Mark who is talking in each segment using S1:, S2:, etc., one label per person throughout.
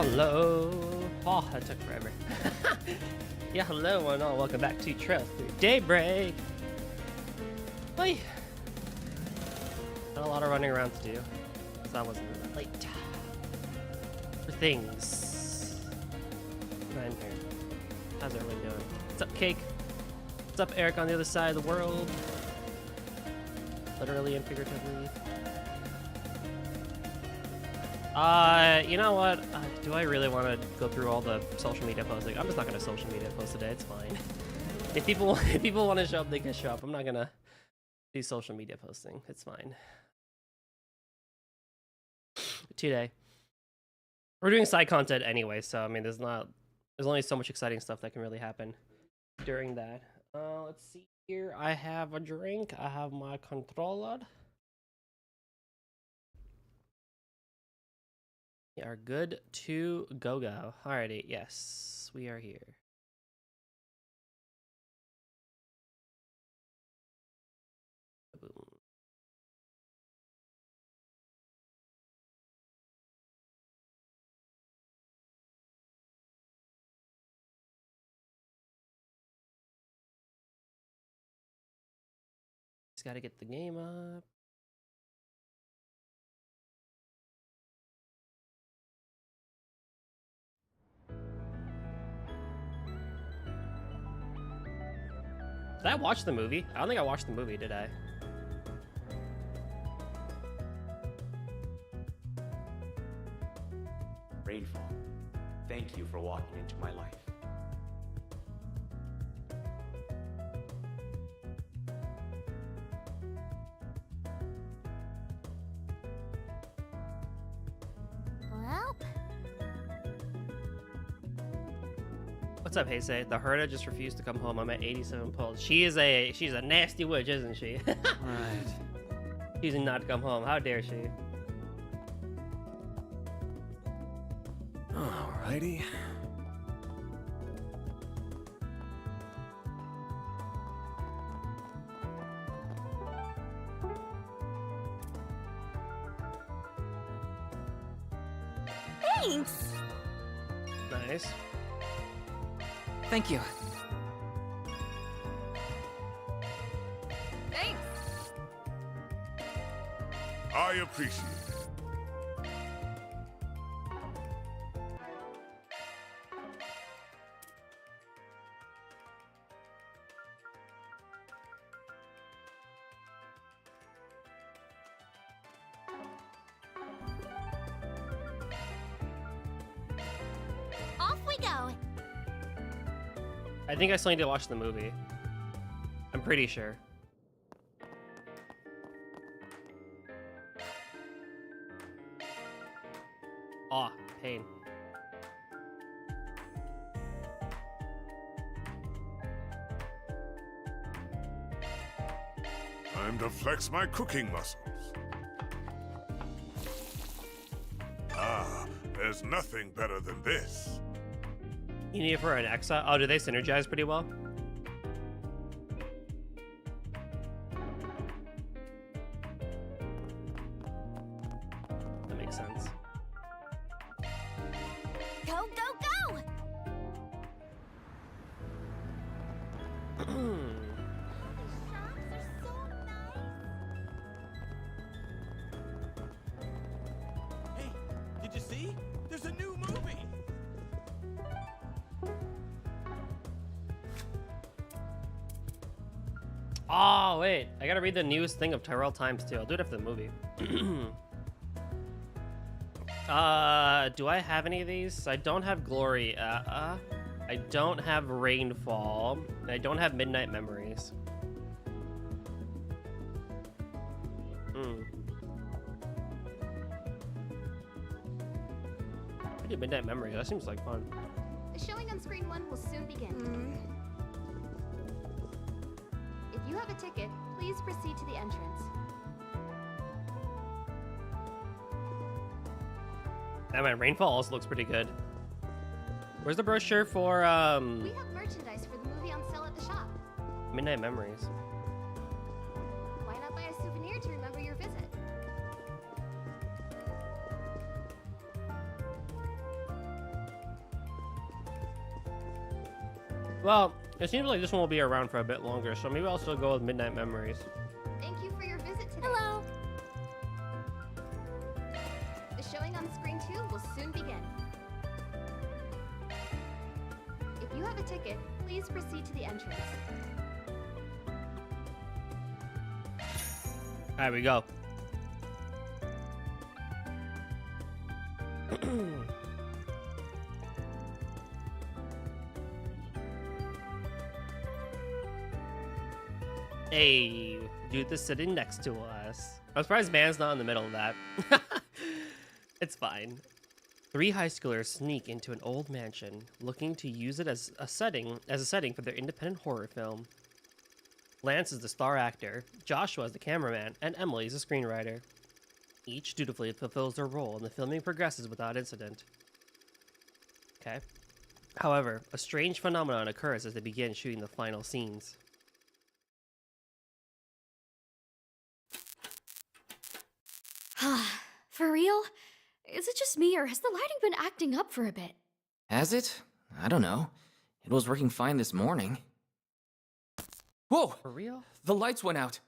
S1: hello. Oh, that took forever. Yeah, hello and all. Welcome back to Trail Through Daybreak. Hi. Got a lot of running around to do, so I wasn't that late. For things. Right in here. How's everyone doing? What's up, Cake? What's up, Eric on the other side of the world? Literally and figuratively. You know what? Do I really want to go through all the social media posting? I'm just not gonna social media post today. It's fine. If people want to show up, they can show up. I'm not gonna do social media posting. It's fine. Today, we're doing side content anyway, so I mean, there's only so much exciting stuff that can really happen during that. Let's see here. I have a drink. I have my controller. We are good to go. Alrighty, yes, we are here. Boom. Just gotta get the game up. Did I watch the movie? I don't think I watched the movie, did I?
S2: Rainfall, thank you for walking into my life.
S3: Well,
S1: What's up, Heisei? The Herda just refused to come home. I'm at 87 pulls. She's a nasty witch, isn't she?
S2: Right.
S1: Choosing not to come home. How dare she?
S2: Alrighty.
S3: thanks.
S1: Nice.
S4: Thank you.
S3: Thanks.
S5: I appreciate it.
S3: Off we go.
S1: I think I still need to watch the movie. I'm pretty sure. Aw, pain.
S5: Time to flex my cooking muscles. Ah, there's nothing better than this.
S1: You need it for an exile? Oh, do they synergize pretty well? That makes sense.
S3: Go, go, go! These shops are so nice.
S6: Hey, did you see? There's a new movie!
S1: Oh, wait. I gotta read the newest thing of Tyrell Times too. I'll do it after the movie. Do I have any of these? I don't have Glory. I don't have Rainfall. And I don't have Midnight Memories. I did Midnight Memories. That seems like fun.
S7: The showing on screen 1 will soon begin. If you have a ticket, please proceed to the entrance.
S1: That man, Rainfall also looks pretty good. Where's the brochure for
S7: We have merchandise for the movie on sale at the shop.
S1: Midnight Memories?
S7: Why not buy a souvenir to remember your visit?
S1: Well, it seems like this one will be around for a bit longer, so maybe I'll still go with Midnight Memories.
S7: Thank you for your visit today.
S3: Hello.
S7: The showing on screen 2 will soon begin. If you have a ticket, please proceed to the entrance.
S1: There we go. Hey, dude, is sitting next to us. I'm surprised Man's not in the middle of that. It's fine. Three high schoolers sneak into an old mansion, looking to use it as a setting for their independent horror film. Lance is the star actor, Joshua is the cameraman, and Emily is the screenwriter. Each dutifully fulfills their role, and the filming progresses without incident. Okay. However, a strange phenomenon occurs as they begin shooting the final scenes.
S8: For real? Is it just me, or has the lighting been acting up for a bit?
S4: Has it? I don't know. It was working fine this morning. Whoa!
S1: For real?
S4: The lights went out.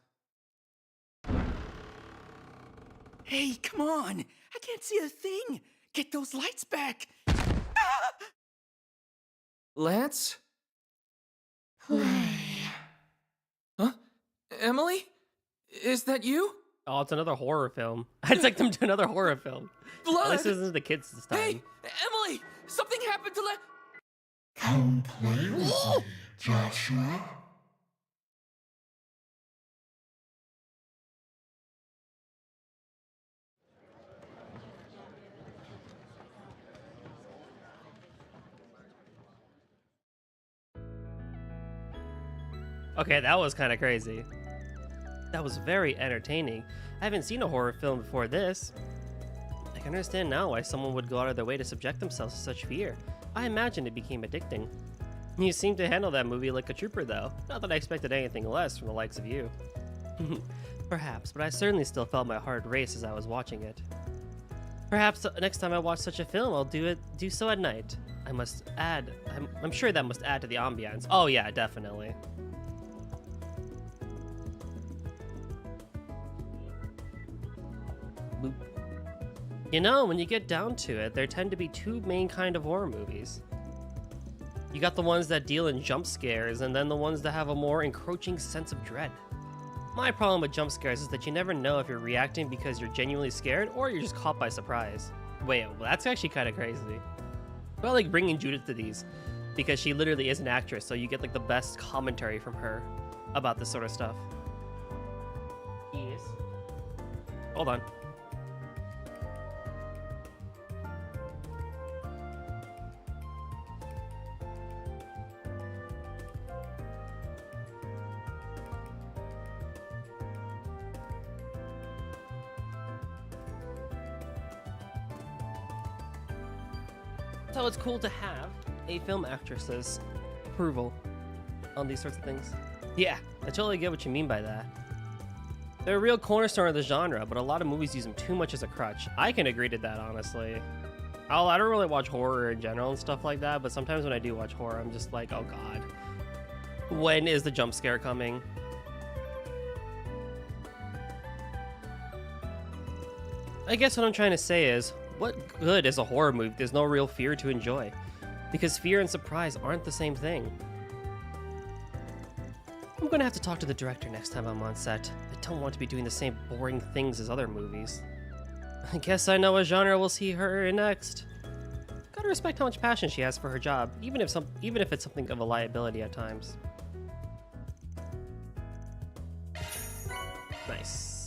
S6: Hey, come on! I can't see a thing! Get those lights back!
S4: Lance? Huh? Emily? Is that you?
S1: Oh, it's another horror film. I took them to another horror film.
S4: Blood!
S1: At least this isn't the kids this time.
S4: Hey! Emily! Something happened to
S5: Come play with me, Joshua.
S1: Okay, that was kind of crazy. That was very entertaining. I haven't seen a horror film before this. I can understand now why someone would go out of their way to subject themselves to such fear. I imagine it became addicting. You seem to handle that movie like a trooper, though. Not that I expected anything less from the likes of you. Perhaps, but I certainly still felt my heart race as I was watching it. Perhaps next time I watch such a film, I'll do so at night. I'm sure that must add to the ambiance. Oh yeah, definitely. Boop. You know, when you get down to it, there tend to be two main kind of horror movies. You got the ones that deal in jump scares, and then the ones that have a more encroaching sense of dread. My problem with jump scares is that you never know if you're reacting because you're genuinely scared or you're just caught by surprise. Wait, well, that's actually kind of crazy. I like bringing Judith to these because she literally is an actress, so you get like the best commentary from her about this sort of stuff. Yes. Hold on. So it's cool to have a film actress's approval on these sorts of things. Yeah, I totally get what you mean by that. They're a real cornerstone of the genre, but a lot of movies use them too much as a crutch. I can agree to that, honestly. I don't really watch horror in general and stuff like that, but sometimes when I do watch horror, I'm just like, oh god. When is the jump scare coming? I guess what I'm trying to say is, what good is a horror movie if there's no real fear to enjoy? Because fear and surprise aren't the same thing. I'm gonna have to talk to the director next time I'm on set. I don't want to be doing the same boring things as other movies. I guess I know what genre we'll see her in next. Gotta respect how much passion she has for her job, even if it's something of a liability at times. Nice.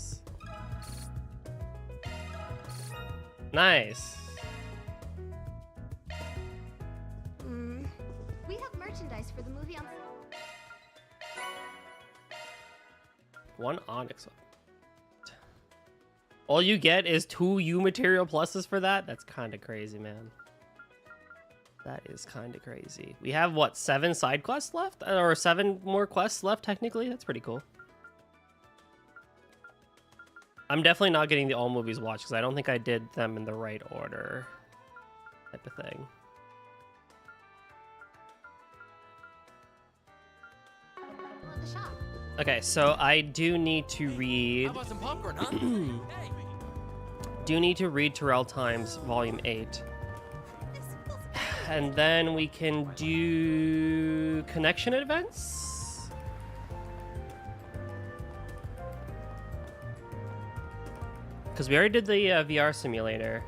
S1: Nice.
S7: We have merchandise for the movie on.
S1: One Onyx. All you get is 2 U material pluses for that? That's kind of crazy, man. That is kind of crazy. We have, what, 7 side quests left? Or 7 more quests left, technically? That's pretty cool. I'm definitely not getting the all movies watched because I don't think I did them in the right order. Type of thing.
S7: the shop.
S1: Okay, so I do need to read.
S9: How about some popcorn, huh? Hey.
S1: Do need to read Terrell Times Volume 8. And then we can do connection events. Because we already did the VR simulator.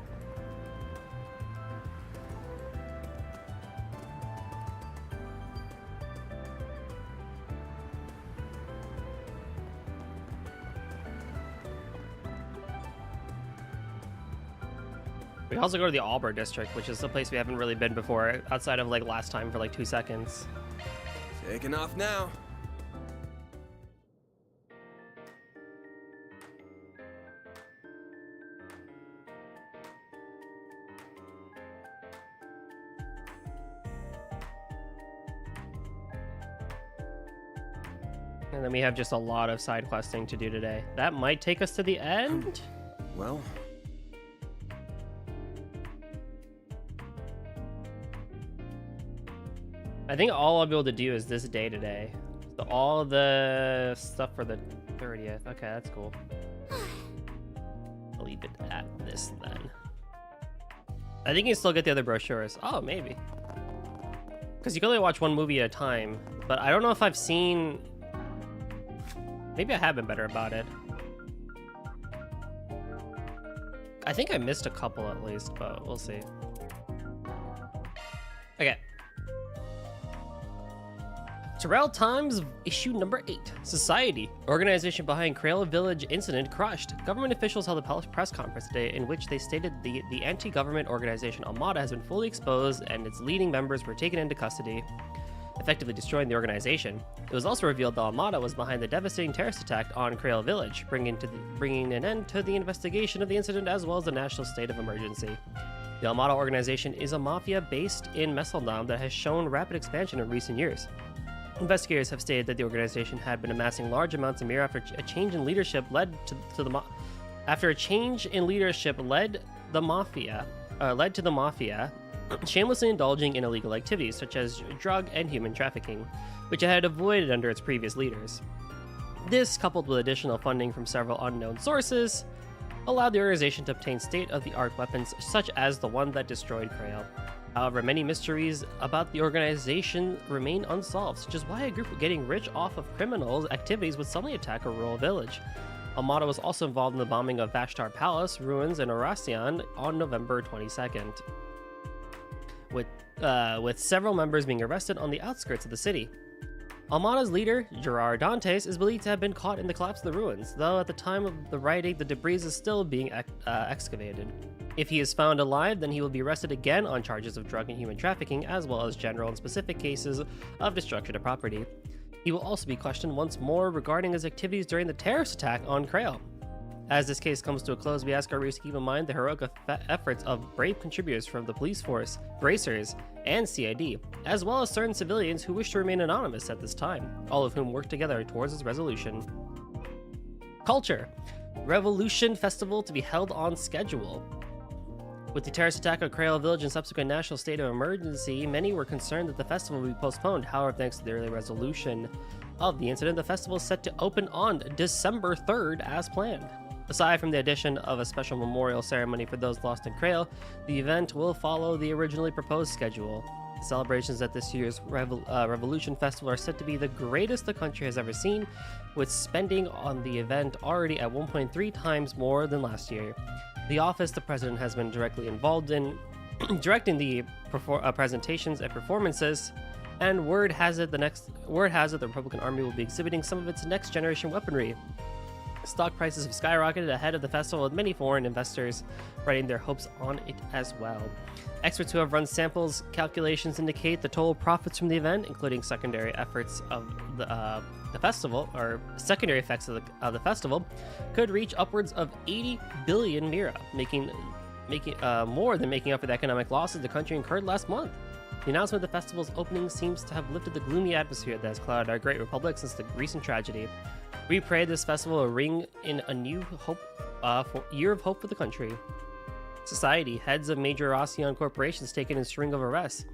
S1: We also go to the Auburn district, which is a place we haven't really been before, outside of like last time for like 2 seconds.
S9: Taking off now.
S1: And then we have just a lot of side questing to do today. That might take us to the end.
S9: Well,
S1: I think all I'll be able to do is this day today. So all the stuff for the 30th. Okay, that's cool. I'll leave it at this then. I think you can still get the other brochures. Oh, maybe. Because you can only watch one movie at a time. But I don't know if I've seen... Maybe I have been better about it. I think I missed a couple at least, but we'll see. Okay. Terrell Times issue number 8. Society. Organization behind Crail Village incident crushed. Government officials held a press conference today in which they stated the anti-government organization Armada has been fully exposed and its leading members were taken into custody, effectively destroying the organization. It was also revealed that Armada was behind the devastating terrorist attack on Crail Village, bringing an end to the investigation of the incident as well as the national state of emergency. The Armada organization is a mafia based in Messeldam that has shown rapid expansion in recent years. Investigators have stated that the organization had been amassing large amounts of mirror after a change in leadership led to the mafia shamelessly indulging in illegal activities such as drug and human trafficking, which it had avoided under its previous leaders. This, coupled with additional funding from several unknown sources, allowed the organization to obtain state-of-the-art weapons such as the one that destroyed Crail. However, many mysteries about the organization remain unsolved, such as why a group getting rich off of criminals' activities would suddenly attack a rural village. Armada was also involved in the bombing of Vashtar Palace ruins in Oracion on November 22nd, with several members being arrested on the outskirts of the city. Armada's leader, Gerard Dantes, is believed to have been caught in the collapse of the ruins, though at the time of the writing, the debris is still being excavated. If he is found alive, then he will be arrested again on charges of drug and human trafficking, as well as general and specific cases of destruction of property. He will also be questioned once more regarding his activities during the terrorist attack on Crail. As this case comes to a close, we ask our readers to keep in mind the heroic efforts of brave contributors from the police force, bracers, and CID, as well as certain civilians who wish to remain anonymous at this time, all of whom work together towards its resolution. Culture. Revolution Festival to be held on schedule. With the terrorist attack on Crail Village and subsequent national state of emergency, many were concerned that the festival would be postponed. However, thanks to the early resolution of the incident, the festival is set to open on December 3rd as planned. Aside from the addition of a special memorial ceremony for those lost in Crail, the event will follow the originally proposed schedule. The celebrations at this year's Revolution Festival are said to be the greatest the country has ever seen, with spending on the event already at 1.3 times more than last year. The office the president has been directly involved in directing the presentations and performances, and word has it the Republican Army will be exhibiting some of its next generation weaponry. Stock prices have skyrocketed ahead of the festival, with many foreign investors writing their hopes on it as well. Experts who have run samples calculations indicate the total profits from the event, including secondary effects of the festival, could reach upwards of 80 billion mira, making more than making up for the economic losses the country incurred last month. The announcement of the festival's opening seems to have lifted the gloomy atmosphere that has clouded our great republic since the recent tragedy. We pray this festival will ring in a new hope, year of hope for the country. Society. Heads of major Ocean corporations taken in a string of arrests.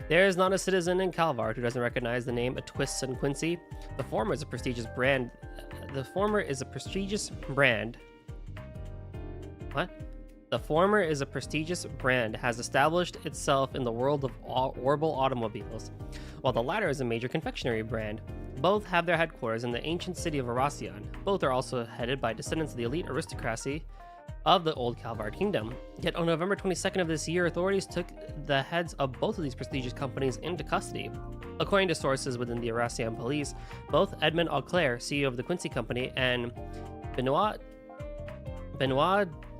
S1: There is not a citizen in Calvard who doesn't recognize the name Twists and Quincy. The former is a prestigious brand. The former is a prestigious brand. What? The former is a prestigious brand, has established itself in the world of orbital automobiles, while the latter is a major confectionery brand. Both have their headquarters in the ancient city of Erasion. Both are also headed by descendants of the elite aristocracy of the old Calvard kingdom. Yet on November 22nd of this year, authorities took the heads of both of these prestigious companies into custody. According to sources within the Erasion police, both Edmond Auclair, CEO of the Quincy Company, and Benoit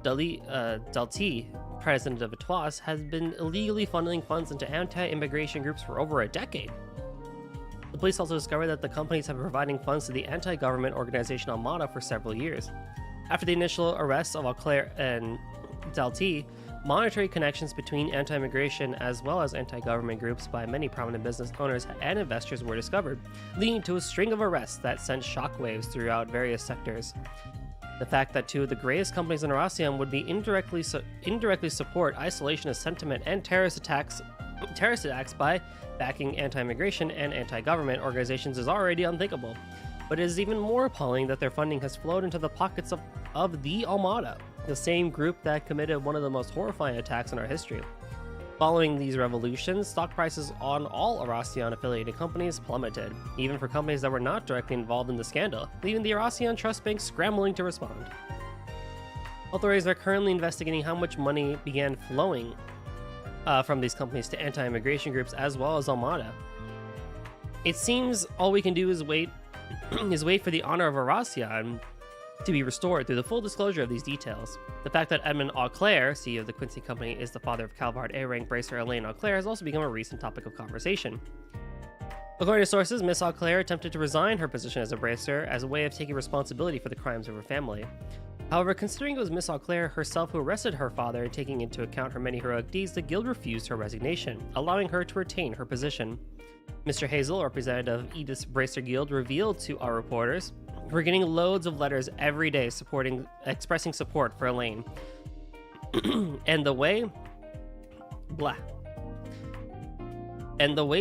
S1: Dalty, president of Etoise, has been illegally funneling funds into anti-immigration groups for over a decade. The police also discovered that the companies have been providing funds to the anti-government organization Armada for several years. After the initial arrests of Auclair and Dalty, monetary connections between anti-immigration as well as anti-government groups by many prominent business owners and investors were discovered, leading to a string of arrests that sent shockwaves throughout various sectors. The fact that two of the greatest companies in Erasion would be indirectly support isolationist sentiment and terrorist attacks by backing anti-immigration and anti-government organizations is already unthinkable. But it is even more appalling that their funding has flowed into the pockets of the Armada, the same group that committed one of the most horrifying attacks in our history. Following these revolutions, stock prices on all Erasion-affiliated companies plummeted, even for companies that were not directly involved in the scandal, leaving the Erasion Trust Bank scrambling to respond. Authorities are currently investigating how much money began flowing from these companies to anti-immigration groups as well as Armada. It seems all we can do is wait for the honor of Erasion to be restored through the full disclosure of these details. The fact that Edmond Auclair, CEO of the Quincy Company, is the father of Calvard A-rank bracer Elaine Auclair has also become a recent topic of conversation. According to sources, Miss Auclair attempted to resign her position as a bracer as a way of taking responsibility for the crimes of her family. However, considering it was Miss Auclair herself who arrested her father and taking into account her many heroic deeds, the guild refused her resignation, allowing her to retain her position. Mr. Hazel, representative of Edith's Bracer Guild, revealed to our reporters, "We're getting loads of letters every day expressing support for Elaine. And the way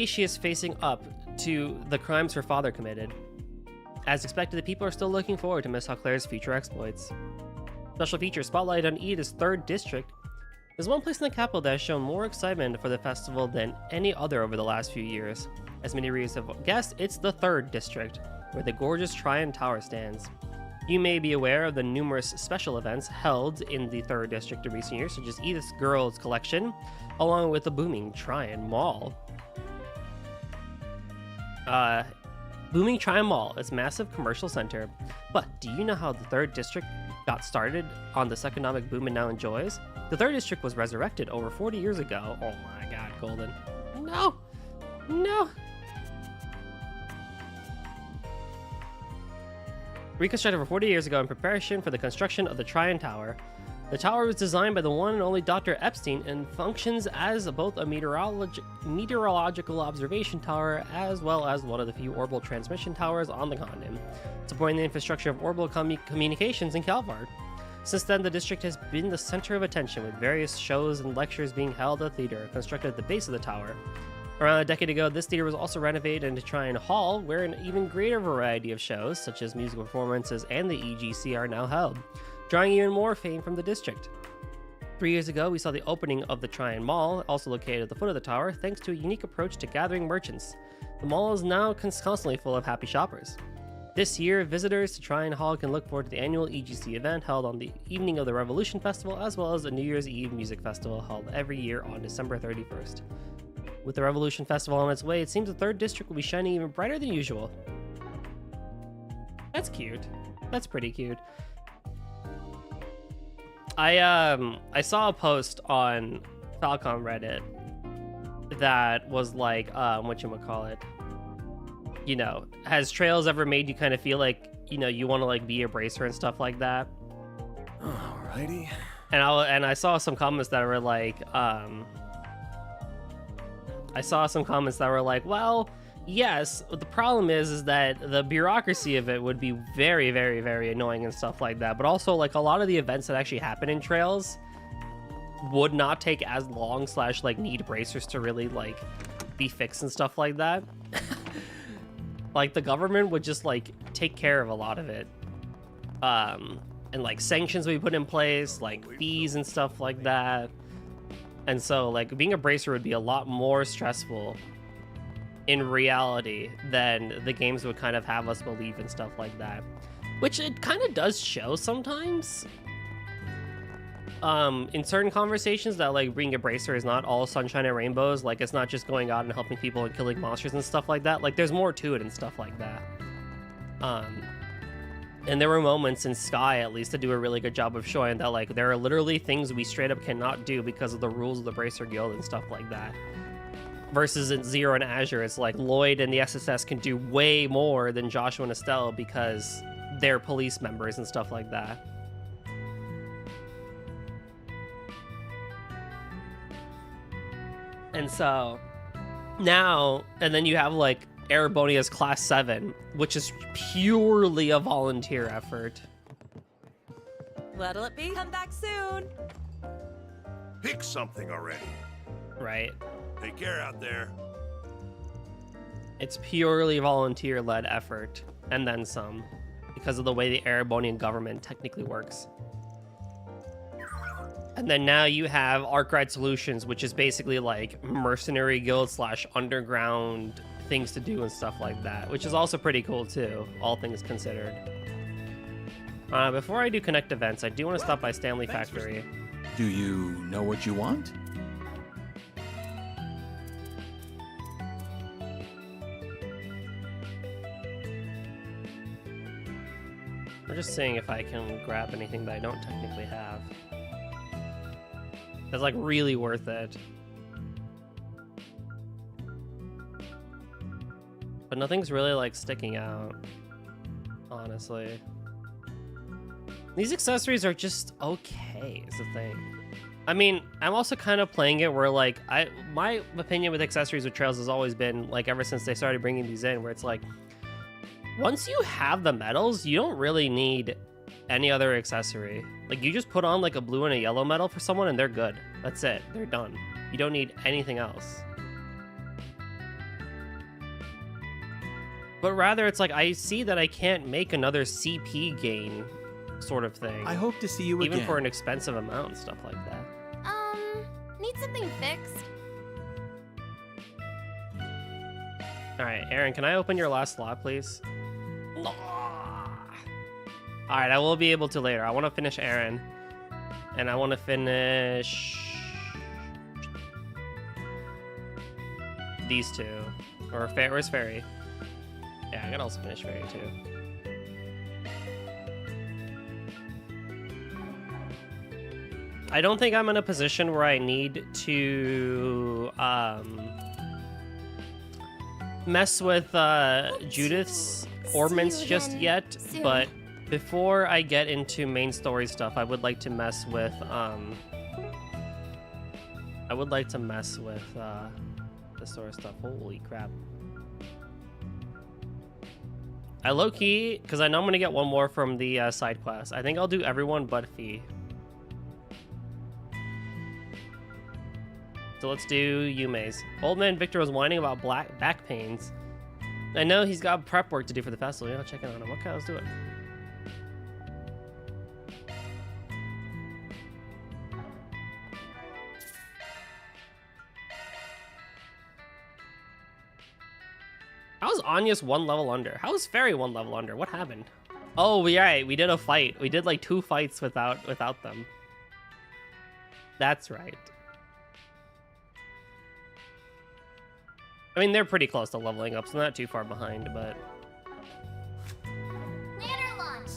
S1: she is facing up to the crimes her father committed. As expected, the people are still looking forward to Miss Auclair's future exploits." Special feature spotlight on Edith's 3rd district. There's one place in the capital that has shown more excitement for the festival than any other over the last few years. As many readers have guessed, it's the 3rd district, where the gorgeous Tryon Tower stands. You may be aware of the numerous special events held in the 3rd district in recent years, such as Edith's Girls Collection, along with the booming Tryon Mall. Booming Tryon Mall is a massive commercial center, but do you know how the 3rd district got started on this economic boom it now enjoys? The 3rd district was resurrected over 40 years ago. Oh my god, Golden. No! No! Reconstructed over 40 years ago in preparation for the construction of the Tryon Tower. The tower was designed by the one and only Dr. Epstein and functions as both a meteorological observation tower as well as one of the few orbital transmission towers on the continent, supporting the infrastructure of orbital communications in Calvard. Since then, the district has been the center of attention, with various shows and lectures being held at the theater constructed at the base of the tower. Around a decade ago, this theater was also renovated into Tryon Hall, where an even greater variety of shows, such as musical performances and the EGC, are now held, drawing even more fame from the district. 3 years ago, we saw the opening of the Tryon Mall, also located at the foot of the tower, thanks to a unique approach to gathering merchants. The mall is now constantly full of happy shoppers. This year, visitors to Tryon Hall can look forward to the annual EGC event held on the evening of the Revolution Festival, as well as a New Year's Eve music festival held every year on December 31st. With the Revolution Festival on its way, it seems the 3rd district will be shining even brighter than usual. That's cute. That's pretty cute. I saw a post on Falcon Reddit that was like, whatchamacallit, you know, has Trails ever made you kind of feel like, you know, you want to like be a bracer and stuff like that?
S9: Alrighty.
S1: And I saw some comments that were like, well, yes, the problem is that the bureaucracy of it would be very, very, very annoying and stuff like that. But also, like, a lot of the events that actually happen in Trails would not take as long / like need bracers to really like be fixed and stuff like that. Like the government would just like take care of a lot of it. And like sanctions we put in place, like fees and stuff like that. And so like being a bracer would be a lot more stressful in reality than the games would kind of have us believe and stuff like that. Which it kind of does show sometimes. In certain conversations that like being a bracer is not all sunshine and rainbows. Like it's not just going out and helping people and killing monsters and stuff like that. Like there's more to it and stuff like that. And there were moments in Sky, at least, to do a really good job of showing that, like, there are literally things we straight up cannot do because of the rules of the Bracer Guild and stuff like that. Versus in Zero and Azure, it's like Lloyd and the SSS can do way more than Joshua and Estelle because they're police members and stuff like that. And so now, and then you have like Erebonia's Class 7, which is purely a volunteer effort.
S10: What'll it be? Come back soon.
S11: Pick something already.
S1: Right.
S11: Take care out there.
S1: It's purely volunteer-led effort, and then some, because of the way the Erebonian government technically works. And then now you have Arkwright Solutions, which is basically like mercenary guild / underground things to do and stuff like that, which is also pretty cool too, all things considered. Before I do Connect events, I do want to stop by Stanley Factory.
S6: Do you know what you want?
S1: I'm just seeing if I can grab anything that I don't technically have. That's like really worth it. But nothing's really like sticking out, honestly. These accessories are just okay, is the thing. I mean, I'm also kind of playing it where like, my opinion with accessories with Trails has always been like ever since they started bringing these in, where it's like, once you have the medals, you don't really need any other accessory. Like you just put on like a blue and a yellow medal for someone and they're good. That's it, they're done. You don't need anything else. But rather it's like, I see that I can't make another CP gain sort of thing.
S6: I hope to see you again.
S1: Even for an expensive amount and stuff like that.
S3: Need something fixed?
S1: Alright, Aaron, can I open your last slot, please? Alright, I will be able to later. I want to finish Aaron. And I want to finish these two. Or where's Fairy? Yeah, I gotta also finish Fairy too. I don't think I'm in a position where I need to mess with Judith's ornaments just yet, but before I get into main story stuff, I would like to mess with this sort of stuff. Holy crap. I low-key, because I know I'm gonna get one more from the side quest. I think I'll do everyone but Fee. So let's do Yume's. Old man Victor was whining about back pains. I know he's got prep work to do for the festival. I'll check in on him. Okay, let's do it. How's Anya's 1 level under? How is Fairy 1 level under? What happened? Oh, right. We did a fight. We did like 2 fights without them. That's right. I mean, they're pretty close to leveling up, so not too far behind, but...
S3: Ladder launch!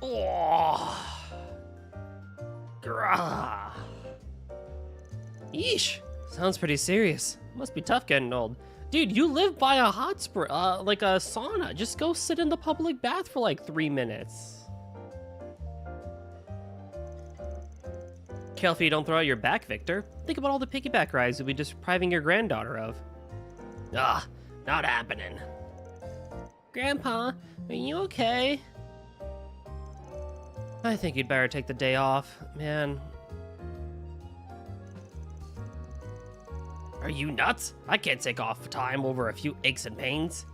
S1: Oh. Grah. Yeesh. Sounds pretty serious. Must be tough getting old. Dude, you live by a hot spring, like a sauna. Just go sit in the public bath for like 3 minutes. careful you don't throw out your back, Victor. Think about all the piggyback rides you'll be depriving your granddaughter of. Ugh, not happening. Grandpa, are you okay? I think you'd better take the day off, man. Are you nuts? I can't take off time over a few aches and pains.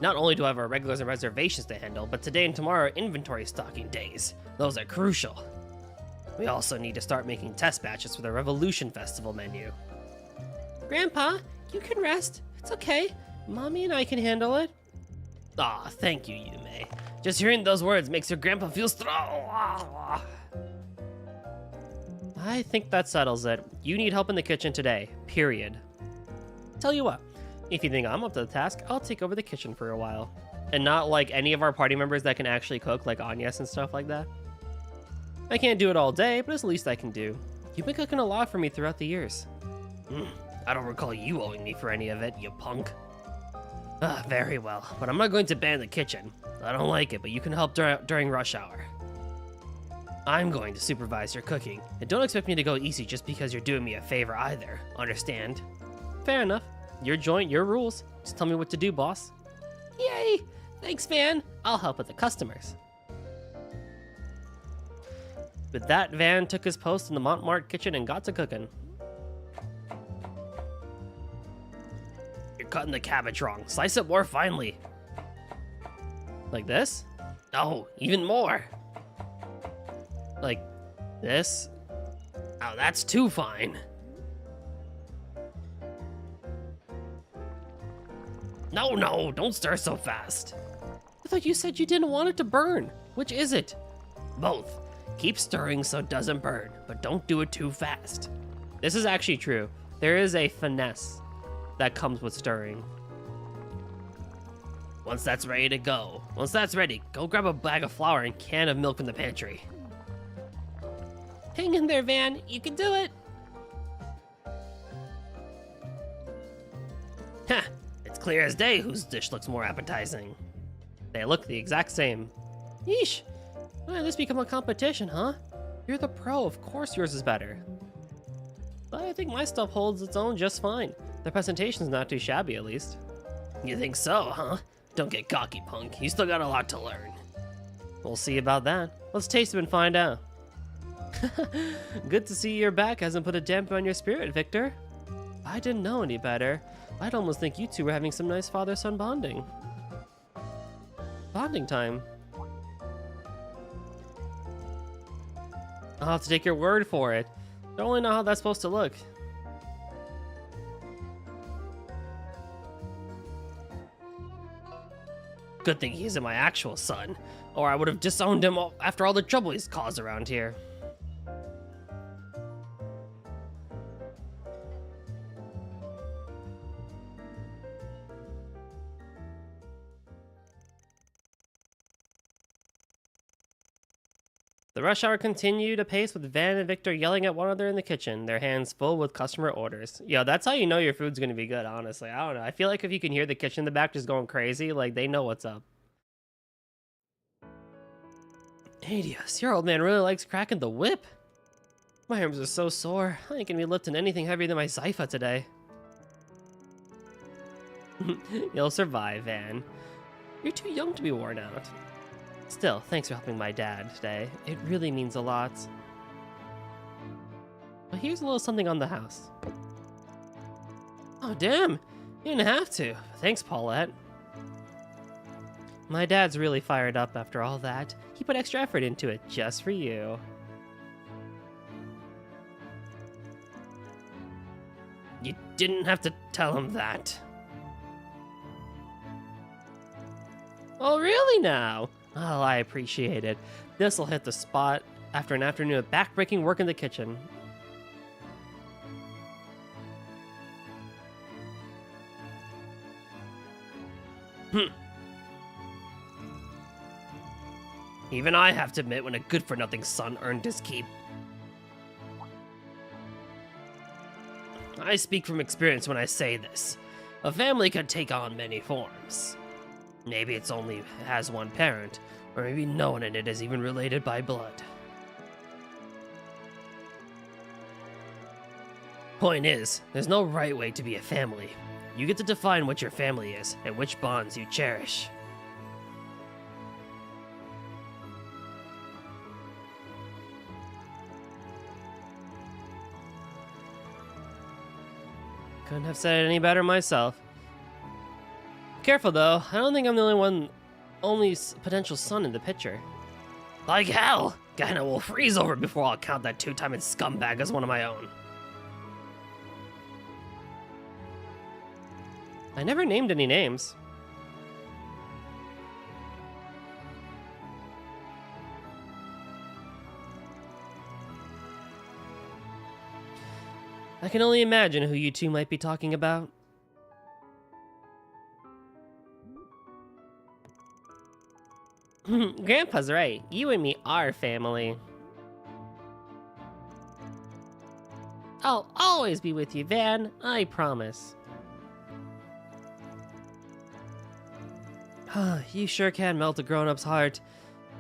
S1: Not only do I have our regulars and reservations to handle, but today and tomorrow are inventory stocking days. Those are crucial. We also need to start making test batches for the Revolution Festival menu. Grandpa, you can rest. It's okay. Mommy and I can handle it. Aw, thank you, Yume. Just hearing those words makes your grandpa feel strong. I think that settles it. You need help in the kitchen today, period. Tell you what, if you think I'm up to the task, I'll take over the kitchen for a while. And not like any of our party members that can actually cook, like Agnes and stuff like that. I can't do it all day, but it's the least I can do. You've been cooking a lot for me throughout the years. I don't recall you owing me for any of it, you punk. Very well, but I'm not going to ban the kitchen. I don't like it, but you can help during rush hour. I'm going to supervise your cooking, and don't expect me to go easy just because you're doing me a favor either, understand? Fair enough. Your joint, your rules. Just tell me what to do, boss. Yay! Thanks, Van. I'll help with the customers. With that, Van took his post in the Montmartre kitchen and got to cooking. You're cutting the cabbage wrong. Slice it more finely. Like this? No, even more. Like this? Oh, that's too fine. No, don't stir so fast. I thought you said you didn't want it to burn. Which is it? Both. Keep stirring so it doesn't burn, but don't do it too fast. This is actually true. There is a finesse that comes with stirring. Once that's ready, go grab a bag of flour and can of milk from the pantry. Hang in there, Van. You can do it. Heh. It's clear as day whose dish looks more appetizing. They look the exact same. Yeesh. Why did this become a competition, huh? You're the pro, of course yours is better. But I think my stuff holds its own just fine. The presentation's not too shabby, at least. You think so, huh? Don't get cocky, punk. You still got a lot to learn. We'll see about that. Let's taste them and find out. Good to see your back hasn't put a damper on your spirit, Victor. If I didn't know any better, I'd almost think you two were having some nice father-son bonding. Bonding time. I'll have to take your word for it. Don't really know how that's supposed to look. Good thing he isn't my actual son, or I would have disowned him after all the trouble he's caused around here. The rush hour continued apace with Van and Victor yelling at one another in the kitchen, their hands full with customer orders. Yo, that's how you know your food's gonna be good, honestly. I don't know. I feel like if you can hear the kitchen in the back just going crazy, like, they know what's up. Adios, your old man really likes cracking the whip. My arms are so sore. I ain't gonna be lifting anything heavier than my Zypha today. You'll survive, Van. You're too young to be worn out. Still, thanks for helping my dad today. It really means a lot. Well, here's a little something on the house. Oh, damn! You didn't have to. Thanks, Paulette. My dad's really fired up after all that. He put extra effort into it just for you. You didn't have to tell him that. Oh, really now? Oh, I appreciate it. This'll hit the spot after an afternoon of back-breaking work in the kitchen. Even I have to admit when a good-for-nothing son earned his keep. I speak from experience when I say this. A family could take on many forms. Maybe it's only has one parent, or maybe no one in it is even related by blood. Point is, there's no right way to be a family. You get to define what your family is and which bonds you cherish. Couldn't have said it any better myself. Careful though, I don't think I'm the only potential son in the picture. Like hell! Gaina will freeze over before I'll count that two-timing scumbag as one of my own. I never named any names. I can only imagine who you two might be talking about. Grandpa's right. You and me are family. I'll always be with you, Van. I promise. You sure can melt a grown-up's heart.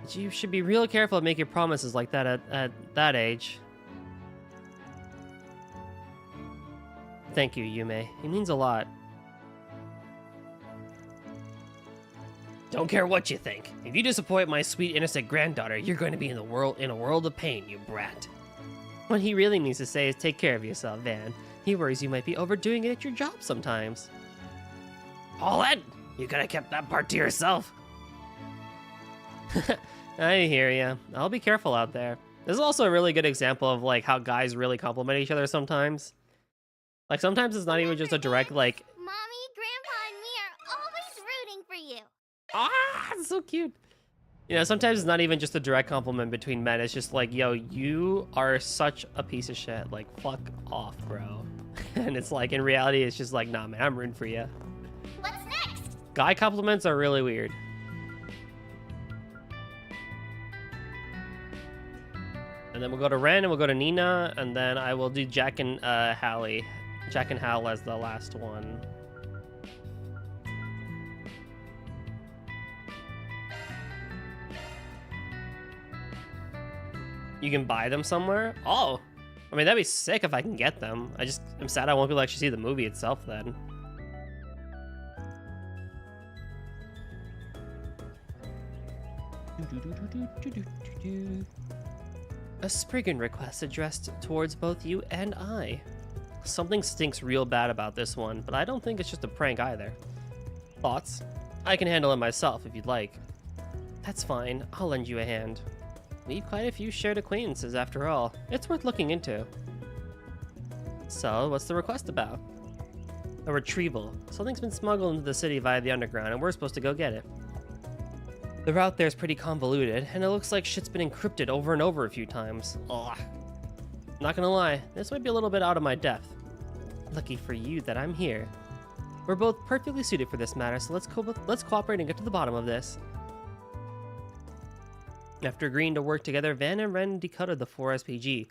S1: But you should be real careful of making promises like that at that age. Thank you, Yume. It means a lot. Don't care what you think. If you disappoint my sweet innocent granddaughter, you're going to be in a world of pain, you brat. What he really means to say is take care of yourself, Van. He worries you might be overdoing it at your job sometimes. Paulette, you could have kept that part to yourself. I hear ya. I'll be careful out there. This is also a really good example of like how guys really compliment each other sometimes. Like sometimes it's not even just a direct like.
S3: Mommy, Grandpa, and me are always rooting for you.
S1: Ah, it's so cute. You know, sometimes it's not even just a direct compliment between men. It's just like, yo, you are such a piece of shit. Like, fuck off, bro. And it's like, in reality, it's just like, nah, man, I'm rooting for you.
S3: What's next?
S1: Guy compliments are really weird. And then we'll go to Ren, and we'll go to Nina, and then I will do Jack and Hallie. Jack and Hal as the last one. You can buy them somewhere? Oh! I mean, that'd be sick if I can get them. I'm sad I won't be able to actually see the movie itself then. A Spriggan request addressed towards both you and I. Something stinks real bad about this one, but I don't think it's just a prank either. Thoughts? I can handle it myself if you'd like. That's fine, I'll lend you a hand. We've quite a few shared acquaintances after all. It's worth looking into. So, what's the request about? A retrieval. Something's been smuggled into the city via the underground, and we're supposed to go get it. The route there's pretty convoluted, and it looks like shit's been encrypted over and over a few times. Ugh. Not gonna lie, this might be a little bit out of my depth. Lucky for you that I'm here. We're both perfectly suited for this matter, so let's cooperate and get to the bottom of this. After agreeing to work together, Van and Ren decoded the 4SPG.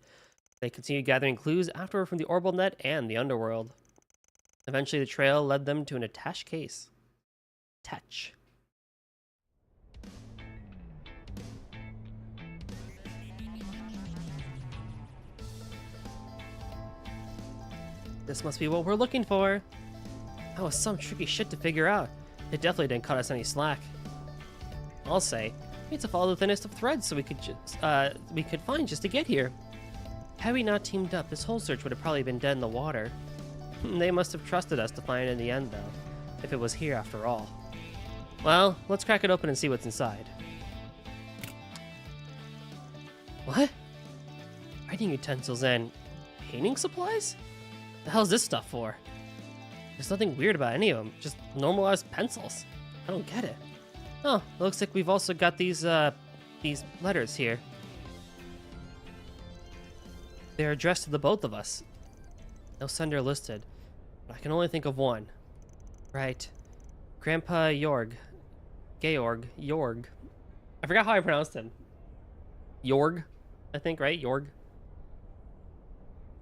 S1: They continued gathering clues afterward from the Orbital Net and the Underworld. Eventually, the trail led them to an attached case. Attach. This must be what we're looking for. That was some tricky shit to figure out. It definitely didn't cut us any slack. I'll say, we had to follow the thinnest of threads so we could find just to get here. Had we not teamed up, this whole search would have probably been dead in the water. They must have trusted us to find it in the end, though, if it was here after all. Well, let's crack it open and see what's inside. What? Writing utensils and painting supplies? The hell's this stuff for? There's nothing weird about any of them, just normalized pencils. I don't get it. Oh, it looks like we've also got these letters here. They're addressed to the both of us. No sender listed, but I can only think of one. Right. Grandpa Georg. I forgot how I pronounced him. Jorg, I think, right? Jorg.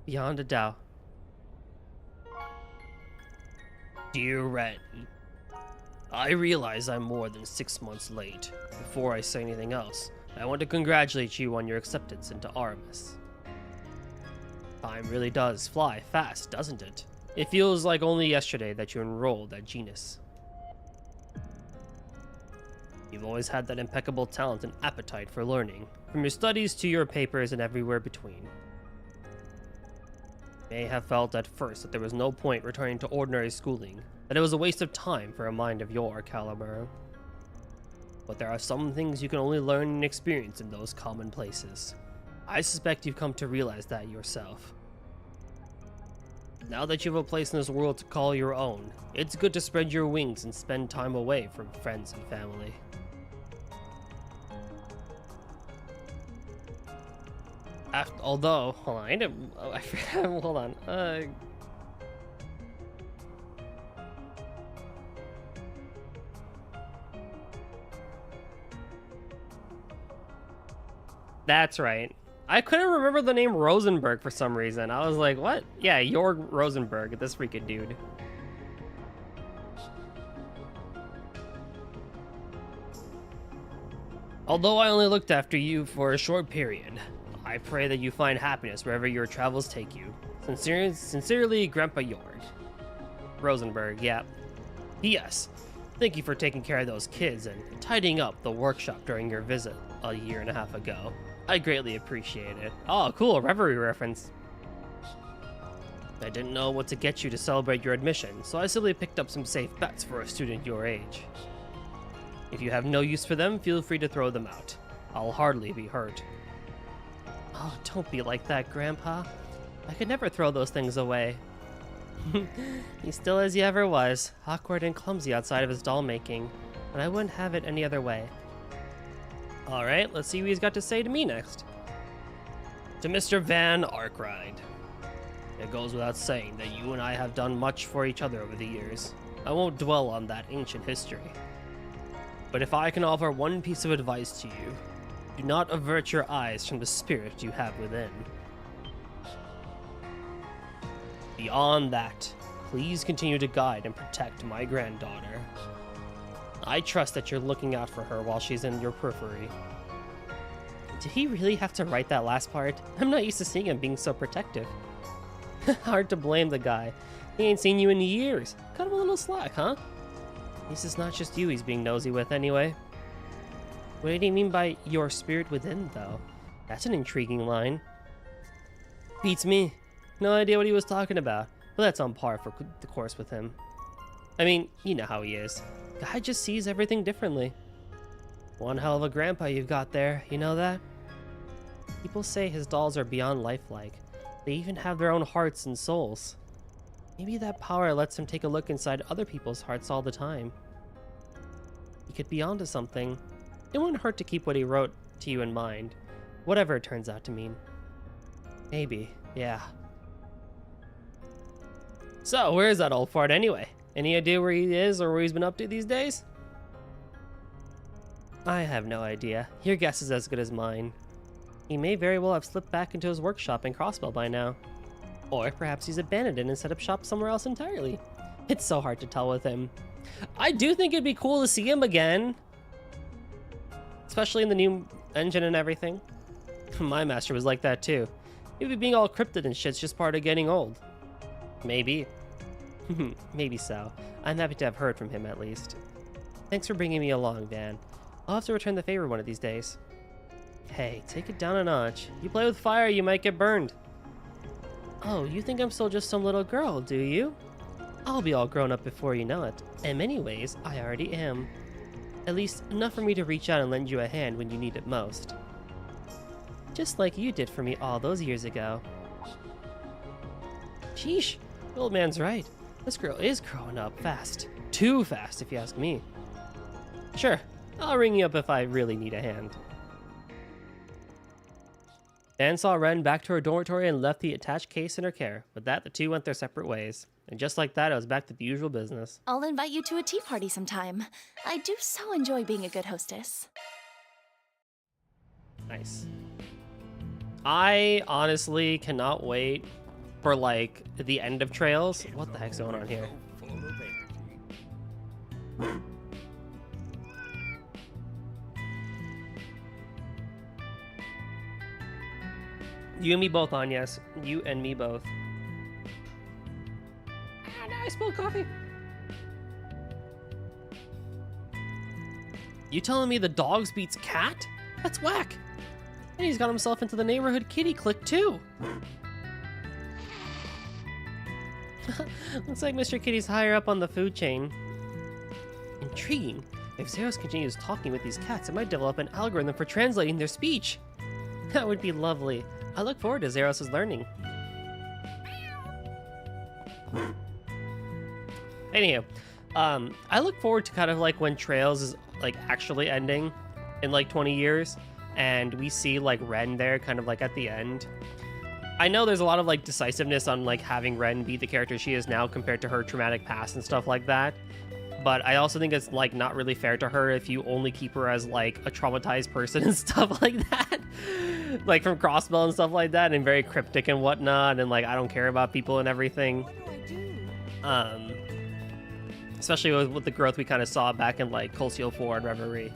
S1: Beyond a doubt. Dear Ren, I realize I'm more than 6 months late. Before I say anything else, I want to congratulate you on your acceptance into Aramis. Time really does fly fast, doesn't it? It feels like only yesterday that you enrolled at Genus. You've always had that impeccable talent and appetite for learning, from your studies to your papers and everywhere between. You may have felt at first that there was no point returning to ordinary schooling, that it was a waste of time for a mind of your caliber. But there are some things you can only learn and experience in those common places. I suspect you've come to realize that yourself. Now that you have a place in this world to call your own, it's good to spread your wings and spend time away from friends and family. Although, hold on, I forgot, hold on, that's right. I couldn't remember the name Rosenberg for some reason. I was like, what? Yeah, Jorg Rosenberg, this freaking dude. Although I only looked after you for a short period, I pray that you find happiness wherever your travels take you. Sincerely, Grandpa Jorg. Rosenberg, yeah. P.S. Thank you for taking care of those kids and tidying up the workshop during your visit a year and a half ago. I greatly appreciate it. Oh, cool, Reverie reference. I didn't know what to get you to celebrate your admission, so I simply picked up some safe bets for a student your age. If you have no use for them, feel free to throw them out. I'll hardly be hurt. Oh, don't be like that, Grandpa. I could never throw those things away. He's still as he ever was, awkward and clumsy outside of his doll making, and I wouldn't have it any other way. Alright, let's see what he's got to say to me next. To Mr. Van Arkride. It goes without saying that you and I have done much for each other over the years. I won't dwell on that ancient history. But if I can offer one piece of advice to you, do not avert your eyes from the spirit you have within. Beyond that, please continue to guide and protect my granddaughter. I trust that you're looking out for her while she's in your periphery. Did he really have to write that last part? I'm not used to seeing him being so protective. Hard to blame the guy. He ain't seen you in years. Cut him a little slack, huh? At least it's not just you he's being nosy with anyway. What did he mean by your spirit within, though? That's an intriguing line. Beats me. No idea what he was talking about, but that's on par for the course with him. I mean, you know how he is. Guy just sees everything differently. One hell of a grandpa you've got there, you know that? People say his dolls are beyond lifelike. They even have their own hearts and souls. Maybe that power lets him take a look inside other people's hearts all the time. He could be onto something. It wouldn't hurt to keep what he wrote to you in mind, whatever it turns out to mean. Maybe, yeah. So, where is that old fart anyway? Any idea where he is or where he's been up to these days? I have no idea. Your guess is as good as mine. He may very well have slipped back into his workshop in Crossbell by now. Or perhaps he's abandoned it and set up shop somewhere else entirely. It's so hard to tell with him. I do think it'd be cool to see him again. Especially in the new engine and everything. My master was like that too. Maybe being all cryptid and shit's just part of getting old. Maybe. Maybe so. I'm happy to have heard from him at least. Thanks for bringing me along, Van. I'll have to return the favor one of these days. Hey, take it down a notch. You play with fire, you might get burned. Oh, you think I'm still just some little girl, do you? I'll be all grown up before you know it. In many ways, I already am. At least, enough for me to reach out and lend you a hand when you need it most. Just like you did for me all those years ago. Sheesh, the old man's right. This girl is growing up fast. Too fast, if you ask me. Sure, I'll ring you up if I really need a hand. Dan saw Ren back to her dormitory and left the attached case in her care. With that, the two went their separate ways. And just like that, it was back to the usual business.
S10: I'll invite you to a tea party sometime. I do so enjoy being a good hostess.
S1: Nice. I honestly cannot wait for, like, the end of Trails. What the heck's going on here? You and me both on, yes. You and me both. Ah, no, I spilled coffee. You telling me the dogs beats cat? That's whack. And he's got himself into the neighborhood kitty clique too. Looks like Mr. Kitty's higher up on the food chain. Intriguing. If Zeros continues talking with these cats, it might develop an algorithm for translating their speech. That would be lovely. I look forward to Zeros' learning. Anywho, I look forward to kind of like when Trails is like actually ending in like 20 years, and we see like Ren there kind of like at the end. I know there's a lot of like decisiveness on like having Ren be the character she is now compared to her traumatic past and stuff like that. But I also think it's like not really fair to her if you only keep her as like a traumatized person and stuff like that. Like from Crossbell and stuff like that, and very cryptic and whatnot, and like I don't care about people and everything. Especially with the growth we kind of saw back in like Cold Steel 4 and Reverie.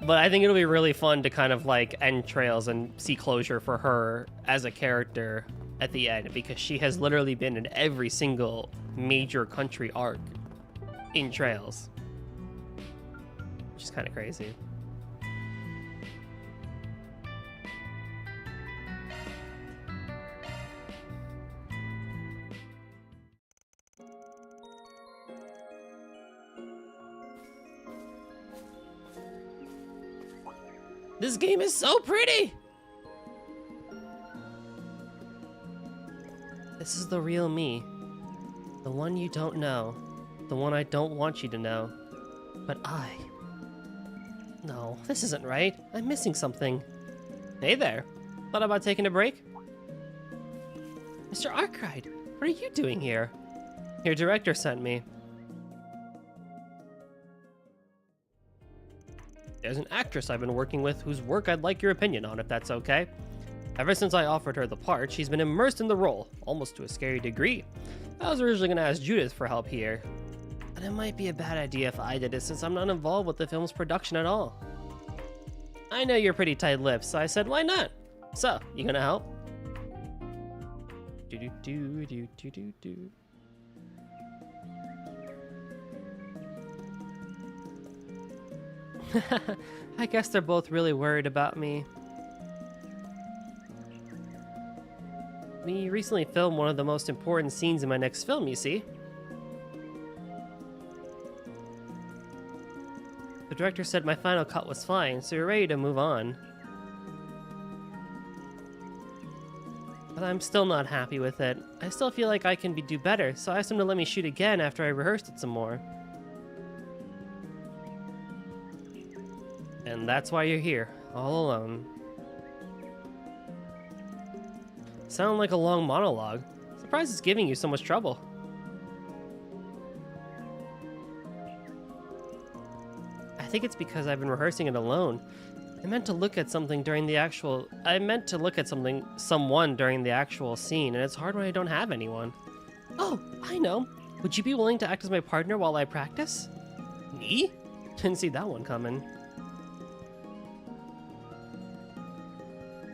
S1: But I think it'll be really fun to kind of like end Trails and see closure for her as a character at the end, because she has literally been in every single major country arc in Trails, which is kind of crazy. This game is so pretty! This is the real me. The one you don't know. The one I don't want you to know. But No, this isn't right. I'm missing something. Hey there. Thought about taking a break? Mr. Arkwright, what are you doing here? Your director sent me. There's an actress I've been working with whose work I'd like your opinion on, if that's okay. Ever since I offered her the part, she's been immersed in the role, almost to a scary degree. I was originally going to ask Judith for help here, but it might be a bad idea if I did it since I'm not involved with the film's production at all. I know you're pretty tight-lipped, so I said, why not? So, you gonna help? Do-do-do-do-do-do-do. I guess they're both really worried about me. We recently filmed one of the most important scenes in my next film, you see. The director said my final cut was fine, so we're ready to move on. But I'm still not happy with it. I still feel like I can do better, so I asked him to let me shoot again after I rehearsed it some more. And that's why you're here, all alone. Sound like a long monologue. Surprised it's giving you so much trouble. I think it's because I've been rehearsing it alone. I meant to look at someone during the actual scene, and it's hard when I don't have anyone. Oh, I know. Would you be willing to act as my partner while I practice? Me? Didn't see that one coming.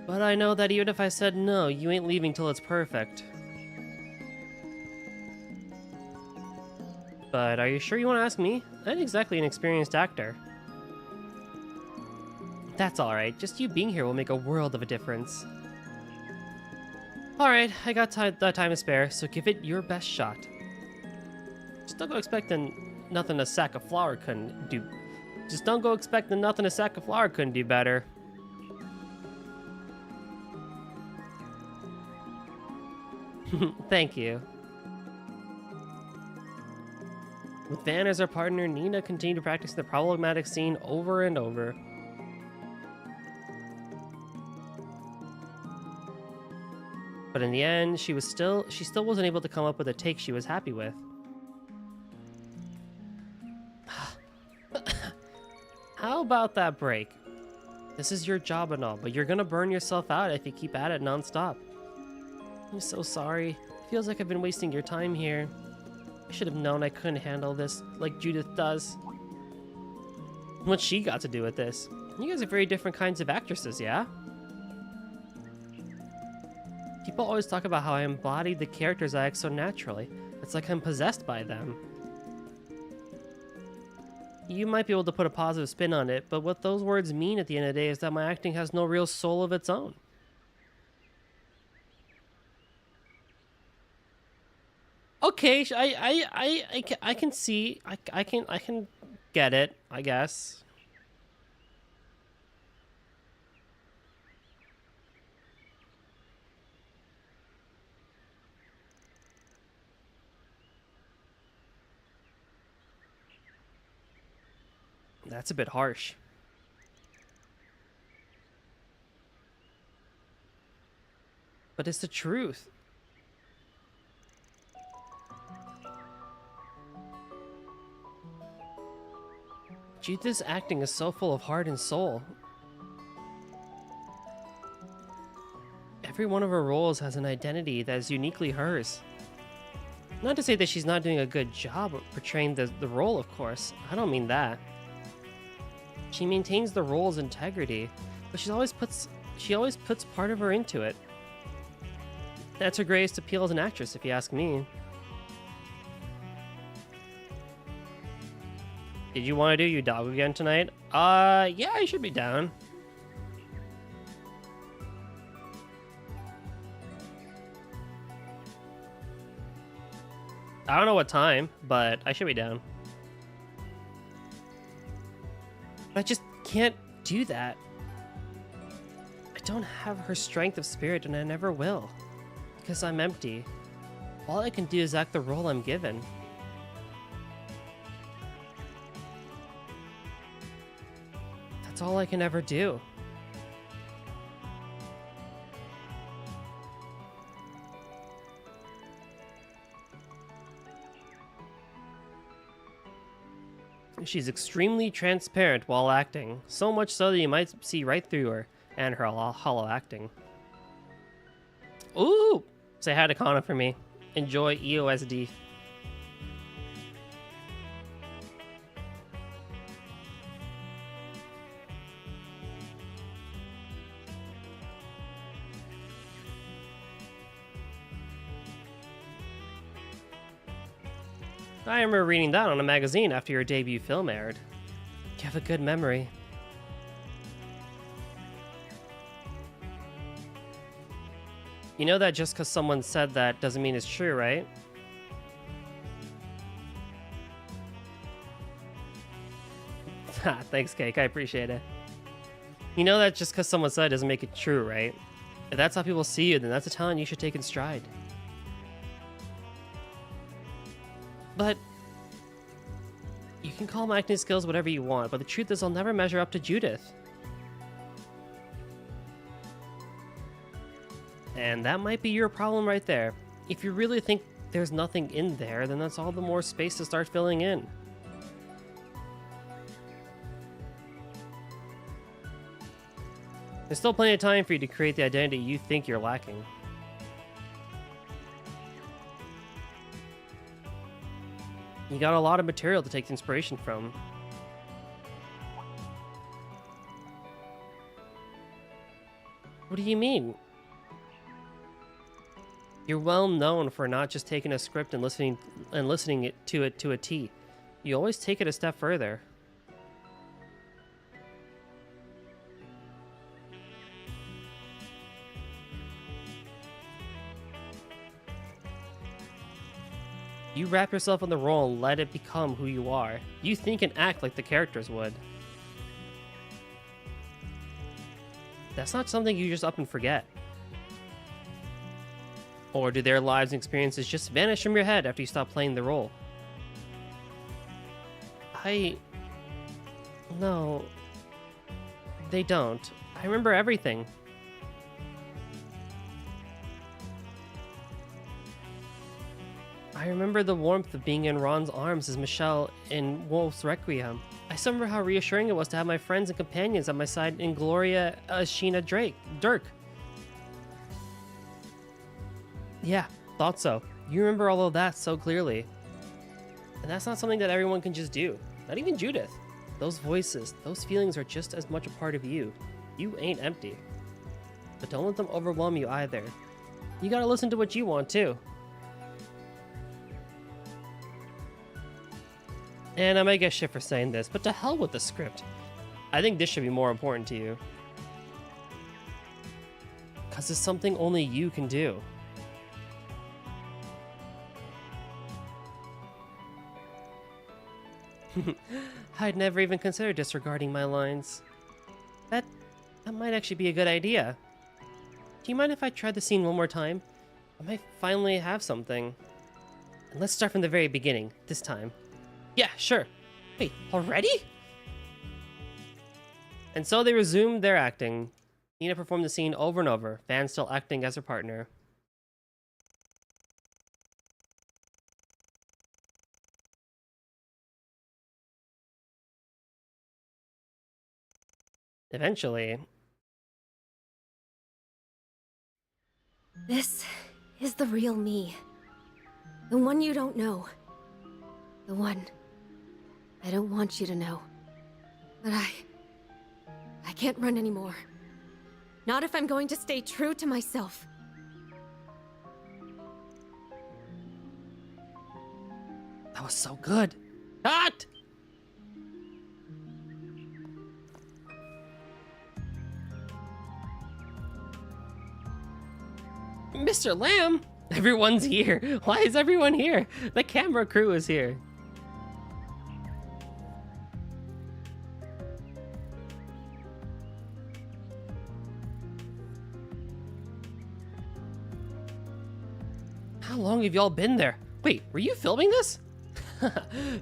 S1: But I know that even if I said no, you ain't leaving till it's perfect. But are you sure you want to ask me? I ain't exactly an experienced actor. That's alright, just you being here will make a world of a difference. Alright, I got the time to spare, so give it your best shot. Just don't go expecting nothing a sack of flour couldn't do. Just don't go expecting nothing a sack of flour couldn't do better. Thank you. With Van as our partner, Nina continued to practice the problematic scene over and over. But in the end, she still wasn't able to come up with a take she was happy with. How about that break? This is your job and all, but you're gonna burn yourself out if you keep at it nonstop. I'm so sorry. Feels like I've been wasting your time here. I should have known I couldn't handle this like Judith does. What's she got to do with this? You guys are very different kinds of actresses, yeah? People always talk about how I embodied the characters I act so naturally. It's like I'm possessed by them. You might be able to put a positive spin on it, but what those words mean at the end of the day is that my acting has no real soul of its own. Okay, I can see, I can get it, I guess. That's a bit harsh. But it's the truth. Judith's acting is so full of heart and soul. Every one of her roles has an identity that is uniquely hers. Not to say that she's not doing a good job of portraying the role, of course. I don't mean that. She maintains the role's integrity, but she always puts part of her into it. That's her greatest appeal as an actress, if you ask me. Did you want to do your dog again tonight? Yeah, I should be down. I don't know what time, but I should be down. But I just can't do that. I don't have her strength of spirit, and I never will. Because I'm empty. All I can do is act the role I'm given. That's all I can ever do. She's extremely transparent while acting, so much so that you might see right through her and her hollow acting. Ooh! Say hi to Kana for me. Enjoy EOSD. I remember reading that on a magazine after your debut film aired. You have a good memory. You know that just because someone said that doesn't mean it's true, right? Thanks, Cake. I appreciate it. You know that just because someone said it doesn't make it true, right? If that's how people see you, then that's a talent you should take in stride. But you can call my acting skills whatever you want, but the truth is I'll never measure up to Judith. And that might be your problem right there. If you really think there's nothing in there, then that's all the more space to start filling in. There's still plenty of time for you to create the identity you think you're lacking. You got a lot of material to take inspiration from. What do you mean? You're well known for not just taking a script and listening to it to a T. You always take it a step further. You wrap yourself in the role and let it become who you are. You think and act like the characters would. That's not something you just up and forget. Or do their lives and experiences just vanish from your head after you stop playing the role? No. They don't. I remember everything. I remember the warmth of being in Ron's arms as Michelle in Wolf's Requiem. I still remember how reassuring it was to have my friends and companions at my side in Gloria, Sheena, Dirk. Yeah, thought so. You remember all of that so clearly. And that's not something that everyone can just do. Not even Judith. Those voices, those feelings are just as much a part of you. You ain't empty. But don't let them overwhelm you either. You gotta listen to what you want too. And I might get shit for saying this, but to hell with the script. I think this should be more important to you. Because it's something only you can do. I'd never even considered disregarding my lines. That might actually be a good idea. Do you mind if I try the scene one more time? I might finally have something. And let's start from the very beginning, this time. Yeah, sure. Wait, already? And so they resumed their acting. Nina performed the scene over and over, Van still acting as her partner. Eventually...
S7: This is the real me. The one you don't know. The one I don't want you to know. But I can't run anymore. Not if I'm going to stay true to myself.
S1: That was so good. Cut! Mr. Lamb? Everyone's here. Why is everyone here? The camera crew is here. How long have y'all been there? Wait, were you filming this?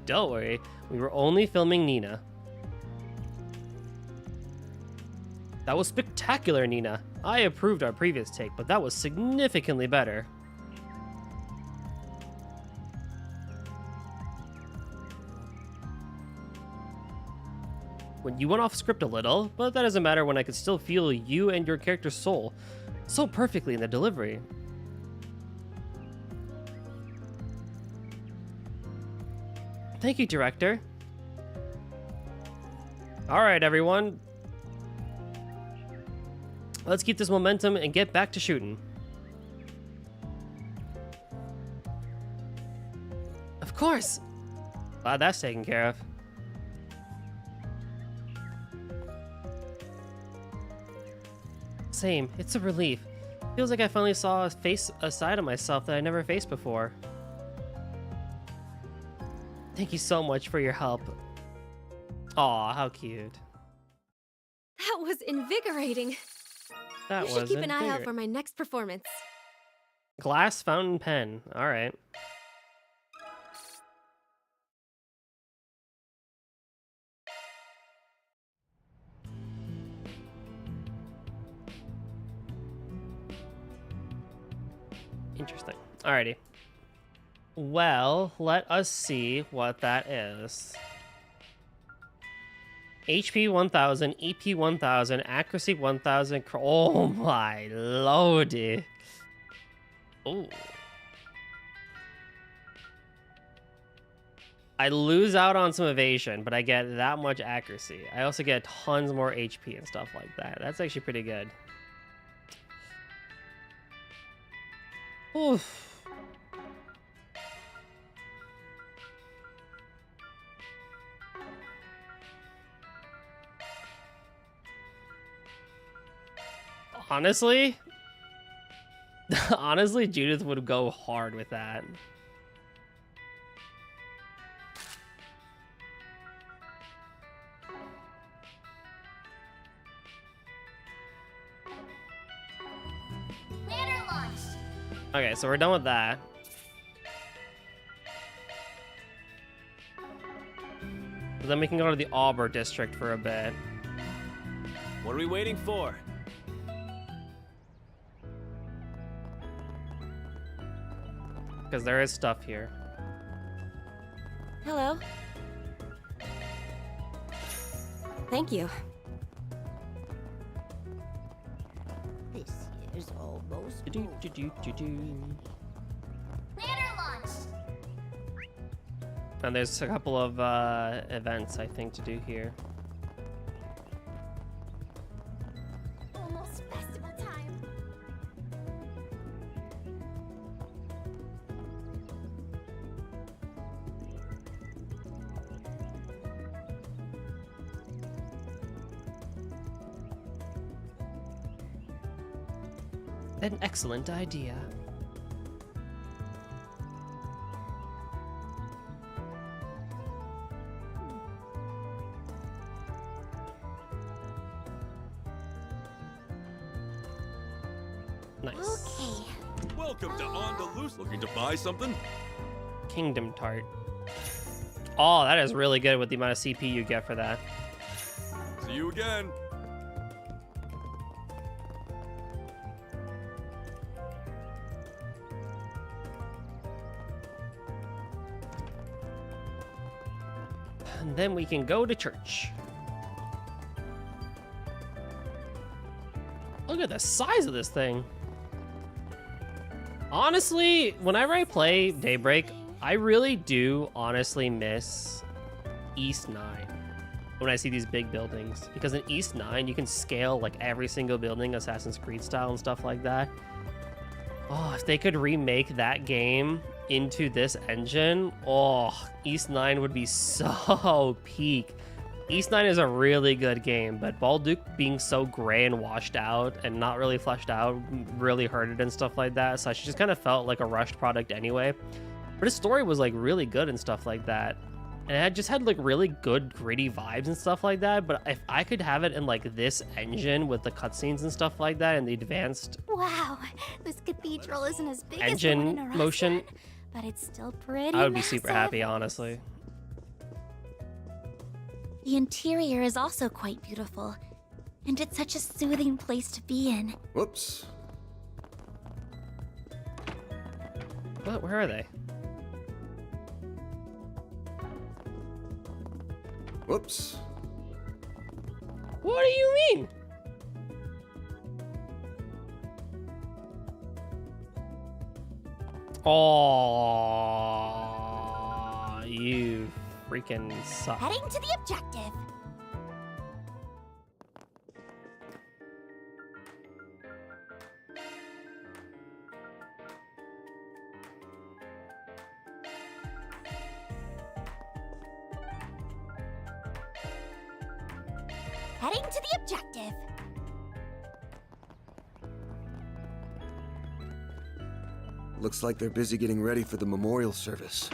S1: Don't worry, we were only filming Nina. That was spectacular, Nina. I approved our previous take, but that was significantly better. When you went off script a little, but that doesn't matter when I could still feel you and your character's soul so perfectly in the delivery. Thank you, director. All right, everyone. Let's keep this momentum and get back to shooting. Of course. Glad that's taken care of. Same. It's a relief. Feels like I finally saw a side of myself that I never faced before. Thank you so much for your help. Aw, how cute.
S7: That was invigorating.
S1: That
S7: You
S1: was
S7: should keep an eye out for my next performance.
S1: Glass fountain pen. All right. Interesting. Alrighty. Well, let us see what that is. HP 1000, EP 1000, accuracy 1000. Oh my lordy. Oh. I lose out on some evasion, but I get that much accuracy. I also get tons more HP and stuff like that. That's actually pretty good. Oof. Honestly, Judith would go hard with that.
S3: Ladder launch.
S1: Okay, so we're done with that. Then we can go to the Auburn district for a bit.
S9: What are we waiting for?
S1: Because there is stuff here.
S7: Hello. Thank you.
S3: This is almost ladder launch.
S1: And there's a couple of events, I think, to do here.
S3: Almost festival time.
S1: An excellent idea. Nice.
S3: Okay.
S11: Welcome to Andalus. Looking to buy something?
S1: Kingdom Tart. Oh, that is really good with the amount of CP you get for that.
S11: See you again.
S1: And then we can go to church. Look at the size of this thing. Honestly, whenever I play Daybreak, I really do honestly miss East 9 when I see these big buildings. Because in East 9, you can scale like every single building Assassin's Creed style and stuff like that. Oh, if they could remake that game into this engine, oh, East 9 would be so peak. East 9 is a really good game, but Balduke being so gray and washed out and not really fleshed out really hurt it and stuff like that. So I just kind of felt like a rushed product anyway. But his story was like really good and stuff like that. And it just had like really good gritty vibes and stuff like that. But if I could have it in like this engine with the cutscenes and stuff like that and the advanced
S3: Wow, this cathedral isn't as big as the
S1: engine
S3: one in Arasaka,
S1: motion,
S3: but it's still pretty
S1: I would be super
S3: massive.
S1: happy, honestly.
S3: The interior is also quite beautiful, and it's such a soothing place to be in.
S11: Whoops.
S1: What? Where are they?
S11: Whoops.
S1: What do you mean? Oh, you freaking suck.
S3: Heading to the objective. Heading to the objective.
S12: Looks like they're busy getting ready for the memorial service.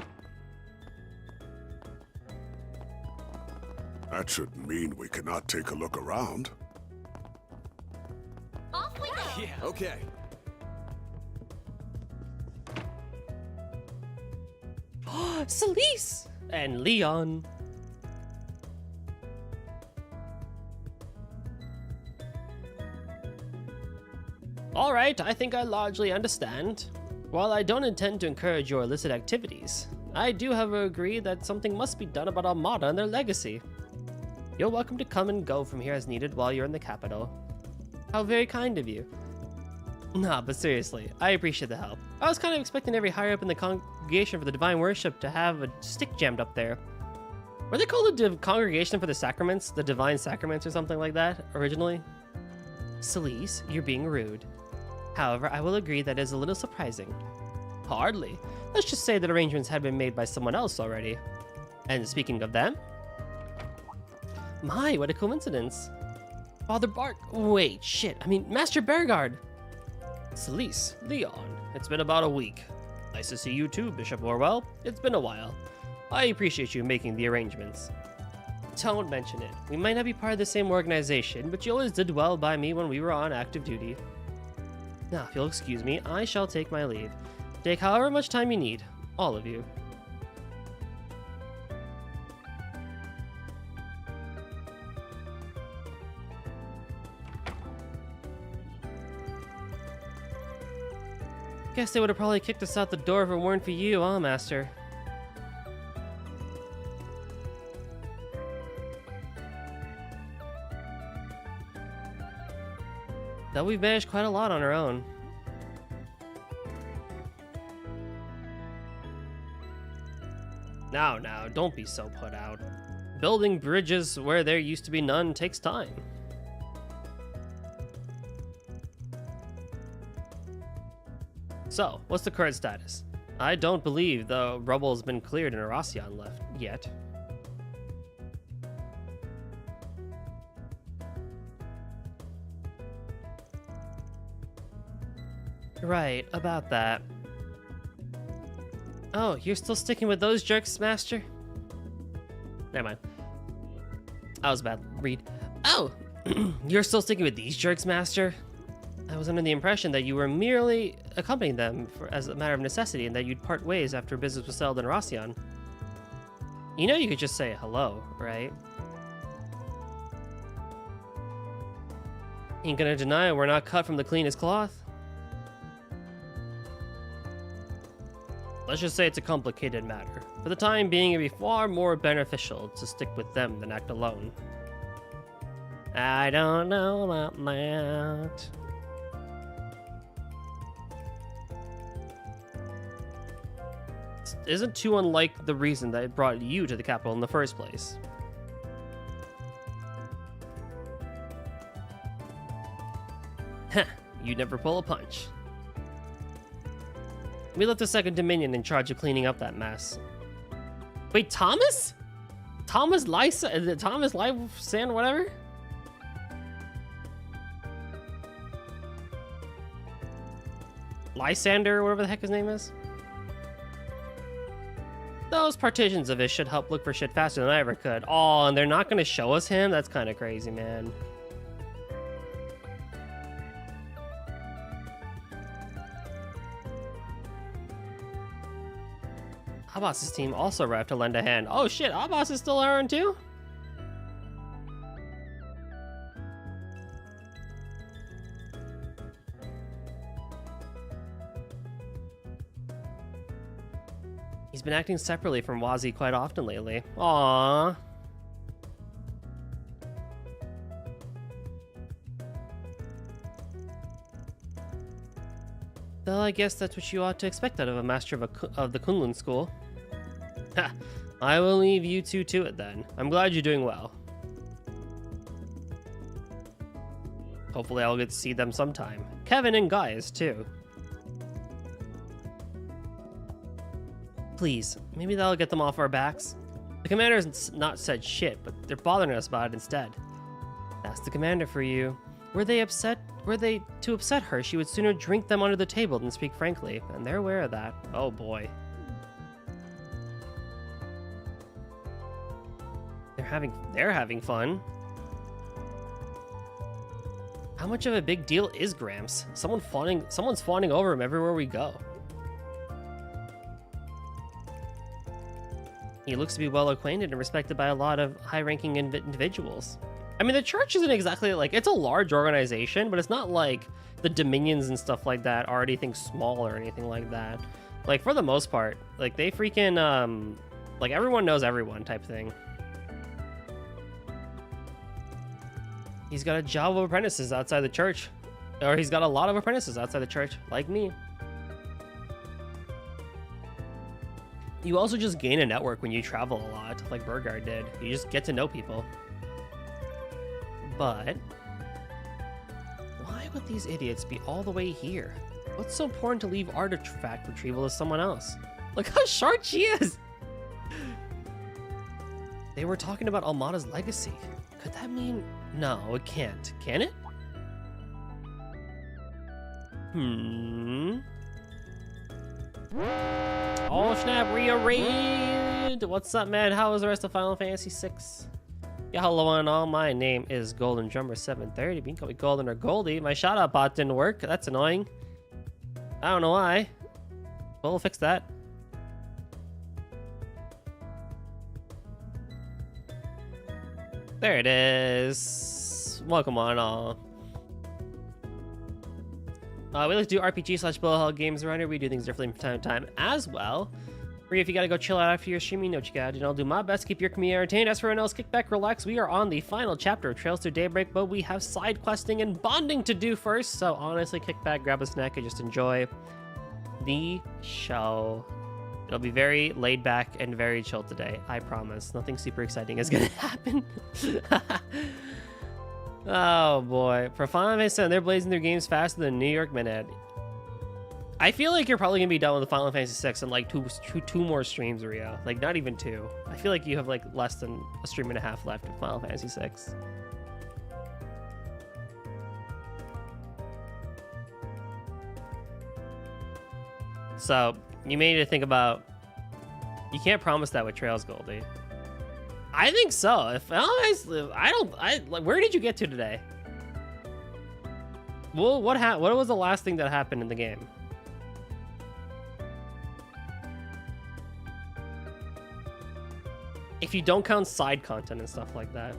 S11: That shouldn't mean we cannot take a look around.
S3: Off we go.
S9: Yeah.
S12: Okay.
S1: Celise and Leon. All right, I think I largely understand. While I don't intend to encourage your illicit activities, I do however agree that something must be done about Armada and their legacy. You're welcome to come and go from here as needed while you're in the capital. How very kind of you. Nah, but seriously, I appreciate the help. I was kind of expecting every higher up in the congregation for the divine worship to have a stick jammed up there. Were they called the Congregation for the Sacraments? The Divine Sacraments or something like that, originally? Celise, you're being rude. However, I will agree that is a little surprising. Hardly. Let's just say that arrangements had been made by someone else already. And speaking of them... My, what a coincidence. Father Bart... Wait, shit. I mean, Master Beauregard. Celise, Leon, it's been about a week. Nice to see you too, Bishop Orwell. It's been a while. I appreciate you making the arrangements. Don't mention it. We might not be part of the same organization, but you always did well by me when we were on active duty. Now, if you'll excuse me, I shall take my leave. Take however much time you need. All of you. Guess they would have probably kicked us out the door if it weren't for you, huh, Master? Though we've managed quite a lot on our own. Now, don't be so put out. Building bridges where there used to be none takes time. So, what's the current status? I don't believe the rubble has been cleared in Arasion left yet. Right, about that. Oh, you're still sticking with those jerks, Master? Never mind. That was a bad read. Oh, you're still sticking with these jerks, Master? I was under the impression that you were merely accompanying them as a matter of necessity and that you'd part ways after business was settled in Rossian. You know you could just say hello, right? Ain't gonna deny we're not cut from the cleanest cloth. Let's just say it's a complicated matter. For the time being, it'd be far more beneficial to stick with them than act alone. I don't know about that. Isn't too unlike the reason that brought you to the capital in the first place. Heh, you never pull a punch. We left the Second Dominion in charge of cleaning up that mess. Wait, Thomas? Thomas Lysa? Thomas Lysan, whatever? Lysander, whatever the heck his name is? Those partitions of his should help look for shit faster than I ever could. Oh, and they're not gonna show us him? That's kind of crazy, man. Abbas's team also arrived to lend a hand. Oh shit, Abbas is still around too? He's been acting separately from Wazi quite often lately. Aww. Well, I guess that's what you ought to expect out of a master of the Kunlun school. Ha! I will leave you two to it then. I'm glad you're doing well. Hopefully I'll get to see them sometime. Kevin and Gaius, too. Please, maybe that'll get them off our backs. The commander's not said shit, but they're bothering us about it instead. That's the commander for you. Were they to upset her, she would sooner drink them under the table than speak frankly, and they're aware of that. Oh boy. They're having fun. How much of a big deal is Gramps? Someone's fawning over him everywhere we go. He looks to be well acquainted and respected by a lot of high-ranking individuals. I mean, the church isn't exactly like, it's a large organization, but it's not like the dominions and stuff like that are anything small or anything like that. Like, for the most part, like, they freaking, like, everyone knows everyone type thing. He's got a job of apprentices outside the church. Or he's got a lot of apprentices outside the church, like me. You also just gain a network when you travel a lot, like Burgard did. You just get to know people. But why would these idiots be all the way here? What's so important to leave artifact retrieval to someone else? Look how short she is! They were talking about Almada's legacy. Could that mean... No, it can't. Can it? Oh snap, rearranged! What's up, man? How was the rest of Final Fantasy VI? Yeah, hello and all. My name is Golden Drummer 730. You can call me Golden or Goldie. My shoutout bot didn't work. That's annoying. I don't know why. Well, we'll fix that. There it is. Welcome on all. We like to do RPG/bullet games around here. We do things differently from time to time as well. If you gotta go chill out after your stream, you know what you gotta do. And I'll do my best to keep your community entertained. As for everyone else, kick back, relax. We are on the final chapter of Trails Through Daybreak, but we have side questing and bonding to do first. So honestly, kick back, grab a snack, and just enjoy the show. It'll be very laid back and very chill today. I promise. Nothing super exciting is gonna happen. Oh boy. For Final Fantasy 7, they're blazing their games faster than New York Minute. I feel like you're probably gonna be done with the Final Fantasy 6 in like two more streams, Rio. Like not even 2. I feel like you have like less than a stream and a half left of Final Fantasy 6. So you may need to think about. You can't promise that with Trails, Goldie. I think so. If like, where did you get to today? Well, what was the last thing that happened in the game? If you don't count side content and stuff like that.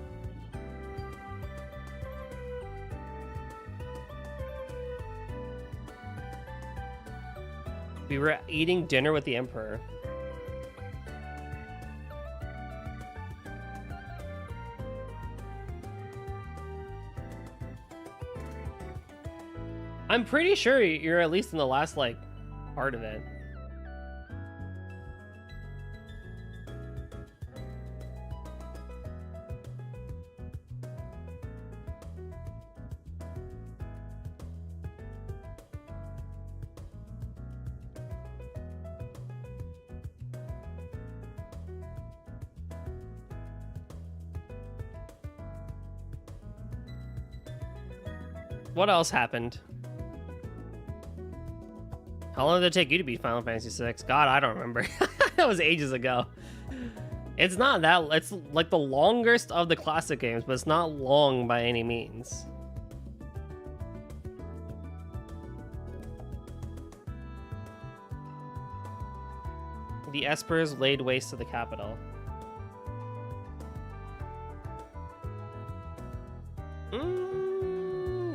S1: We were eating dinner with the Emperor. I'm pretty sure you're at least in the last, like, part of it. What else happened? How long did it take you to beat Final Fantasy VI? God, I don't remember. That was ages ago. It's not that... It's like the longest of the classic games, but it's not long by any means. The Espers laid waste to the capital.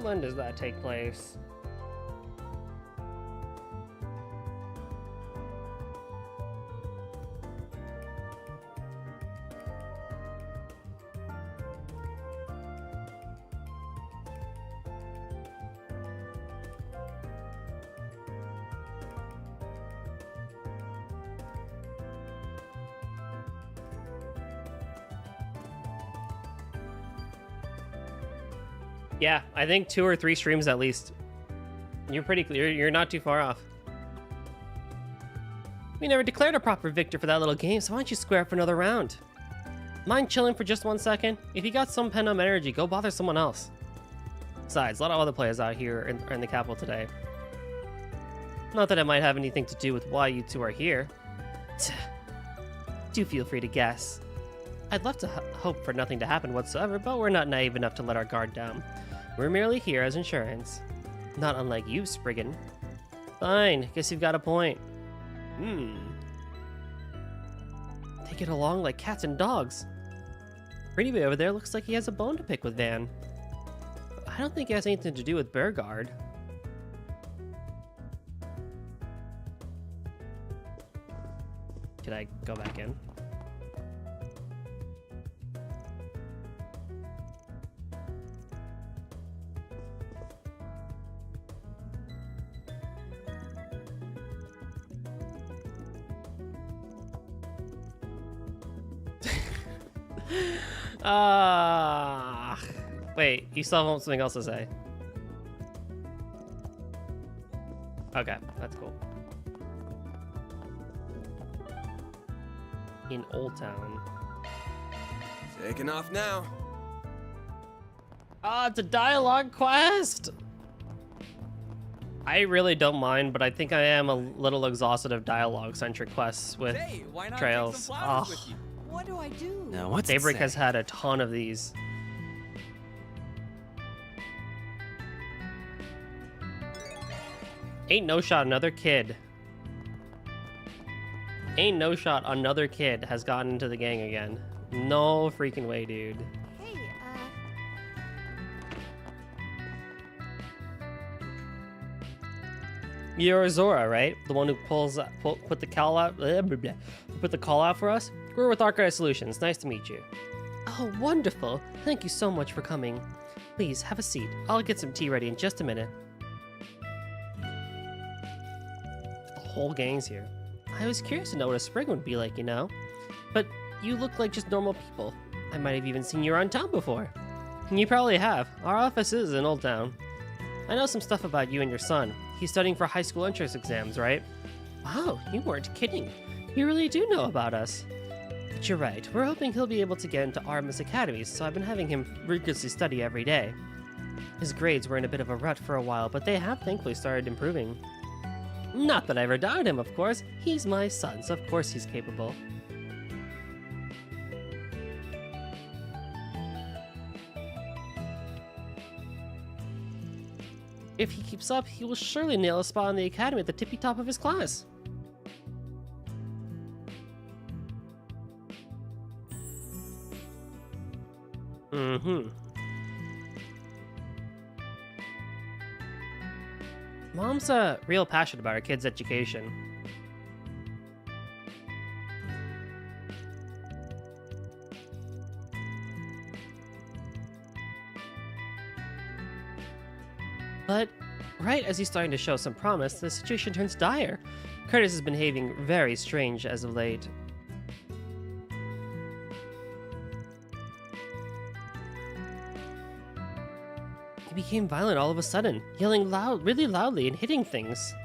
S1: When does that take place? Yeah, I think 2 or 3 streams at least. You're pretty clear. You're not too far off. We never declared a proper victor for that little game, so why don't you square up for another round? Mind chilling for just 1 second? If you got some pent-up energy, go bother someone else. Besides, a lot of other players out here in the capital today. Not that it might have anything to do with why you two are here. Do feel free to guess. I'd love to hope for nothing to happen whatsoever, but we're not naive enough to let our guard down. We're merely here as insurance. Not unlike you, Spriggan. Fine, guess you've got a point. They get along like cats and dogs. Pretty boy over there looks like he has a bone to pick with Van. But I don't think it has anything to do with Beauregard. Should I go back in? Wait, you still have something else to say? Okay, that's cool. In Old Town.
S12: Taking off now.
S1: Ah, it's a dialogue quest! I really don't mind, but I think I am a little exhausted of dialogue-centric quests with Trails.
S6: What do I do?
S4: Now, what's
S1: Daybreak has had a ton of these. Ain't no shot another kid. Ain't no shot another kid has gotten into the gang again. No freaking way, dude.
S8: Hey,
S1: You're Zora, right? The one who put the call out, put the call out for us? We're with Archive Solutions. Nice to meet you. Oh, wonderful. Thank you so much for coming. Please, have a seat. I'll get some tea ready in just a minute. The whole gang's here. I was curious to know what a spring would be like, you know? But you look like just normal people. I might have even seen you around town before. You probably have. Our office is in Old Town. I know some stuff about you and your son. He's studying for high school entrance exams, right? Wow, you weren't kidding. You really do know about us. But you're right, we're hoping he'll be able to get into Artemis Academy, so I've been having him rigorously study every day. His grades were in a bit of a rut for a while, but they have thankfully started improving. Not that I ever doubted him, of course. He's my son, so of course he's capable. If he keeps up, he will surely nail a spot in the academy at the tippy top of his class. Mom's real passionate about her kids' education. But right as he's starting to show some promise, the situation turns dire. Curtis has been behaving very strange as of late. He became violent all of a sudden, yelling really loudly and hitting things.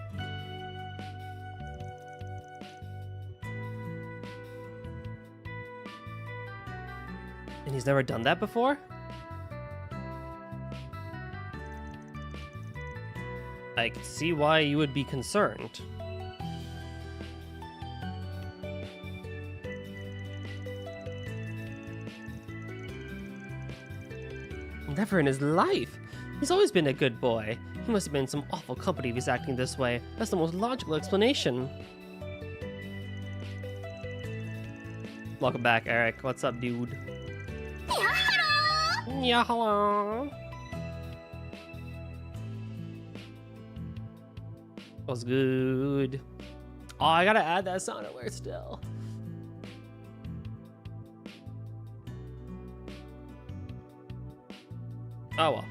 S1: And he's never done that before? I can see why you would be concerned. Never in his life. He's always been a good boy. He must have been in some awful company if he's acting this way. That's the most logical explanation. Welcome back, Eric. What's up, dude?
S3: Yeah, hello!
S1: Yeah, hello. Was good. Oh, I gotta add that sound aware still. Oh well.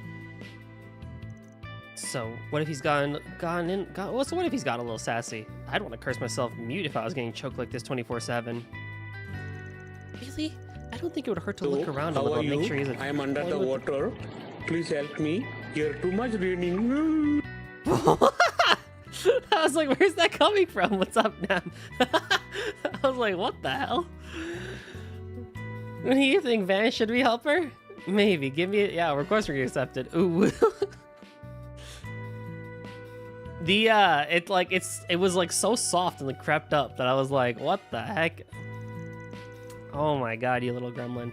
S1: So what if he's what if he's got a little sassy? I'd want to curse myself mute if I was getting choked like this 24/7. Really? I don't think it would hurt to look around a little and make sure he's
S13: I am under the water. Please help me. Here too much raining.
S1: I was like, where's that coming from? What's up, Nam? I was like, what the hell? What do you think, Van? Should we help her? Maybe. Give me it. Yeah, of course we're gonna accept it. Ooh. It was like so soft and like crept up that I was like, what the heck? Oh my god, you little gremlin.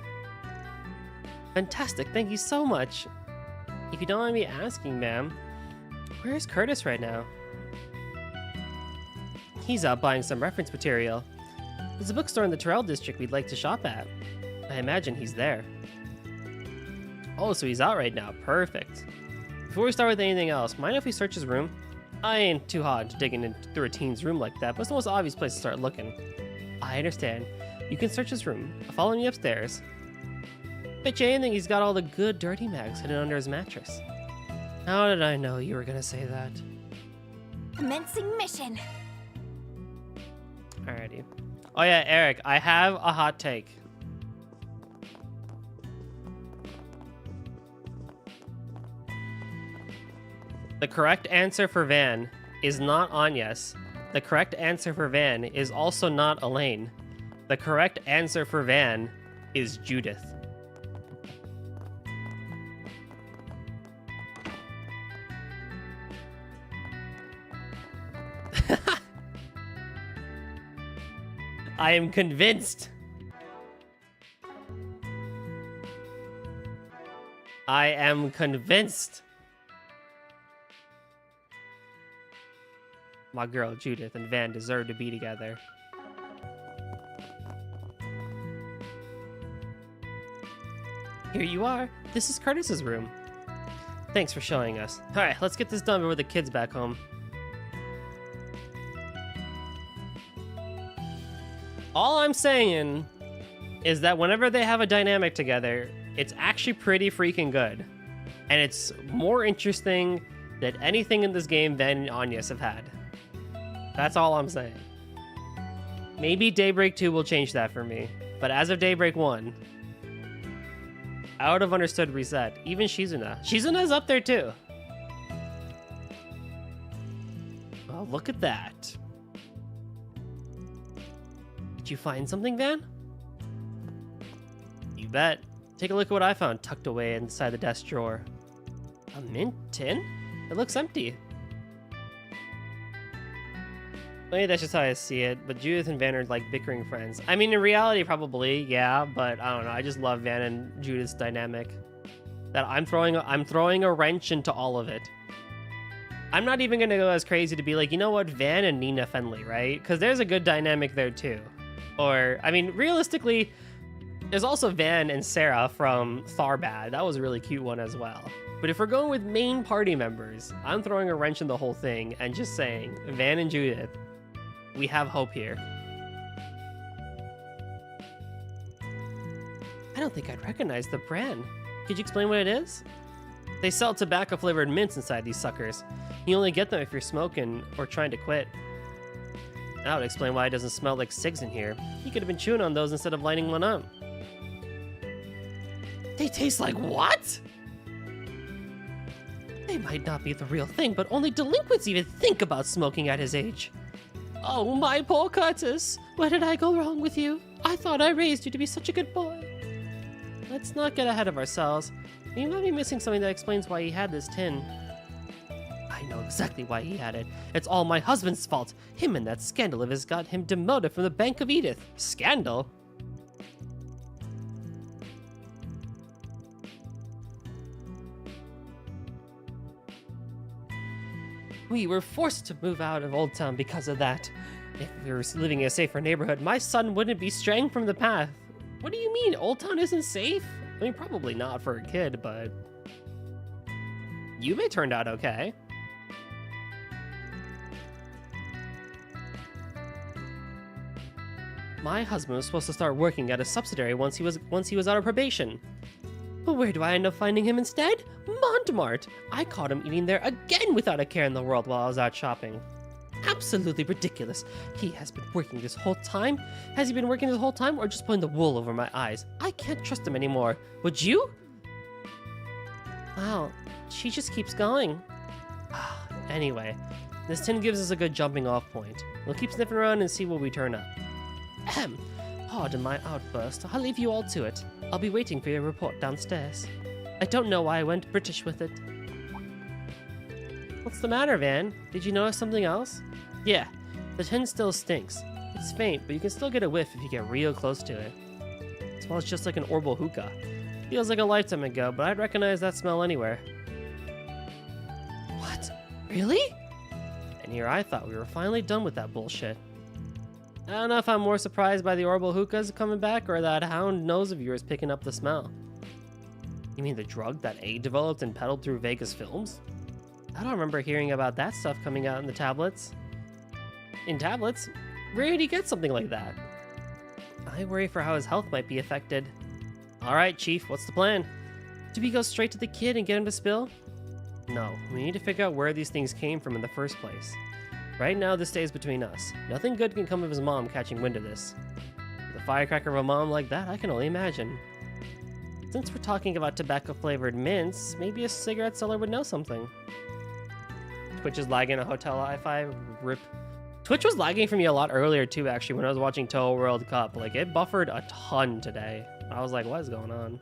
S1: Fantastic, thank you so much. If you don't mind me asking, ma'am, where's Curtis right now? He's out buying some reference material. There's a bookstore in the Terrell district we'd like to shop at. I imagine he's there. Oh, so he's out right now. Perfect. Before we start with anything else, mind if we search his room? I ain't too hot into digging through a teen's room like that, but it's the most obvious place to start looking. I understand. You can search his room. Follow me upstairs. Bet you anything he's got all the good dirty mags hidden under his mattress. How did I know you were gonna say that?
S3: Commencing mission.
S1: Alrighty. Oh yeah, Eric, I have a hot take. The correct answer for Van is not Agnes. The correct answer for Van is also not Elaine. The correct answer for Van is Judith. I am convinced. I am convinced. My girl Judith and Van deserve to be together. Here you are. This is Curtis's room. Thanks for showing us. Alright, let's get this done before the kids back home. All I'm saying is that whenever they have a dynamic together, it's actually pretty freaking good. And it's more interesting than anything in this game Van and Agnes have had. That's all I'm saying. Maybe Daybreak 2 will change that for me. But as of Daybreak 1, I would have understood Reset. Even Shizuna. Shizuna's up there too. Oh, look at that. Did you find something, Van? You bet. Take a look at what I found tucked away inside the desk drawer. A mint tin? It looks empty. Maybe that's just how I see it, but Judith and Van are like bickering friends. I mean, in reality, probably, yeah, but I don't know. I just love Van and Judith's dynamic. That I'm throwing a wrench into all of it. I'm not even gonna go as crazy to be like, you know what, Van and Nina Fenley, right? Because there's a good dynamic there too. Or, I mean, realistically, there's also Van and Sarah from Tharbad. That was a really cute one as well. But if we're going with main party members, I'm throwing a wrench in the whole thing and just saying, Van and Judith, we have hope here. I don't think I'd recognize the brand. Could you explain what it is? They sell tobacco-flavored mints inside these suckers. You only get them if you're smoking or trying to quit. That would explain why it doesn't smell like cigs in here. You could have been chewing on those instead of lighting one up. They taste like what? They might not be the real thing, but only delinquents even think about smoking at his age. Oh, my poor Curtis. Where did I go wrong with you? I thought I raised you to be such a good boy. Let's not get ahead of ourselves. You might be missing something that explains why he had this tin. I know exactly why he had it. It's all my husband's fault. Him and that scandal of his got him demoted from the Bank of Edith. Scandal? We were forced to move out of Old Town because of that. If we were living in a safer neighborhood, my son wouldn't be straying from the path. What do you mean? Old Town isn't safe? I mean, probably not for a kid, but... Yume turned out okay. My husband was supposed to start working at a subsidiary once he was out of probation. But where do I end up finding him instead? Montmartre! I caught him eating there again without a care in the world while I was out shopping. Absolutely ridiculous. He has been working this whole time? Has he been working this whole time or just pulling the wool over my eyes? I can't trust him anymore. Would you? Wow, she just keeps going. Anyway, this tin gives us a good jumping off point. We'll keep sniffing around and see what we turn up. Ahem. Pardon my outburst. I'll leave you all to it. I'll be waiting for your report downstairs. I don't know why I went British with it. What's the matter, Van? Did you notice something else? Yeah, the tin still stinks. It's faint, but you can still get a whiff if you get real close to it. It smells just like an Orbal hookah. Feels like a lifetime ago, but I'd recognize that smell anywhere. What? Really? And here I thought we were finally done with that bullshit. I don't know if I'm more surprised by the Orbal hookahs coming back or that hound nose of yours picking up the smell. You mean the drug that A developed and peddled through Vegas films? I don't remember hearing about that stuff coming out in the tablets. In tablets? Where did he get something like that? I worry for how his health might be affected. Alright, Chief, what's the plan? Do we go straight to the kid and get him to spill? No, we need to figure out where these things came from in the first place. Right now, this stays between us. Nothing good can come of his mom catching wind of this. With a firecracker of a mom like that, I can only imagine. Since we're talking about tobacco-flavored mints, maybe a cigarette seller would know something. Twitch is lagging a Hotel Hi-Fi. RIP. Twitch was lagging for me a lot earlier too, actually, when I was watching Toho World Cup. Like, it buffered a ton today. I was like, what is going on?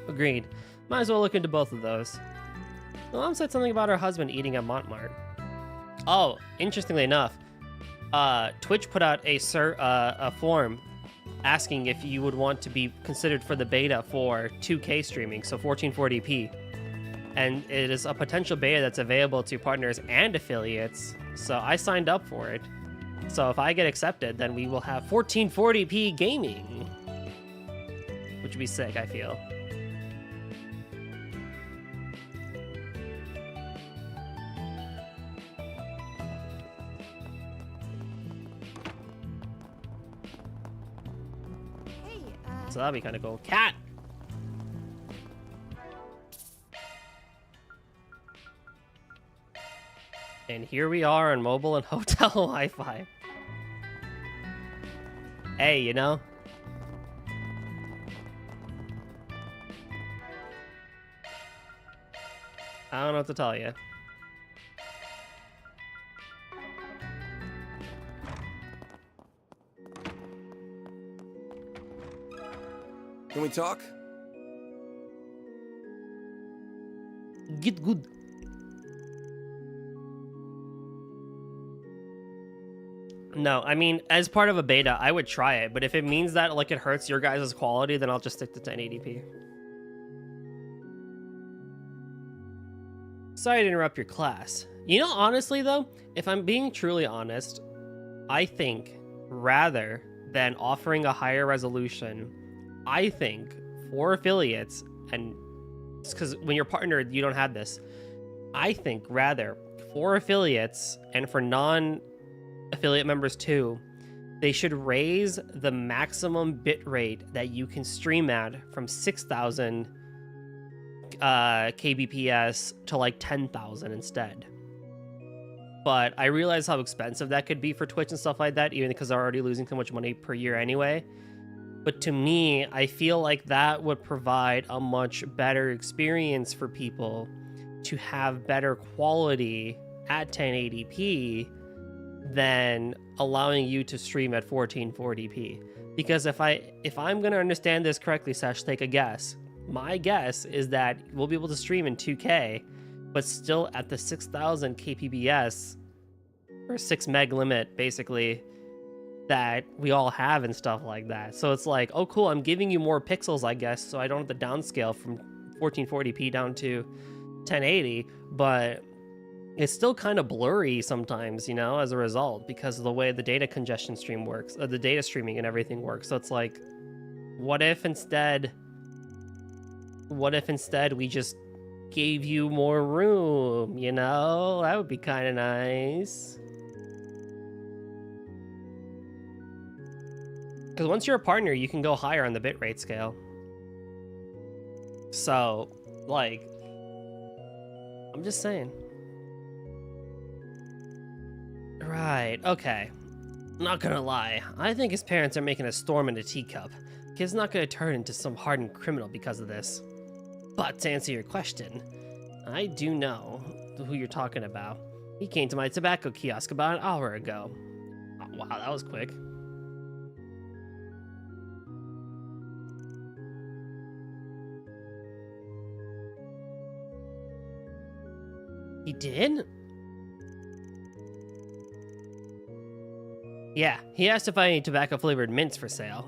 S1: Agreed. Might as well look into both of those. The mom said something about her husband eating at Montmartre. Oh, interestingly enough, Twitch put out a form asking if you would want to be considered for the beta for 2K streaming, so 1440p. And it is a potential beta that's available to partners and affiliates, so I signed up for it. So if I get accepted, then we will have 1440p gaming, which would be sick, I feel. So that'd be kind of cool. Cat! And here we are on mobile and hotel Wi-Fi. Hey, you know? I don't know what to tell you.
S12: Can we talk?
S1: Get good. No, I mean, as part of a beta, I would try it, but if it means that like it hurts your guys' quality, then I'll just stick to 1080p. Sorry to interrupt your class. You know, honestly though, if I'm being truly honest, I think rather than offering a higher resolution, I think for affiliates, and it's because when you're partnered, you don't have this. I think rather for affiliates and for non-affiliate members too, they should raise the maximum bit rate that you can stream at from 6,000 kbps to like 10,000 instead. But I realize how expensive that could be for Twitch and stuff like that, even because they're already losing so much money per year anyway. But to me, I feel like that would provide a much better experience for people to have better quality at 1080p than allowing you to stream at 1440p. Because if I'm gonna understand this correctly, Sash, take a guess. My guess is that we'll be able to stream in 2K, but still at the 6,000 kpbs or 6 meg limit, basically, that we all have and stuff like that. So it's like, oh cool, I'm giving you more pixels, I guess, so I don't have to downscale from 1440p down to 1080, but it's still kind of blurry sometimes, you know, as a result, because of the way the data congestion stream works, the data streaming and everything works. So it's like, what if instead we just gave you more room, you know? That would be kind of nice. Because once you're a partner, you can go higher on the bitrate scale. So, like, I'm just saying. Right, okay. Not gonna lie, I think his parents are making a storm in a teacup. Kid's not gonna turn into some hardened criminal because of this. But to answer your question, I do know who you're talking about. He came to my tobacco kiosk about an hour ago. Oh, wow, that was quick. He did? Yeah, he asked if I had any tobacco-flavored mints for sale.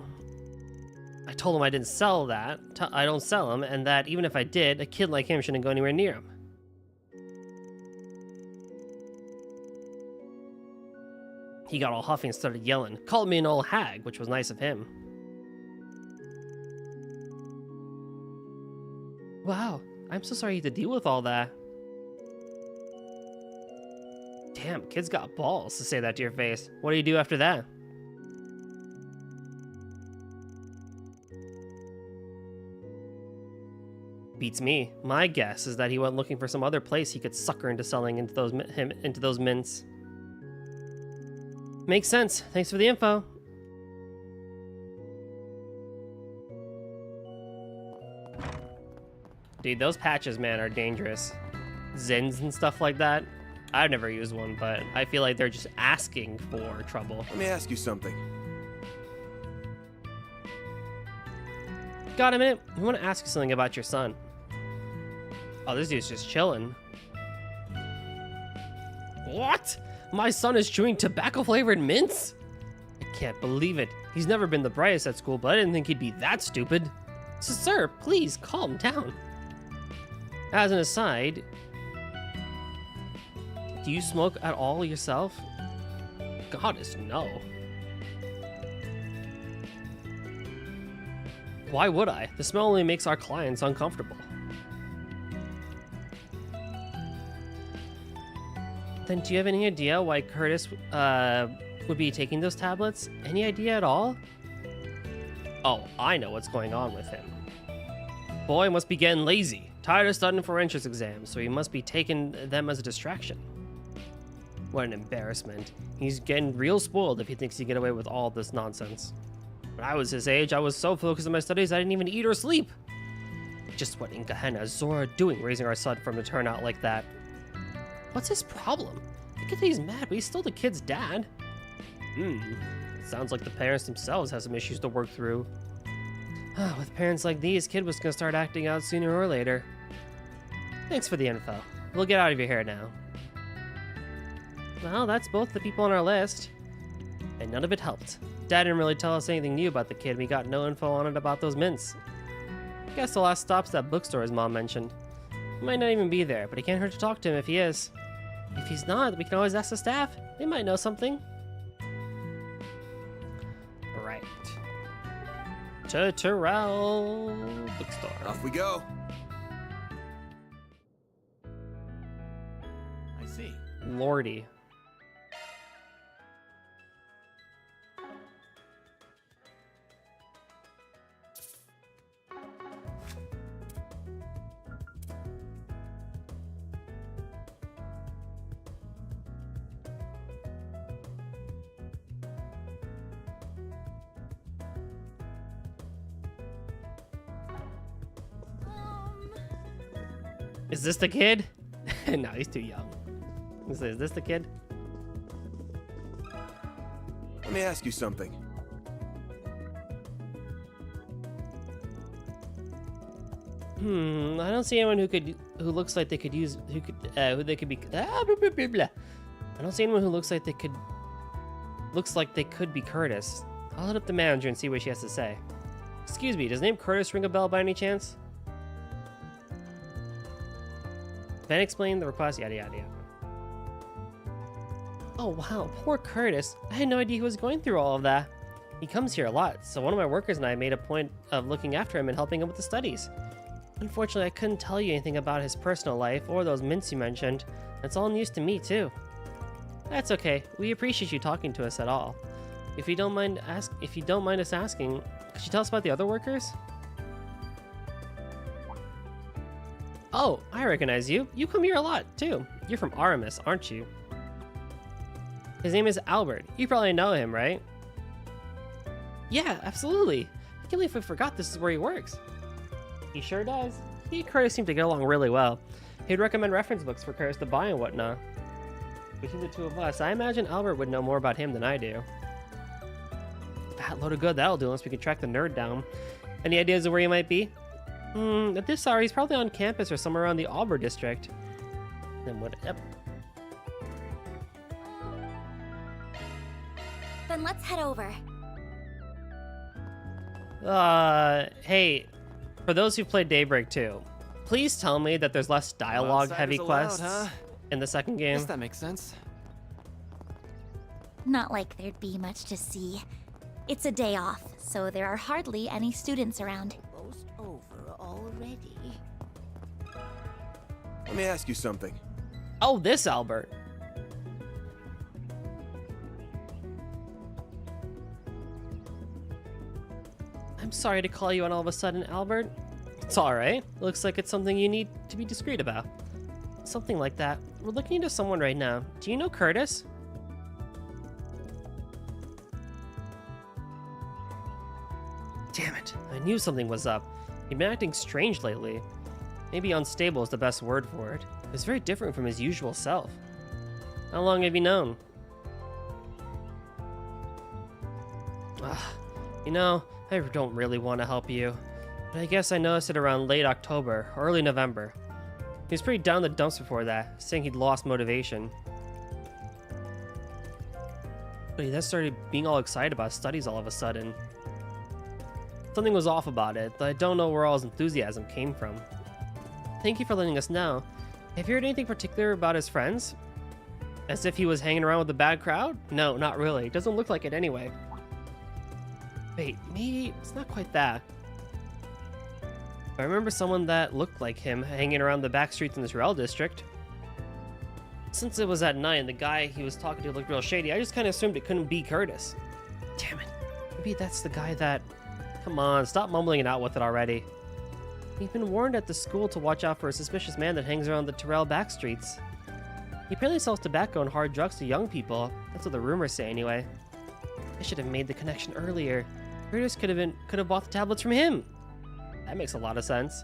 S1: I told him I didn't sell that, I don't sell them, and that even if I did, a kid like him shouldn't go anywhere near him. He got all huffy and started yelling, called me an old hag, which was nice of him. Wow, I'm so sorry you had to deal with all that. Damn, kid's got balls to say that to your face. What do you do after that? Beats me. My guess is that he went looking for some other place he could sucker into selling into those mints. Makes sense. Thanks for the info. Dude, those patches, man, are dangerous. Zins and stuff like that. I've never used one, but I feel like they're just asking for trouble.
S14: Let me ask you something.
S1: Got a minute? I want to ask you something about your son. Oh, this dude's just chilling. What? My son is chewing tobacco-flavored mints? I can't believe it. He's never been the brightest at school, but I didn't think he'd be that stupid. So, sir, please calm down. As an aside, do you smoke at all yourself? Goddess, no. Why would I? The smell only makes our clients uncomfortable. Then do you have any idea why Curtis would be taking those tablets? Any idea at all? Oh, I know what's going on with him. Boy must be getting lazy. Tired of studying for entrance exams, so he must be taking them as a distraction. What an embarrassment. He's getting real spoiled if he thinks he can get away with all this nonsense. When I was his age, I was so focused on my studies I didn't even eat or sleep. Just what in Gehenna is Zora doing raising our son from to turn out like that? What's his problem? I get that he's mad, but he's still the kid's dad. Sounds like the parents themselves have some issues to work through. With parents like these, kid was gonna start acting out sooner or later. Thanks for the info. We'll get out of your hair now. Well, that's both the people on our list. And none of it helped. Dad didn't really tell us anything new about the kid. We got no info on it about those mints. Guess the last stop's that bookstore his mom mentioned. He might not even be there, but it can't hurt to talk to him if he is. If he's not, we can always ask the staff. They might know something. Right. To Terrell Bookstore.
S12: Off we go.
S9: I see.
S1: Lordy. Is this the kid? No, he's too young. Is this the kid?
S12: Let me ask you something.
S1: I don't see anyone who looks like they could use, who they could be, blah, blah, blah, blah. I don't see anyone who looks like they could be Curtis. I'll hit up the manager and see what she has to say. Excuse me, does the name Curtis ring a bell by any chance? Ben explained the request, yada yada yada. Oh wow, poor Curtis. I had no idea he was going through all of that. He comes here a lot, so one of my workers and I made a point of looking after him and helping him with the studies. Unfortunately, I couldn't tell you anything about his personal life or those mints you mentioned. That's all news to me too. That's okay. We appreciate you talking to us at all. If you don't mind us asking, could you tell us about the other workers? Oh, I recognize you. You come here a lot, too. You're from Aramis, aren't you? His name is Albert. You probably know him, right? Yeah, absolutely. I can't believe I forgot this is where he works. He sure does. He and Curtis seem to get along really well. He'd recommend reference books for Curtis to buy and whatnot. Between the two of us, I imagine Albert would know more about him than I do. That load of good that'll do unless we can track the nerd down. Any ideas of where he might be? At this hour, he's probably on campus or somewhere around the Auburn district. Then what? Yep.
S3: Then let's head over.
S1: Hey, for those who played Daybreak 2, please tell me that there's less dialogue-heavy quests in the second game.
S4: Guess that makes sense.
S3: Not like there'd be much to see. It's a day off, so there are hardly any students around.
S14: Almost over already.
S12: Let me ask you something.
S1: Oh, this Albert. I'm sorry to call you on all of a sudden, Albert. It's alright. Looks like it's something you need to be discreet about. Something like that. We're looking into someone right now. Do you know Curtis? Damn it. I knew something was up. He'd been acting strange lately. Maybe unstable is the best word for it. He was very different from his usual self. How long have you known? You know, I don't really want to help you, but I guess I noticed it around late October, or early November. He was pretty down the dumps before that, saying he'd lost motivation. But he then started being all excited about studies all of a sudden. Something was off about it, but I don't know where all his enthusiasm came from. Thank you for letting us know. Have you heard anything particular about his friends? As if he was hanging around with a bad crowd? No, not really. It doesn't look like it anyway. Wait, maybe it's not quite that. I remember someone that looked like him hanging around the back streets in this Terrell district. Since it was at night and the guy he was talking to looked real shady, I just kind of assumed it couldn't be Curtis. Damn it. Maybe that's the guy that... Come on, stop mumbling it out with it already. We've been warned at the school to watch out for a suspicious man that hangs around the Terrell back streets. He apparently sells tobacco and hard drugs to young people. That's what the rumors say anyway. I should have made the connection earlier. Curtis could have bought the tablets from him. That makes a lot of sense.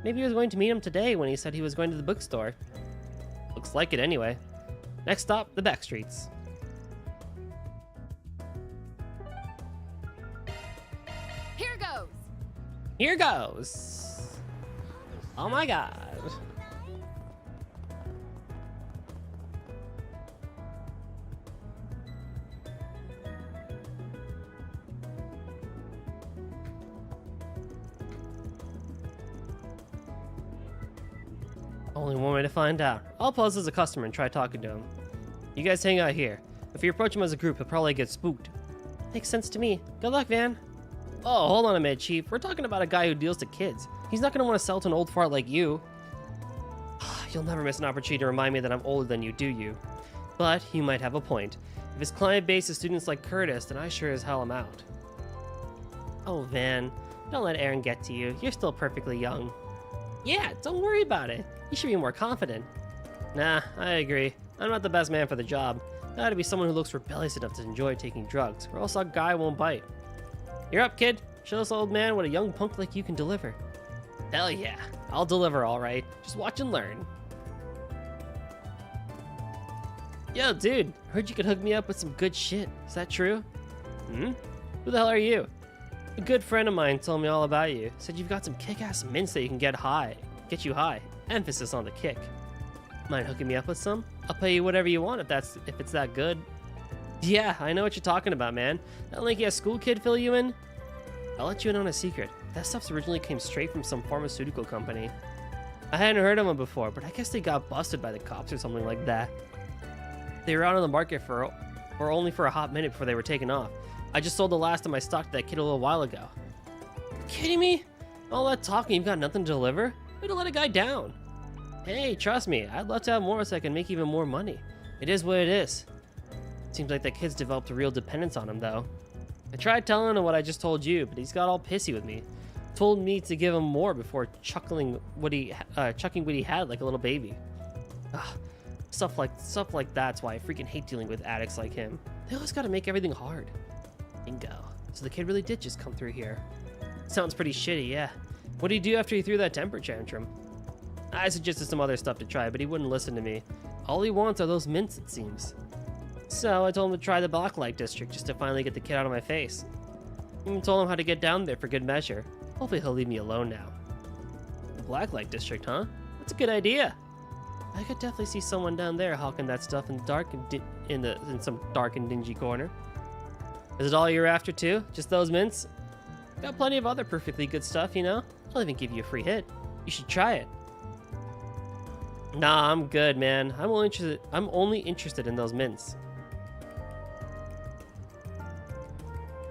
S1: Maybe he was going to meet him today when he said he was going to the bookstore. Looks like it anyway. Next stop, the back streets.
S8: Here goes.
S1: Here goes. Oh my god. Only one way to find out. I'll pose as a customer and try talking to him. You guys hang out here. If you approach him as a group, he'll probably get spooked. Makes sense to me. Good luck, Van. Oh, hold on a minute, Chief. We're talking about a guy who deals to kids. He's not gonna want to sell to an old fart like you. You'll never miss an opportunity to remind me that I'm older than you, do you? But you might have a point. If his client base is students like Curtis, then I sure as hell am out. Oh, Van, don't let Aaron get to you. You're still perfectly young. Yeah, don't worry about it. You should be more confident. Nah, I agree. I'm not the best man for the job. Gotta be someone who looks rebellious enough to enjoy taking drugs, or else a guy won't bite. You're up, kid. Show this old man what a young punk like you can deliver. Hell yeah, I'll deliver all right. Just watch and learn. Yo, dude, heard you could hook me up with some good shit. Is that true? Hmm? Who the hell are you? A good friend of mine told me all about you. Said you've got some kick-ass mints that you can get you high. Emphasis on the kick. Mind hooking me up with some? I'll pay you whatever you want if it's that good. Yeah, I know what you're talking about, man. That lanky-ass school kid fill you in? I'll let you in on a secret. That stuff's originally came straight from some pharmaceutical company. I hadn't heard of them before, but I guess they got busted by the cops or something like that. They were out on the market for only for a hot minute before they were taken off. I just sold the last of my stock to that kid a little while ago. Kidding me? All that talking, you've got nothing to deliver? Way to let a guy down. Hey, trust me, I'd love to have more so I can make even more money. It is what it is. Seems like that kid's developed a real dependence on him, though. I tried telling him what I just told you, but he's got all pissy with me. Told me to give him more before chucking what he had like a little baby. Ugh, stuff like that's why I freaking hate dealing with addicts like him. They always gotta make everything hard. Bingo. So the kid really did just come through here. Sounds pretty shitty, yeah. What did he do after he threw that temper tantrum? I suggested some other stuff to try, but he wouldn't listen to me. All he wants are those mints, it seems. So I told him to try the Blacklight District just to finally get the kid out of my face. Even told him how to get down there for good measure. Hopefully he'll leave me alone now. The Blacklight District, huh? That's a good idea. I could definitely see someone down there hawking that stuff in the dark and in some dark and dingy corner. Is it all you're after too? Just those mints? Got plenty of other perfectly good stuff, you know? I'll even give you a free hit. You should try it. Nah, I'm good, man. I'm only interested in those mints.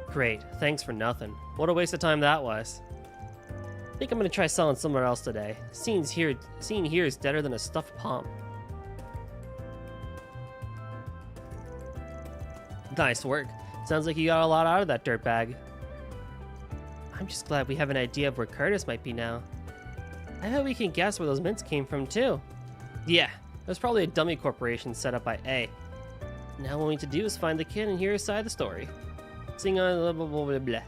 S1: Great, thanks for nothing. What a waste of time that was. I think I'm gonna try selling somewhere else today. Seeing here is deader than a stuffed palm. Nice work. Sounds like you got a lot out of that dirtbag. I'm just glad we have an idea of where Curtis might be now. I bet we can guess where those mints came from too. Yeah, it was probably a dummy corporation set up by A. Now all we need to do is find the kid and hear his side of the story. Sing on blah blah blah blah blah.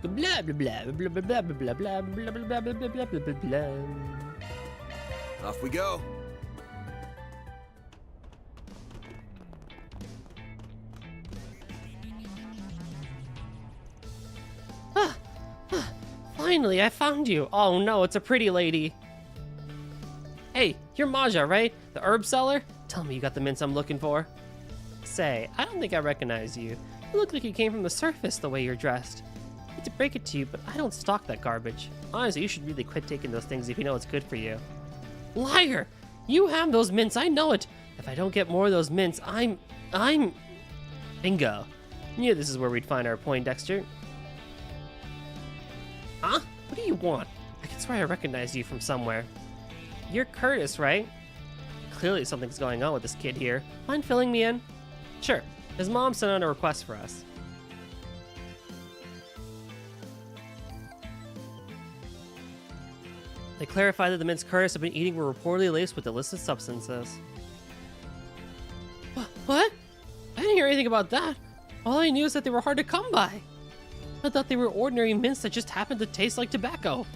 S1: Blah blah blah blah blah blah blah blah blah blah blah blah blah blah.
S12: Off we go.
S1: Finally, I found you. Oh no, it's a pretty lady. Hey, you're Maja, right? The herb seller? Tell me you got the mints I'm looking for. Say, I don't think I recognize you. You look like you came from the surface the way you're dressed. I hate to break it to you, but I don't stock that garbage. Honestly, you should really quit taking those things if you know it's good for you. Liar! You have those mints, I know it! If I don't get more of those mints, I'm... Bingo. Knew this is where we'd find our Poindexter. Huh? What do you want? I can swear I recognize you from somewhere. You're Curtis, right? Clearly something's going on with this kid here. Mind filling me in? Sure. His mom sent out a request for us. They clarified that the mints Curtis had been eating were reportedly laced with illicit substances. What? I didn't hear anything about that. All I knew is that they were hard to come by. I thought they were ordinary mints that just happened to taste like tobacco.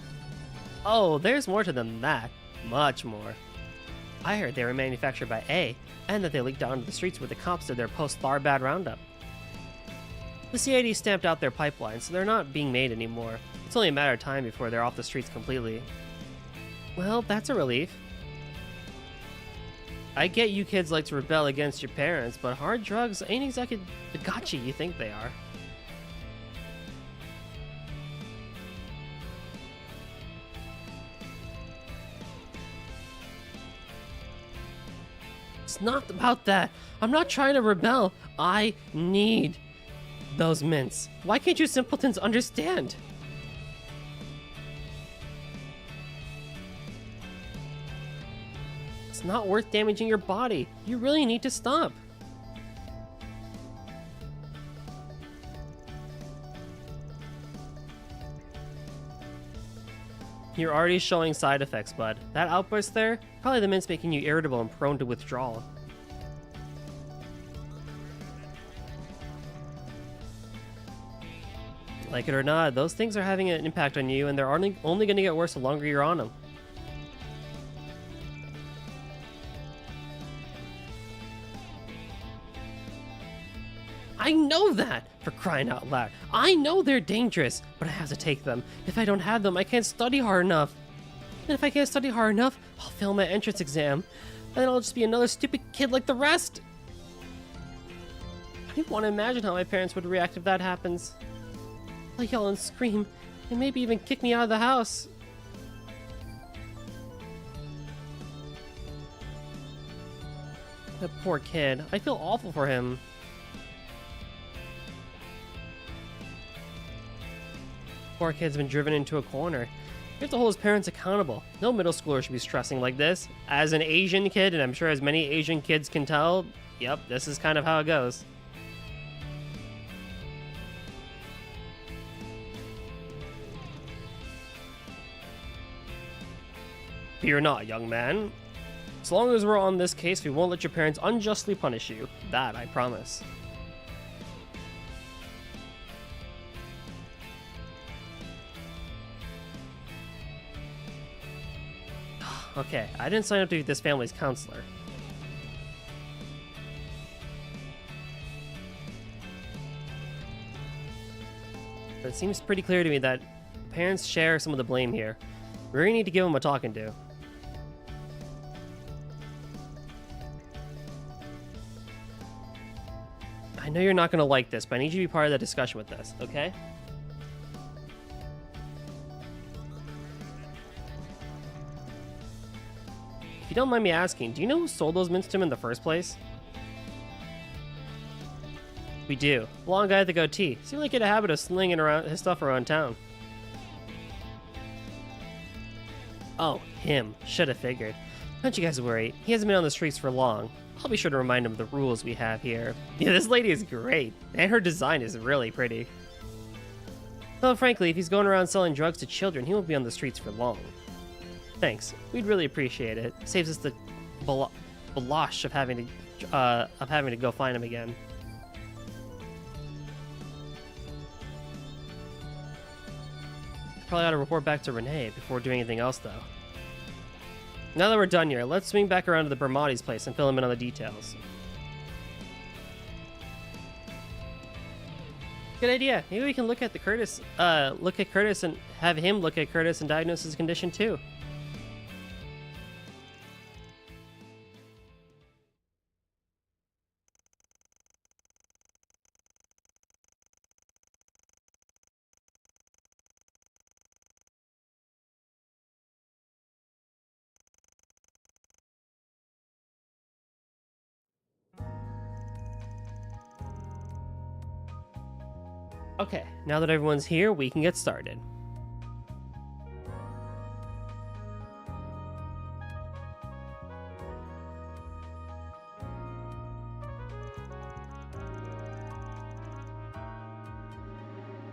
S1: Oh, there's more to them than that. Much more. I heard they were manufactured by A, and that they leaked out into the streets where the cops did their post-Tharbad roundup. The CID stamped out their pipeline, so they're not being made anymore. It's only a matter of time before they're off the streets completely. Well, that's a relief. I get you kids like to rebel against your parents, but hard drugs ain't exactly the gotcha you think they are. It's not about that. I'm not trying to rebel. I need those mints. Why can't you simpletons understand? It's not worth damaging your body. You really need to stop. You're already showing side effects, bud. That outburst there, probably the mint's making you irritable and prone to withdrawal. Like it or not, those things are having an impact on you, and they're only going to get worse the longer you're on them. I know that, for crying out loud. I know they're dangerous, but I have to take them. If I don't have them, I can't study hard enough. And if I can't study hard enough, I'll fail my entrance exam. And then I'll just be another stupid kid like the rest. I don't want to imagine how my parents would react if that happens. They'll yell and scream, and maybe even kick me out of the house. That poor kid. I feel awful for him. Poor kid's been driven into a corner. He has to hold his parents accountable. No middle schooler should be stressing like this. As an Asian kid, and I'm sure as many Asian kids can tell, yep, this is kind of how it goes. Fear not, young man. As long as we're on this case, we won't let your parents unjustly punish you. That I promise. Okay, I didn't sign up to be this family's counselor. But it seems pretty clear to me that parents share some of the blame here. We really need to give them a talking to. I know you're not going to like this, but I need you to be part of the discussion with this, okay? If you don't mind me asking, do you know who sold those mints to him in the first place? We do. Blonde guy with the goatee. Seemed like he had a habit of slinging around his stuff around town. Oh, him. Should have figured. Don't you guys worry. He hasn't been on the streets for long. I'll be sure to remind him of the rules we have here. Yeah, this lady is great. And her design is really pretty. Though, frankly, if he's going around selling drugs to children, he won't be on the streets for long. Thanks. We'd really appreciate it. Saves us the balosh of having to go find him again. Probably ought to report back to Renee before doing anything else, though. Now that we're done here, let's swing back around to the Bermati's place and fill him in on the details. Good idea. Maybe we can look at Curtis and have him look at Curtis and diagnose his condition too. Okay, now that everyone's here, we can get started.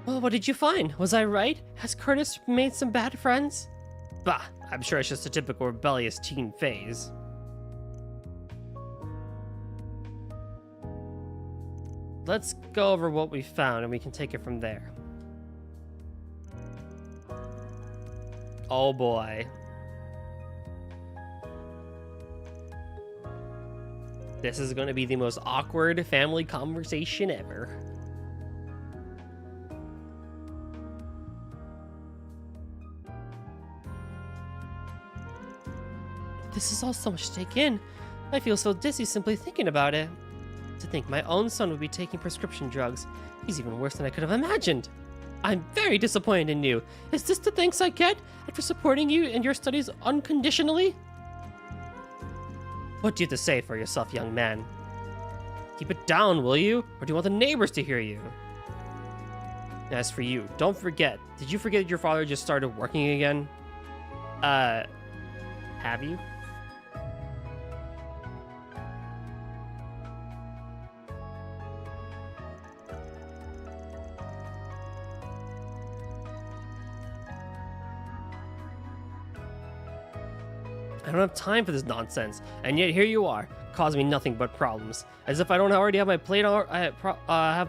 S1: Well, what did you find? Was I right? Has Curtis made some bad friends? Bah, I'm sure it's just a typical rebellious teen phase. Let's go over what we found and we can take it from there. Oh boy. This is going to be the most awkward family conversation ever. This is all so much to take in. I feel so dizzy simply thinking about it. To think my own son would be taking prescription drugs. He's even worse than I could have imagined. I'm very disappointed in you. Is this the thanks I get after supporting you in your studies unconditionally? What do you have to say for yourself, young man? Keep it down, will you? Or do you want the neighbors to hear you? As for you, don't forget. Did you forget your father just started working again? Have you? I don't have time for this nonsense, and yet here you are, causing me nothing but problems. As if I don't already have my plate on. I have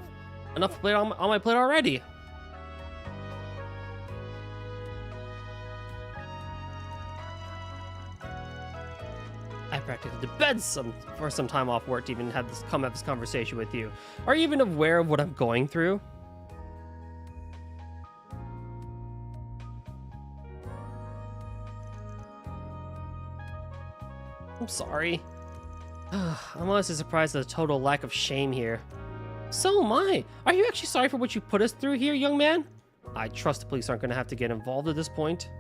S1: enough plate on my plate already. I practically to bed for some time off work to even have this conversation with you. Are you even aware of what I'm going through? I'm sorry. I'm honestly surprised at the total lack of shame here. So am I. Are you actually sorry for what you put us through here, young man? I trust the police aren't going to have to get involved at this point.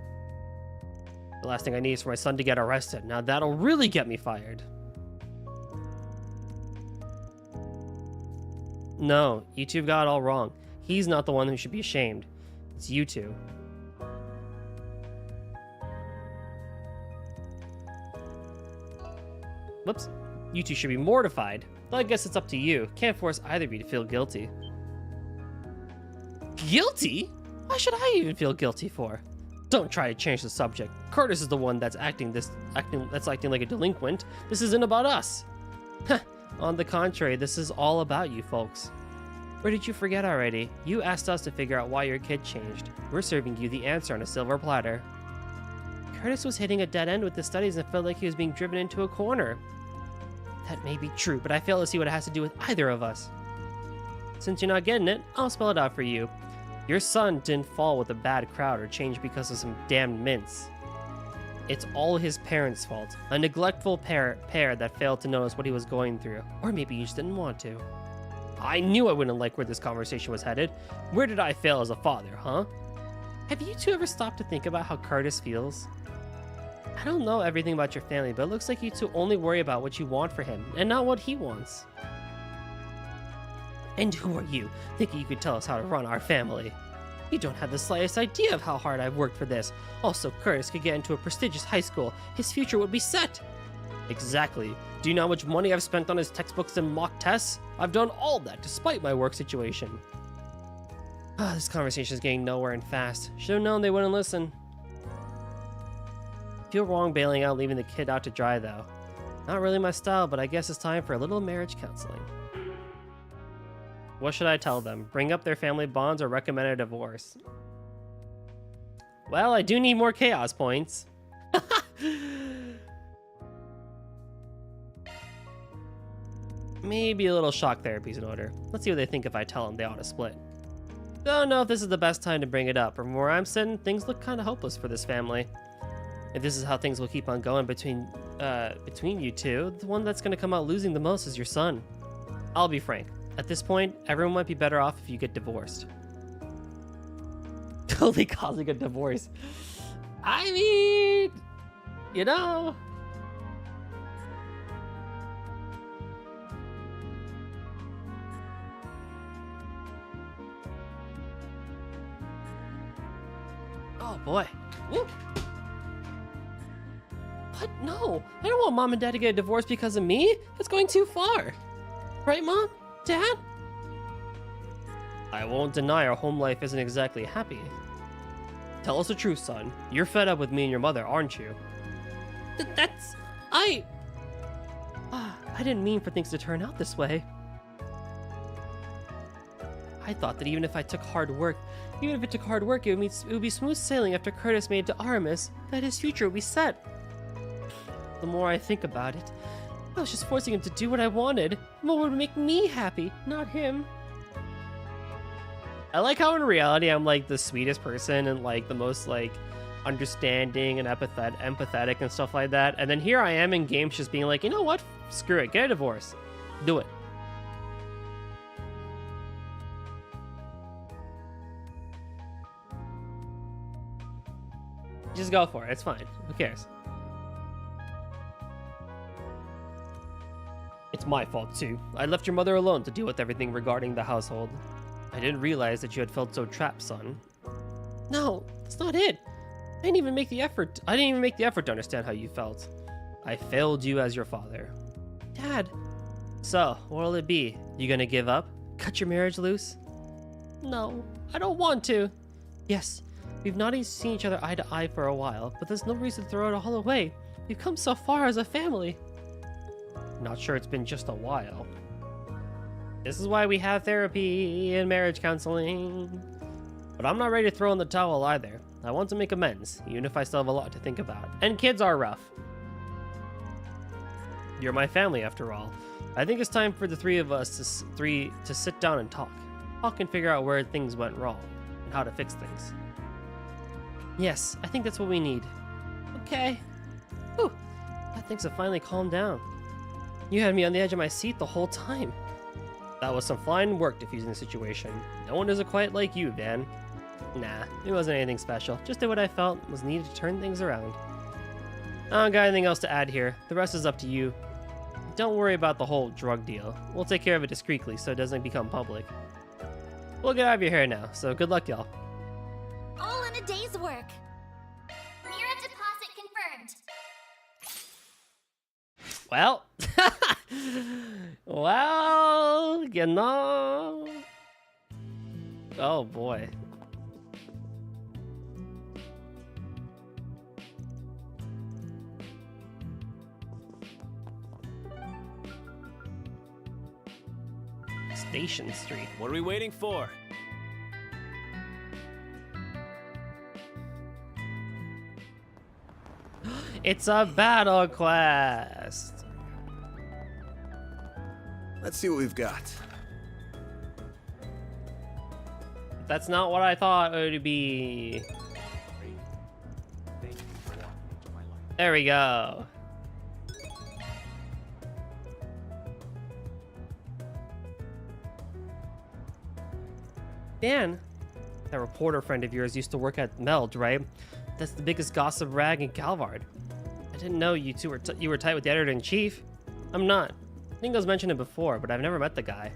S1: The last thing I need is for my son to get arrested. Now that'll really get me fired. No, you two got it all wrong. He's not the one who should be ashamed. It's you two. Whoops. You two should be mortified. Well, I guess it's up to you. Can't force either of you to feel guilty. Guilty? Why should I even feel guilty for? Don't try to change the subject. Curtis is the one that's acting like a delinquent. This isn't about us. On the contrary, this is all about you folks. Or did you forget already? You asked us to figure out why your kid changed. We're serving you the answer on a silver platter. Curtis was hitting a dead end with his studies and felt like he was being driven into a corner. That may be true, but I fail to see what it has to do with either of us. Since you're not getting it, I'll spell it out for you. Your son didn't fall with a bad crowd or change because of some damned mints. It's all his parents' fault. A neglectful pair that failed to notice what he was going through. Or maybe you just didn't want to. I knew I wouldn't like where this conversation was headed. Where did I fail as a father, huh? Have you two ever stopped to think about how Curtis feels? I don't know everything about your family, but it looks like you two only worry about what you want for him, and not what he wants. And who are you, thinking you could tell us how to run our family? You don't have the slightest idea of how hard I've worked for this. Also, Curtis could get into a prestigious high school. His future would be set. Exactly. Do you know how much money I've spent on his textbooks and mock tests? I've done all that despite my work situation. This conversation is getting nowhere and fast. Should have known they wouldn't listen. Feel wrong bailing out, leaving the kid out to dry though. Not really my style, but I guess it's time for a little marriage counseling. What should I tell them? Bring up their family bonds or recommend a divorce? Well, I do need more chaos points. Maybe a little shock therapy is in order. Let's see what they think if I tell them they ought to split. Don't know if this is the best time to bring it up. From where I'm sitting, things look kind of hopeless for this family. If this is how things will keep on going between you two, the one that's going to come out losing the most is your son. I'll be frank. At this point, everyone might be better off if you get divorced. Totally causing a divorce. I mean, you know. Oh boy. Woo. What? No, I don't want Mom and Dad to get a divorce because of me. That's going too far. Right, Mom? Dad? I won't deny our home life isn't exactly happy. Tell us the truth, son. You're fed up with me and your mother, aren't you? I didn't mean for things to turn out this way. I thought that even if it took hard work, it would be smooth sailing after Curtis made it to Aramis, that his future would be set. The more I think about it, I was just forcing him to do what I wanted. What would make me happy, not him. I like how in reality I'm like the sweetest person and like the most like understanding and empathetic and stuff like that. And then here I am in games just being like, you know what? Screw it, get a divorce. Do it. Just go for it, it's fine. Who cares? It's my fault too. I left your mother alone to deal with everything regarding the household. I didn't realize that you had felt so trapped, son. No, that's not it. I didn't even make the effort to understand how you felt. I failed you as your father. Dad. So, what'll it be? You gonna give up? Cut your marriage loose? No, I don't want to. Yes, we've not even seen each other eye to eye for a while, but there's no reason to throw it all away. We've come so far as a family. Not sure it's been just a while. This is why we have therapy and marriage counseling. But I'm not ready to throw in the towel either. I want to make amends, even if I still have a lot to think about. And kids are rough. You're my family, after all. I think it's time for the three of us to sit down and talk. Talk and figure out where things went wrong and how to fix things. Yes, I think that's what we need. Okay. Whew. Things have finally calmed down. You had me on the edge of my seat the whole time. That was some fine work diffusing the situation. No one does it quite like you, Dan. Nah, it wasn't anything special. Just did what I felt was needed to turn things around. I don't got anything else to add here. The rest is up to you. Don't worry about the whole drug deal. We'll take care of it discreetly so it doesn't become public. We'll get out of your hair now, so good luck, y'all.
S3: All in a day's work. Mira deposit confirmed.
S1: Well, well, you know. Oh boy. Station Street.
S9: What are we waiting for?
S1: It's a battle quest.
S12: Let's see what we've got.
S1: That's not what I thought it would be.
S2: Thank you for walking into my life.
S1: There we go. Dan, that reporter friend of yours used to work at Meld, right? That's the biggest gossip rag in Calvard. I didn't know you two were tight with the editor-in-chief. I'm not. I think I was mentioning it before, but I've never met the guy.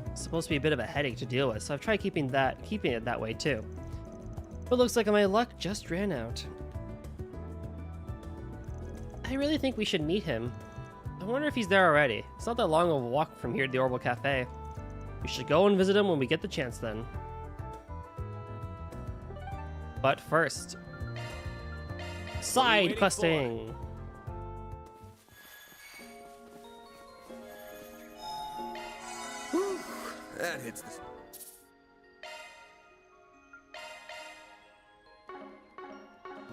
S1: It's supposed to be a bit of a headache to deal with, so I've tried keeping it that way too. But looks like my luck just ran out. I really think we should meet him. I wonder if he's there already. It's not that long of a walk from here to the Orbital Cafe. We should go and visit him when we get the chance then. But first, side questing.
S12: That hits the...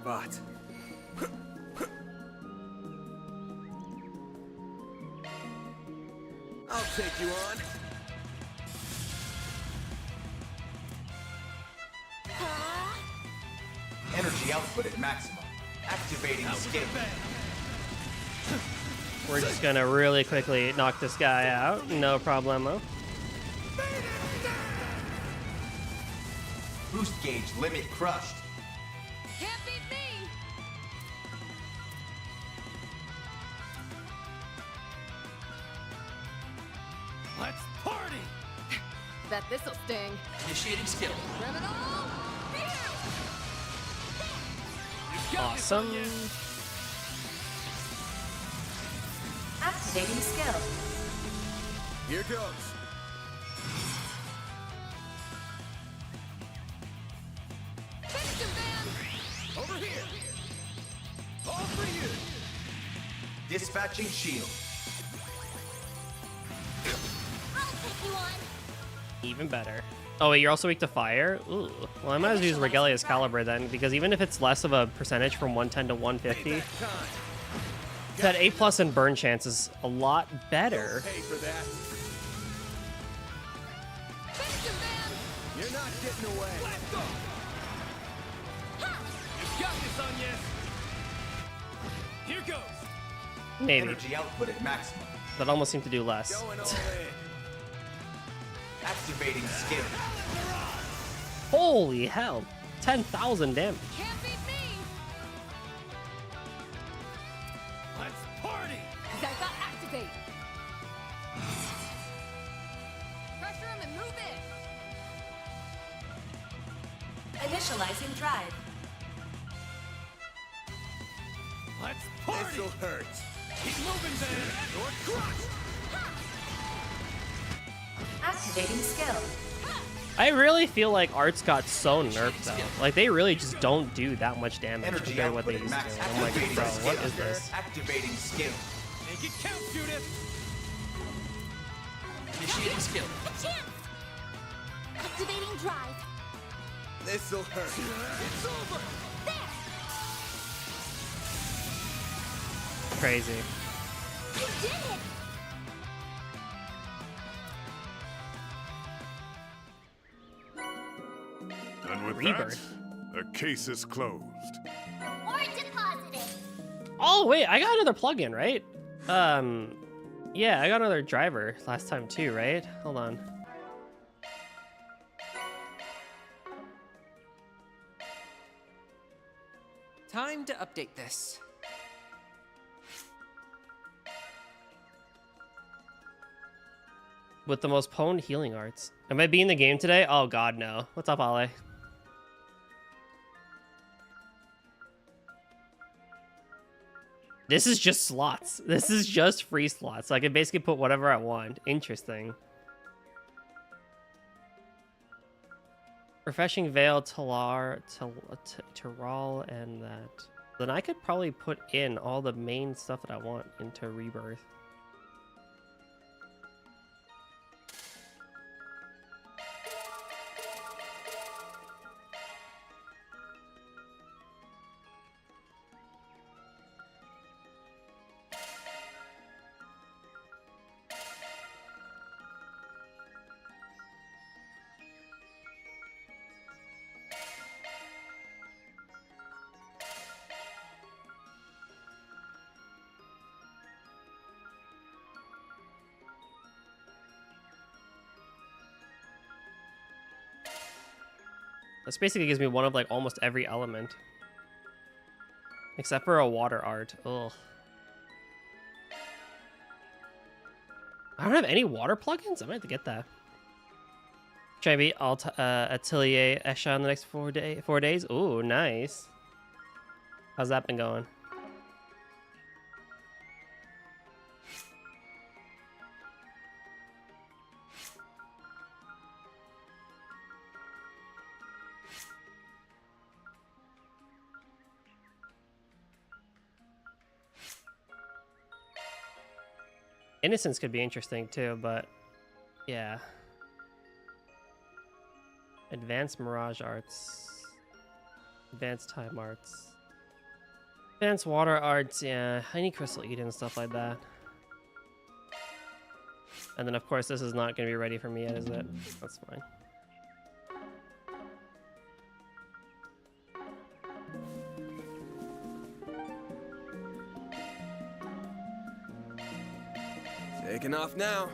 S12: But... I'll take you on.
S2: Energy output at maximum. Activating skill.
S1: We're just gonna really quickly knock this guy out. No problemo.
S2: Boost gauge limit crushed.
S7: Can't beat me!
S9: Let's party!
S7: Bet this'll sting.
S2: Initiating skill.
S7: Criminal!
S1: Awesome.
S10: Activating skill.
S11: Here goes.
S7: Finish him, Van!
S2: Over here. All for you. Dispatching shield.
S3: I'll take you on.
S1: Even better. Oh wait, you're also weak to fire? Ooh. Well, I might as well use Regalia's Caliber then, because even if it's less of a percentage from 110 to 150, that A+ in burn chance is a lot better.
S11: Pay for that.
S7: Finish him, Van!
S11: You're not getting away.
S9: Let's go! You got this, Anya! Here goes!
S1: Maybe.
S2: Energy output at maximum.
S1: That almost seemed to do less.
S11: Going all in.
S2: Activating skill.
S1: Holy hell. 10,000 damage.
S7: Can't beat me!
S9: Let's party!
S7: Zypha activate!
S15: Initializing drive.
S9: Let's party!
S11: This'll hurt.
S9: Keep moving, then!
S11: You're crushed!
S15: Activating skill.
S1: I really feel like Arts got so nerfed though. Like they really just don't do that much damage
S2: Energy
S1: compared to what they
S2: output
S1: used
S2: at max.
S1: to. I'm like,
S2: Activating
S1: bro,
S2: skill.
S1: what is this?
S2: Activating skill.
S9: Make it count, Judith!
S6: Initiating skill.
S3: A chance! Activating drive.
S11: This'll hurt.
S9: It's over!
S1: Crazy.
S3: You did it!
S16: And with
S1: Rebirth.
S16: that, the case is closed.
S3: Or deposited.
S1: Oh wait, I got another plugin, right? Yeah, I got another driver last time too, right? Hold on.
S6: Time to update this.
S1: With the most potent healing arts. Am I beating the game today? Oh god, no. What's up, Ale? This is just slots. This is just free slots. So I can basically put whatever I want. Interesting. Refreshing Veil, Talar, Taral, and that. Then I could probably put in all the main stuff that I want into Rebirth. This basically gives me one of like almost every element. Except for a water art. Ugh. I don't have any water plugins? I might have to get that. Should I be Atelier Esha in the next 4 days? Ooh, nice. How's that been going? Innocence could be interesting too, but yeah. Advanced Mirage Arts. Advanced Time Arts. Advanced Water Arts, yeah. I need Crystal Eden and stuff like that. And then of course this is not going to be ready for me yet, is it? That's fine.
S12: Taking off now.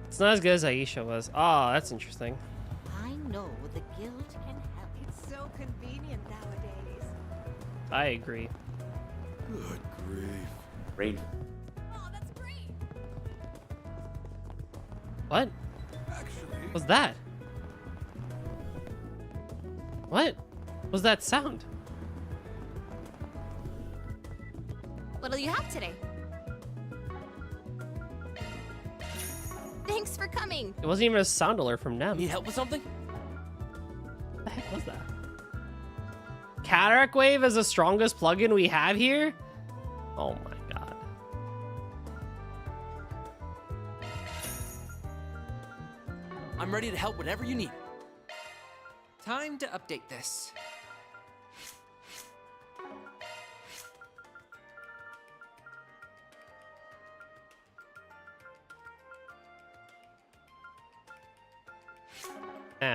S1: It's not as good as Aisha was. Oh, that's interesting.
S14: I know the guild can help. It's so convenient nowadays.
S1: I agree.
S11: Good grief.
S2: Rain.
S14: Oh, that's great.
S1: What?
S11: Actually,
S1: What's that? What was that sound?
S3: What'll you have today? Thanks for coming.
S1: It wasn't even a sound alert from them.
S6: Need help with something?
S1: What the heck was that? Cataract Wave is the strongest plugin we have here? Oh my god.
S6: I'm ready to help whenever you need. Time to update this.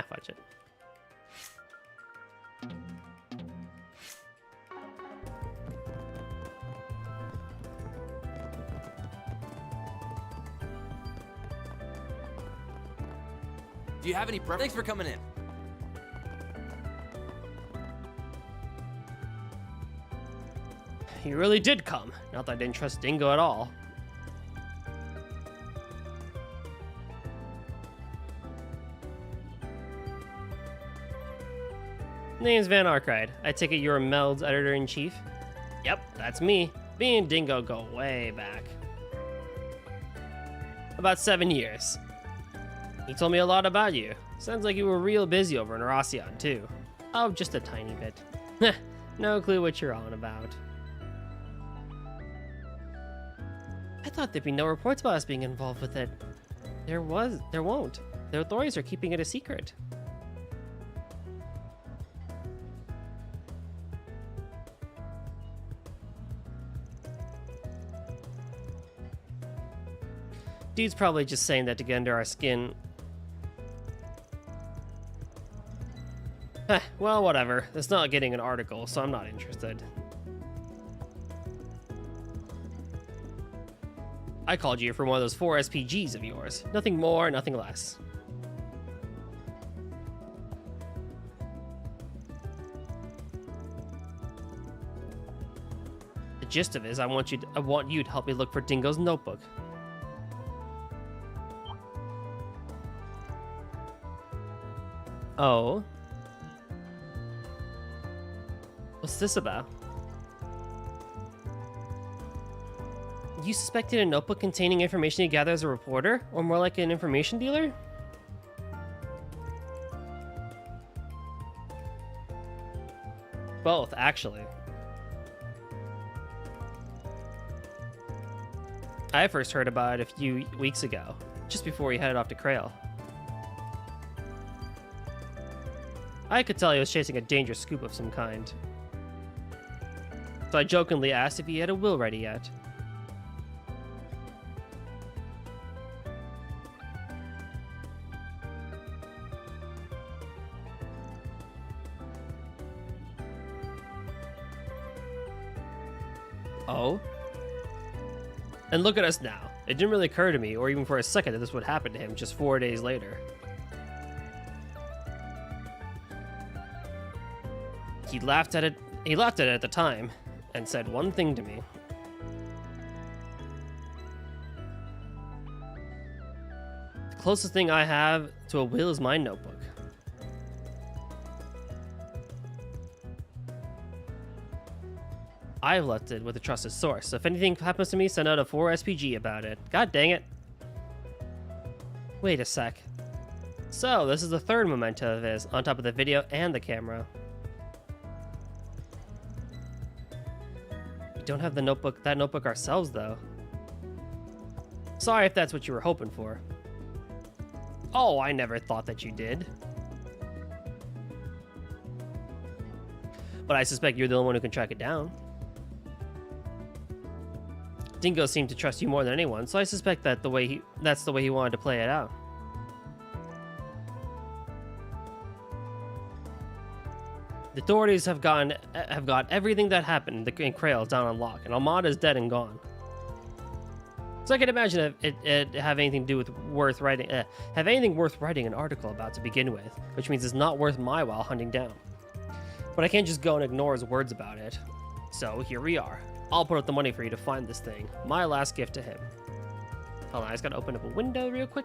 S1: Fudge it.
S6: Do you have any preference? Thanks for coming in.
S1: you really did come. Not that I didn't trust Dingo at all. Name's Van Arkride. I take it you're Meld's editor-in-chief? Yep, that's me. Me and Dingo go way back. About 7 years. He told me a lot about you. Sounds like you were real busy over in Rossian, too. Oh, just a tiny bit. No clue what you're on about. I thought there'd be no reports about us being involved with it. There won't. The authorities are keeping it a secret. Dude's probably just saying that to get under our skin. Well, whatever. It's not getting an article, so I'm not interested. I called you for one of those 4 SPGs of yours. Nothing more, nothing less. The gist of it is I want you to help me look for Dingo's notebook. Oh. What's this about? You suspected a notebook containing information you gather as a reporter? Or more like an information dealer? Both, actually. I first heard about it a few weeks ago, just before he headed off to Krail. I could tell he was chasing a dangerous scoop of some kind. So I jokingly asked if he had a will ready yet. Oh? And look at us now. It didn't really occur to me, or even for a second, that this would happen to him just 4 days later. He laughed at it at the time, and said one thing to me. The closest thing I have to a will is my notebook. I've left it with a trusted source, so if anything happens to me, send out a 4 SPG about it. God dang it. Wait a sec. So, this is the third memento of his, on top of the video and the camera. We don't have that notebook ourselves, though. Sorry if that's what you were hoping for. Oh, I never thought that you did. But I suspect you're the only one who can track it down. Dingo seemed to trust you more than anyone, so I suspect that that's the way he wanted to play it out. The authorities have got everything that happened in Krail down on lock, and Ahmad is dead and gone. So I can imagine it have anything to do with worth writing an article about to begin with, which means it's not worth my while hunting down. But I can't just go and ignore his words about it. So here we are. I'll put up the money for you to find this thing. My last gift to him. Hold on, I just gotta open up a window real quick.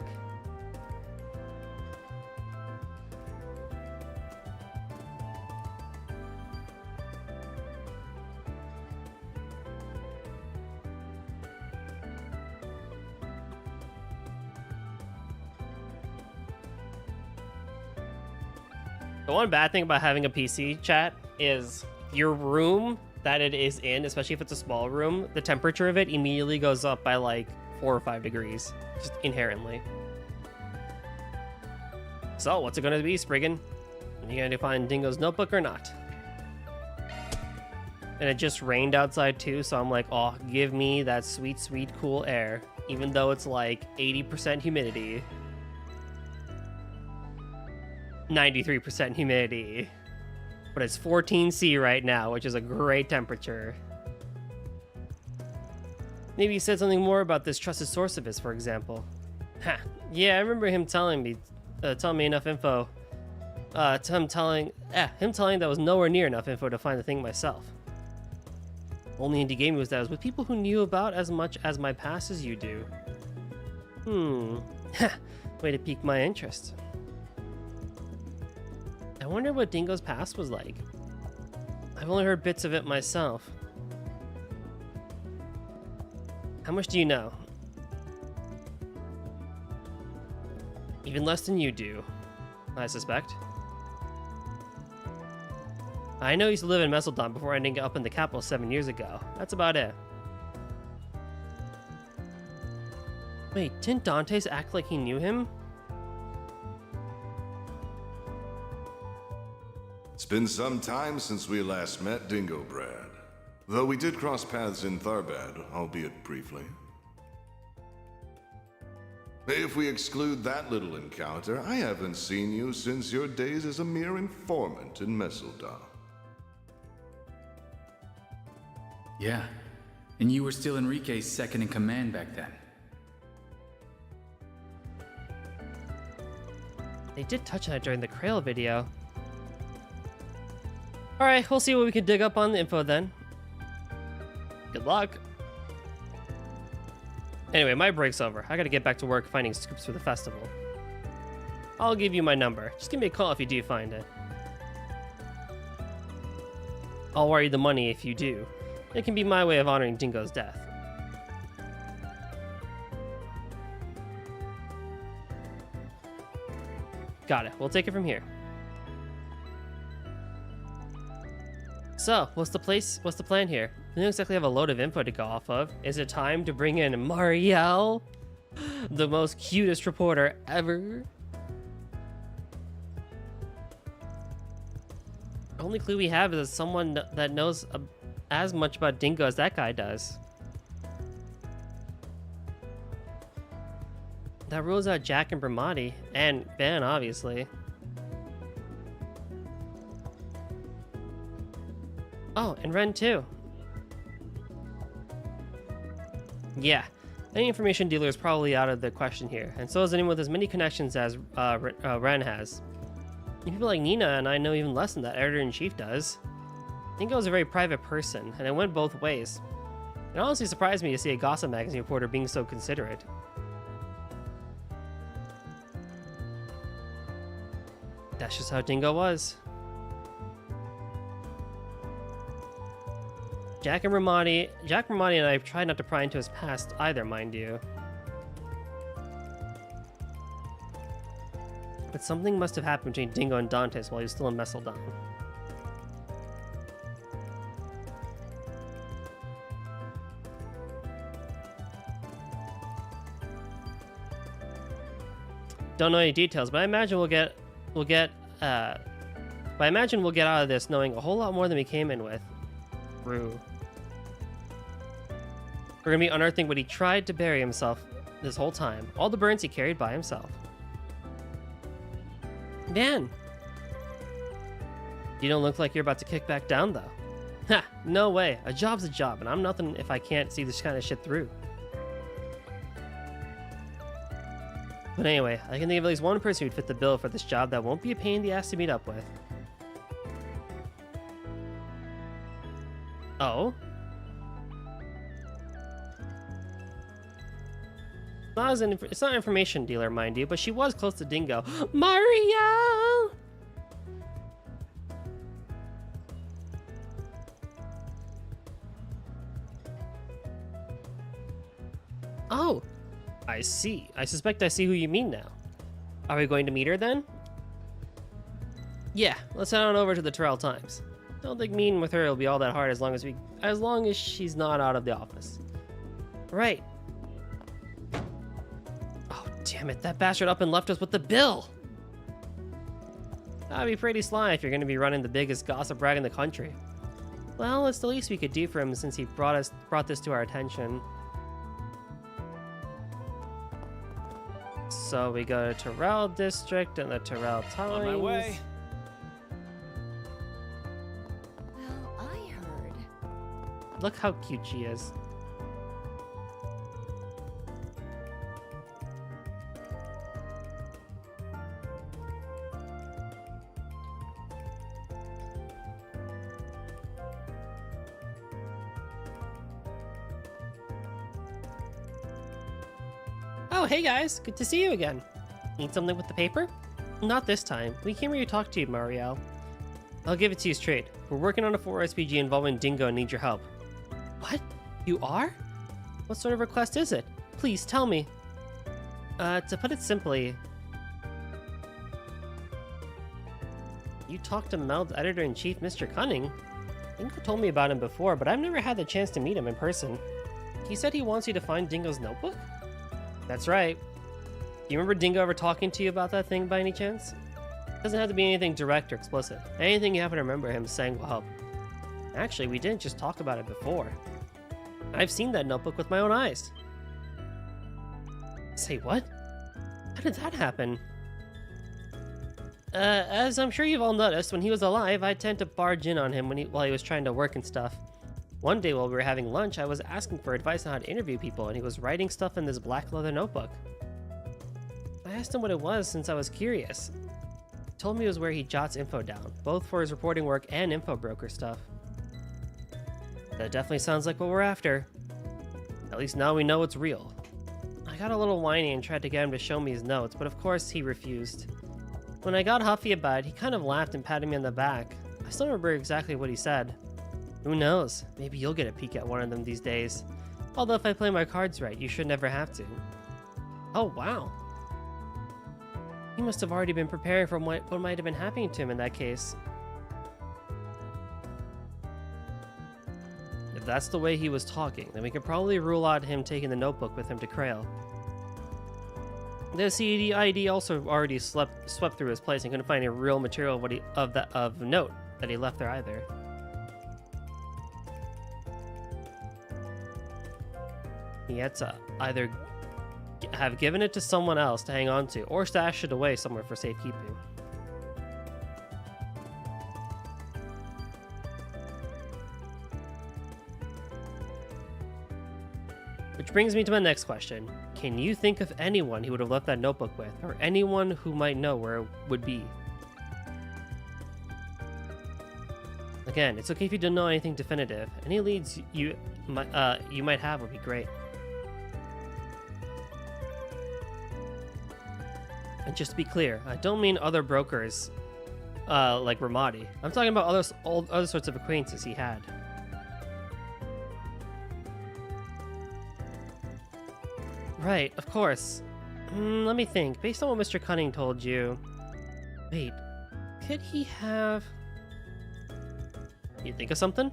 S1: The one bad thing about having a PC chat is your room that it is in, especially if it's a small room, the temperature of it immediately goes up by like 4 or 5 degrees, just inherently. So, what's it gonna be, Spriggan? Are you gonna find Dingo's notebook or not? And it just rained outside too, so I'm like, oh, give me that sweet, sweet, cool air, even though it's like 80% humidity. 93% humidity. But it's 14°C right now, which is a great temperature. Maybe he said something more about this trusted source of his, for example. Ha! Yeah, I remember him telling me enough info. Him telling that was nowhere near enough info to find the thing myself. only indie gaming was that I was with people who knew about as much as my past as you do. Way to pique my interest. I wonder what Dingo's past was like. I've only heard bits of it myself. How much do you know? Even less than you do, I suspect. I know he used to live in Messeldon before ending up in the capital 7 years ago. That's about it. Wait, didn't Dante's act like he knew him?
S16: It's been some time since we last met, Dingo Brad. Though we did cross paths in Tharbad, albeit briefly. If we exclude that little encounter, I haven't seen you since your days as a mere informant in Messeldon.
S17: Yeah, and you were still Enrique's second in command back then.
S1: They did touch on it during the Krail video. Alright, we'll see what we can dig up on the info then. Good luck. Anyway, my break's over. I gotta get back to work finding scoops for the festival. I'll give you my number. Just give me a call if you do find it. I'll wire you the money if you do. It can be my way of honoring Dingo's death. Got it. We'll take it from here. So, what's the plan here? We don't exactly have a load of info to go off of. Is it time to bring in Marielle? The most cutest reporter ever. The only clue we have is someone that knows as much about Dingo as that guy does. That rules out Jack and Bramati, and Ben, obviously. Oh, and Ren too. Yeah, any information dealer is probably out of the question here, and so is anyone with as many connections as Ren has. People like Nina and I know even less than that editor-in-chief does. Dingo is a very private person, and it went both ways. It honestly surprised me to see a gossip magazine reporter being so considerate. That's just how Dingo was. Jack Ramadi and I tried not to pry into his past either, mind you. But something must have happened between Dingo and Dantes while he was still in Messeldon. Don't know any details, but I imagine we'll get out of this knowing a whole lot more than we came in with. Rue. We're gonna be unearthing what he tried to bury himself this whole time. All the burns he carried by himself. Man! You don't look like you're about to kick back down, though. Ha! No way. A job's a job, and I'm nothing if I can't see this kind of shit through. But anyway, I can think of at least one person who'd fit the bill for this job that won't be a pain in the ass to meet up with. Oh? It's not an information dealer, mind you, but she was close to Dingo. Mario! Oh, I see. I suspect I see who you mean now. Are we going to meet her then? Yeah, let's head on over to the Terrell Times. Don't think meeting with her will be all that hard as long as she's not out of the office. Right. Oh, damn it, that bastard up and left us with the bill! That'd be pretty sly if you're gonna be running the biggest gossip rag in the country. Well, it's the least we could do for him since he brought this to our attention. So we go to Terrell District and the Terrell Times.
S9: On my way.
S14: Well, I heard.
S1: Look how cute she is. Oh, hey guys, good to see you again. Need something with the paper? Not this time. We came here to talk to you, Mario. I'll give it to you straight. We're working on a 4 RPG involving Dingo and need your help. What? You are? What sort of request is it? Please tell me. To put it simply, you talked to Meld's editor-in-chief, Mr. Cunning? Dingo told me about him before, but I've never had the chance to meet him in person. He said he wants you to find Dingo's notebook? That's right. Do you remember Dingo ever talking to you about that thing by any chance? It doesn't have to be anything direct or explicit. Anything you happen to remember him saying will help. Actually, we didn't just talk about it before. I've seen that notebook with my own eyes. Say what? How did that happen? As I'm sure you've all noticed, when he was alive, I tend to barge in on him while he was trying to work and stuff. One day while we were having lunch, I was asking for advice on how to interview people, and he was writing stuff in this black leather notebook. I asked him what it was since I was curious. He told me it was where he jots info down, both for his reporting work and info broker stuff. That definitely sounds like what we're after. At least now we know it's real. I got a little whiny and tried to get him to show me his notes, but of course he refused. When I got huffy about it, he kind of laughed and patted me on the back. I still remember exactly what he said. Who knows? Maybe you'll get a peek at one of them these days. Although if I play my cards right, you should never have to. Oh, wow. He must have already been preparing for what might have been happening to him in that case. If that's the way he was talking, then we could probably rule out him taking the notebook with him to Krail. The CID also already swept through his place and couldn't find any real material of note that he left there either. He had to either have given it to someone else to hang on to, or stashed it away somewhere for safekeeping. Which brings me to my next question. Can you think of anyone he would have left that notebook with, or anyone who might know where it would be? Again, it's okay if you don't know anything definitive. Any leads you might have would be great. And just to be clear, I don't mean other brokers like Ramadi. I'm talking about other sorts of acquaintances he had. Right, of course. Let me think. Based on what Mr. Cunning told you... Wait, could he have... You think of something?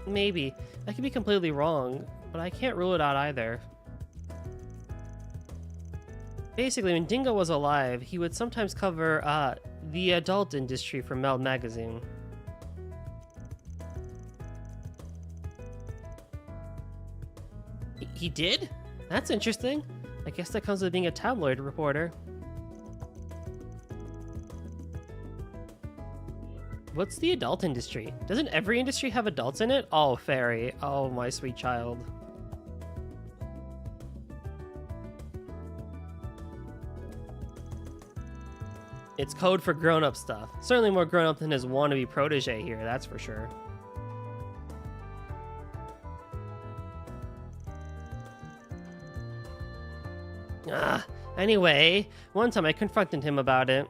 S1: Maybe. I could be completely wrong, but I can't rule it out either. Basically, when Dingo was alive, he would sometimes cover the adult industry for Meld magazine. He did? That's interesting. I guess that comes with being a tabloid reporter. What's the adult industry? Doesn't every industry have adults in it? Oh, Fairy. Oh, my sweet child. It's code for grown-up stuff. Certainly more grown-up than his wannabe protege here, that's for sure. Anyway, one time I confronted him about it.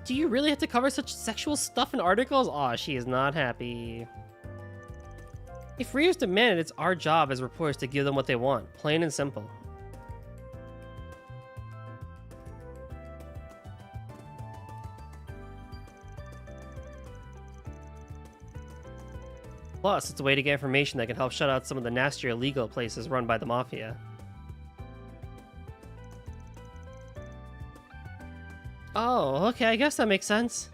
S1: Do you really have to cover such sexual stuff in articles? Aw, she is not happy. If readers demand it, it's our job as reporters to give them what they want, plain and simple. Plus, it's a way to get information that can help shut out some of the nastier illegal places run by the Mafia. Oh, okay, I guess that makes sense.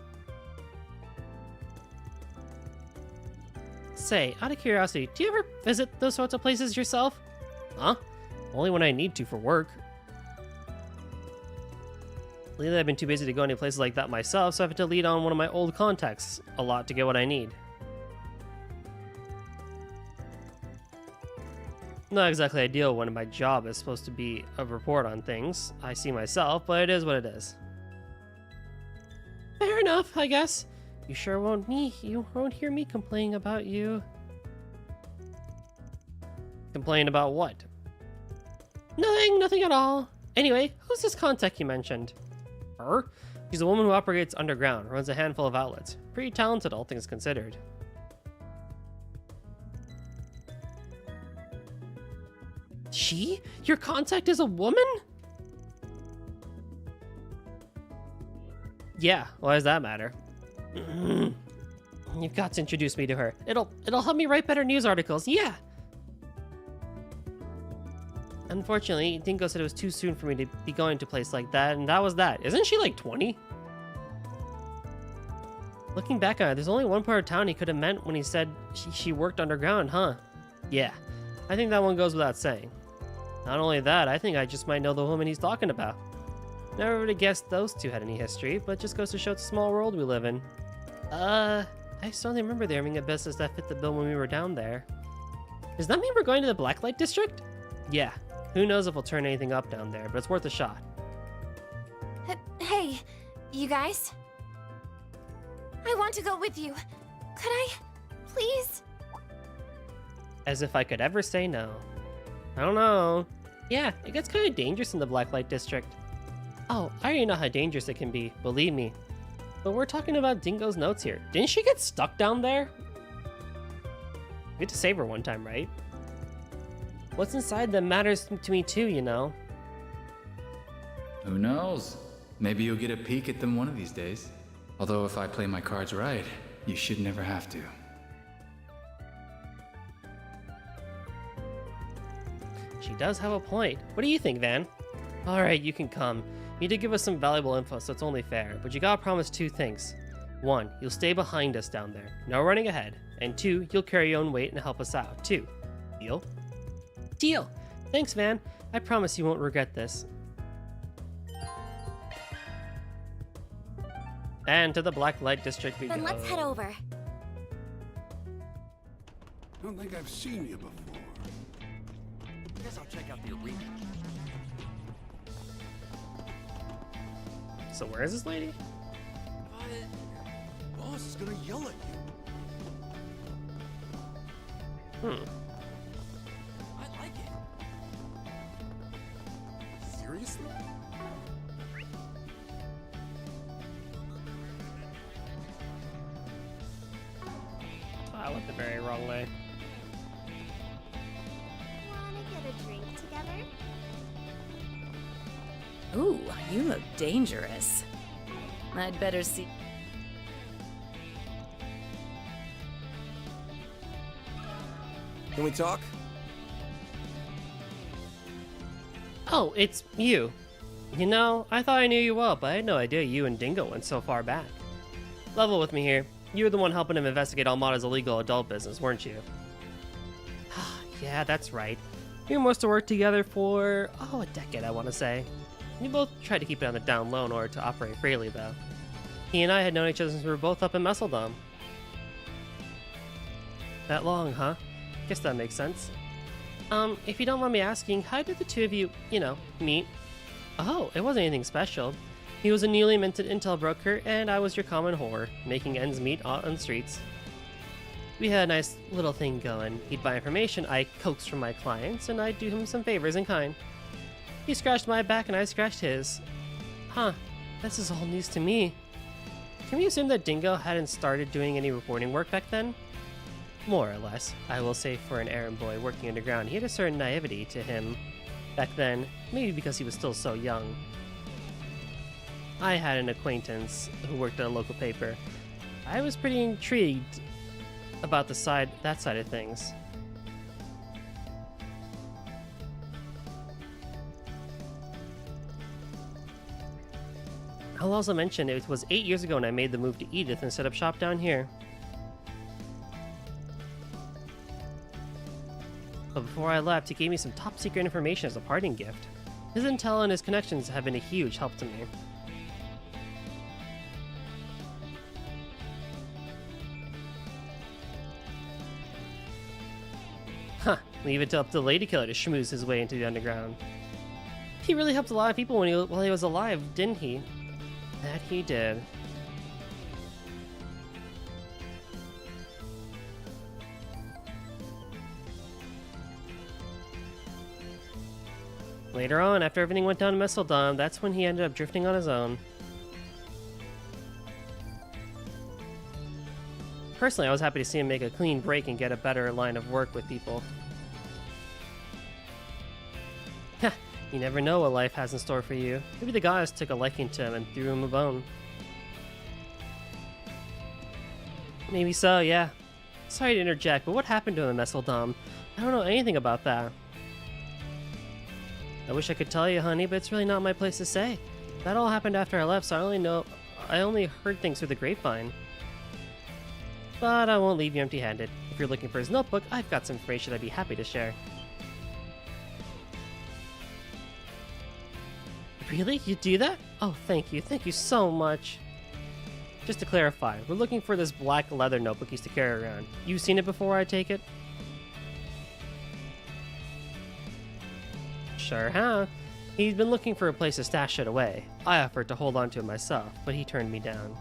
S1: Say, out of curiosity, do you ever visit those sorts of places yourself? Huh? Only when I need to for work. Lately I've been too busy to go any places like that myself, so I've had to lead on one of my old contacts a lot to get what I need. Not exactly ideal when my job is supposed to be a report on things I see myself, but it is what it is. Fair enough, I guess. You sure won't you won't hear me complaining about you. Complain about what? Nothing at all. Anyway, who's this contact you mentioned? Her? She's a woman who operates underground, runs a handful of outlets. Pretty talented, all things considered. She? Your contact is a woman? Yeah, why does that matter? You've got to introduce me to her. It'll help me write better news articles, yeah! Unfortunately, Dingo said it was too soon for me to be going to a place like that, and that was that. Isn't she like 20? Looking back on it, there's only one part of town he could have meant when he said she worked underground, huh? Yeah, I think that one goes without saying. Not only that, I think I just might know the woman he's talking about. Never would have guessed those two had any history, but it just goes to show it's a small world we live in. I certainly remember there being a business that fit the bill when we were down there. Does that mean we're going to the Blacklight District? Yeah. Who knows if we'll turn anything up down there, but it's worth a shot.
S3: Hey, you guys? I want to go with you. Could I, please?
S1: As if I could ever say no. I don't know. Yeah, it gets kind of dangerous in the Blacklight District. Oh, I already know how dangerous it can be, believe me. But we're talking about Dingo's notes here. Didn't she get stuck down there? We had to save her one time, right? What's inside them matters to me too, you know.
S17: Who knows? Maybe you'll get a peek at them one of these days. Although if I play my cards right, you should never have to.
S1: She does have a point. What do you think, Van? Alright, you can come. You did give us some valuable info, so it's only fair. But you gotta promise two things. One, you'll stay behind us down there. No running ahead. And two, you'll carry your own weight and help us out, too. Deal? Deal! Thanks, Van. I promise you won't regret this. And to the Blacklight District we go.
S3: Then let's head over.
S11: Don't think I've seen you before.
S2: Guess I'll check out the arena.
S1: So where is this lady?
S11: Boss is gonna yell at you. I like it. Seriously?
S1: I went the very wrong way.
S3: Wanna get a drink together?
S18: Ooh, you look dangerous. I'd better see.
S12: Can we talk?
S1: Oh, it's you. You know, I thought I knew you well, but I had no idea you and Dingo went so far back. Level with me here. You were the one helping him investigate Almada's illegal adult business, weren't you? Yeah, that's right. We must have worked together for, a decade, I want to say. We both tried to keep it on the down low in order to operate freely, though. He and I had known each other since we were both up in Messeldom. That long, huh? Guess that makes sense. If you don't mind me asking, how did the two of you, meet? Oh, it wasn't anything special. He was a newly minted intel broker, and I was your common whore, making ends meet out on the streets. We had a nice little thing going. He'd buy information I coaxed from my clients, and I'd do him some favors in kind. He scratched my back, and I scratched his. Huh, this is all news to me. Can we assume that Dingo hadn't started doing any reporting work back then? More or less. I will say for an errand boy working underground, he had a certain naivety to him back then, maybe because he was still so young. I had an acquaintance who worked at a local paper. I was pretty intrigued about that side of things. I'll also mention it was 8 years ago when I made the move to Edith and set up shop down here. But before I left, he gave me some top secret information as a parting gift. His intel and his connections have been a huge help to me. Huh, leave it up to the Lady Killer to schmooze his way into the underground. He really helped a lot of people while he was alive, didn't he? That he did. Later on, after everything went down in Messeldom, that's when he ended up drifting on his own. Personally, I was happy to see him make a clean break and get a better line of work with people. Heh, you never know what life has in store for you. Maybe the goddess took a liking to him and threw him a bone. Maybe so, yeah. Sorry to interject, but what happened to him in Messeldom? I don't know anything about that. I wish I could tell you, honey, but it's really not my place to say. That all happened after I left, so I only heard things through the grapevine. But I won't leave you empty-handed. If you're looking for his notebook, I've got some information I'd be happy to share. Really? You do that? Oh, thank you. Thank you so much. Just to clarify, we're looking for this black leather notebook he used to carry around. You've seen it before, I take it? Sure have. He'd been looking for a place to stash it away. I offered to hold on to it myself, but he turned me down.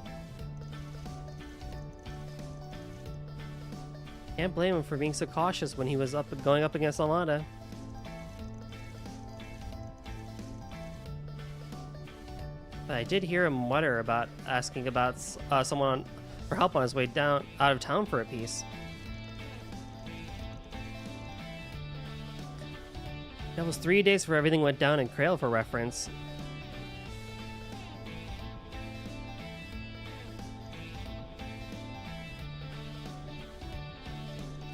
S1: Can't blame him for being so cautious when he was going up against Alana. But I did hear him mutter about asking about someone for help on his way out of town for a piece. That was 3 days before everything went down in Krail, for reference.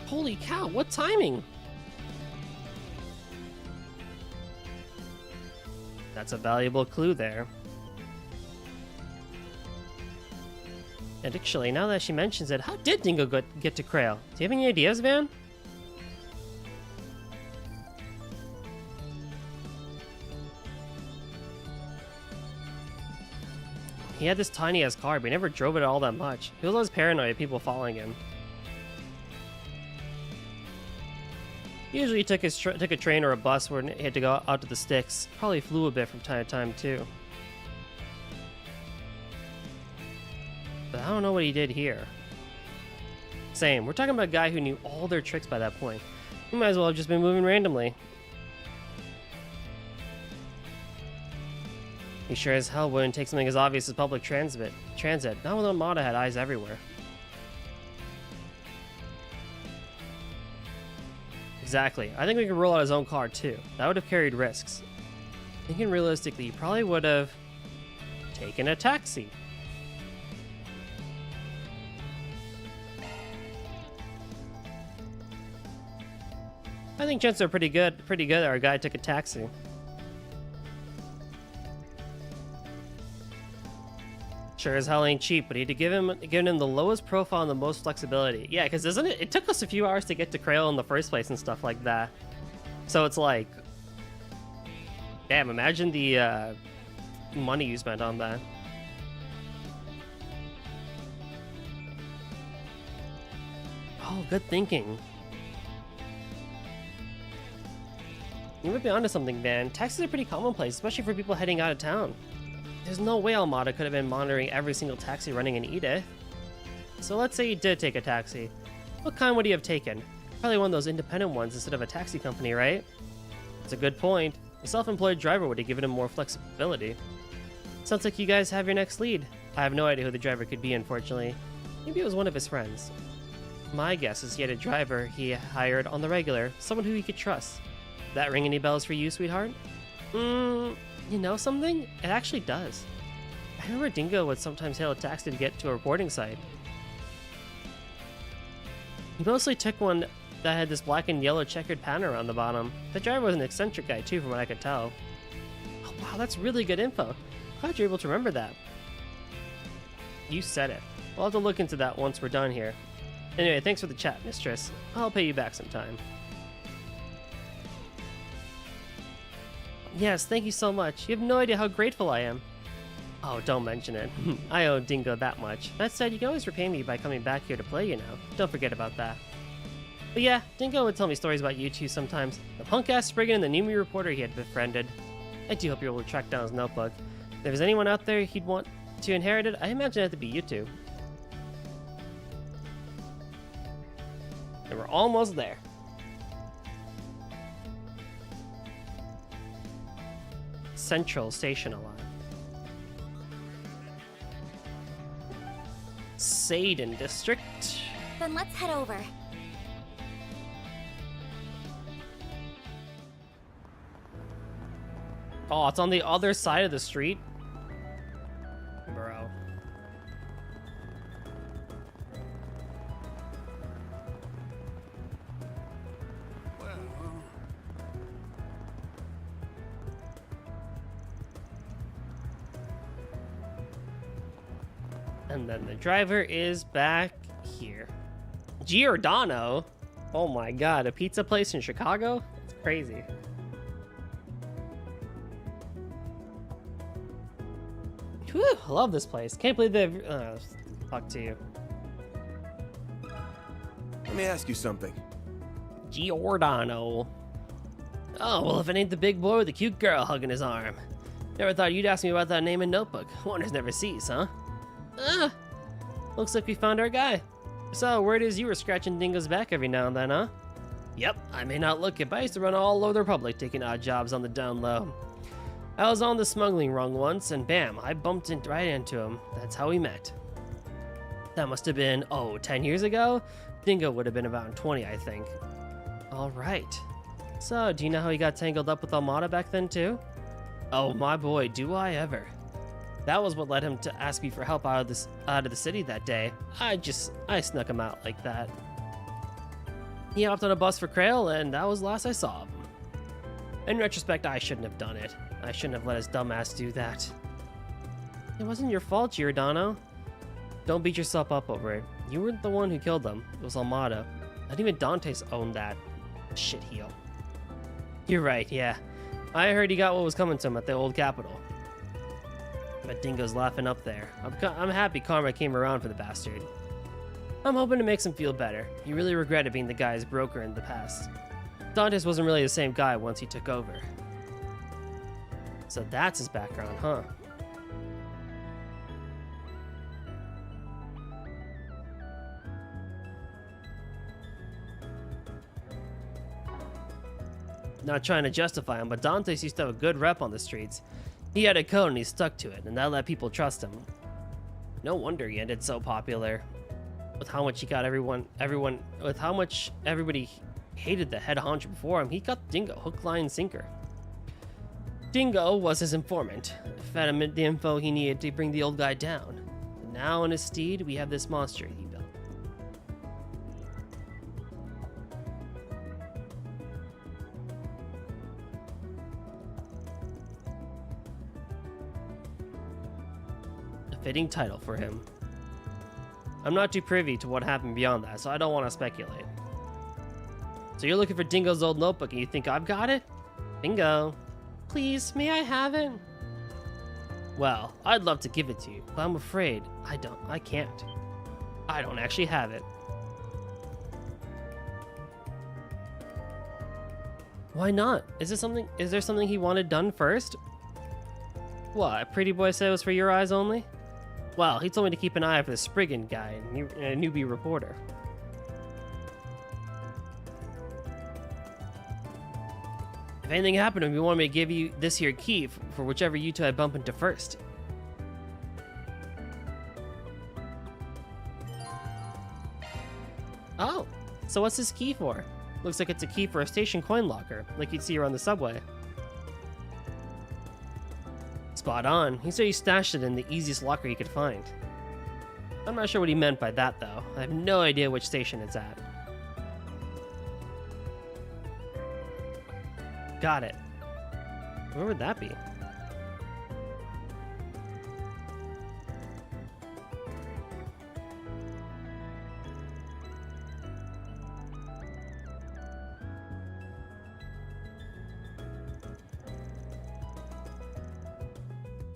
S1: Holy cow, what timing! That's a valuable clue there. And actually, now that she mentions it, how did Dingo get to Krail? Do you have any ideas, Van? He had this tiny-ass car, but he never drove it all that much. He was always paranoid of people following him. Usually he took a train or a bus when he had to go out to the sticks. Probably flew a bit from time to time, too. But I don't know what he did here. Same. We're talking about a guy who knew all their tricks by that point. He might as well have just been moving randomly. He sure as hell wouldn't take something as obvious as public transit. Not when Armada had eyes everywhere. Exactly. I think we could roll out his own car too. That would have carried risks. Thinking realistically, he probably would have taken a taxi. I think chances are pretty good that our guy took a taxi. Sure as hell ain't cheap, but he had to give him the lowest profile and the most flexibility. Yeah, because isn't it? It took us a few hours to get to Krail in the first place and stuff like that. So it's like, damn, imagine the money you spent on that. Oh, good thinking. You might be onto something, Van. Taxis are pretty commonplace, especially for people heading out of town. There's no way Almada could have been monitoring every single taxi running in Edith. So let's say he did take a taxi. What kind would he have taken? Probably one of those independent ones instead of a taxi company, right? That's a good point. A self-employed driver would have given him more flexibility. Sounds like you guys have your next lead. I have no idea who the driver could be, unfortunately. Maybe it was one of his friends. My guess is he had a driver he hired on the regular, someone who he could trust. That ring any bells for you, sweetheart? You know something? It actually does. I remember Dingo would sometimes hail a taxi to get to a reporting site. He mostly took one that had this black and yellow checkered pattern around the bottom. The driver was an eccentric guy too, from what I could tell. Oh wow, that's really good info. Glad you're able to remember that. You said it. We'll have to look into that once we're done here. Anyway, thanks for the chat, mistress. I'll pay you back sometime. Yes, thank you so much. You have no idea how grateful I am. Oh, don't mention it. I owe Dingo that much. That said, you can always repay me by coming back here to play, you know. Don't forget about that. But yeah, Dingo would tell me stories about you two sometimes. The punk-ass Spriggan and the Numi reporter he had befriended. I do hope you're able to track down his notebook. If there's anyone out there he'd want to inherit it, I imagine it had to be you two. And we're almost there. Central Station a lot. Seiden District.
S3: Then let's head over.
S1: Oh, it's on the other side of the street? Bro. And then the driver is back here. Giordano? Oh my god, a pizza place in Chicago? It's crazy. Whew, I love this place. Can't believe they've... fuck to you.
S12: Let me ask you something.
S1: Giordano. Oh, well, if it ain't the big boy with the cute girl hugging his arm. Never thought you'd ask me about that name and notebook. Wonders never cease, huh? Ah, looks like we found our guy. So, word is you were scratching Dingo's back every now and then, huh? Yep, I may not look it, but I used to run all over the Republic taking odd jobs on the down low. I was on the smuggling rung once, and bam, I bumped right into him. That's how we met. That must have been, 10 years ago? Dingo would have been about 20, I think. Alright. So, do you know how he got tangled up with Almada back then, too? Oh, my boy, do I ever. That was what led him to ask me for help out of the city that day. I snuck him out like that. He hopped on a bus for Krail, and that was the last I saw of him. In retrospect, I shouldn't have done it. I shouldn't have let his dumbass do that. It wasn't your fault, Giordano. Don't beat yourself up over it. You weren't the one who killed them. It was Almada. Not even Dante's owned that shitheel. You're right, yeah. I heard he got what was coming to him at the old capital. But Dingo's laughing up there. I'm happy karma came around for the bastard. I'm hoping it makes him feel better. He really regretted being the guy's broker in the past. Dantes wasn't really the same guy once he took over. So that's his background, huh? Not trying to justify him, but Dantes used to have a good rep on the streets. He had a code and he stuck to it, and that let people trust him. No wonder he ended so popular. With how much he got with how much everybody hated the head honcho before him, he got Dingo hook, line, sinker. Dingo was his informant, fed him the info he needed to bring the old guy down. And now in his stead, we have this monster he built. A fitting title for him. I'm not too privy to what happened beyond that, so I don't want to speculate. So you're looking for Dingo's old notebook and you think I've got it? Bingo. Please, may I have it? Well, I'd love to give it to you, but I'm afraid I can't. I don't actually have it. Why not? Is there something he wanted done first? What, Pretty Boy said it was for your eyes only? Well, he told me to keep an eye out for the Spriggan guy and a newbie reporter. If anything happened to him, he wanted me to give you this here key for whichever you two I bump into first. Oh, so what's this key for? Looks like it's a key for a station coin locker, like you'd see around the subway. Spot on. He said he stashed it in the easiest locker he could find. I'm not sure what he meant by that, though. I have no idea which station it's at. Got it. Where would that be?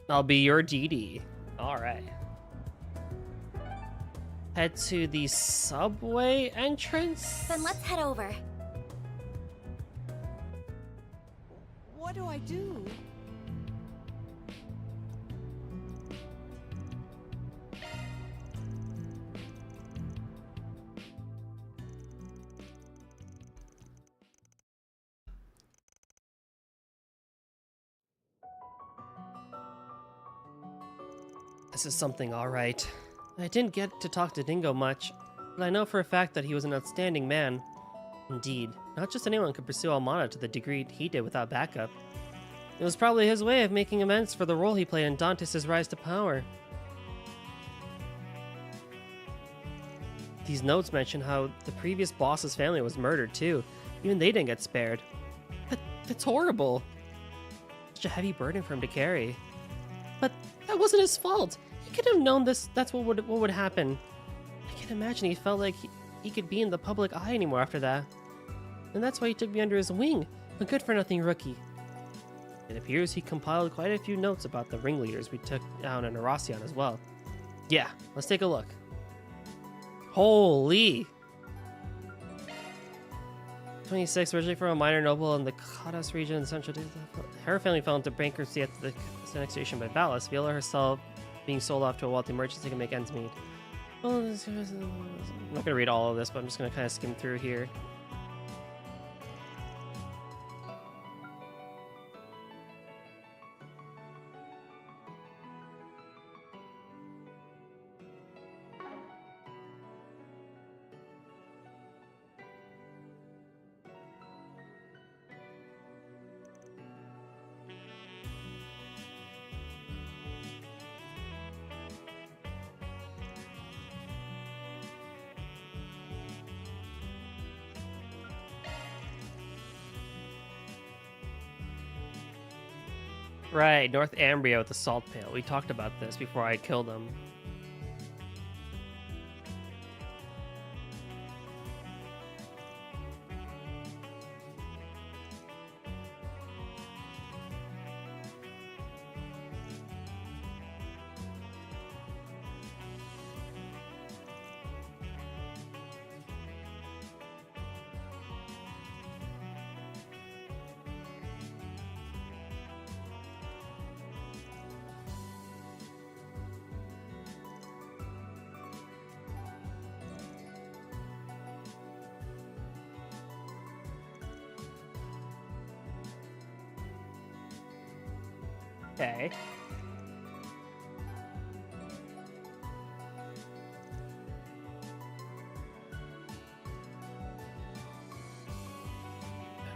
S1: I'll be your DD. All right. Head to the subway entrance?
S3: Then let's head over.
S14: What do I do?
S1: This is something, alright. I didn't get to talk to Dingo much, but I know for a fact that he was an outstanding man. Indeed, not just anyone could pursue Almada to the degree he did without backup. It was probably his way of making amends for the role he played in Dantes' rise to power. These notes mention how the previous boss's family was murdered too. Even they didn't get spared. That's horrible. Such a heavy burden for him to carry. But that wasn't his fault. He could have known that's what would happen. I can't imagine he felt like he could be in the public eye anymore after that. And that's why he took me under his wing, a good-for-nothing rookie. It appears he compiled quite a few notes about the ringleaders we took down in Erasion as well. Yeah, let's take a look. Holy! 26, originally from a minor noble in the Kadas region in central. Her family fell into bankruptcy at the annexation by Valis. Viola herself being sold off to a wealthy merchant so they can make ends meet. Well, I'm not going to read all of this, but I'm just going to kind of skim through here. Right, North Ambria with the salt pail. We talked about this before I killed him. Okay.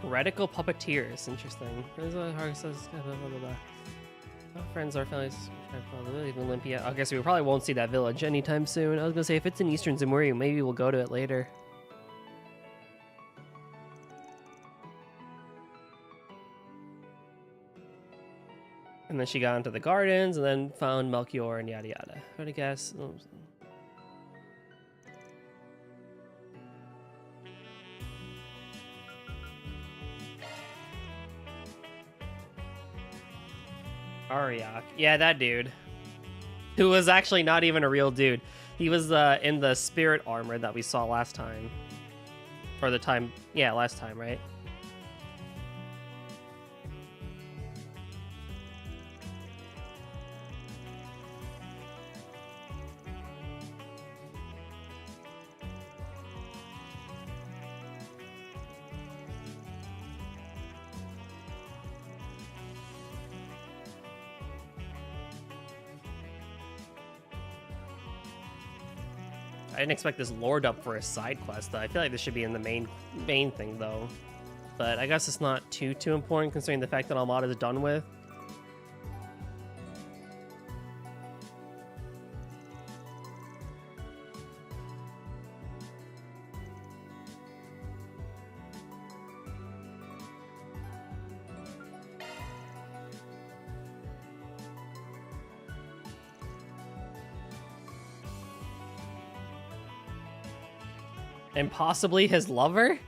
S1: Radical puppeteers, interesting. Friends or families, Olympia. I guess we probably won't see that village anytime soon. I was gonna say, if it's in Eastern Zamuri, maybe we'll go to it later. And then she got into the gardens and then found Melchior and yada yada. I'm gonna guess. Ariak. Yeah, that dude. Who was actually not even a real dude. He was in the spirit armor that we saw last time. For the time. Yeah, last time, right? I didn't expect this lord up for a side quest, though. I feel like this should be in the main thing, though. But I guess it's not too important, considering the fact that Almada is done with. And possibly his lover?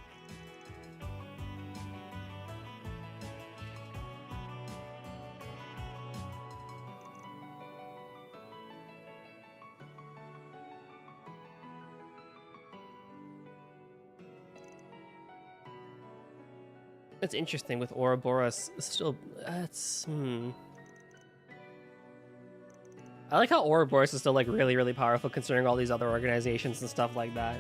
S1: It's interesting with Ouroboros still. That's I like how Ouroboros is still like really powerful considering all these other organizations and stuff like that.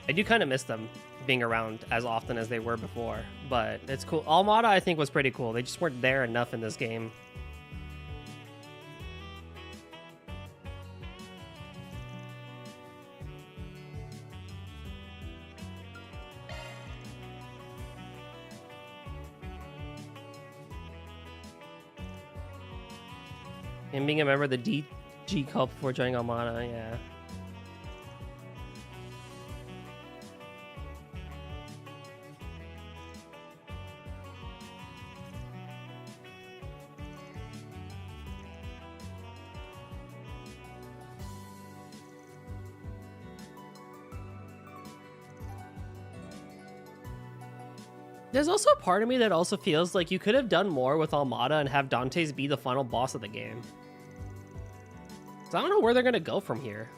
S1: I do kind of miss them being around as often as they were before, but it's cool. Almada, I think, was pretty cool. They just weren't there enough in this game. And being a member of the DG cult before joining Armada, yeah. There's also a part of me that also feels like you could have done more with Armada and have Dante's be the final boss of the game. So I don't know where they're gonna go from here.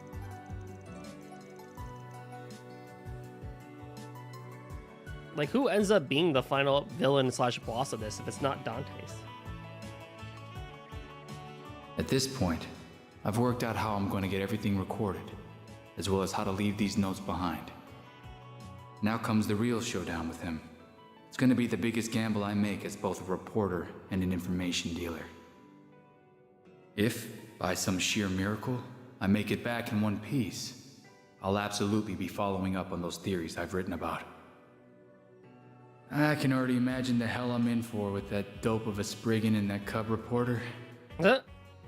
S1: Like, who ends up being the final villain slash boss of this if it's not Dante's?
S17: At this point, I've worked out how I'm going to get everything recorded, as well as how to leave these notes behind. Now comes the real showdown with him. It's going to be the biggest gamble I make as both a reporter and an information dealer. If, by some sheer miracle, I make it back in one piece, I'll absolutely be following up on those theories I've written about. I can already imagine the hell I'm in for with that dope of a Spriggan and that cub reporter.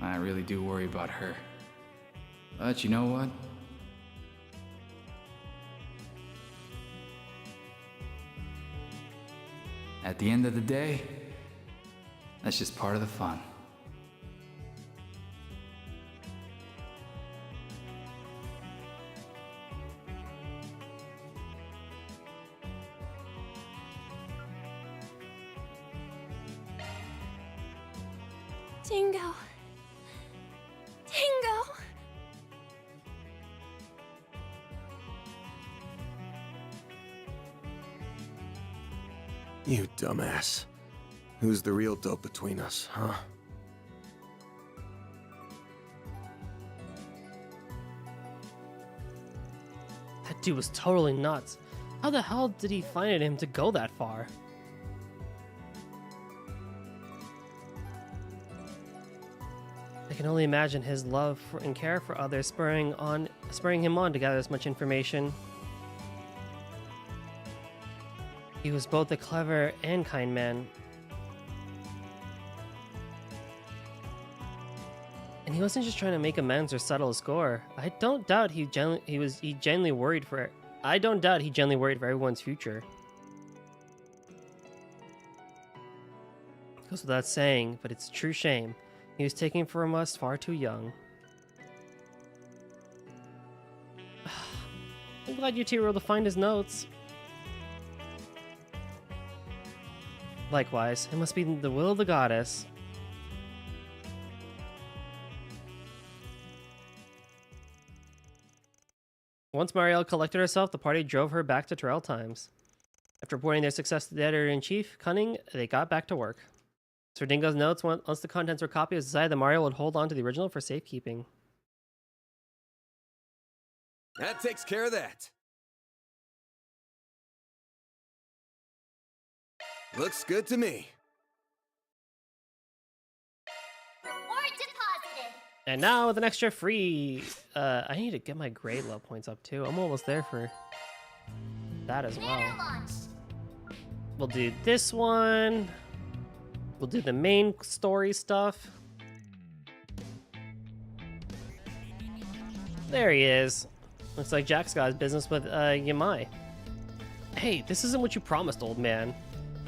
S17: I really do worry about her. But you know what? At the end of the day, that's just part of the fun.
S3: Dingo. Dingo.
S12: You dumbass. Who's the real dope between us, huh?
S1: That dude was totally nuts. How the hell did he find it in him to go that far? I can only imagine his love for and care for others spurring him on to gather as much information. He was both a clever and kind man. And he wasn't just trying to make amends or settle a score. I don't doubt he genuinely worried for everyone's future. Goes without saying, but it's a true shame. He was taken from us far too young. I'm glad you two were able to find his notes. Likewise, it must be the will of the goddess. Once Marielle collected herself, the party drove her back to Trail Times. After reporting their success to the editor-in-chief, Cunning, they got back to work. Sir Dingo's notes, once the contents were copied, it was decided that Mario would hold on to the original for safekeeping.
S19: That takes care of that. Looks good to me.
S3: Reward deposited.
S1: And now with an extra free... I need to get my grade level points up too. I'm almost there for that as well. We'll do this one. We'll do the main story stuff. There he is. Looks like Jack's got his business with Yamai. Hey, this isn't what you promised, old man.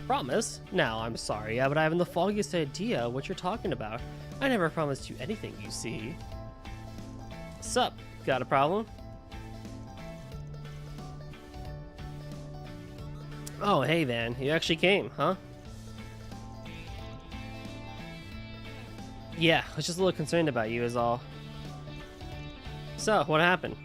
S1: Promise? Now, I'm sorry, but I haven't the foggiest idea what you're talking about. I never promised you anything, you see. Sup? Got a problem? Oh, hey, Van. You actually came, huh? Yeah, I was just a little concerned about you is all. So, what happened?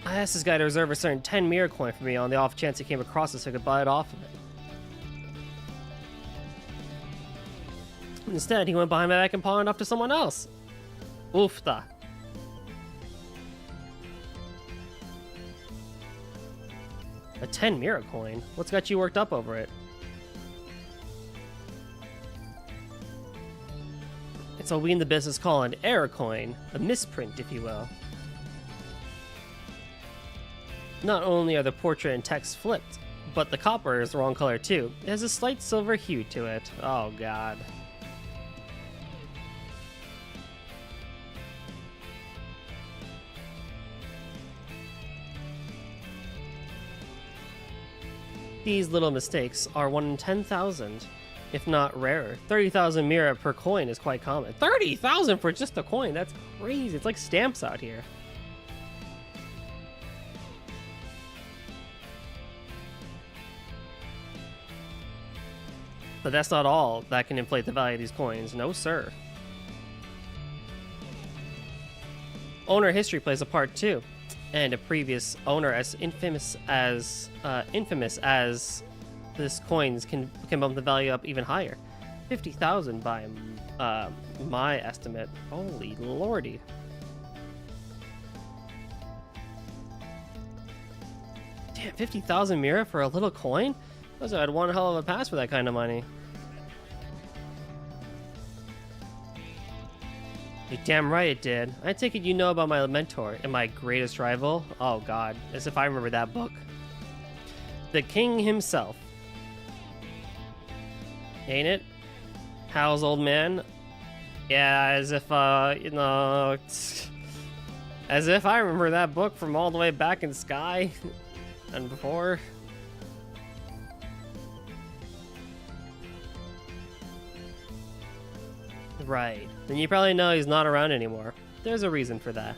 S1: I asked this guy to reserve a certain 10 mirror coin for me on the off chance he came across it so I could buy it off of it. Instead, he went behind my back and pawned it off to someone else. Oofta. A 10 mirror coin? What's got you worked up over it? It's what we in the business call an error coin, a misprint, if you will. Not only are the portrait and text flipped, But the copper is the wrong color too. It has a slight silver hue to it. Oh god. These little mistakes are 1 in 10,000, if not rarer. 30,000 mira per coin is quite common. 30,000 for just a coin? That's crazy. It's like stamps out here. But that's not all that can inflate the value of these coins. No, sir. Owner history plays a part too, and a previous owner as infamous as this coins can bump the value up even higher. 50,000 by my estimate. Holy lordy. Damn, 50,000 mira for a little coin? I had one hell of a pass for that kind of money. You're damn right it did. I take it you know about my mentor and my greatest rival? Oh god, as if I remember that book. The king himself. Ain't it? Hal's old man? Yeah, as if, you know... As if I remember that book from all the way back in Sky and before. Right. Then you probably know he's not around anymore. There's a reason for that.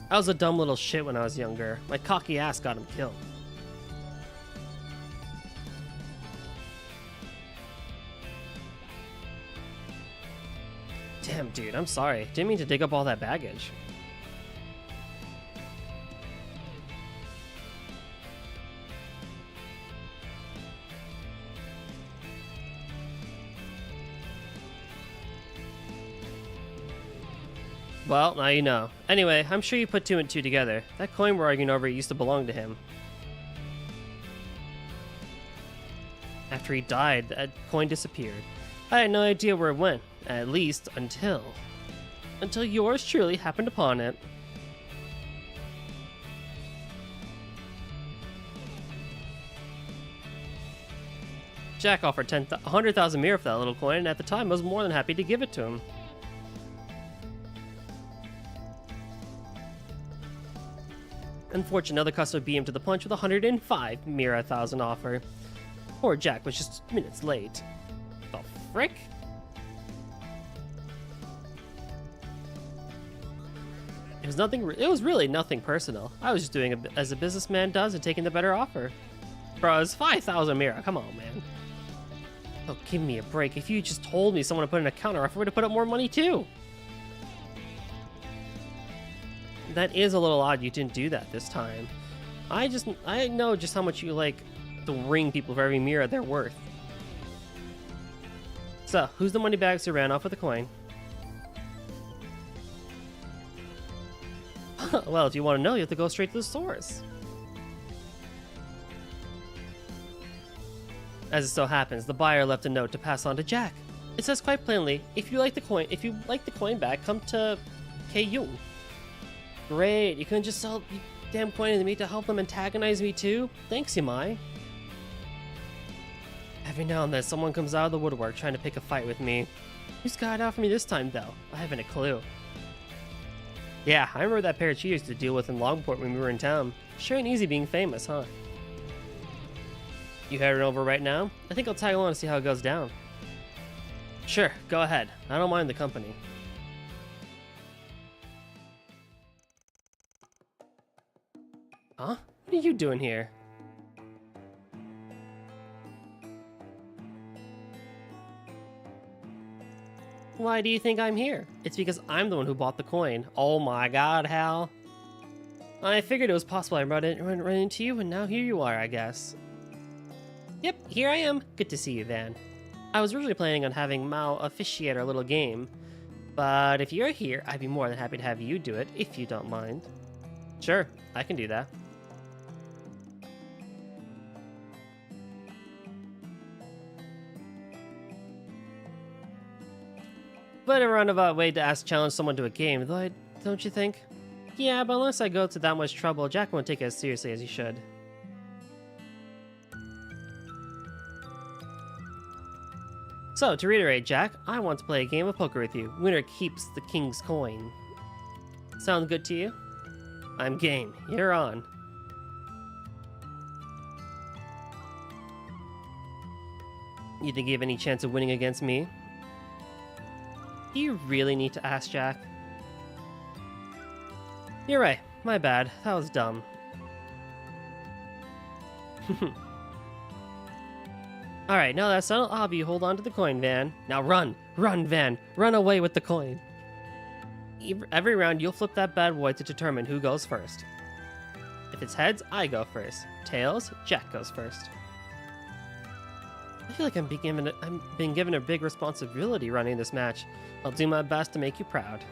S1: I was a dumb little shit when I was younger. My cocky ass got him killed. Damn, dude, I'm sorry. Didn't mean to dig up all that baggage. Well, now you know. Anyway, I'm sure you put 2 and 2 together. That coin we're arguing over used to belong to him. After he died, that coin disappeared. I had no idea where it went, at least until yours truly happened upon it. Jack offered 100,000 mira for that little coin, and at the time I was more than happy to give it to him. Unfortunately, another customer beat him to the punch with 105 mira thousand offer. Poor Jack was just minutes late. The frick? It was nothing. It was really nothing personal. I was just doing as a businessman does and taking the better offer. Bro, it's 5,000 mira. Come on, man. Oh, give me a break. If you just told me someone to put in a counter offer, I would have put up more money too. That is a little odd you didn't do that this time. I know just how much you like to ring people for every mira they're worth. So, who's the money bags who ran off with the coin? Well, if you want to know, you have to go straight to the source. As it so happens, the buyer left a note to pass on to Jack. It says quite plainly, if you like the coin back, come to K-Yung. Great, you couldn't just sell the damn coin to me to help them antagonize me too? Thanks, Yamai. Every now and then, someone comes out of the woodwork trying to pick a fight with me. Who's got it out for me this time, though? I haven't a clue. Yeah, I remember that pair of cheaters to deal with in Longport when we were in town. Sure ain't easy being famous, huh? You headed over right now? I think I'll tag along to see how it goes down. Sure, go ahead. I don't mind the company. Huh? What are you doing here? Why do you think I'm here? It's because I'm the one who bought the coin. Oh my god, Hal. I figured it was possible I run into you, and now here you are, I guess. Yep, here I am. Good to see you, Van. I was originally planning on having Mao officiate our little game, but if you're here, I'd be more than happy to have you do it, if you don't mind. Sure, I can do that. But a roundabout way to challenge someone to a game, though, don't you think? Yeah, but unless I go to that much trouble, Jack won't take it as seriously as he should. So, to reiterate, Jack, I want to play a game of poker with you. Winner keeps the king's coin. Sound good to you? I'm game. You're on. You think you have any chance of winning against me? Do you really need to ask, Jack? You're right. My bad. That was dumb. Alright, now that's settled, I'll have you hold on to the coin, Van. Now run! Run, Van! Run away with the coin! Every round, you'll flip that bad boy to determine who goes first. If it's heads, I go first. Tails, Jack goes first. I feel like I'm being given a big responsibility running this match. I'll do my best to make you proud.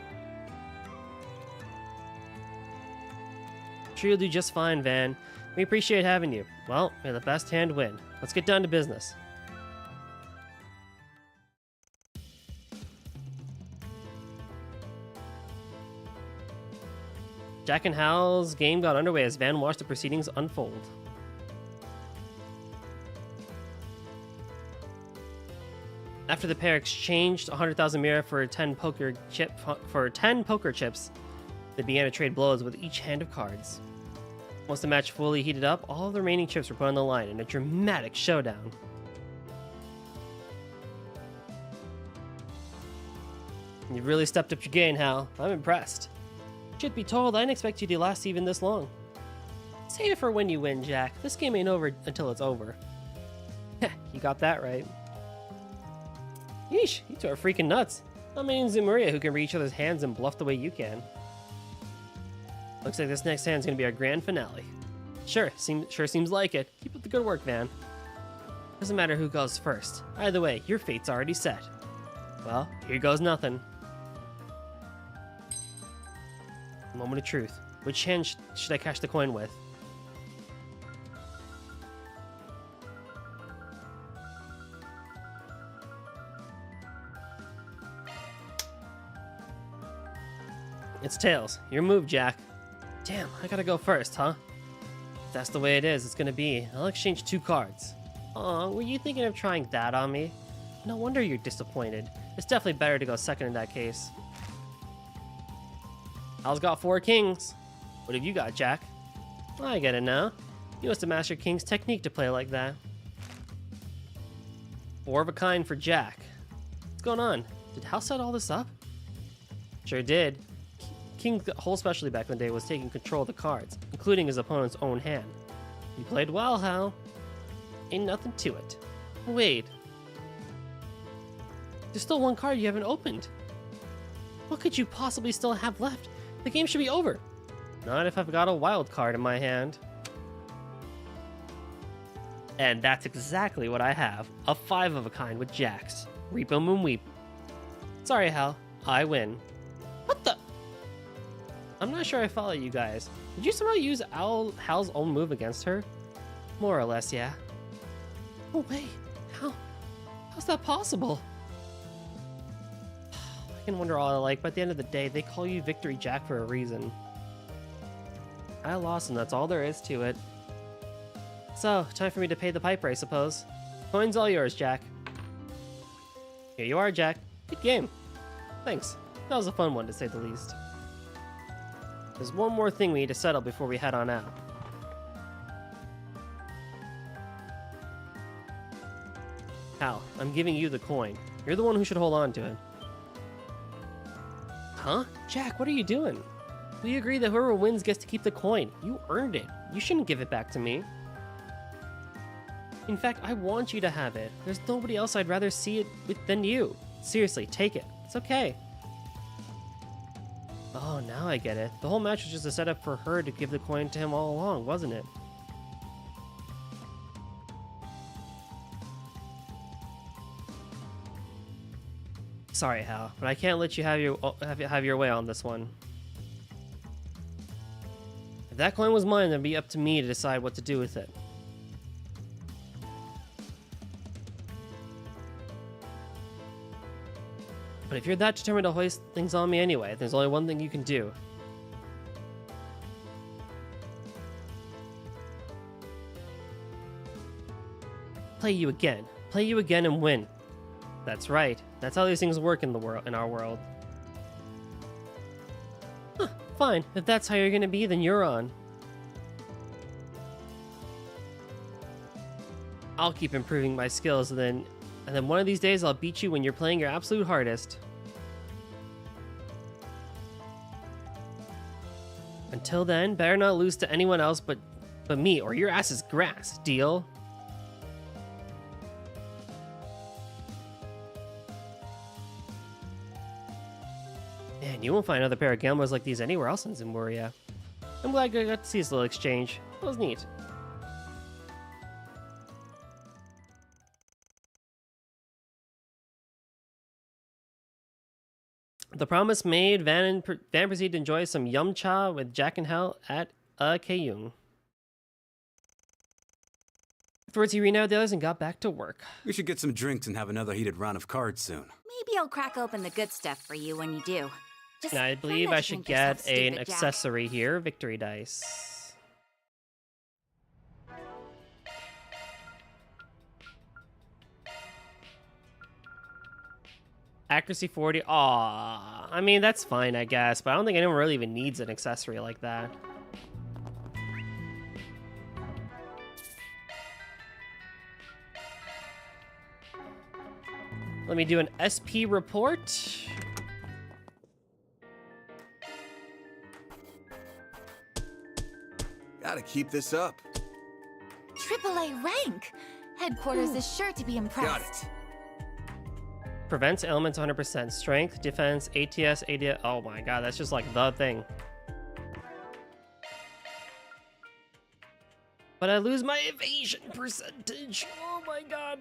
S1: Sure, you'll do just fine, Van. We appreciate having you. Well, may the best hand win. Let's get down to business. Jack and Hal's game got underway as Van watched the proceedings unfold. After the pair exchanged 100,000 mira for 10 poker chips, they began to trade blows with each hand of cards. Once the match fully heated up, all of the remaining chips were put on the line in a dramatic showdown. You've really stepped up your game, Hal. I'm impressed. Truth be told, I didn't expect you to last even this long. Save it for when you win, Jack. This game ain't over until it's over. You got that right. Yeesh, you two are freaking nuts. Not many in Zumaria who can read each other's hands and bluff the way you can. Looks like this next hand's gonna be our grand finale. Sure seems like it. Keep up the good work, Van. Doesn't matter who goes first. Either way, your fate's already set. Well, here goes nothing. Moment of truth. Which hand should I cash the coin with? It's tails. Your move, Jack. Damn, I gotta go first, huh? If that's the way it is, it's gonna be. I'll exchange 2 cards. Aw, were you thinking of trying that on me? No wonder you're disappointed. It's definitely better to go second in that case. Hal's got 4 kings. What have you got, Jack? I get it now. You must have mastered King's technique to play like that. 4 of a kind for Jack. What's going on? Did Hal set all this up? Sure did. King's whole specialty back in the day was taking control of the cards, including his opponent's own hand. You played well, Hal. Ain't nothing to it. Wait. There's still 1 card you haven't opened. What could you possibly still have left? The game should be over. Not if I've got a wild card in my hand. And that's exactly what I have. A 5 of a kind with Jacks. Reap 'em and weep. Sorry, Hal. I win. What the? I'm not sure I follow you guys. Did you somehow use Hal's own move against her? More or less, yeah. Oh, wait. How's that possible? I can wonder all I like, but at the end of the day, they call you Victory Jack for a reason. I lost, and that's all there is to it. So, time for me to pay the piper, I suppose. Coin's all yours, Jack. Here you are, Jack. Good game. Thanks. That was a fun one, to say the least. There's one more thing we need to settle before we head on out. Hal, I'm giving you the coin. You're the one who should hold on to it. Huh? Jack, what are you doing? We agree that whoever wins gets to keep the coin. You earned it. You shouldn't give it back to me. In fact, I want you to have it. There's nobody else I'd rather see it with than you. Seriously, take it. It's okay. Oh, now I get it. The whole match was just a setup for her to give the coin to him all along, wasn't it? Sorry, Hal, but I can't let you have your way on this one. If that coin was mine, then it'd be up to me to decide what to do with it. But if you're that determined to hoist things on me anyway, there's only one thing you can do. Play you again and win. That's right. That's how these things work in our world. Huh, fine. If that's how you're gonna be, then you're on. I'll keep improving my skills, and then one of these days I'll beat you when you're playing your absolute hardest. Until then, better not lose to anyone else but me, or your ass is grass. Deal? Man, you won't find another pair of gamblers like these anywhere else in Zimburia. I'm glad I got to see this little exchange. It was neat. The promise made, Van proceeded to enjoy some yum cha with Jack and Hal at Kayung. Afterwards, he renewed the others and got back to work.
S6: We should get some drinks and have another heated round of cards soon.
S15: Maybe I'll crack open the good stuff for you when you do. Just
S1: Now, I believe
S15: don't
S1: I
S15: let
S1: should
S15: you drink yourself
S1: get an
S15: stupid, Jack.
S1: accessory here, victory dice. Accuracy 40. Aw, I mean, that's fine, I guess, but I don't think anyone really even needs an accessory like that. Let me do an SP report.
S19: Gotta keep this up.
S3: AAA rank! Headquarters is sure to be impressed.
S19: Got it.
S1: Prevents ailments 100%. Strength, defense, ATS, ADS. Oh my god, that's just like the thing. But I lose my evasion percentage. Oh my god.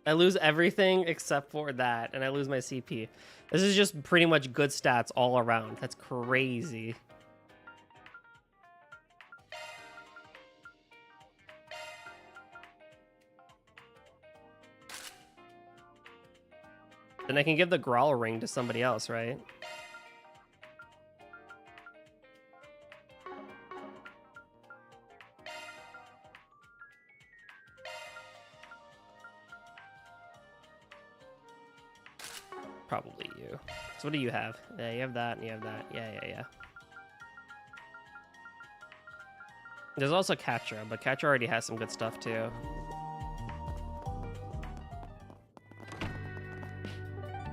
S1: I lose everything except for that, and I lose my CP. This is just pretty much good stats all around. That's crazy. Then I can give the Growl ring to somebody else, right? Probably you. So what do you have? Yeah, you have that and you have that. Yeah. There's also Katra, but Katra already has some good stuff too.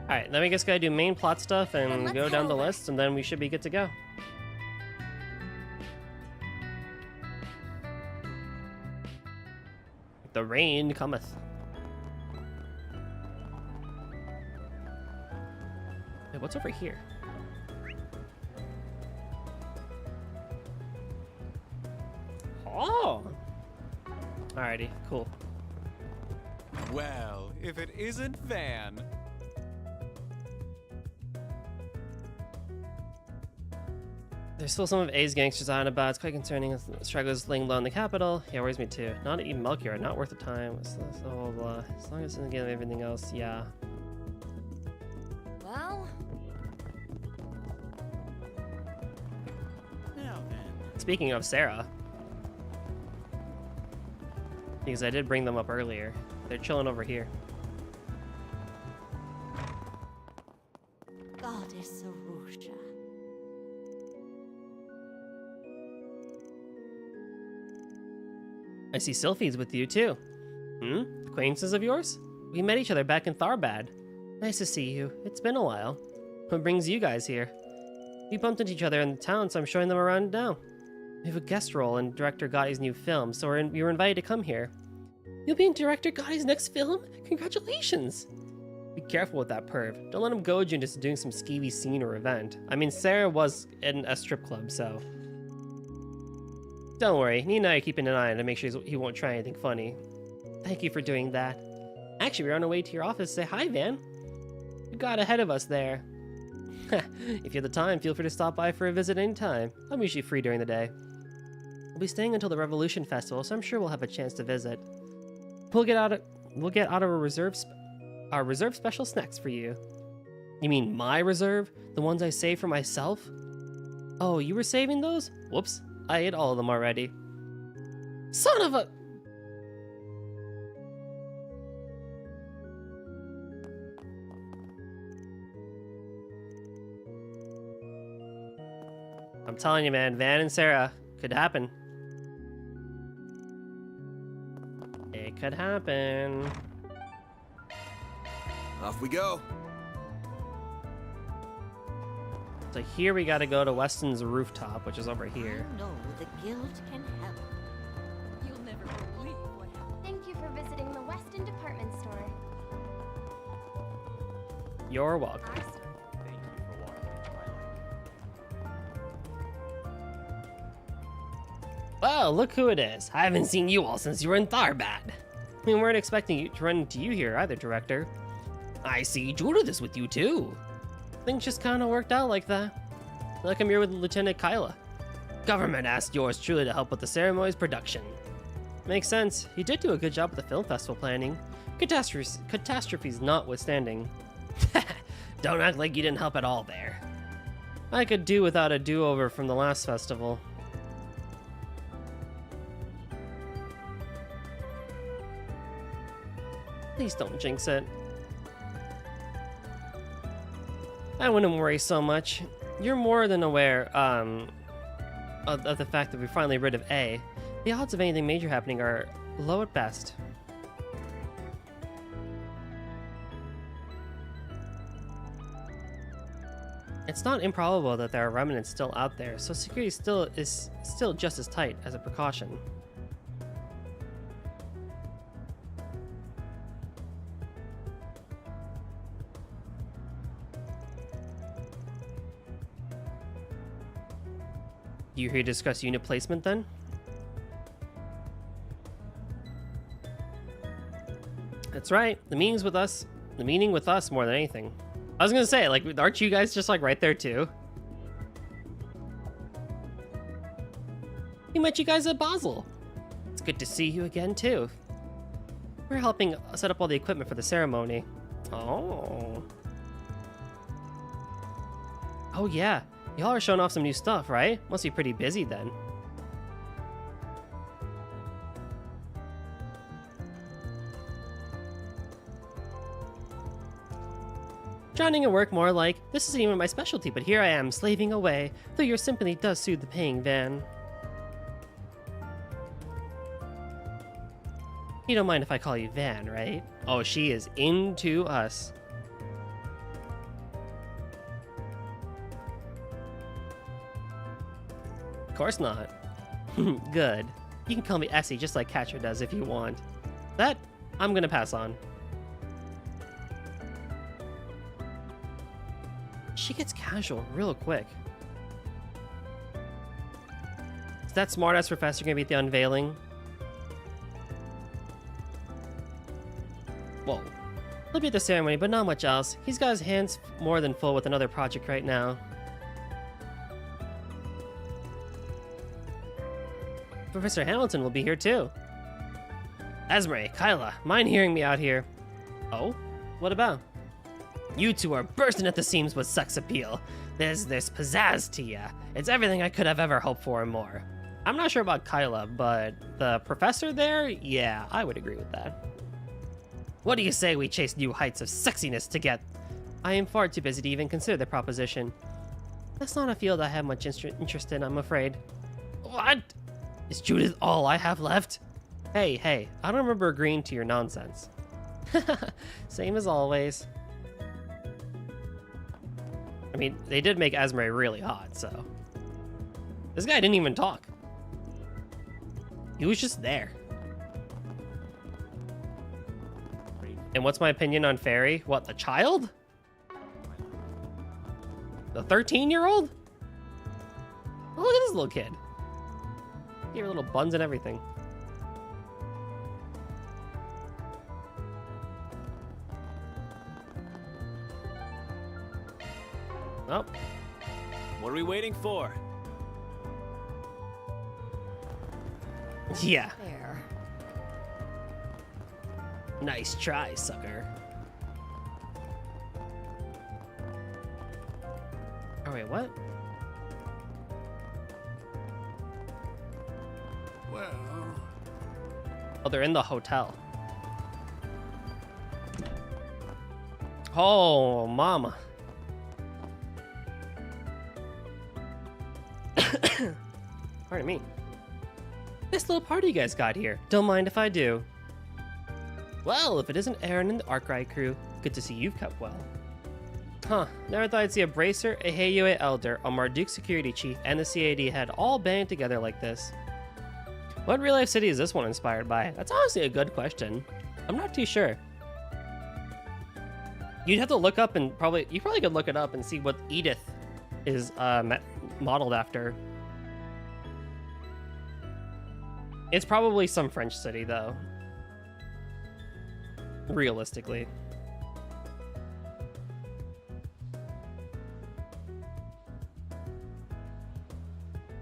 S1: Alright, then we just gotta do main plot stuff and go down the list, and then we should be good to go. The rain cometh. Hey, what's over here? Oh! Alrighty, cool.
S9: Well, if it isn't Van.
S1: There's still some of A's gangsters on about. It's quite concerning. Stragglers laying low in the capital. Yeah, worries me too. Not even Melchior. Not worth the time. Blah, blah, blah. As long as it doesn't get everything else, yeah.
S3: Well...
S9: Now then.
S1: Speaking of Sarah. Because I did bring them up earlier. They're chilling over here.
S14: Goddess Sarusha.
S1: I see Sylphie's with you too. Acquaintances of yours? We met each other back in Tharbad. Nice to see you. It's been a while. What brings you guys here? We bumped into each other in the town, so I'm showing them around now. We have a guest role in Director Gotti's new film, so we were invited to come here. You'll be in Director Gotti's next film? Congratulations! Be careful with that perv. Don't let him goad you into doing some skeevy scene or event. I mean, Sarah was in a strip club, so... Don't worry, Nina and I are keeping an eye on him to make sure he won't try anything funny. Thank you for doing that. Actually, we're on our way to your office to say hi, Van. You got ahead of us there. If you have the time, feel free to stop by for a visit anytime. I'm usually free during the day. We'll be staying until the Revolution Festival, so I'm sure we'll have a chance to visit. We'll get out of our reserve special snacks for you. You mean my reserve? The ones I saved for myself? Oh, you were saving those? Whoops. I ate all of them already. Son of a... I'm telling you, man, Van and Sarah could happen. It could happen.
S19: Off we go.
S1: So here we gotta go to Weston's rooftop, which is over here.
S14: No, the guild can help.
S3: You'll never believe what happened. Thank you for visiting the Weston department store.
S1: You're welcome.
S2: Thank you for walking into my life.
S1: Well, look who it is. I haven't seen you all since you were in Tharbad. We weren't expecting you to run into you here either, Director. I see Judith is with you too. Things just kind of worked out like that. Like I'm here with Lieutenant Kyla. Government asked yours truly to help with the ceremony's production. Makes sense. He did do a good job with the film festival planning. Catastrophes notwithstanding. Don't act like you didn't help at all there. I could do without a do-over from the last festival. Please don't jinx it. I wouldn't worry so much. You're more than aware of the fact that we're finally rid of A. The odds of anything major happening are low at best. It's not improbable that there are remnants still out there, so security is still just as tight as a precaution. You here to discuss unit placement then? That's right. The meeting with us more than anything. I was gonna say, like, aren't you guys just like right there too? We met you guys at Basel. It's good to see you again too. We're helping set up all the equipment for the ceremony. Oh. Oh yeah. Y'all are showing off some new stuff, right? Must be pretty busy then. Drowning in work more like, this isn't even my specialty, but here I am, slaving away, though your sympathy does soothe the pain, Van. You don't mind if I call you Van, right? Oh, she is into us. Of course not. Good. You can call me Essie just like Catcher does if you want. That, I'm gonna pass on. She gets casual real quick. Is that smartass professor gonna be at the unveiling? Whoa. He'll be at the ceremony, but not much else. He's got his hands more than full with another project right now. Professor Hamilton will be here too. Esme, Kyla, mind hearing me out here? Oh? What about? You two are bursting at the seams with sex appeal. There's this pizzazz to ya. It's everything I could have ever hoped for and more. I'm not sure about Kyla, but the professor there? Yeah, I would agree with that. What do you say we chase new heights of sexiness to get? I am far too busy to even consider the proposition. That's not a field I have much interest in, I'm afraid. What? Is Judith all I have left? Hey, I don't remember agreeing to your nonsense. Same as always. I mean, they did make Esme really hot, so. This guy didn't even talk. He was just there. And what's my opinion on Fairy? What, the child? The 13-year-old? Oh, look at this little kid. Give her little buns and everything. Oh.
S9: What are we waiting for?
S1: Yeah.
S18: There.
S1: Nice try, sucker. Oh, wait, what?
S11: Well...
S1: Oh, they're in the hotel. Oh, mama. Pardon me. This little party you guys got here. Don't mind if I do. Well, if it isn't Aaron and the Arkwright crew, good to see you've kept well. Huh, never thought I'd see a Bracer, a Heiyue Elder, a Marduk security chief, and the CAD head all band together like this. What real-life city is this one inspired by? That's honestly a good question. I'm not too sure. You'd have to look up and you probably could look it up and see what Edith is modeled after. It's probably some French city, though. Realistically.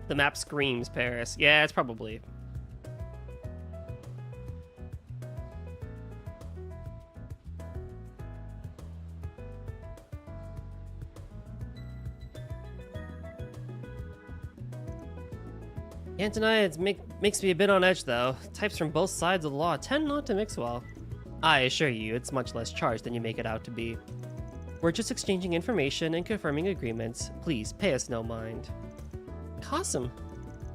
S1: The map screams Paris. Yeah, it's probably. Can't deny it makes me a bit on edge, though. Types from both sides of the law tend not to mix well. I assure you, it's much less charged than you make it out to be. We're just exchanging information and confirming agreements. Please, pay us no mind. Kasim.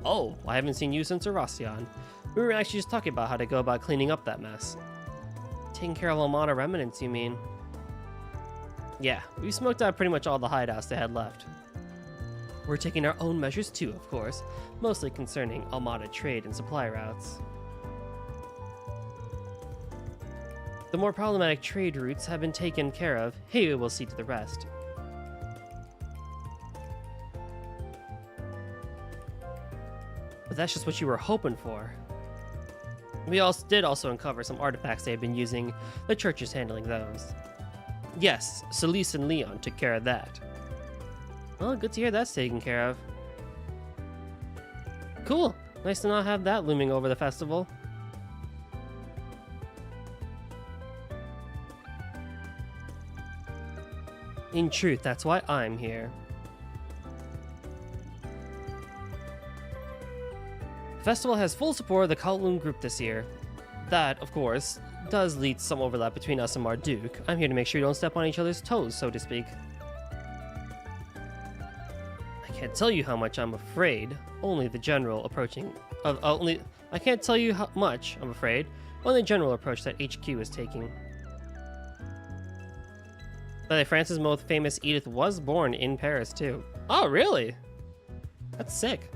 S1: Oh, I haven't seen you since Erasion. We were actually just talking about how to go about cleaning up that mess. Taking care of Almana remnants, you mean? Yeah, we smoked out pretty much all the hideouts they had left. We're taking our own measures too, of course, mostly concerning Almada trade and supply routes. The more problematic trade routes have been taken care of. Heiyue will see to the rest. But that's just what you were hoping for. We did also uncover some artifacts they had been using. The church is handling those. Yes, Celise and Leon took care of that. Well, good to hear that's taken care of. Cool. Nice to not have that looming over the festival. In truth, that's why I'm here. The festival has full support of the Kowloon group this year. That, of course, does lead to some overlap between us and Marduk. I'm here to make sure you don't step on each other's toes, so to speak. I can't tell you how much I'm afraid. Only the general approaching... I can't tell you how much, I'm afraid. Only the general approach that HQ is taking. By the way, France's most famous Edith was born in Paris, too. Oh, really? That's sick.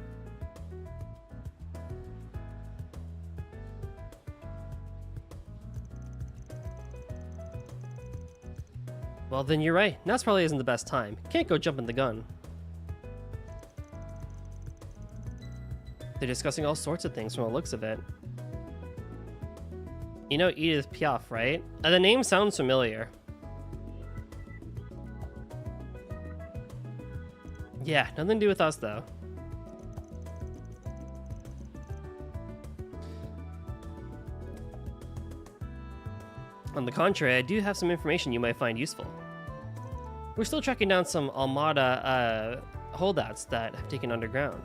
S1: Well, then you're right. Now probably isn't the best time. Can't go jumping the gun. They're discussing all sorts of things from the looks of it. You know Edith Piaf, right? The name sounds familiar. Yeah, nothing to do with us, though. On the contrary, I do have some information you might find useful. We're still tracking down some Almada holdouts that have taken underground,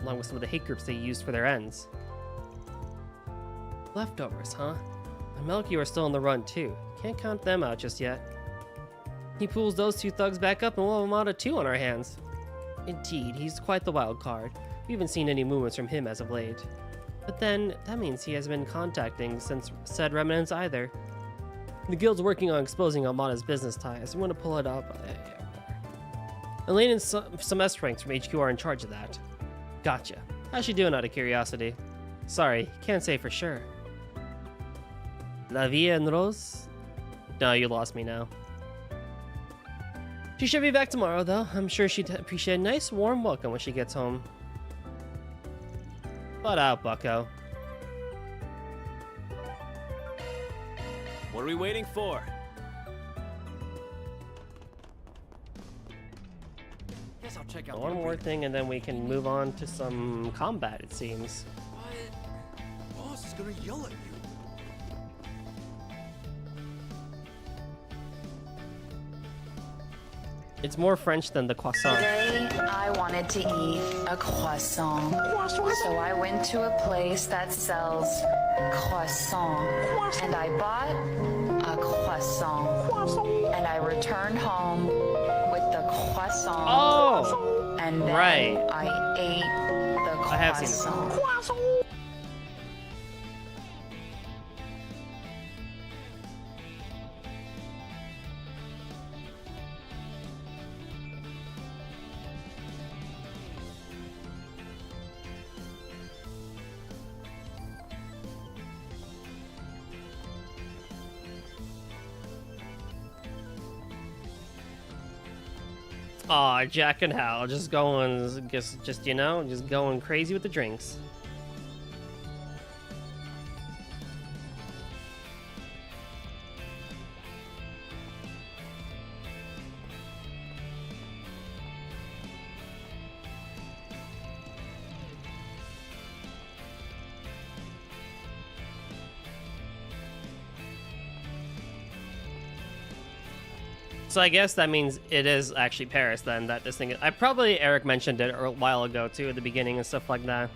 S1: along with some of the hate groups they used for their ends. Leftovers, huh? And Melky are still on the run, too. Can't count them out just yet. He pulls those two thugs back up and we'll have Almada 2 on our hands. Indeed, he's quite the wild card. We haven't seen any movements from him as of late. But then, that means he hasn't been contacting since said remnants either. The guild's working on exposing Almada's business ties. We want to pull it up. Elaine and some S-ranks from HQ are in charge of that. Gotcha. How's she doing out of curiosity? Sorry, can't say for sure. La vie en rose? No, you lost me now. She should be back tomorrow, though. I'm sure she'd appreciate a nice, warm welcome when she gets home. Butt out, bucko.
S9: What are we waiting for?
S11: Guess I'll check out
S1: One more thing, and then we can move on to some combat, it seems.
S11: What? Boss is gonna yell at you.
S1: It's more French than the croissant.
S20: Today, I wanted to eat a croissant. So I went to a place that sells croissant. And I bought a croissant. And I returned home with the croissant.
S1: Oh!
S20: and then
S1: Right.
S20: I ate the croissant.
S1: I have seen this. Aw, Jack and Hal just going, just you know, just going crazy with the drinks. So I guess that means it is actually Paris then, that this thing is... Eric mentioned it a while ago too, at the beginning and stuff like that.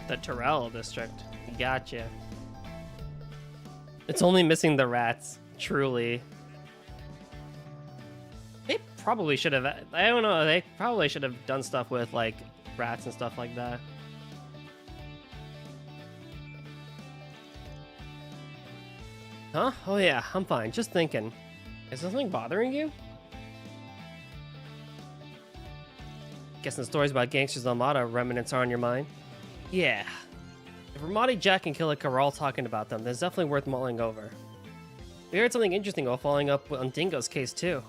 S1: The Terrell district. Gotcha. It's only missing the rats, truly. They probably should have... I don't know, they probably should have done stuff with, like, rats and stuff like that. Huh? Oh yeah, I'm fine. Just thinking. Is something bothering you? Guessing stories about gangsters Armada remnants are on your mind? Yeah. If Ramadi, Jack, and Killick are all talking about them, then it's definitely worth mulling over. We heard something interesting while following up on Dingo's case, too.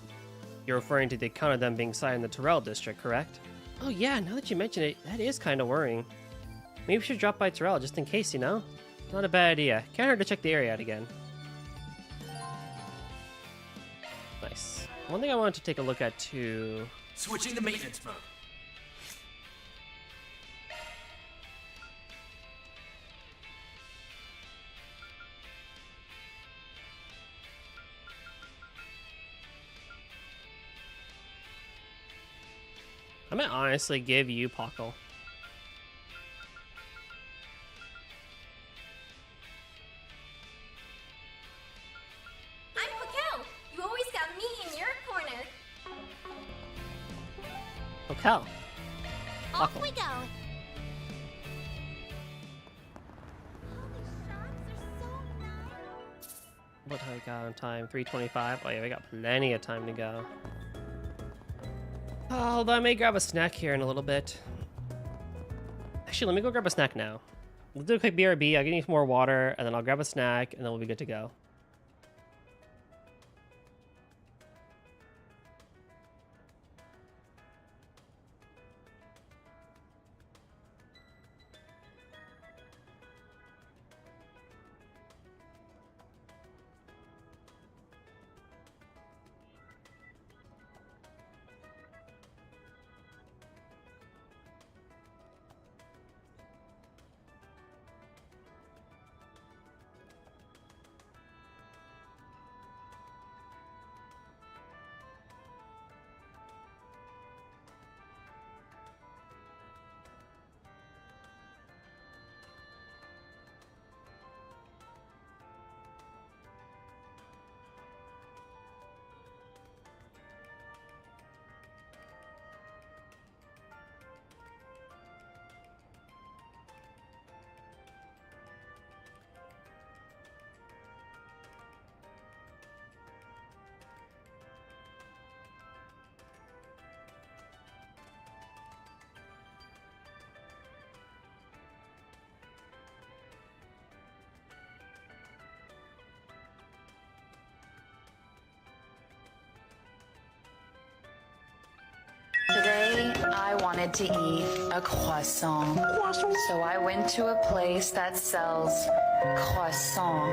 S1: You're referring to the account of them being sighted in the Terrell district, correct? Oh yeah, now that you mention it, that is kind of worrying. Maybe we should drop by Terrell just in case, you know? Not a bad idea. Can't hurt to check the area out again. Nice. One thing I wanted to take a look at, too...
S11: Switching the maintenance mode.
S1: I might honestly give you Pockle.
S3: I'm Raquel. You always got me in your corner.
S1: Pockle.
S3: Off we go.
S1: What do I got on time? 3:25? Oh yeah, we got plenty of time to go. Although I may grab a snack here in a little bit. Actually, let me go grab a snack now. We'll do a quick BRB, I'll get you some more water, and then I'll grab a snack, and then we'll be good to go.
S20: Today, I wanted to eat a croissant. So I went to a place that sells croissant.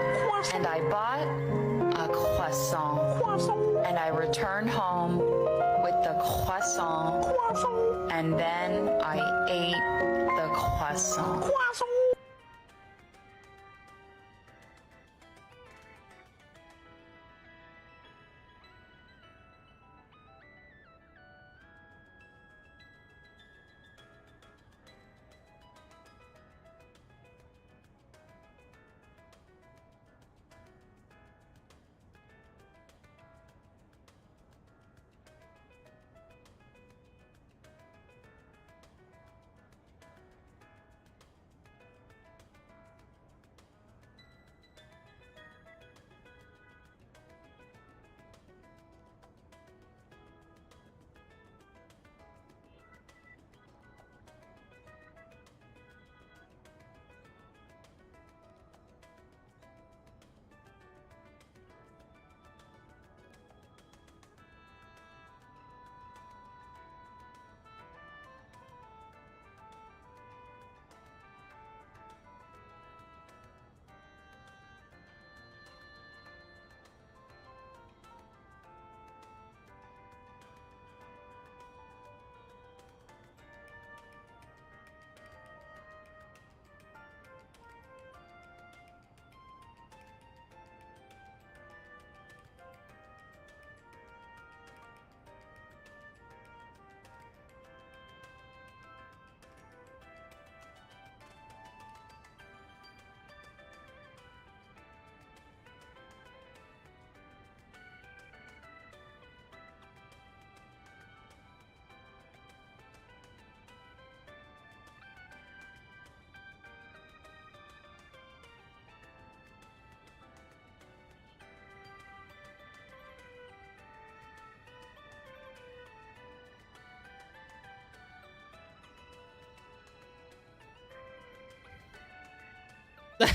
S20: And I bought a croissant. And I returned home with the croissant. And then I ate the croissant.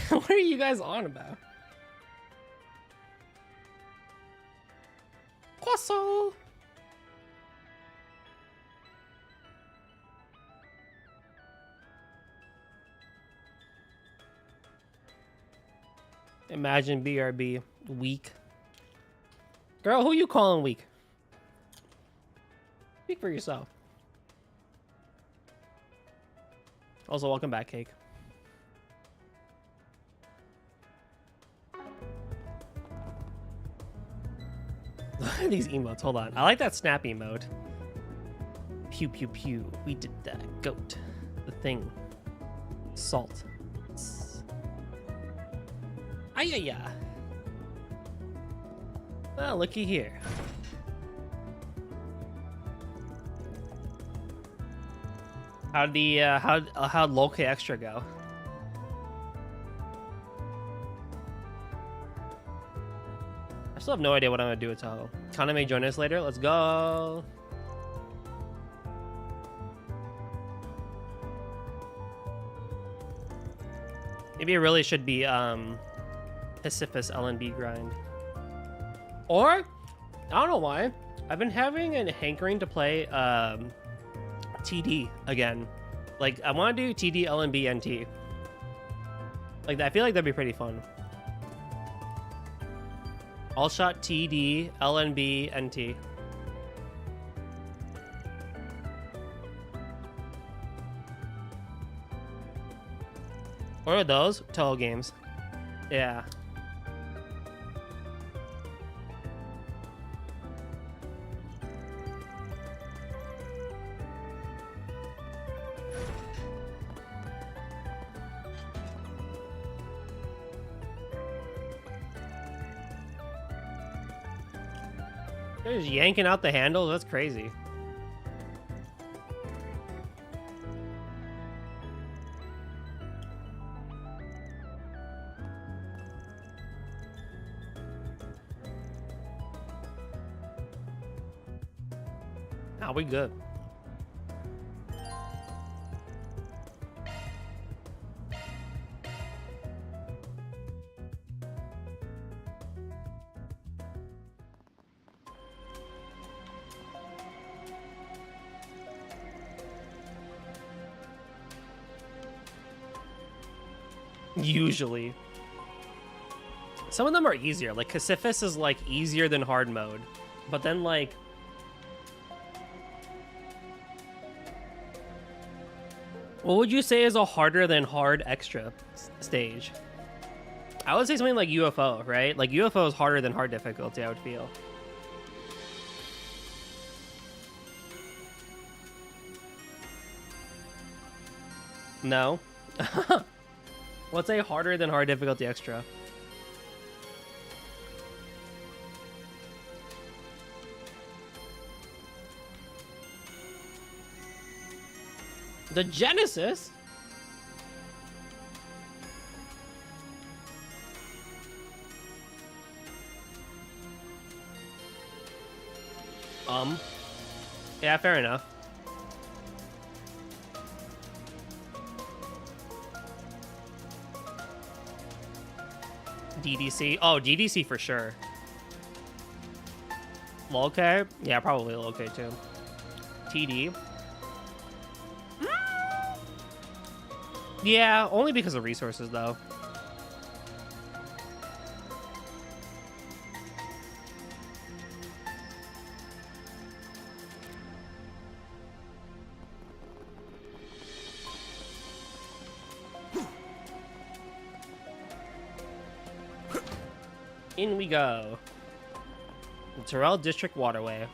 S1: What are you guys on about? Croissant. Imagine BRB weak. Girl, who you calling weak? Speak for yourself. Also, welcome back, Cake. Look at these emotes. Hold on. I like that snap emote. Pew pew pew. We did that. Goat. The thing. Salt. Ayaya. Well, looky here. How'd the how'd Loki Extra go? I still have no idea what I'm gonna do with Tahoe. Kana may join us later. Let's go. Maybe it really should be Sisyphus LNB grind. Or I don't know why. I've been having a hankering to play TD again. Like I want to do TD LNB NT. Like I feel like that'd be pretty fun. All shot TD LNB NT. What are those? Toho games. Yeah. They're just yanking out the handle. That's crazy. Nah, we good. Usually. Some of them are easier. Like Sisyphus is like easier than hard mode, but then like what would you say is a harder than hard extra stage? I would say something like UFO, right? Like UFO is harder than hard difficulty, I would feel. No. What's a harder than hard difficulty extra? The Genesis? Yeah, fair enough. DDC? Oh, DDC for sure. Lol-K? Yeah, probably Lol-K too. TD? Yeah, only because of resources though. In we go. The Terrell District Waterway.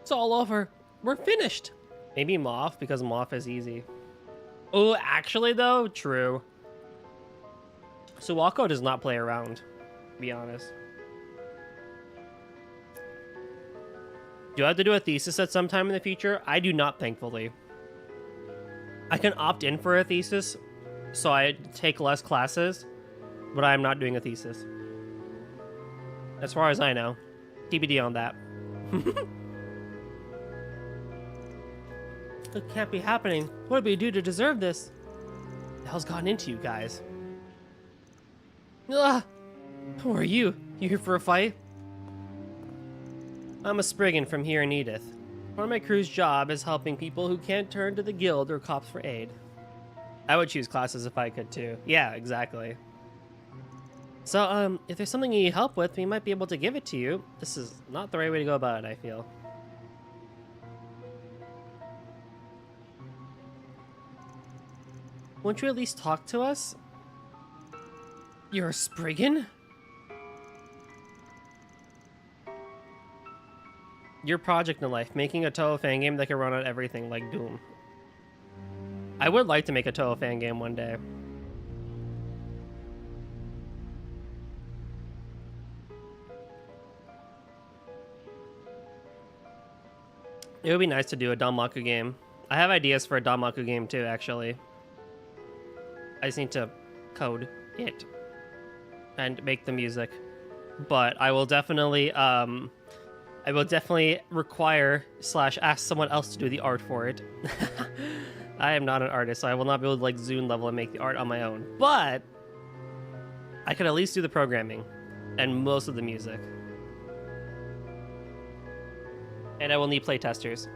S1: It's all over. We're finished. Maybe Moth, because Moth is easy. Oh, actually though, true. Suwako does not play around, to be honest. Do I have to do a thesis at some time in the future? I do not, thankfully. I can opt in for a thesis, so I take less classes, but I am not doing a thesis. As far as I know. TBD on that. It can't be happening. What did we do to deserve this? The hell's gotten into you guys? Ugh! Who are you? You here for a fight? I'm a Spriggan from here in Edith. Part of my crew's job is helping people who can't turn to the guild or cops for aid. I would choose classes if I could too. Yeah, exactly. So, if there's something you need help with, we might be able to give it to you. This is not the right way to go about it, I feel. Won't you at least talk to us? You're a Spriggan? Your project in life, making a Toho fan game that can run on everything like Doom. I would like to make a Toho fan game one day. It would be nice to do a Danmaku game. I have ideas for a Danmaku game too, actually. I just need to code it and make the music. But I will definitely require / ask someone else to do the art for it. I am not an artist, so I will not be able to like Zune level and make the art on my own. But I could at least do the programming and most of the music. And I will need playtesters.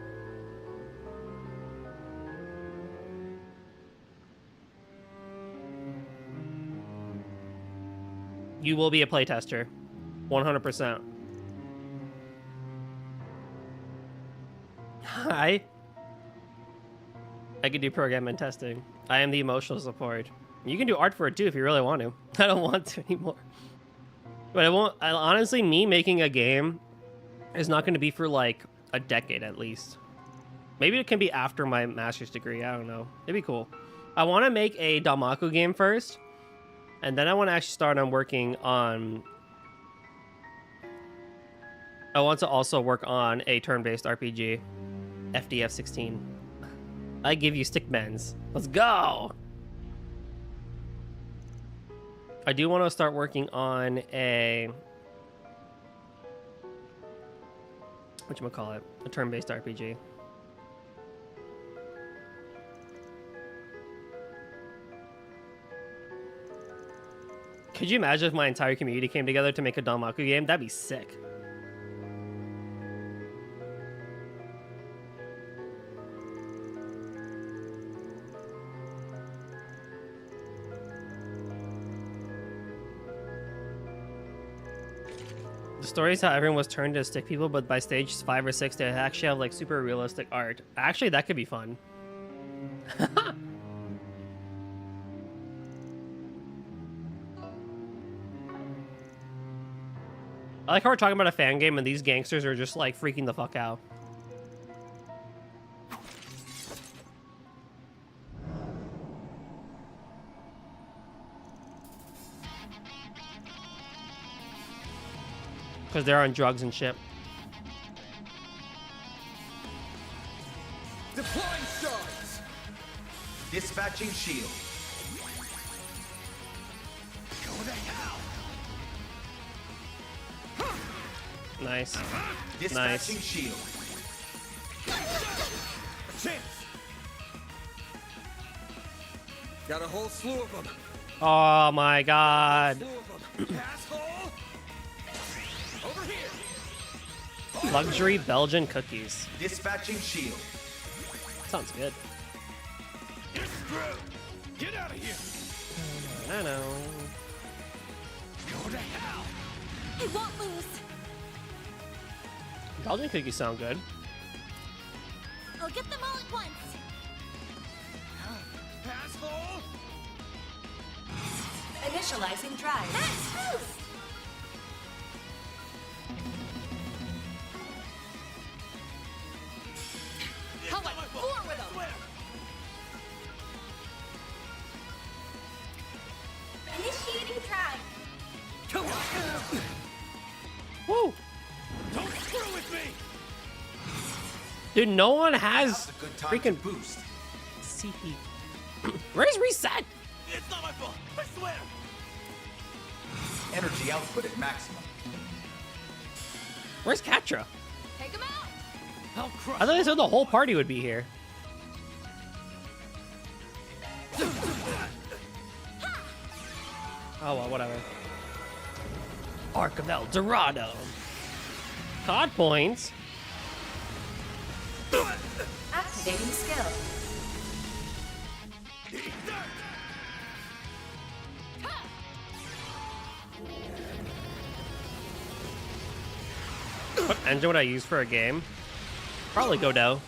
S1: You will be a playtester. 100%. Hi. I can do program and testing. I am the emotional support. You can do art for it too if you really want to. I don't want to anymore. But honestly, me making a game is not going to be for like a decade at least. Maybe it can be after my master's degree. I don't know. It'd be cool. I want to make a Danmaku game first. And then I want to actually start on working on... I want to also work on a turn-based RPG. FDF 16. I give you stick bends. Let's go! I do want to start working on a... whatchamacallit? A turn-based RPG. Could you imagine if my entire community came together to make a Danmaku game? That'd be sick. The story is how everyone was turned to stick people, but by stage 5 or 6, they actually have like super realistic art. Actually, that could be fun. I like how we're talking about a fan game and these gangsters are just like freaking the fuck out. Because they're on drugs and shit.
S2: Deploying shards. Dispatching shield. Go to hell.
S1: Nice.
S2: Dispatching
S1: Nice.
S2: shield.
S19: Chance. Got a whole slew of them.
S1: Oh my god.
S19: Asshole. Over here.
S1: Luxury Belgian cookies.
S2: Dispatching shield.
S1: Sounds good.
S11: You're screwed. Get out of here.
S1: I know.
S11: Go to hell.
S3: I won't lose.
S1: Belgian cookies sound good.
S3: I'll get them all at once.
S11: Asshole.
S14: Initializing drive.
S3: Max boost.
S11: How about four with them?
S3: Initiating drive.
S11: Come on.
S1: Woo!
S11: Don't screw with me.
S1: Dude, no one has
S2: Now's a good time
S1: freaking
S2: to boost.
S1: CP. Where's reset?
S11: It's not my fault. I swear.
S2: Energy output at maximum.
S1: Where's Katra?
S3: Take them out.
S11: I'll crush.
S1: I thought they said the whole party would be here. Oh well, whatever. Arc of El Dorado. COD points.
S14: Activating skill.
S1: What engine would I use for a game? Probably Godot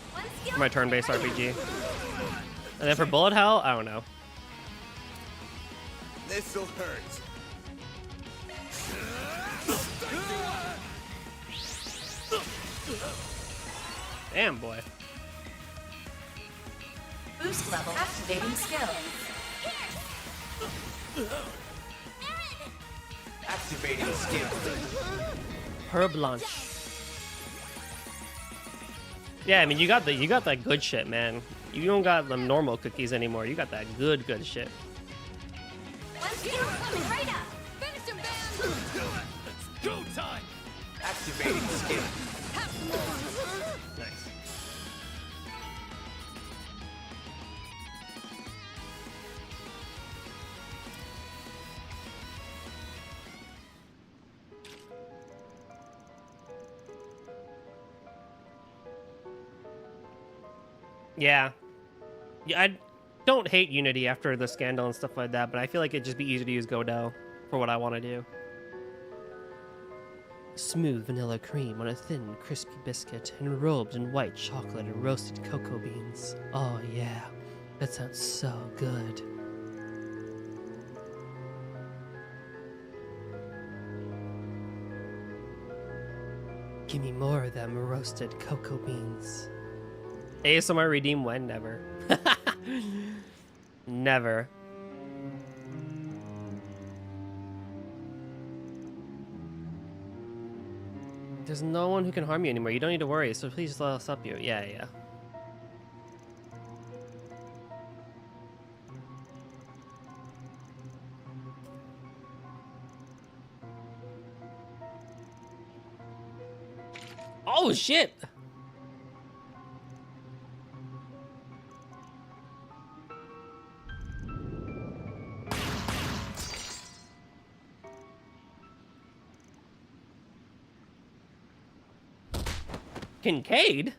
S1: for my turn-based RPG. And then for bullet hell, I don't know.
S19: This'll hurt.
S1: Damn, boy.
S14: Boost level. Activating skill.
S2: Activating skill.
S1: Herb Blanche. Yeah, I mean you got that good shit, man. You don't got them normal cookies anymore. You got that good shit.
S3: Let's get him coming right up. Finish him, Bam.
S11: It's go time.
S2: Activating skill.
S1: Nice. Yeah. Yeah, I don't hate Unity after the scandal and stuff like that, but I feel like it'd just be easier to use Godot for what I want to do. Smooth vanilla cream on a thin, crispy biscuit, enrobed in white chocolate and roasted cocoa beans. Oh yeah, that sounds so good. Give me more of them roasted cocoa beans. ASMR redeem when? Never. Never. There's no one who can harm you anymore. You don't need to worry, so please just let us help you. Yeah, yeah. Oh, shit! Kincaid?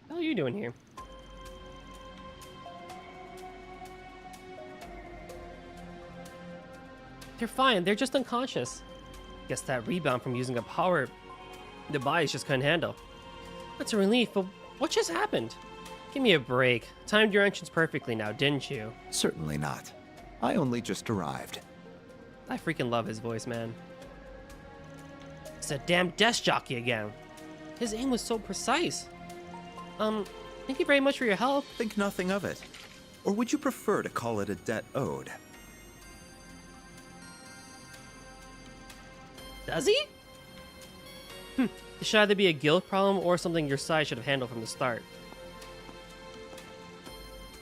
S1: What are you doing here? They're fine. They're just unconscious. Guess that rebound from using a power the bodies just couldn't handle. That's a relief, but what just happened? Give me a break. Timed your entrance perfectly now, didn't you?
S21: Certainly not. I only just arrived.
S1: I freaking love his voice, man. It's that damn desk jockey again. His aim was so precise. Thank you very much for your help.
S21: Think nothing of it. Or would you prefer to call it a debt owed?
S1: Does he? It should either be a guilt problem or something your side should have handled from the start.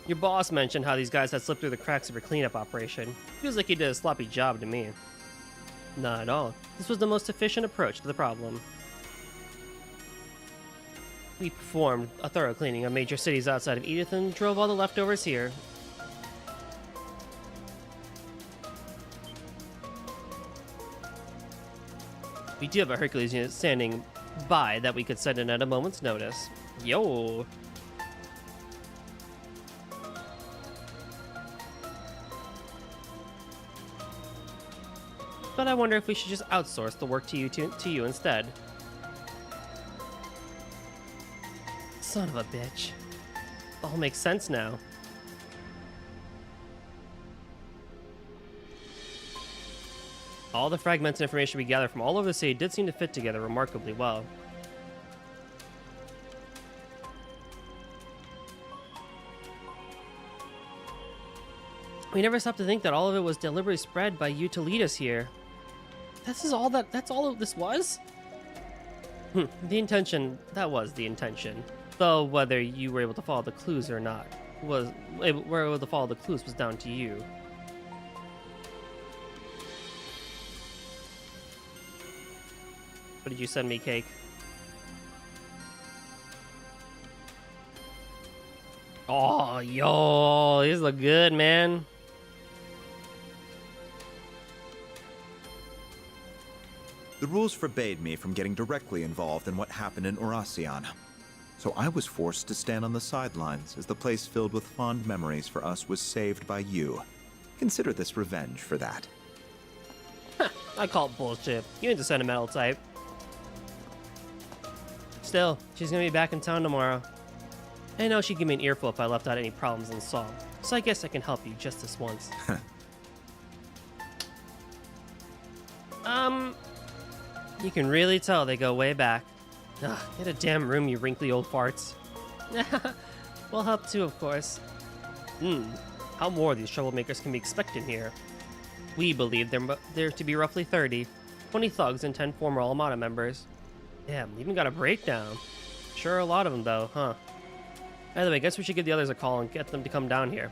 S1: Your boss mentioned how these guys had slipped through the cracks of your cleanup operation. Feels like he did a sloppy job to me. Not at all. This was the most efficient approach to the problem. We performed a thorough cleaning of major cities outside of Edith and drove all the leftovers here. We do have a Hercules unit standing by that we could send in at a moment's notice. Yo! But I wonder if we should just outsource the work to you instead. Son of a bitch. All makes sense now. All the fragments and information we gathered from all over the city did seem to fit together remarkably well. We never stopped to think that all of it was deliberately spread by you to lead us here. That's all of this was? The intention, that was the intention. Though whether you were able to follow the clues or not, were able to follow the clues was down to you. What did you send me, Cake? Oh, yo, these look good, man.
S21: The rules forbade me from getting directly involved in what happened in Oracion. So I was forced to stand on the sidelines as the place filled with fond memories for us was saved by you. Consider this revenge for that.
S1: I call it bullshit. You ain't the sentimental type. Still, she's gonna be back in town tomorrow. I know she'd give me an earful if I left out any problems unsolved, so I guess I can help you just this once. You can really tell they go way back. Ugh, get a damn room, you wrinkly old farts. We'll help too, of course. How more of these troublemakers can be expected here? We believe there to be roughly 30, 20 thugs and 10 former Almada members. Damn, even got a breakdown. Sure, a lot of them though, huh? By the way, I guess we should give the others a call and get them to come down here.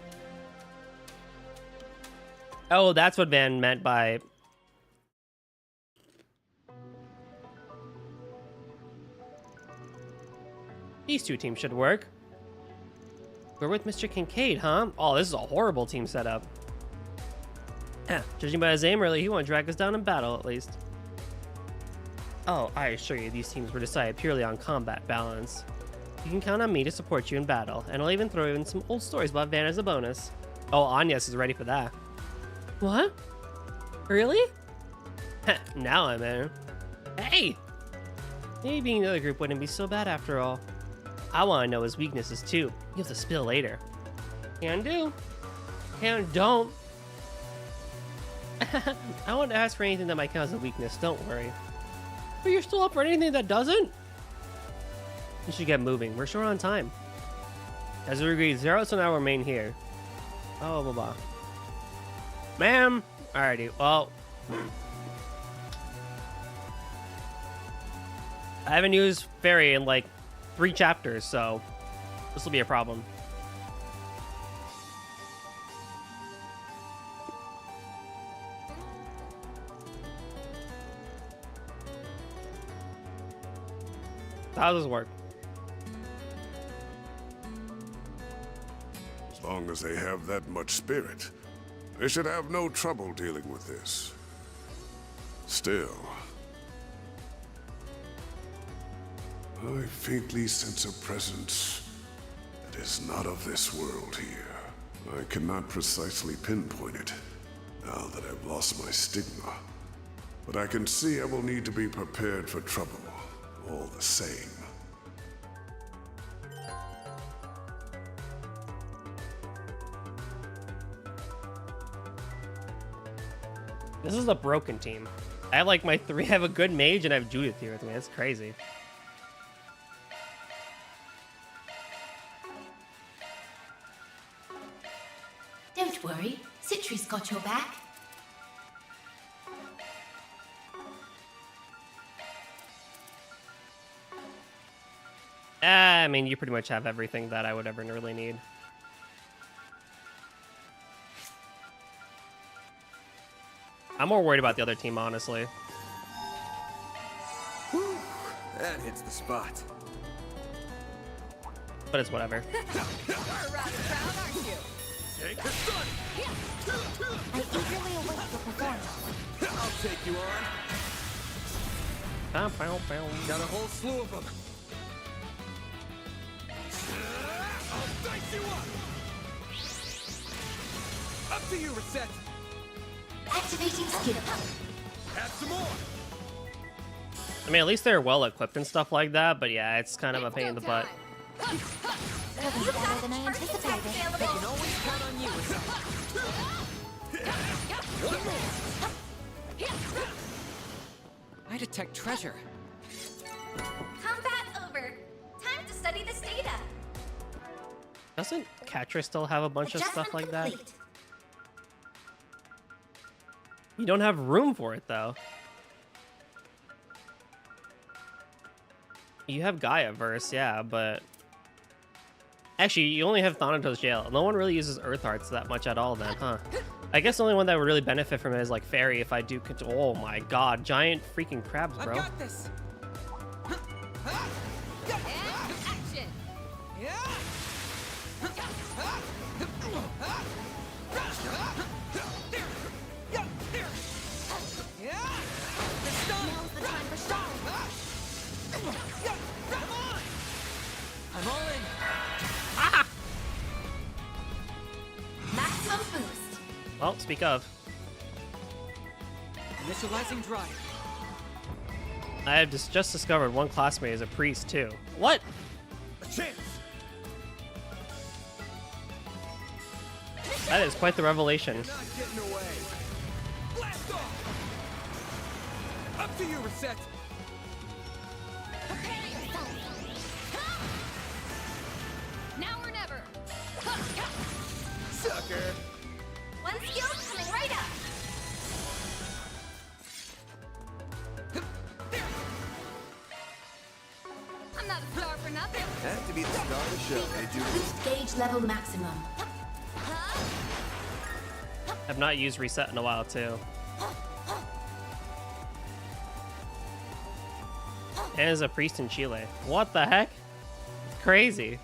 S1: Oh, that's what Van meant by... These two teams should work. We're with Mr. Kincaid, huh? Oh, this is a horrible team setup. Judging by his aim earlier, he won't drag us down in battle, at least. Oh, I assure you, these teams were decided purely on combat balance. You can count on me to support you in battle, and I'll even throw in some old stories about Van as a bonus. Oh, Agnes is ready for that. What? Really? Now I'm in. Hey! Maybe being the other group wouldn't be so bad after all. I want to know his weaknesses too. You have to spill later. Can do. Can don't. I won't ask for anything that might count as a weakness, don't worry. But you're still up for anything that doesn't? You should get moving. We're short on time. As we agreed, 0 to now remain here. Oh, blah blah. Ma'am! Alrighty, well. I haven't used Fairy in like 3 chapters, so this will be a problem. How does this work?
S22: As long as they have that much spirit, they should have no trouble dealing with this. Still, I faintly sense a presence that is not of this world here. I cannot precisely pinpoint it, now that I've lost my stigma. But I can see I will need to be prepared for trouble, all the same.
S1: This is a broken team. I have like my three. I have a good mage and I have Judith here with me. That's crazy.
S5: Don't worry, Citri's got your back.
S1: I mean, you pretty much have everything that I would ever really need. I'm more worried about the other team, honestly.
S19: Whew, that hits the spot.
S1: But it's whatever.
S19: Take the sun.
S3: I eagerly await your performance.
S19: I'll take you on. Got a whole slew of them. I'll dice you up. Up to you, Reset.
S5: Activating skill.
S19: Add some more.
S1: I mean, at least they're well equipped and stuff like that, but yeah, it's kind of a pain in the butt.
S3: That was better than I anticipated.
S19: They can always count on you. One more.
S6: I detect treasure.
S3: Combat over. Time to study this data.
S1: Doesn't Catra still have a bunch of stuff like that?
S3: Complete.
S1: You don't have room for it, though. You have Gaia-verse, yeah, but... Actually, you only have Thanatos Jail. No one really uses Earth Hearts that much at all then, huh? I guess the only one that would really benefit from it is like Fairy if I do control. Oh my god, giant freaking crabs, bro.
S6: I got this.
S5: Action.
S3: Now's the time for strong.
S6: I'm all in.
S5: Maximum boost.
S1: Well, speak of.
S6: Initializing drive.
S1: I have just discovered one classmate is a priest, too. What?
S19: A chance.
S1: That is quite the revelation.
S19: You're not getting away. Blast off.
S6: Up to you, Reset.
S5: Now or never.
S19: Sucker.
S3: One skill coming right up.
S5: I'm not a star for nothing.
S19: Had to be the star of the show, eh, Judy?
S5: Boost gauge level maximum.
S1: I've not used reset in a while, too. And is a priest in Chile. What the heck? It's crazy.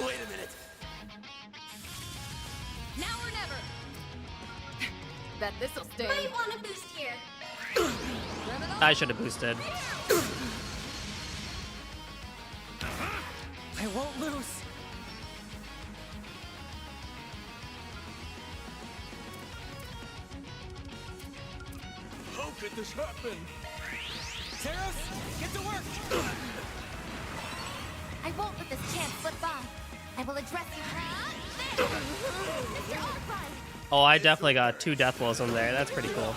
S19: Wait a minute.
S5: Now or never. Bet this'll stay.
S3: Might want a boost here.
S1: I should have boosted.
S6: I won't lose.
S19: How could this happen?
S6: Teros, get to work.
S3: I won't let this chance slip by. I will address you. There. Mr. Arcline.
S1: Oh, I definitely got 2 death blows in there. That's pretty cool.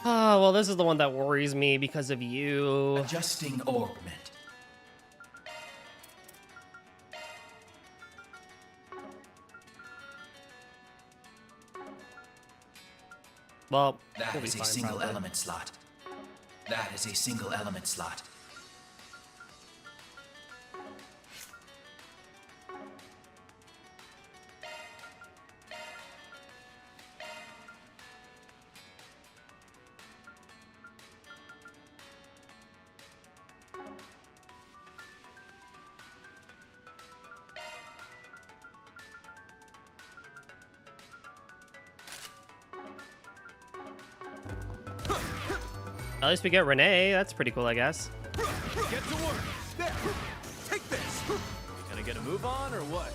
S1: Oh, well, this is the one that worries me because of you.
S11: Adjusting augment.
S1: Well,
S11: That
S1: we'll be
S11: is a
S1: fine,
S11: single
S1: probably.
S11: element slot. That is a single element slot.
S1: At least we get Renee. That's pretty cool, I guess.
S11: Get to work. There. Take this. Gonna get a move on or what?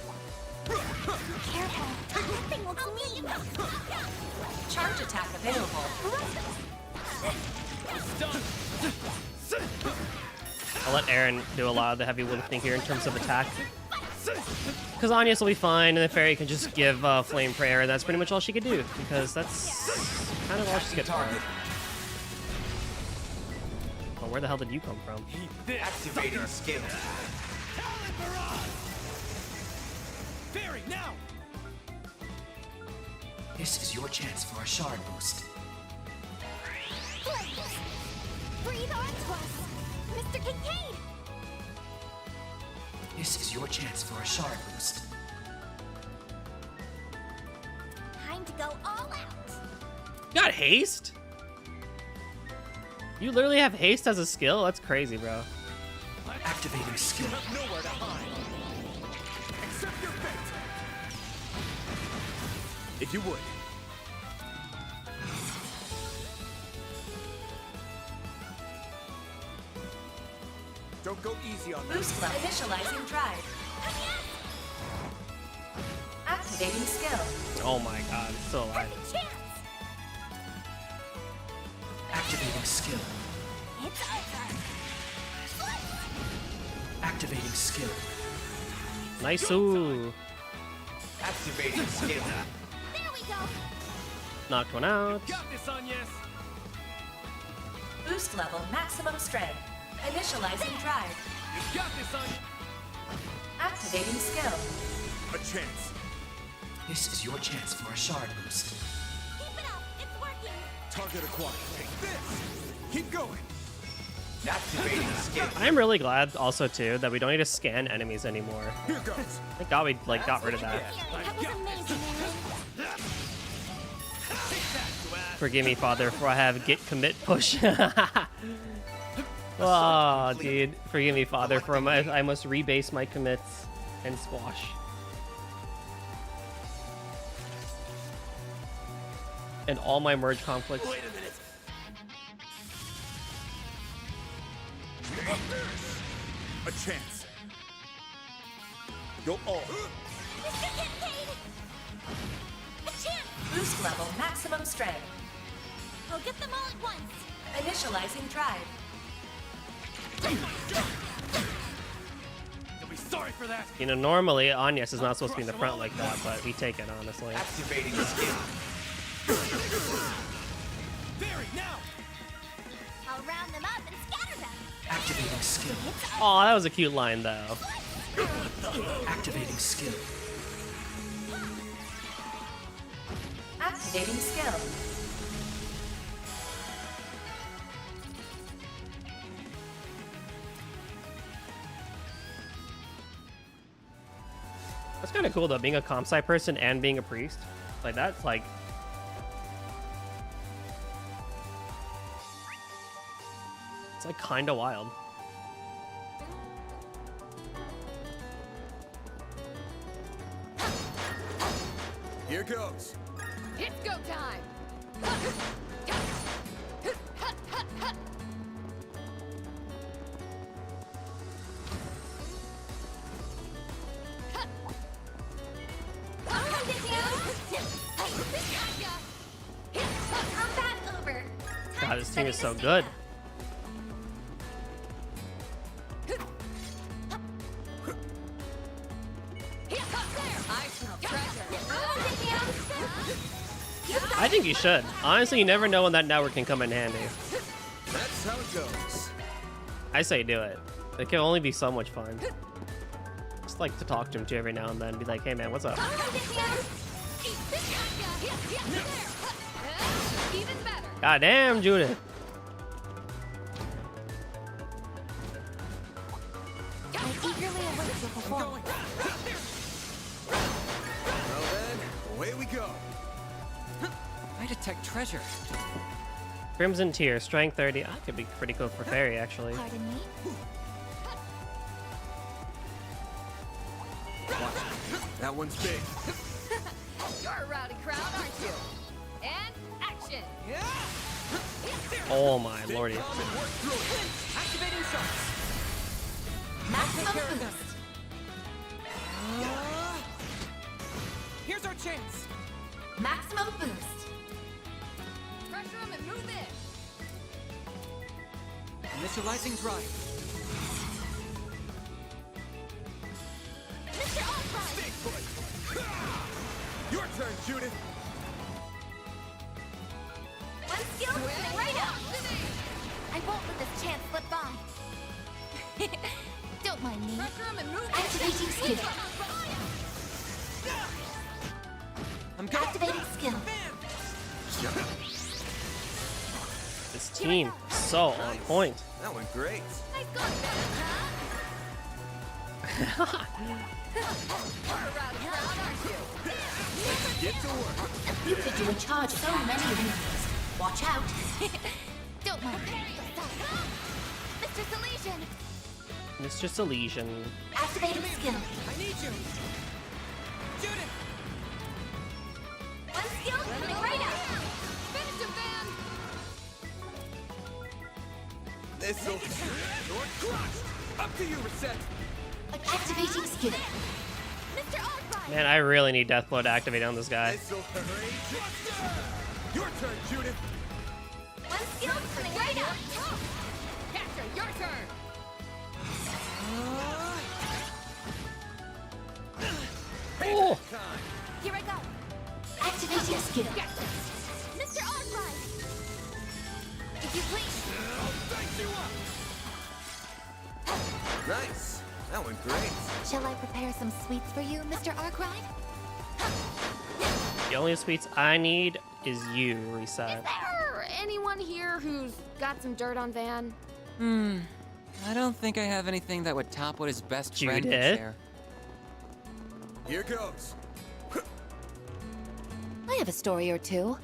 S3: Careful. That thing looks mean.
S14: Charge attack available.
S1: I'll let Aaron do a lot of the heavy lifting here in terms of attack. Because Anya's will be fine, and the fairy can just give flame prayer, and that's pretty much all she can do. Because that's kind of all she's good for. Oh, where the hell did you come from?
S2: Activating skill.
S11: Fairy, now!
S6: This is your chance for a shard boost.
S3: Breathe on to us, Mr. Kincaid.
S6: This is your chance for a shard boost.
S3: Time to go all out.
S1: You got haste? You literally have haste as a skill? That's crazy, bro.
S6: Activating skill.
S11: You have nowhere to hide. Accept your fate. If you would. Don't go easy on them.
S14: Boost level. Initializing drive. Activating skill.
S1: Oh my god, it's still alive.
S6: Activating skill.
S3: It's over.
S6: Activating skill.
S1: Nice. Ooh.
S2: Activating skill.
S3: There we go.
S1: Knocked one out.
S11: Got this, Agnes.
S14: Boost level maximum strength. Initializing drive.
S11: You got this, Agnes.
S14: Activating skill.
S11: A chance.
S6: This is your chance for a shard boost.
S3: Keep it up. It's working.
S11: Target acquired. Take this. Keep going.
S2: Activating skill.
S1: I'm really glad also too that we don't need to scan enemies anymore.
S11: Here goes.
S1: Thank God we like got rid of that.
S3: That was amazing, Aaron.
S1: Forgive me, Father, for I have git commit push. Oh, dude. Forgive me, Father, for I must rebase my commits and squash. And all my merge conflicts.
S11: Wait a minute. A chance. You'll all.
S3: Mr. Kincaid! A chance!
S14: Boost level maximum strength.
S3: I'll get them all at once.
S14: Initializing drive.
S11: You'll be sorry for that.
S1: You know, normally Agnes is not supposed to be in the front like that, but we take it, honestly.
S2: Activating skill.
S11: Fairy, now!
S3: I'll round them up and scatter them.
S6: Activating skill.
S1: Oh, that was a cute line, though.
S6: Activating skill.
S14: Activating skill.
S1: That's kind of cool, though, being a comp sci person and being a priest. Like, that's like... It's like kind of wild.
S11: Here goes.
S5: It's go time.
S1: God, this team is so good. I think you should. Honestly, you never know when that network can come in handy.
S11: That's how it goes.
S1: I say do it. It can only be so much fun. Just like to talk to him too every now and then. Be like, hey man, what's up?
S5: Even better.
S1: God damn, Judith.
S3: I eagerly await your performance.
S11: Well then, away we go.
S6: I detect treasure.
S1: Crimson Tier, Strength 30. That could be pretty cool for Fairy, actually.
S3: Pardon me?
S11: That one's big.
S5: You're a rowdy crowd, aren't you? And action.
S1: Oh my lordy.
S5: Activating shots.
S3: Maximum boost.
S5: Here's our chance.
S3: Maximum boost.
S5: Pressure him and move in. Initializing drive.
S3: Mr. Albright.
S19: Bigfoot. Your turn, Judith.
S3: One skill coming right up. I won't let this chance slip by. Don't mind me.
S5: Pressure him and move
S3: Activating skill.
S5: I'm going.
S3: Activating skill.
S1: This team so on point.
S11: That went great.
S3: Nice going,
S11: Get to work.
S3: You could do a charge so many enemies. Watch out. Don't mind me. Mr. Salesian.
S1: Mistress Elysian.
S3: Activating skill.
S5: I need you. Judith.
S3: One skill coming right up.
S5: Finish him, Van.
S11: This'll.
S19: Sword crushed. Up to you, Reset.
S3: Activating skill. Mr. Albright.
S1: Man, I really need Deathblow to activate on this guy.
S19: This'll hurt. Your turn, Judith.
S3: One skill coming right up.
S5: Catcher, your turn.
S1: Oh.
S3: Here I go. Activating skill. Mr. Albright. If you please.
S11: Nice. That went great.
S3: Shall I prepare some sweets for you, Mr. Arkwright?
S1: The only sweets I need is you, Reset.
S8: Is there anyone here who's got some dirt on Van?
S4: I don't think I have anything that would top what his best friend could
S1: Judith?
S4: share.
S19: Here goes.
S20: I have a story or two.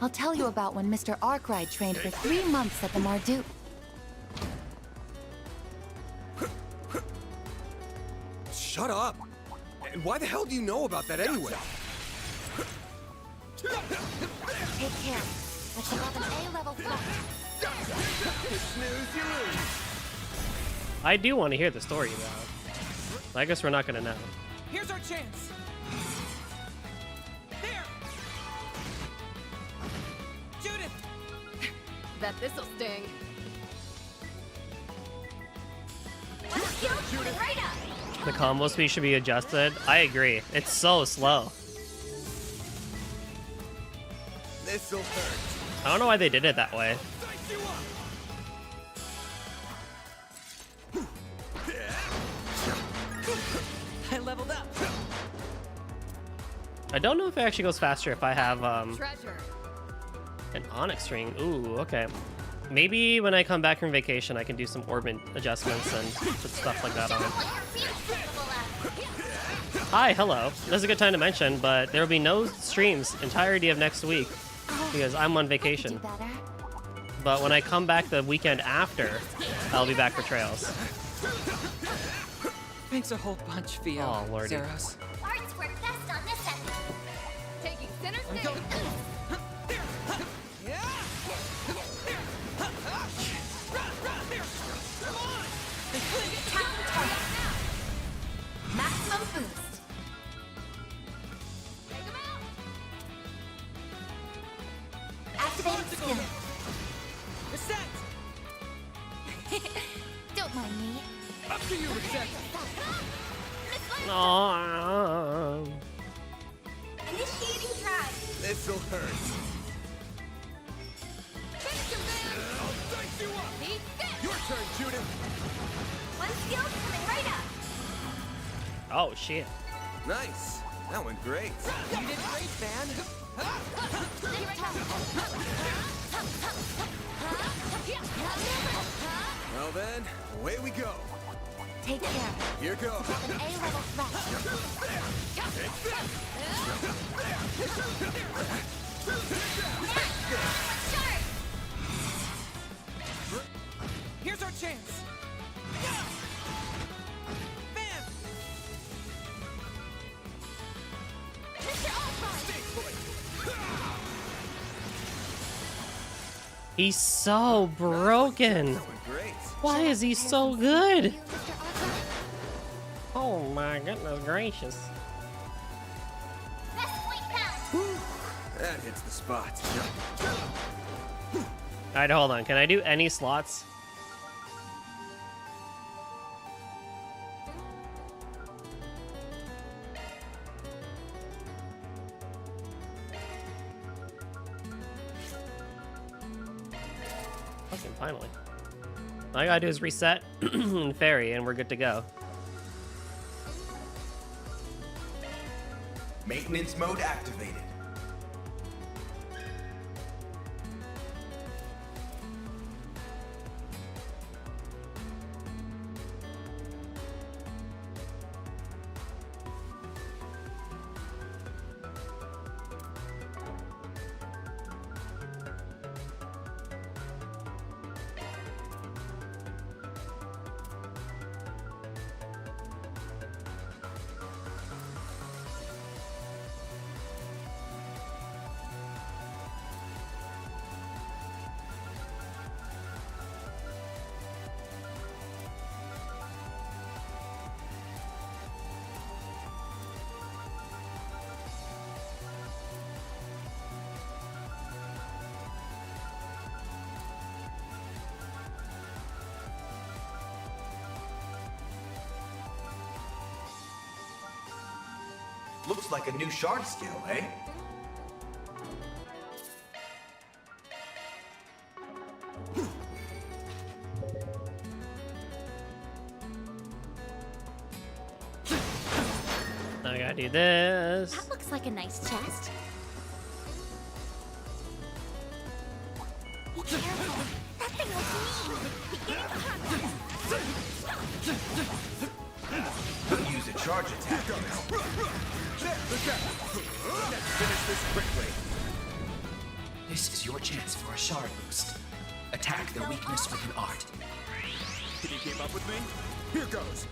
S20: I'll tell you about when Mr. Arkwright trained for 3 months at the Marduk.
S11: Shut up. And why the hell do you know about that anyway?
S3: Take care. I shall have an A-level flight.
S11: Snooze, you lose.
S1: I do want to hear the story though. I guess we're not gonna know.
S5: Here's our chance. There. Judith.
S8: Bet this'll sting.
S3: One skill coming right up.
S1: The combo speed should be adjusted. I agree. It's so slow.
S11: This'll hurt.
S1: I don't know why they did it that way.
S5: I leveled up.
S1: I don't know if it actually goes faster if I have
S5: Treasure.
S1: an Onyx ring. Ooh, okay. Maybe when I come back from vacation, I can do some orbit adjustments and put stuff like that on. Hi, hello. This is a good time to mention, but there will be no streams entirety of next week because I'm on vacation. But when I come back the weekend after, I'll be back for Trails.
S4: Thanks a whole bunch, Fio.
S1: Oh, lordy.
S4: Zeros.
S3: Arts work best on this end.
S5: Taking center stage.
S3: Maximum boost.
S5: Take him out.
S3: Activating skill.
S5: Reset.
S3: Don't mind me.
S19: Up to you, Reset.
S1: Aww.
S3: Initiating drive.
S11: This'll hurt.
S5: Finish him, Van.
S19: I'll dice you up.
S5: He's dead.
S19: Your turn, Judith.
S3: One skill coming right up.
S1: Oh, shit.
S11: Nice. That went great.
S5: You did great, Van.
S11: Well then, away we go.
S20: Take care.
S11: Here goes.
S3: An A-level
S5: Here's our chance. Van.
S3: Mr. Albright.
S1: He's so broken. Why is he so good? Oh my goodness gracious.
S6: That hits the spot.
S1: Alright, hold on. Can I do any slots? Fucking finally. All I gotta do is reset and ferry, and we're good to go.
S2: Maintenance mode activated. Looks like a new shard skill, eh?
S1: I gotta do this.
S3: That looks like a nice chest. Be careful. That thing was mean.
S2: Use a charge attack.
S6: Let's finish this quickly. This is your chance for a shard boost. Attack their weakness with an art.
S19: Can you keep up with me? Here goes.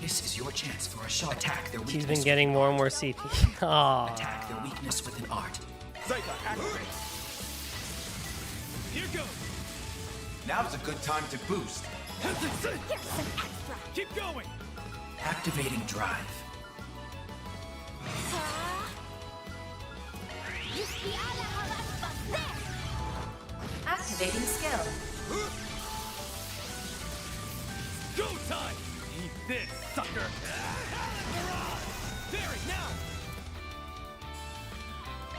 S6: This is your chance for a shard. Attack their weakness.
S1: He's been getting more and more CP. Aww.
S6: Attack their weakness with an art.
S19: Zyka, activate. Here goes.
S2: Now's a good time to boost.
S3: Here's some extra.
S19: Keep going.
S6: Activating drive.
S15: Activating skill.
S19: Go time. Eat this, sucker. Barry, now.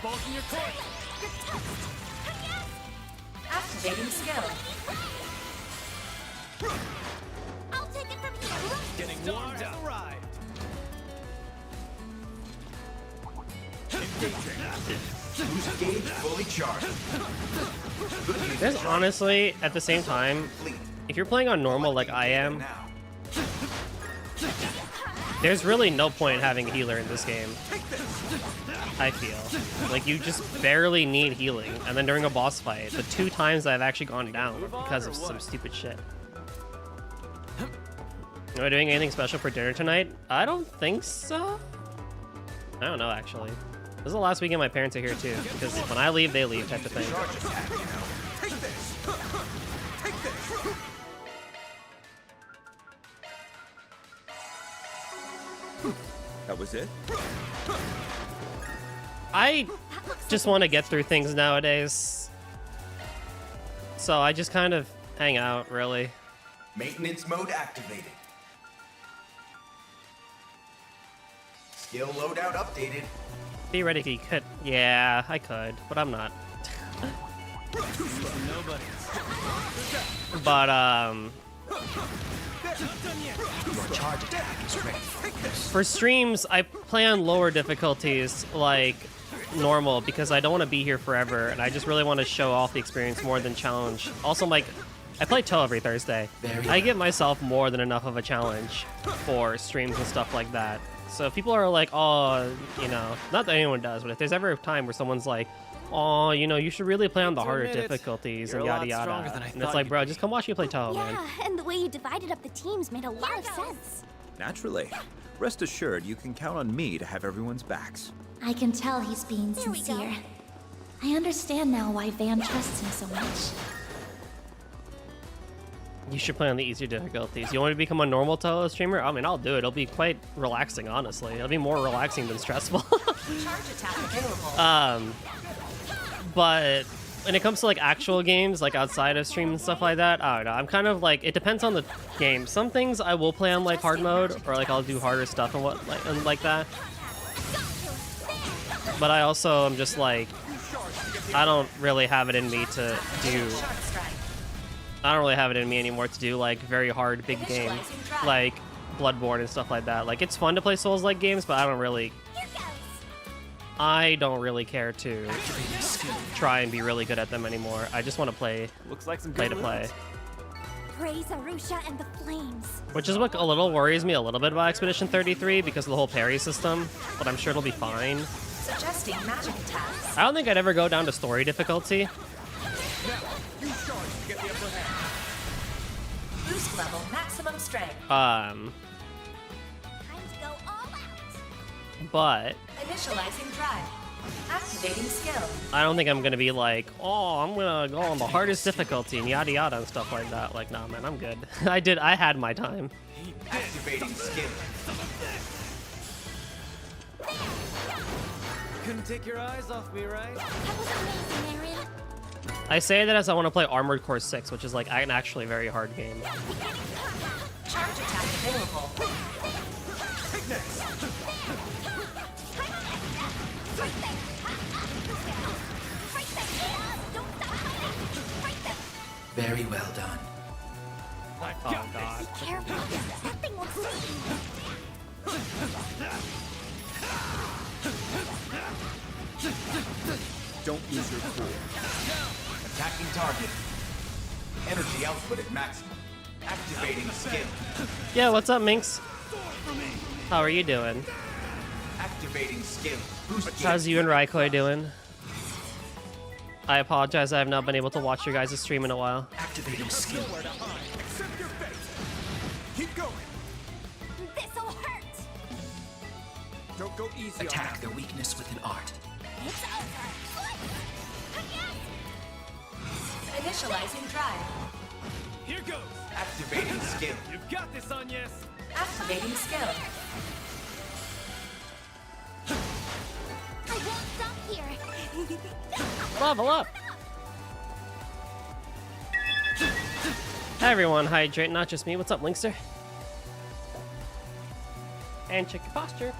S19: Balls in your court.
S15: Activating skill.
S3: I'll take it from here.
S19: Getting warmed up. Arrived.
S2: Boost gauge fully charged.
S1: There's honestly, at the same time, if you're playing on normal like I am, there's really no point in having a healer in this game. I feel. Like, you just barely need healing. And then during a boss fight, the 2 times I've actually gone down because of some stupid shit. Am I doing anything special for dinner tonight? I don't think so. I don't know, actually. This is the last weekend my parents are here, too. Because when I leave, they leave type of thing.
S19: Take this. Take this.
S21: That was it?
S1: I just want to get through things nowadays. So I just kind of hang out, really.
S2: Maintenance mode activated. Skill loadout updated.
S1: Theoretically, could. Yeah, I could, but I'm not. But,
S6: Your charge attack is ready.
S1: for streams, I play on lower difficulties, like normal, because I don't want to be here forever, and I just really want to show off the experience more than challenge. Also, like, I play Toe every Thursday. I give myself more than enough of a challenge for streams and stuff like that. So if people are like, oh, you know, not that anyone does, but if there's ever a time where someone's like, oh, you know, you should really play on the harder difficulties and yada yada. And it's like, bro, just come watch me play Toho, man.
S3: Yeah, and the way you divided up the teams made a lot of sense.
S21: Naturally. Rest assured, you can count on me to have everyone's backs.
S3: I can tell he's being sincere. I understand now why Van trusts him so much.
S1: You should play on the easier difficulties. You want me to become a normal Toho streamer? I mean, I'll do it. It'll be quite relaxing, honestly. It'll be more relaxing than stressful. But when it comes to like actual games, like outside of stream and stuff like that, I don't know. I'm kind of like, it depends on the game. Some things I will play on like hard mode, or like I'll do harder stuff and like that. But I also am just like, I don't really have it in me to do. I don't really have it in me anymore to do like very hard big games like Bloodborne and stuff like that. Like it's fun to play Souls-like games, but I don't really care to try and be really good at them anymore. I just want to play.
S9: Looks like some
S1: play
S9: good
S1: to play.
S3: Praise Arusha and the flames.
S1: Which is what a little worries me a little bit about Expedition 33 because of the whole parry system, but I'm sure it'll be fine.
S14: Suggesting magic attacks.
S1: I don't think I'd ever go down to story difficulty.
S14: Boost level maximum strength.
S1: But
S14: Initializing drive. Activating skill.
S1: I don't think I'm gonna be like, oh, I'm gonna go on the hardest difficulty and yada yada and stuff like that. Like, nah, man, I'm good. I had my time.
S6: Activating skill.
S9: Couldn't take your eyes off me, right?
S3: That was amazing, Aaron.
S1: I say that as I want to play Armored Core 6, which is like an actually very hard game.
S14: Charge attack available. Take next.
S6: Very well done.
S1: Oh god.
S3: Be careful. That thing will see
S6: Don't use your core. Attacking target. Energy output at maximum. Activating skill.
S1: Yeah, what's up, Minx? How are you doing?
S6: Activating skill.
S1: How's you and Raikoi doing? I apologize, I have not been able to watch your guys' stream in a while.
S6: Activating skill.
S19: Keep going.
S3: This'll hurt.
S19: Don't go easy.
S6: Attack their weakness with an art.
S3: It's over.
S14: Initializing drive.
S9: Here goes.
S6: Activating skill.
S9: You've got this, Agnes.
S14: Activating skill.
S3: I won't stop here.
S1: Level up! Hi everyone, hydrate, not just me. What's up, Linkster? And check your posture.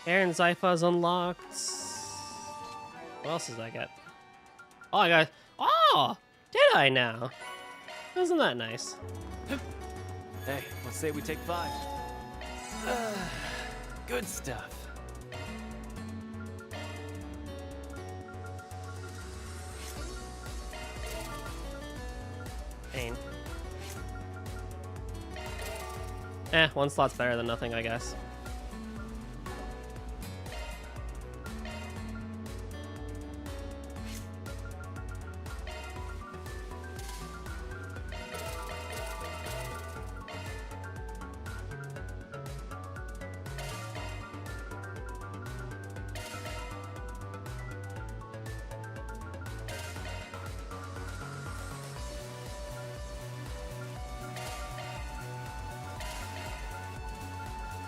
S1: Aaron Zypha's unlocked. What else does I get? Oh, I got. Oh! Did I now? Isn't that nice?
S9: Hey, let's say we take 5. Good stuff.
S1: Pain. One slot's better than nothing, I guess.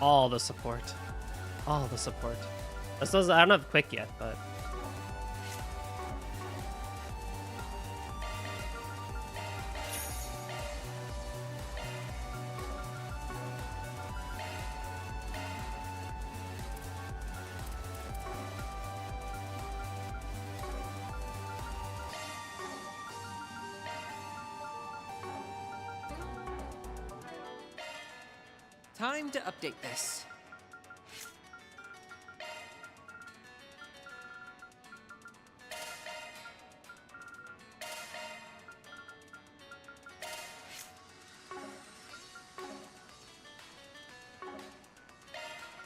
S1: All the support. All the support. This does, I don't have quick yet, but...
S4: Time to update this.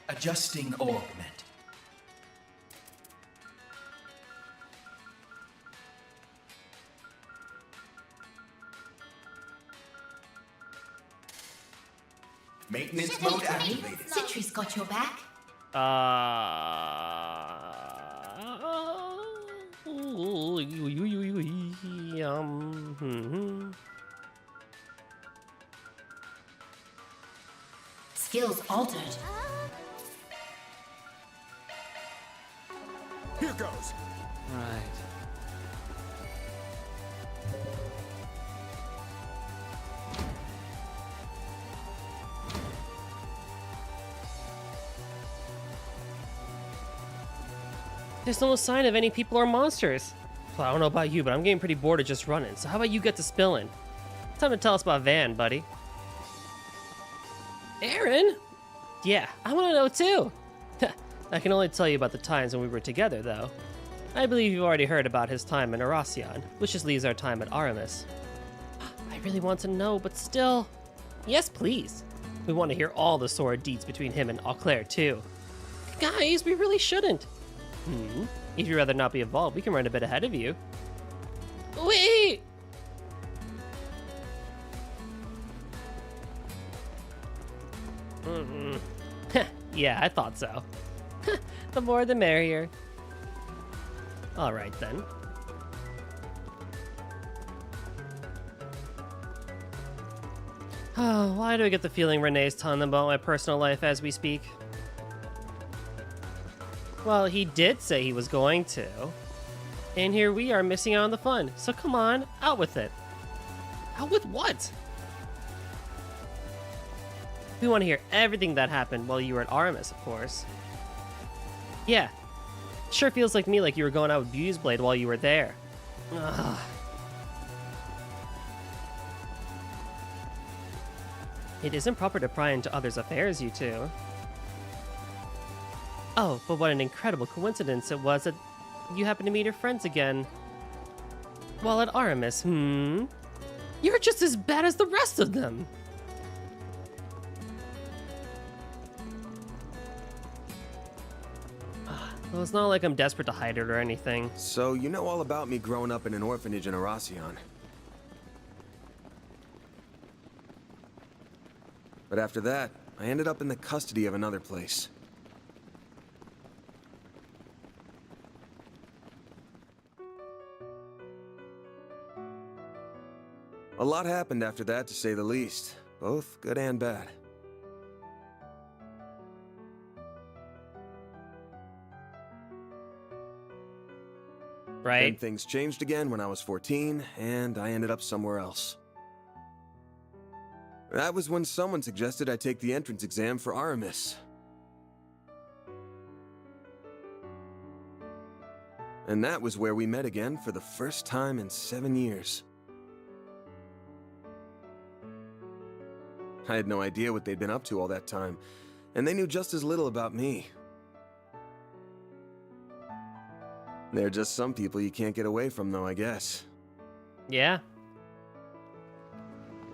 S6: Adjusting augment. Maintenance mode activated.
S3: Citrus got your back. Skills altered.
S19: Here goes.
S9: Right.
S1: There's no sign of any people or monsters. Well, I don't know about you, but I'm getting pretty bored of just running. So how about you get to spilling? Time to tell us about Van, buddy. Aaron? Yeah, I want to know too. I can only tell you about the times when we were together, though. I believe you've already heard about his time in Erasion, which just leaves our time at Aramis. I really want to know, but still... Yes, please. We want to hear all the sordid deeds between him and Eau Claire, too. Guys, we really shouldn't. If you'd rather not be involved, we can run a bit ahead of you. Wait! Yeah, I thought so. The more the merrier. Alright then. Oh, why do I get the feeling Renee's telling them about my personal life as we speak? Well, he did say he was going to. And here we are missing out on the fun. So come on, out with it. Out with what? We want to hear everything that happened while you were at Aramis, of course. Yeah. Sure feels like me like you were going out with Beauty's Blade while you were there. Ugh. It isn't proper to pry into others' affairs, you two. Oh, but what an incredible coincidence it was that you happened to meet your friends again. While at Aramis, You're just as bad as the rest of them! Well, it's not like I'm desperate to hide it or anything.
S12: So, you know all about me growing up in an orphanage in Erasion. But after that, I ended up in the custody of another place. A lot happened after that, to say the least. Both good and bad.
S1: Right.
S12: Then things changed again when I was 14, and I ended up somewhere else. That was when someone suggested I take the entrance exam for Aramis. And that was where we met again for the first time in 7 years. I had no idea what they'd been up to all that time, and they knew just as little about me. There are just some people you can't get away from, though, I guess.
S1: Yeah.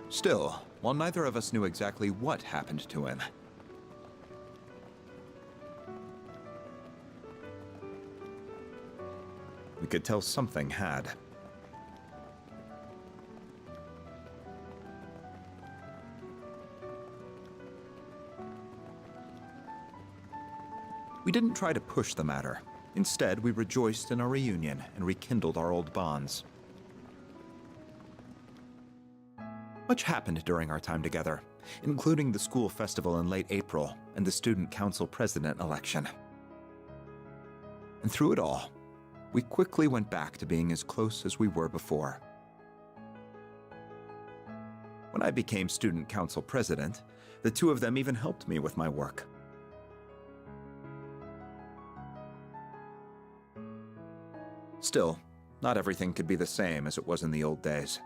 S21: Still, while neither of us knew exactly what happened to him, we could tell something had. We didn't try to push the matter. Instead, we rejoiced in our reunion and rekindled our old bonds. Much happened during our time together, including the school festival in late April and the student council president election. And through it all, we quickly went back to being as close as we were before. When I became student council president, the two of them even helped me with my work. Still, not everything could be the same as it was in the old days.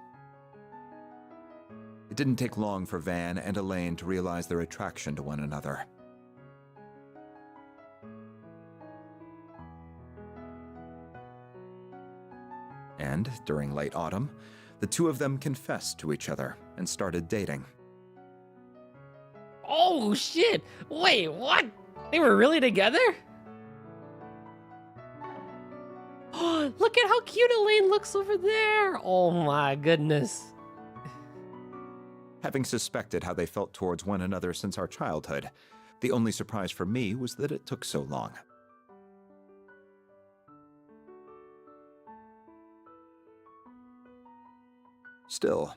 S21: It didn't take long for Van and Elaine to realize their attraction to one another. And during late autumn, the two of them confessed to each other and started dating.
S1: Oh shit! Wait, what? They were really together? Look at how cute Elaine looks over there! Oh my goodness.
S21: having suspected how they felt towards one another since our childhood. The only surprise for me was that it took so long. Still,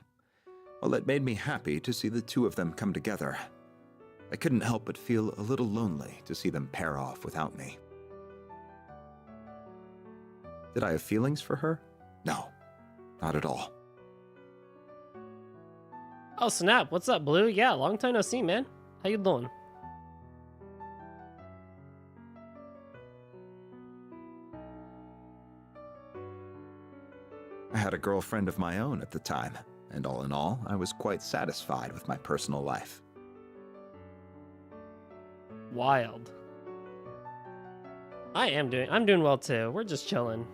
S21: while it made me happy to see the two of them come together, I couldn't help but feel a little lonely to see them pair off without me. Did I have feelings for her? No, not at all.
S1: Oh snap, what's up, Blue? Yeah, long time no see, man. How you doing?
S21: I had a girlfriend of my own at the time, and all in all, I was quite satisfied with my personal life.
S1: Wild. I'm doing well too. We're just chilling.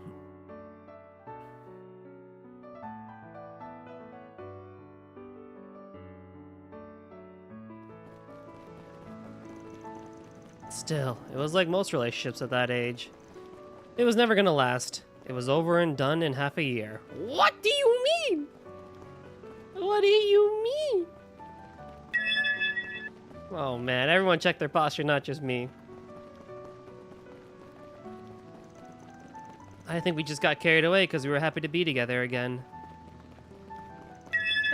S1: Still, it was like most relationships at that age. It was never gonna last. It was over and done in half a year. What do you mean? What do you mean? Oh man, everyone check their posture, not just me. I think we just got carried away because we were happy to be together again.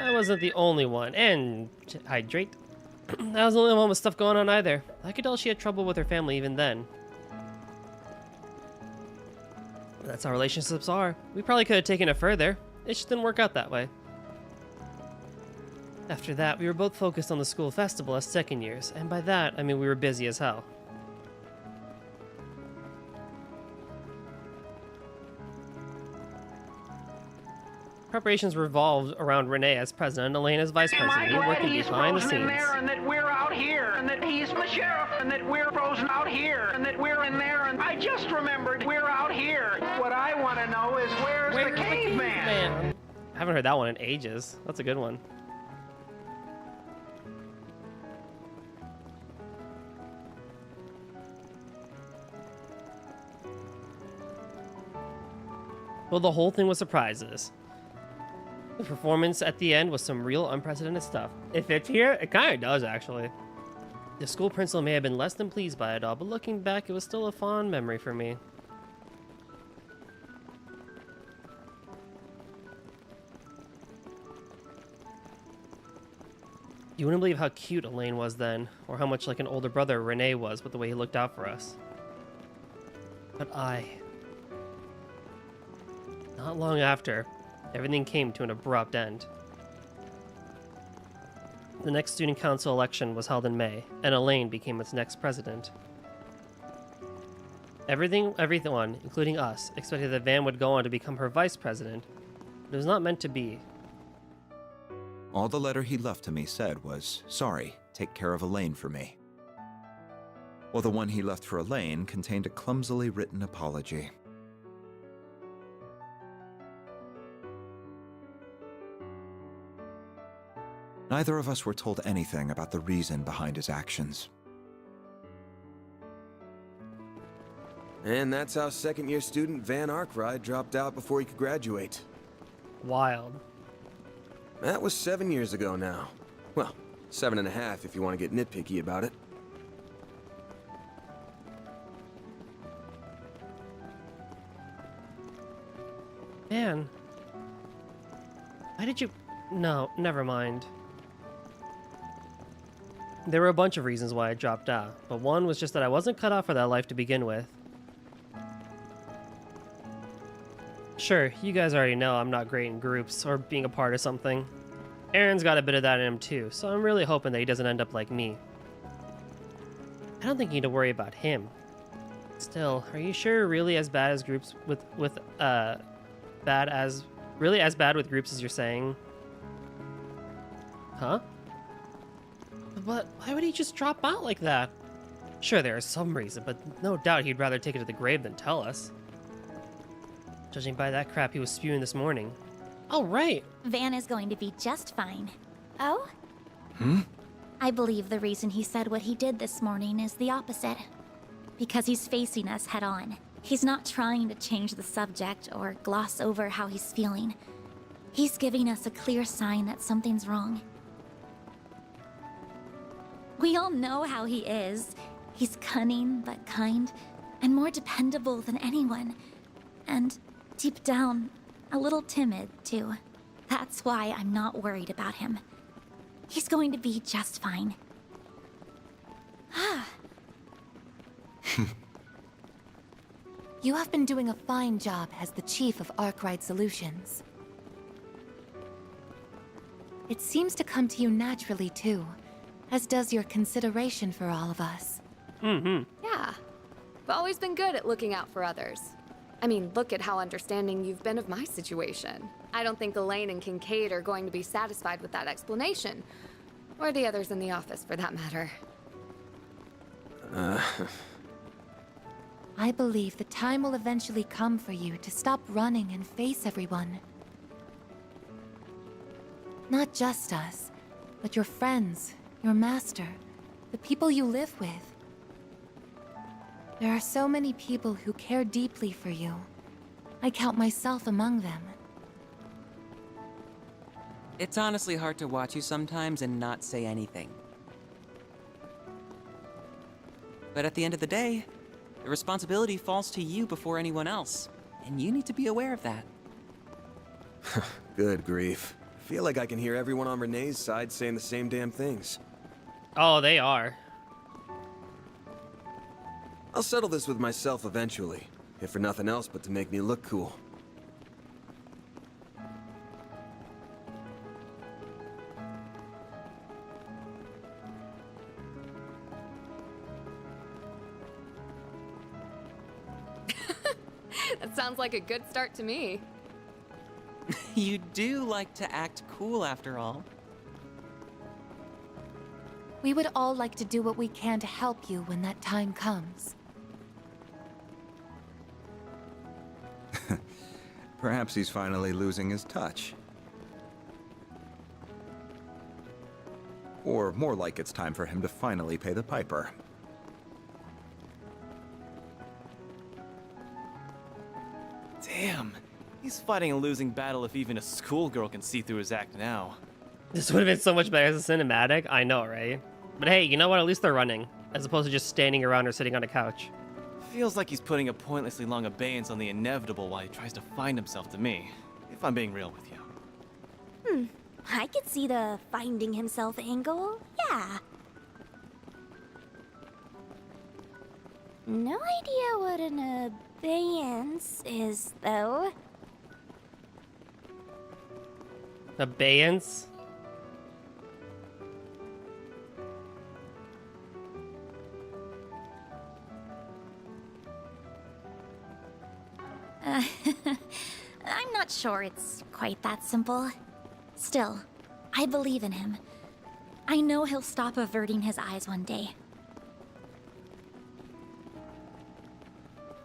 S1: I wasn't the only one, and hydrate. I was the only one with stuff going on either. I could tell she had trouble with her family even then. That's how relationships are. We probably could have taken it further. It just didn't work out that way. After that, we were both focused on the school festival as second years, and by that, I mean we were busy as hell. Preparations revolved around Renee as president and Elaine as vice president. We were working behind the scenes.
S10: And that we're out here, and that he's the sheriff, and that we're frozen out here, and that we're in there, and I just remembered we're out here. What I want to know is where's the caveman?
S1: I haven't heard that one in ages. That's a good one. Well, the whole thing was surprises. The performance at the end was some real unprecedented stuff. It fits here? It kind of does, actually. The school principal may have been less than pleased by it all, but looking back, it was still a fond memory for me. You wouldn't believe how cute Elaine was then, or how much like an older brother Renee was with the way he looked out for us. But not long after, everything came to an abrupt end. The next student council election was held in May, and Elaine became its next president. Everyone, including us, expected that Van would go on to become her vice president, but it was not meant to be.
S21: All the letter he left to me said was, "Sorry, take care of Elaine for me." While the one he left for Elaine contained a clumsily written apology. Neither of us were told anything about the reason behind his actions.
S12: And that's how second-year student Van Arkwright dropped out before he could graduate.
S1: Wild.
S12: That was 7 years ago now. Well, 7.5 if you want to get nitpicky about it.
S1: Man. Why did you... No, never mind. There were a bunch of reasons why I dropped out, but one was just that I wasn't cut out for that life to begin with. Sure, you guys already know I'm not great in groups or being a part of something. Aaron's got a bit of that in him too, so I'm really hoping that he doesn't end up like me. I don't think you need to worry about him. Still, are you sure really as bad as groups really as bad with groups as you're saying? Huh? But why would he just drop out like that? Sure, there is some reason, but no doubt he'd rather take it to the grave than tell us. Judging by that crap he was spewing this morning. Oh, right!
S3: Van is going to be just fine. Oh?
S21: Hmm?
S3: I believe the reason he said what he did this morning is the opposite. Because he's facing us head on. He's not trying to change the subject or gloss over how he's feeling. He's giving us a clear sign that something's wrong. We all know how he is. He's cunning but kind, and more dependable than anyone. And deep down, a little timid, too. That's why I'm not worried about him. He's going to be just fine.
S7: You have been doing a fine job as the chief of Arkwright Solutions. It seems to come to you naturally, too, as does your consideration for all of us.
S1: Mm-hmm.
S5: Yeah. I've always been good at looking out for others. I mean, look at how understanding you've been of my situation. I don't think Elaine and Kincaid are going to be satisfied with that explanation. Or the others in the office, for that matter.
S7: I believe the time will eventually come for you to stop running and face everyone. Not just us, but your friends, your master, the people you live with. There are so many people who care deeply for you. I count myself among them.
S4: It's honestly hard to watch you sometimes and not say anything. But at the end of the day, the responsibility falls to you before anyone else, and you need to be aware of that.
S12: Good grief. I feel like I can hear everyone on Renee's side saying the same damn things.
S1: Oh, they are.
S12: I'll settle this with myself eventually, if for nothing else but to make me look cool.
S5: That sounds like a good start to me.
S4: You do like to act cool after all.
S7: We would all like to do what we can to help you when that time comes.
S21: Perhaps he's finally losing his touch. Or more like it's time for him to finally pay the piper.
S9: Damn, he's fighting a losing battle if even a schoolgirl can see through his act now.
S1: This would have been so much better as a cinematic. I know, right? But hey, you know what? At least they're running, as opposed to just standing around or sitting on a couch.
S9: Feels like he's putting a pointlessly long abeyance on the inevitable while he tries to find himself to me, if I'm being real with you.
S3: I could see the finding himself angle. Yeah. No idea what an abeyance is, though.
S1: Abeyance?
S3: I'm not sure it's quite that simple. Still, I believe in him. I know he'll stop averting his eyes one day.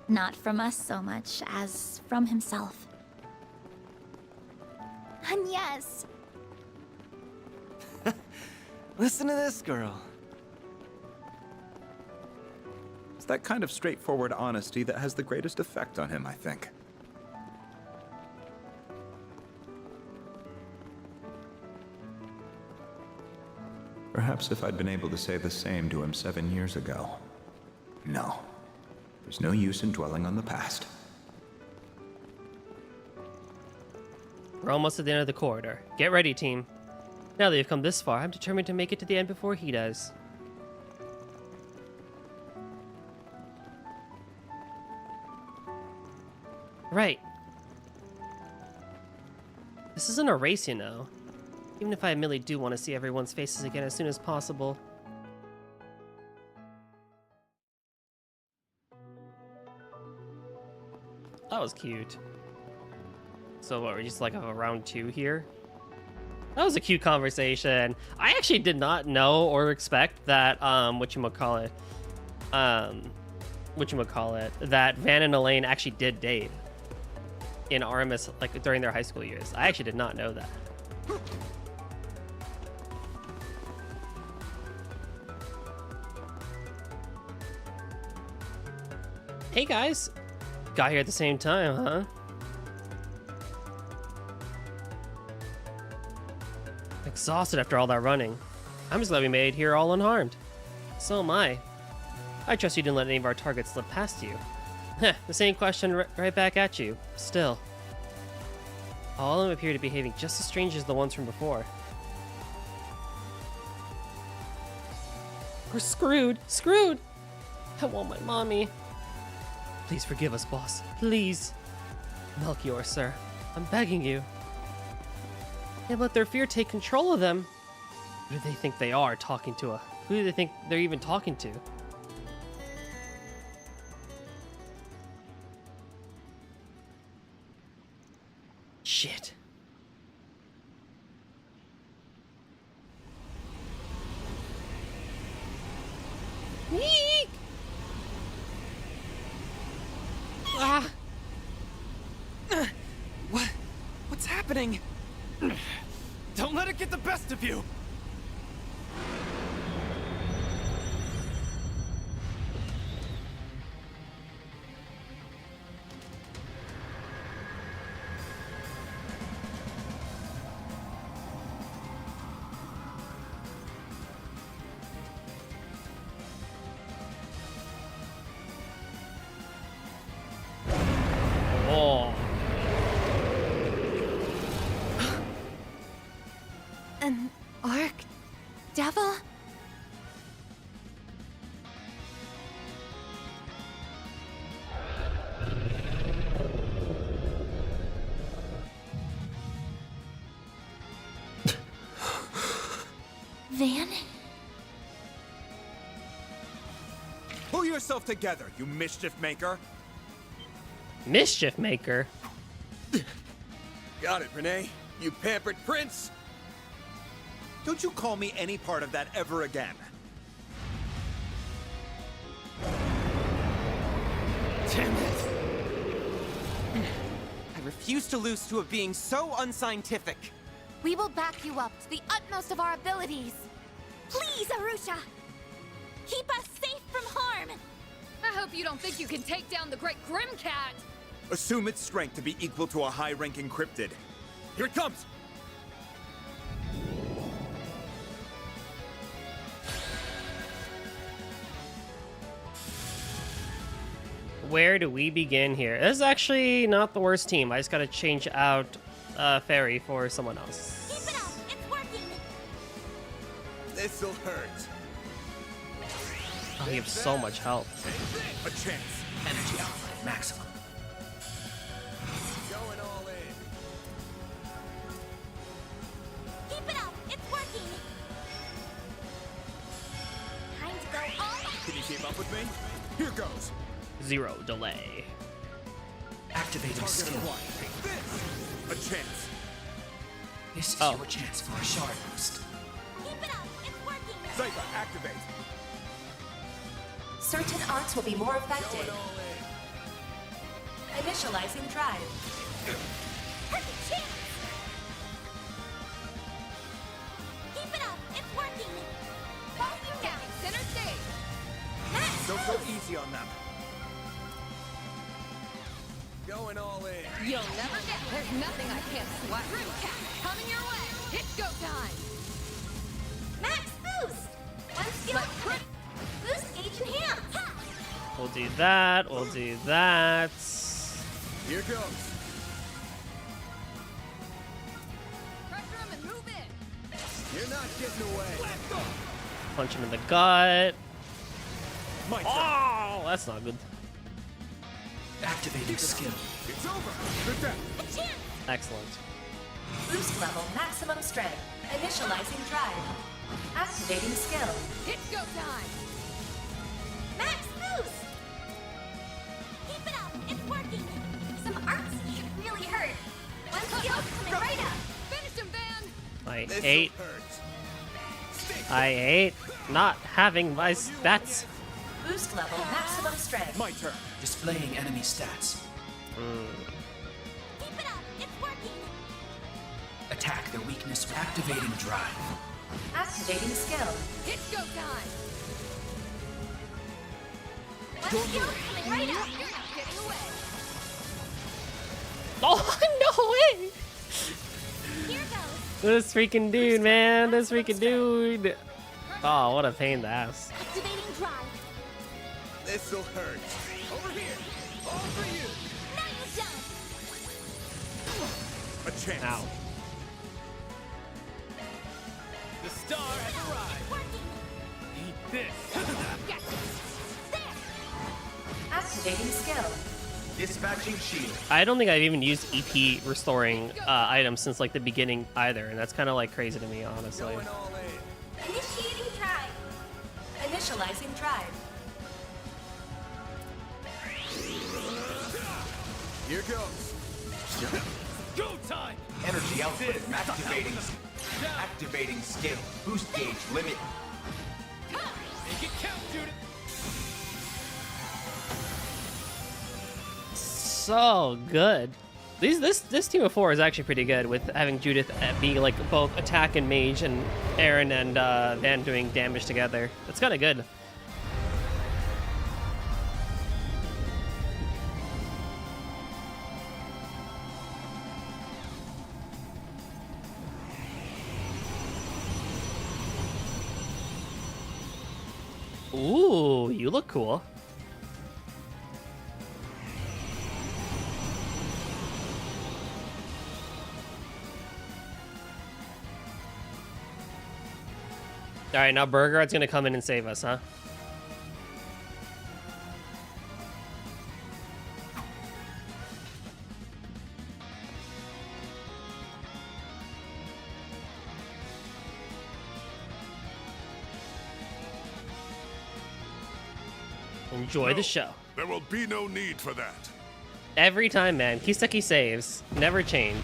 S3: Not from us so much as from himself. And yes,
S9: Listen to this girl.
S21: It's that kind of straightforward honesty that has the greatest effect on him, I think. Perhaps if I'd been able to say the same to him 7 years ago. No. There's no use in dwelling on the past.
S1: We're almost at the end of the corridor. Get ready, team. Now that you've come this far, I'm determined to make it to the end before he does. Right. This isn't a race, you know. Even if I admittedly do want to see everyone's faces again as soon as possible. That was cute. So what, we're just like a round 2 here? That was a cute conversation. I actually did not know or expect that, that Van and Elaine actually did date in Artemis, like, during their high school years. I actually did not know that. Hey guys, got here at the same time, huh? Exhausted after all that running. I'm just glad we made it here all unharmed. So am I. I trust you didn't let any of our targets slip past you. Heh, the same question right back at you. Still. All of them appear to be behaving just as strange as the ones from before. We're screwed! Screwed! I want my mommy. Please forgive us, boss. Please. Melchior, sir. I'm begging you. They let their fear take control of them. Who do they think they are talking to who do they think they're even talking to? Shit. Eek! Ah!
S9: What's happening? Don't let it get the best of you!
S1: Oh.
S7: An orc devil?
S3: Van?
S21: Pull yourself together, you mischief maker.
S1: Mischief maker?
S21: Got it, Renee. You pampered prince. Don't you call me any part of that ever again.
S4: Damn it! I refuse to lose to a being so unscientific.
S7: We will back you up to the utmost of our abilities.
S3: Please, Arusha! Keep us safe from harm!
S5: I hope you don't think you can take down the Great Grimcat!
S21: Assume its strength to be equal to a high-ranking cryptid. Here it comes!
S1: Where do we begin here? This is actually not the worst team. I just gotta change out Fairy for someone else.
S3: Keep it up! It's working!
S21: This'll hurt.
S1: Oh, you have so much help.
S21: A chance.
S6: Energy output maximum.
S21: Going all in.
S3: Keep it up! It's working! Time to go all out!
S21: Can you keep up with me? Here goes.
S1: 0 delay.
S6: Activating skill.
S21: A chance.
S6: This is your chance for a shard boost.
S3: Keep it up! It's working!
S21: Zyba, activate.
S13: Certain arts will be more effective. Initializing drive.
S3: Perfect chance! Keep it up! It's working!
S5: Both you down, center stage!
S3: Max!
S21: Don't go easy on them. Going all in.
S5: You'll never get. There's nothing I can't sweat. Grimcat, coming your way! It's go time!
S3: Max boost! One skill. Boost agent hands!
S1: We'll do that. We'll do that.
S21: Here goes.
S5: Pressure him and move in!
S21: You're not getting away.
S1: Punch him in the gut.
S21: My turn.
S1: Oh, that's not good.
S6: Activating skill.
S21: It's over. Good death.
S1: Excellent.
S13: Boost level maximum strength. Initializing drive. Activating skill.
S5: It's go time!
S3: Max boost! Keep it up! It's working! Some arts should really hurt. One skill coming right up!
S5: Finish him, Van!
S1: I
S21: This'll
S1: hate.
S21: hurt.
S1: I hate not having my stats.
S13: Boost level maximum strength.
S21: My turn.
S6: Displaying enemy stats.
S3: Keep it up! It's working!
S6: Attack their weakness. Activating drive.
S13: Activating skill.
S5: It's go time!
S3: One skill coming right up!
S5: You're not getting away!
S1: Oh, no way!
S3: Here goes!
S1: This freaking dude, man. This freaking dude. Oh, what a pain in the ass.
S3: Activating
S19: This'll hurt.
S11: Over here! All for you!
S3: Now you don't!
S19: A chance.
S1: Ow.
S11: The star has arrived! Eat this!
S13: Activating skill.
S2: Dispatching shield.
S1: I don't think I've even used EP restoring items since like the beginning either, and that's kind of like crazy to me, honestly.
S11: Going all in.
S13: Initiating tribe. Initializing tribe.
S19: Here goes.
S11: Go time!
S2: Energy output activating skill. Boost gauge limit.
S11: Make it count, Judith!
S1: So good. This team of 4 is actually pretty good with having Judith being like both attack and mage, and Aaron and Van doing damage together. That's kind of good. Ooh, you look cool. All right, now Burgerard's gonna come in and save us, huh? Enjoy the show.
S22: There will be no need for that.
S1: Every time, man. Kiseki saves. Never change.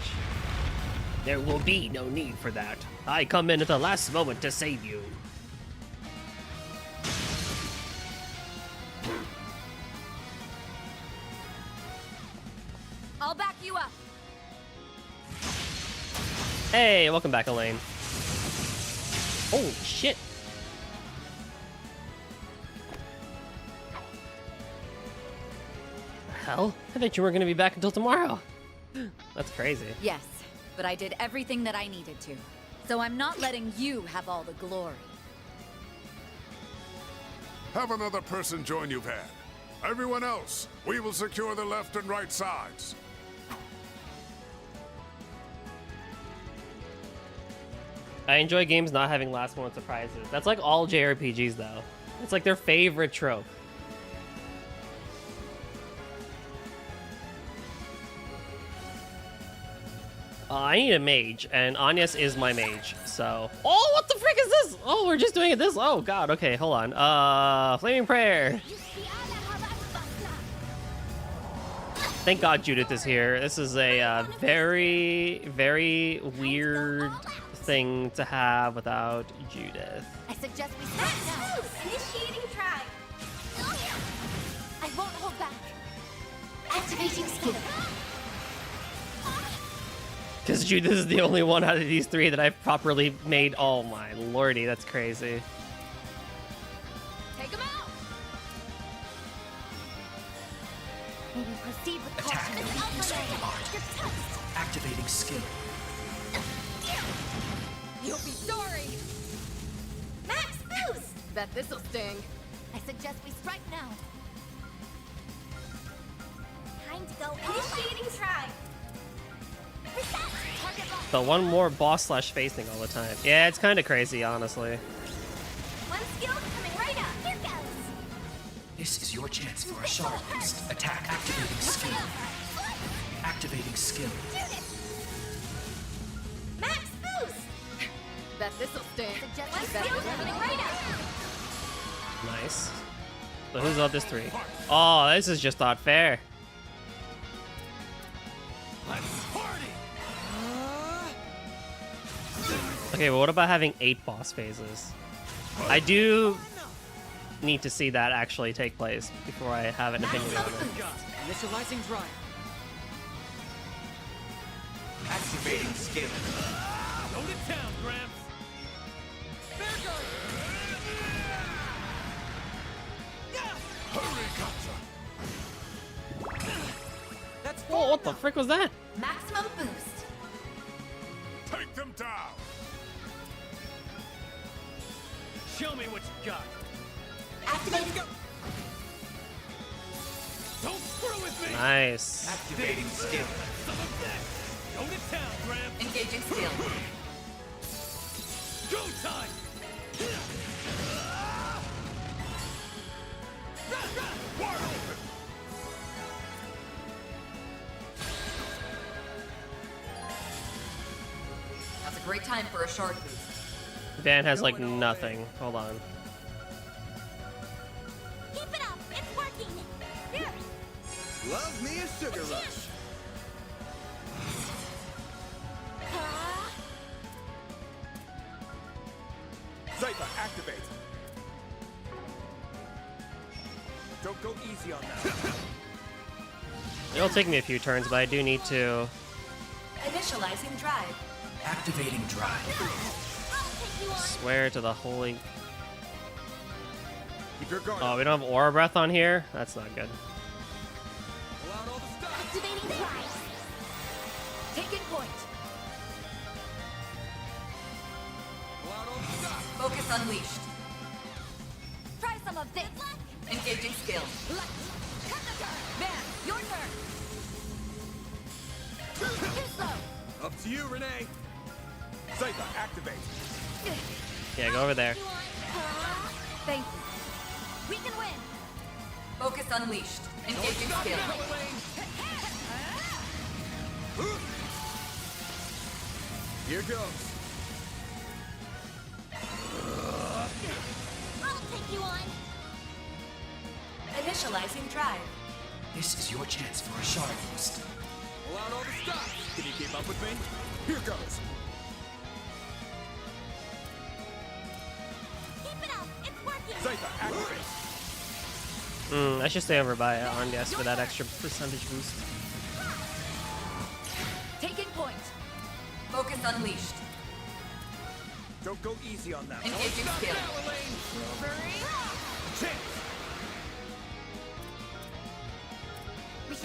S1: There will be no need for that. I come in at the last moment to save you.
S5: I'll back you up.
S1: Hey, welcome back, Elaine. Holy shit. Hell? I thought you weren't gonna be back until tomorrow. That's crazy.
S15: Yes, but I did everything that I needed to. So I'm not letting you have all the glory.
S22: Have another person join you, Van. Everyone else, we will secure the left and right sides.
S1: I enjoy games not having last moment surprises. That's like all JRPGs though. It's like their favorite trope. I need a mage, and Agnes is my mage, so... Oh, what the frick is this? Oh, we're just doing it this... Oh, God, okay, hold on. Flaming Prayer. Thank God Judith is here. This is a very, very weird thing to have without Judith.
S3: I suggest we start now. Initiating tribe. I won't hold back. Activating skill.
S1: Because Judith is the only one out of these three that I've properly made. Oh my lordy, that's crazy.
S5: Take him out.
S3: Maybe proceed with
S6: Attack
S3: caution.
S6: the weakness of the art. Activating skill.
S5: You'll be sorry.
S3: Max boost.
S5: Bet this'll sting.
S3: I suggest we strike now. Time to go. Initiating tribe. Reset. Target lock.
S1: But one more boss slash face thing all the time. Yeah, it's kind of crazy, honestly.
S3: One skill coming right up. Here goes.
S6: This is your chance for a sharp boost. Attack. Activating skill. Activating skill.
S3: Max boost.
S5: Bet this'll sting.
S3: Suggest one skill coming right up.
S1: Nice. So who's up this three? Oh, this is just not fair. Okay, but what about having 8 boss phases? I do need to see that actually take place before I have an opinion on it.
S4: Initializing drive.
S2: Activating skill.
S11: Go to town, Gramps.
S1: Oh, what the frick was that?
S13: Maximum boost.
S22: Take them down.
S11: Show me what you got.
S13: Activate.
S1: Nice.
S6: Activating skill.
S11: Go to town, Gramp.
S6: Engaging skill.
S11: Go time.
S19: Wide open.
S6: That's a great time for a shard boost.
S1: Van has like nothing. Hold on.
S3: Keep it up. It's working. Here.
S19: Love me a sugar rush. Zypher, activate. Don't go easy on that.
S1: It'll take me a few turns, but I do need to.
S13: Initializing drive.
S6: Activating drive.
S1: Swear to the holy.
S19: Keep your guard.
S1: Oh, we don't have aura breath on here. That's not good.
S19: Pull out all the stops.
S3: Activating drive.
S13: Taking point.
S19: Pull out all the stops.
S6: Focus unleashed.
S3: Try some of this.
S6: Engaging skill.
S13: Man, your turn.
S3: Too slow.
S19: Up to you, Renee. Zypher, activate.
S1: Yeah, go over there.
S13: Thank you.
S3: We can win.
S6: Focus unleashed. Engaging skill.
S19: Here goes.
S3: I'll take you on.
S13: Initializing drive.
S6: This is your chance for a shard boost.
S19: Pull out all the stops. Can you keep up with me? Here goes.
S3: Keep it up. It's working.
S19: Zypher, activate.
S1: I should stay over by Andes for that extra percentage boost.
S13: Taking point.
S6: Focus unleashed.
S19: Don't go easy on that.
S6: Engaging skill.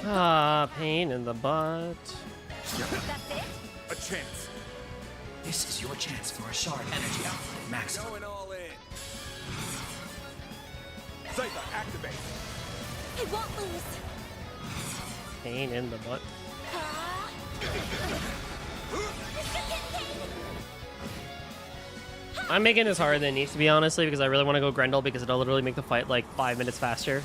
S1: Ah, pain in the butt.
S3: That's it.
S19: A chance.
S6: This is your chance for a shard energy output maximum.
S19: Going all in. Zypher, activate.
S3: It won't lose.
S1: Pain in the butt. I'm making this harder than it needs to be, honestly, because I really want to go Grendel because it'll literally make the fight like 5 minutes faster.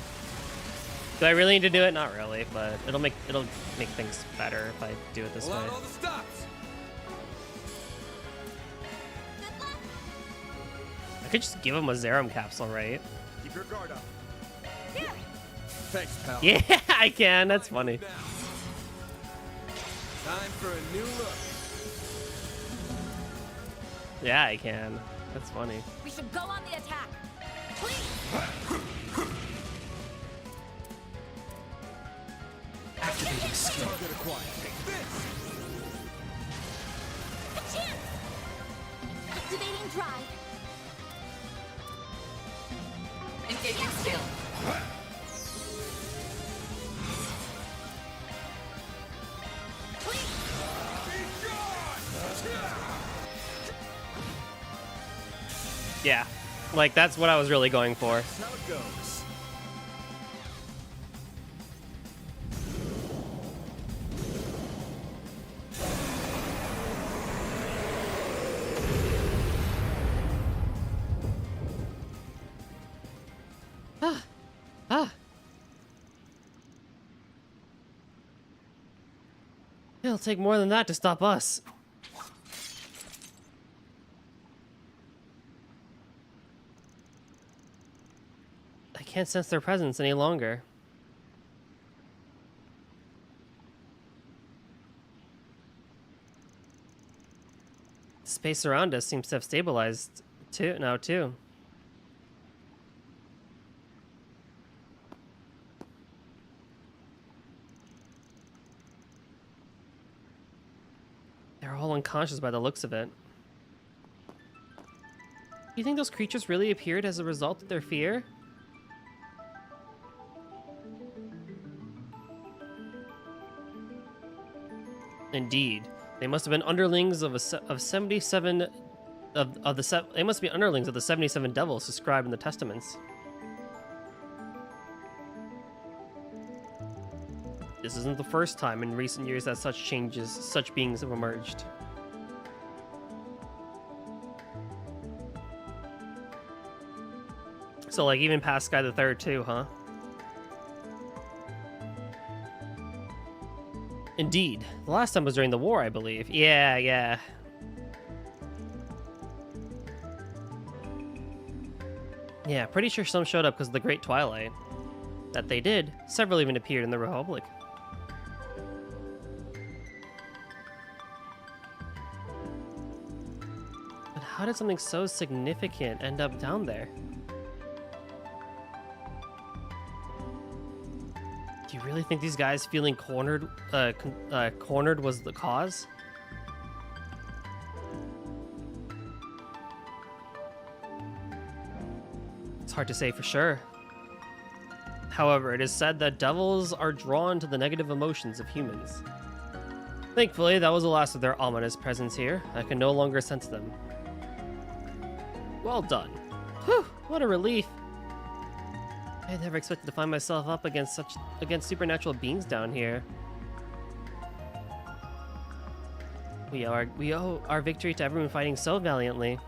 S1: Do I really need to do it? Not really, but it'll make things better if I do it this way.
S19: All the stops.
S1: I could just give him a Zerum capsule, right?
S19: Keep your guard up. Thanks, pal.
S1: Yeah, I can. That's funny.
S19: Time for a new look.
S1: Yeah, I can. That's funny.
S3: We should go on the attack. Please.
S6: Activating skill.
S19: Target acquired. Take this.
S3: A chance. Activating drive.
S6: Engaging skill.
S1: Yeah, like that's what I was really going for.
S19: That's how it goes.
S1: It'll take more than that to stop us. I can't sense their presence any longer. The space around us seems to have stabilized now too. They're all unconscious by the looks of it. Do you think those creatures really appeared as a result of their fear? Indeed, they must have been underlings of 77 they must be underlings of the 77 devils described in the testaments. This isn't the first time in recent years that such beings have emerged. So, like, even past Sky the Third, too, huh? Indeed. The last time was during the war, I believe. Yeah. Yeah, pretty sure some showed up because of the Great Twilight. That they did, several even appeared in the Republic. But how did something so significant end up down there? Do you really think these guys feeling cornered was the cause? It's hard to say for sure. However, it is said that devils are drawn to the negative emotions of humans. Thankfully, that was the last of their ominous presence here. I can no longer sense them. Well done. Whew, what a relief. I never expected to find myself up against supernatural beings down here. We owe our victory to everyone fighting so valiantly.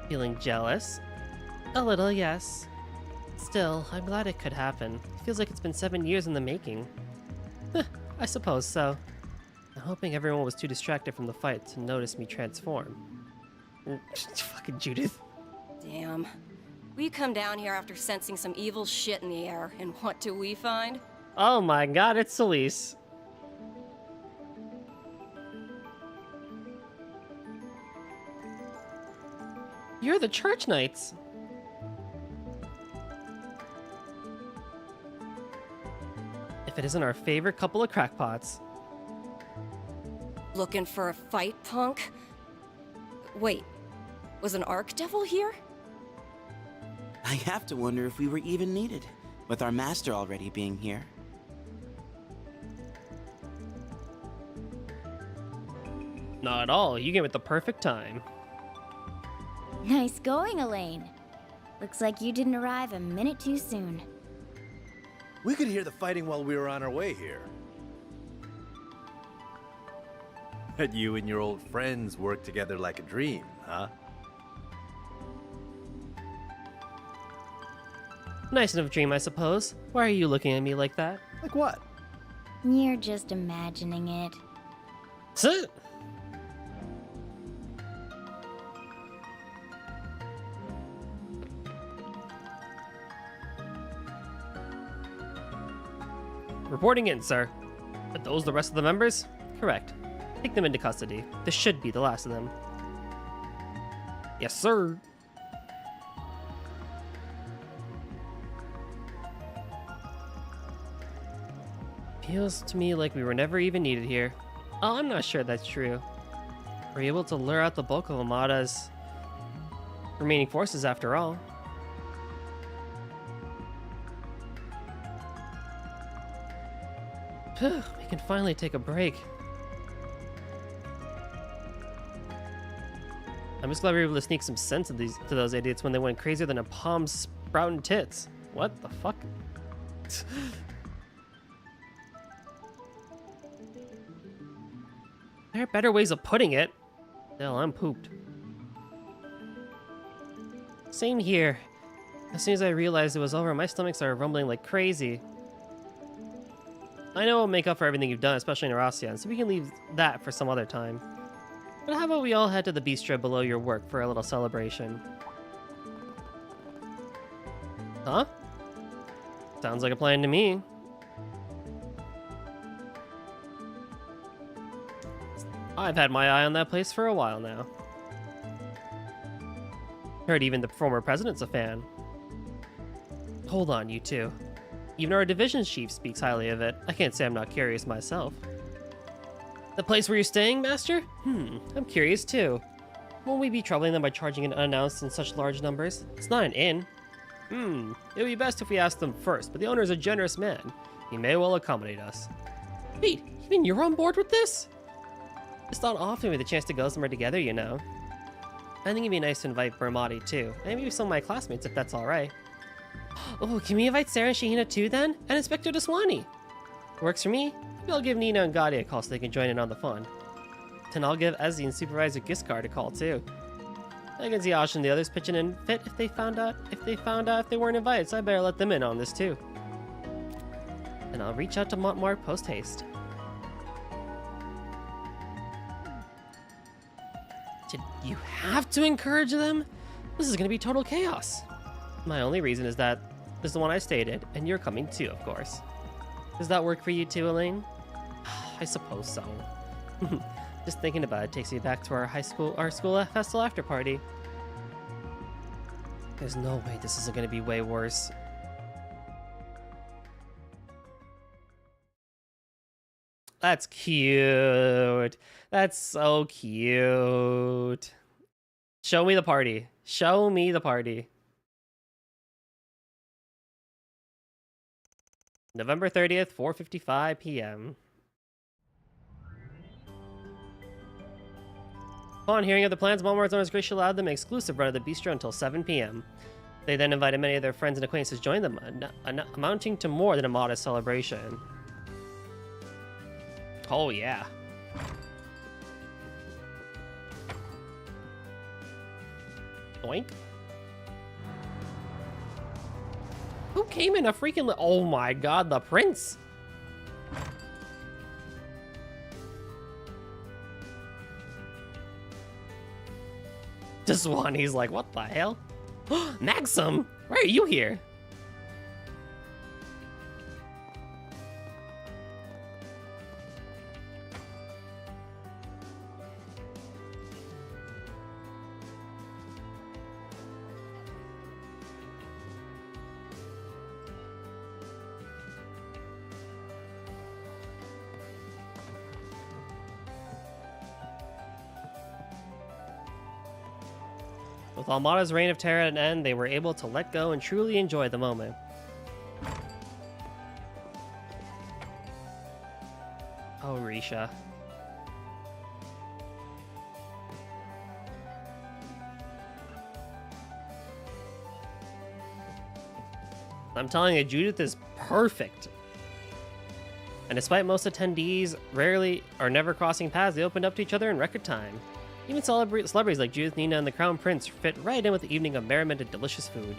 S1: Feeling jealous? A little, yes. Still, I'm glad it could happen. It feels like it's been 7 years in the making. I suppose so. I'm hoping everyone was too distracted from the fight to notice me transform. Fucking Judith.
S16: Damn. We come down here after sensing some evil shit in the air, and what do we find?
S1: Oh my god, it's Celise. You're the Church Knights. If it isn't our favorite couple of crackpots.
S16: Looking for a fight, punk? Wait, was an Archdevil here?
S17: I have to wonder if we were even needed, with our master already being here.
S1: Not at all. You came at the perfect time.
S3: Nice going, Elaine. Looks like you didn't arrive a minute too soon.
S11: We could hear the fighting while we were on our way here. But you and your old friends work together like a dream, huh?
S1: Nice enough dream, I suppose. Why are you looking at me like that?
S11: Like what?
S3: You're just imagining it.
S1: Sit. Reporting in, sir. Are those the rest of the members? Correct. Take them into custody. This should be the last of them. Yes, sir. Feels to me like we were never even needed here. Oh, I'm not sure that's true. We're able to lure out the bulk of Amada's remaining forces after all. We can finally take a break. I'm just glad we were able to sneak some sense of to those idiots when they went crazier than a palm sprouting tits. What the fuck? There are better ways of putting it. Hell, I'm pooped. Same here. As soon as I realized it was over, my stomach started rumbling like crazy. I know it'll make up for everything you've done, especially in Eurasia, so we can leave that for some other time. But how about we all head to the bistro below your work for a little celebration? Huh? Sounds like a plan to me. I've had my eye on that place for a while now. Heard even the former president's a fan. Hold on, you two. Even our division chief speaks highly of it. I can't say I'm not curious myself. The place where you're staying, Master? I'm curious too. Won't we be troubling them by charging it unannounced in such large numbers? It's not an inn. It would be best if we asked them first, but the owner is a generous man. He may well accommodate us. Wait, you mean you're on board with this? It's not often we have the chance to go somewhere together, you know. I think it'd be nice to invite Bermati too, and maybe some of my classmates if that's alright. Oh, can we invite Sarah and Shahina too then? And Inspector Deswani? Works for me. Maybe I'll give Nina and Gaudi a call so they can join in on the fun. Then I'll give Ezzy and Supervisor Giscard a call too. I can see Ash and the others pitching in fit if they found out if they weren't invited, so I better let them in on this too. And I'll reach out to Montmartre post haste. Did you have to encourage them? This is gonna be total chaos. My only reason is that this is the one I stated, and you're coming too, of course. Does that work for you too, Elaine? I suppose so. Just thinking about it takes me back to our school festival after party. There's no way this isn't gonna be way worse. That's cute. That's so cute. Show me the party. Show me the party. November 30th, 4:55 p.m. Upon hearing of the plans, Montmartre's owners graciously allowed them an exclusive run of the bistro until 7 p.m. They then invited many of their friends and acquaintances to join them, amounting to more than a modest celebration. Oh yeah. Oink. Who came in a freaking... Oh my god, the prince! Deswani's like, what the hell? Maxim, why are you here? With Almada's reign of terror at an end, they were able to let go and truly enjoy the moment. Oh, Risha. I'm telling you, Judith is perfect. And despite most attendees rarely or never crossing paths, they opened up to each other in record time. Even celebrities like Judith, Nina, and the Crown Prince fit right in with the evening of merriment and delicious food.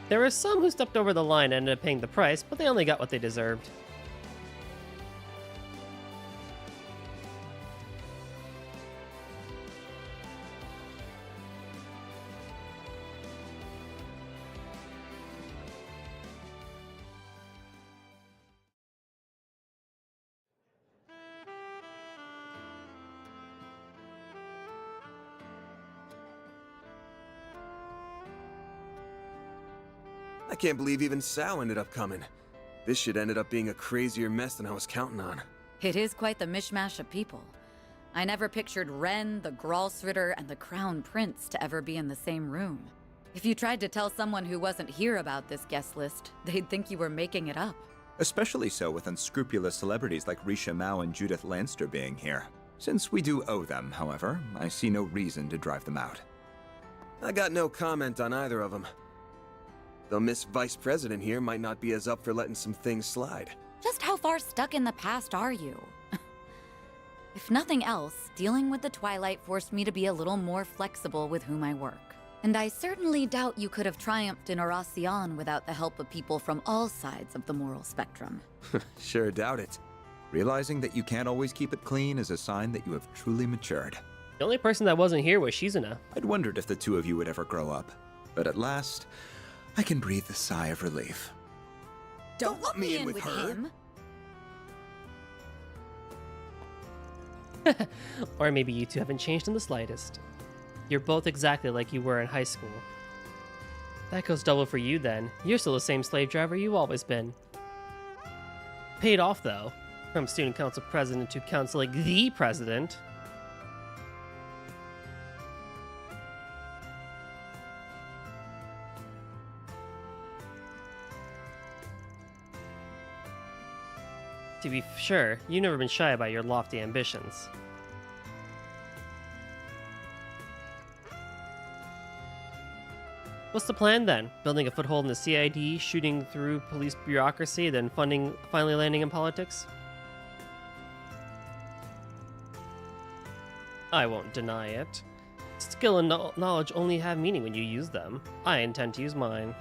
S1: There were some who stepped over the line and ended up paying the price, but they only got what they deserved.
S12: I can't believe even Sal ended up coming. This shit ended up being a crazier mess than I was counting on.
S15: It is quite the mishmash of people. I never pictured Ren, the Gralsritter, and the Crown Prince to ever be in the same room. If you tried to tell someone who wasn't here about this guest list, they'd think you were making it up.
S21: Especially so with unscrupulous celebrities like Risha Mao and Judith Lanster being here. Since we do owe them, however, I see no reason to drive them out.
S12: I got no comment on either of them. Though Miss Vice President here might not be as up for letting some things slide.
S15: Just how far stuck in the past are you? If nothing else, dealing with the Twilight forced me to be a little more flexible with whom I work. And I certainly doubt you could have triumphed in Oracion without the help of people from all sides of the moral spectrum.
S12: Sure doubt it.
S21: Realizing that you can't always keep it clean is a sign that you have truly matured.
S1: The only person that wasn't here was Shizuna.
S21: I'd wondered if the two of you would ever grow up. But at last, I can breathe a sigh of relief.
S15: Don't let me in with him.
S1: Or maybe you two haven't changed in the slightest. You're both exactly like you were in high school. That goes double for you then. You're still the same slave driver you've always been. Paid off though, from student council president to counseling the president. To be sure, you've never been shy about your lofty ambitions. What's the plan then? Building a foothold in the CID, shooting through police bureaucracy, then finally landing in politics? I won't deny it. Skill and knowledge only have meaning when you use them. I intend to use mine.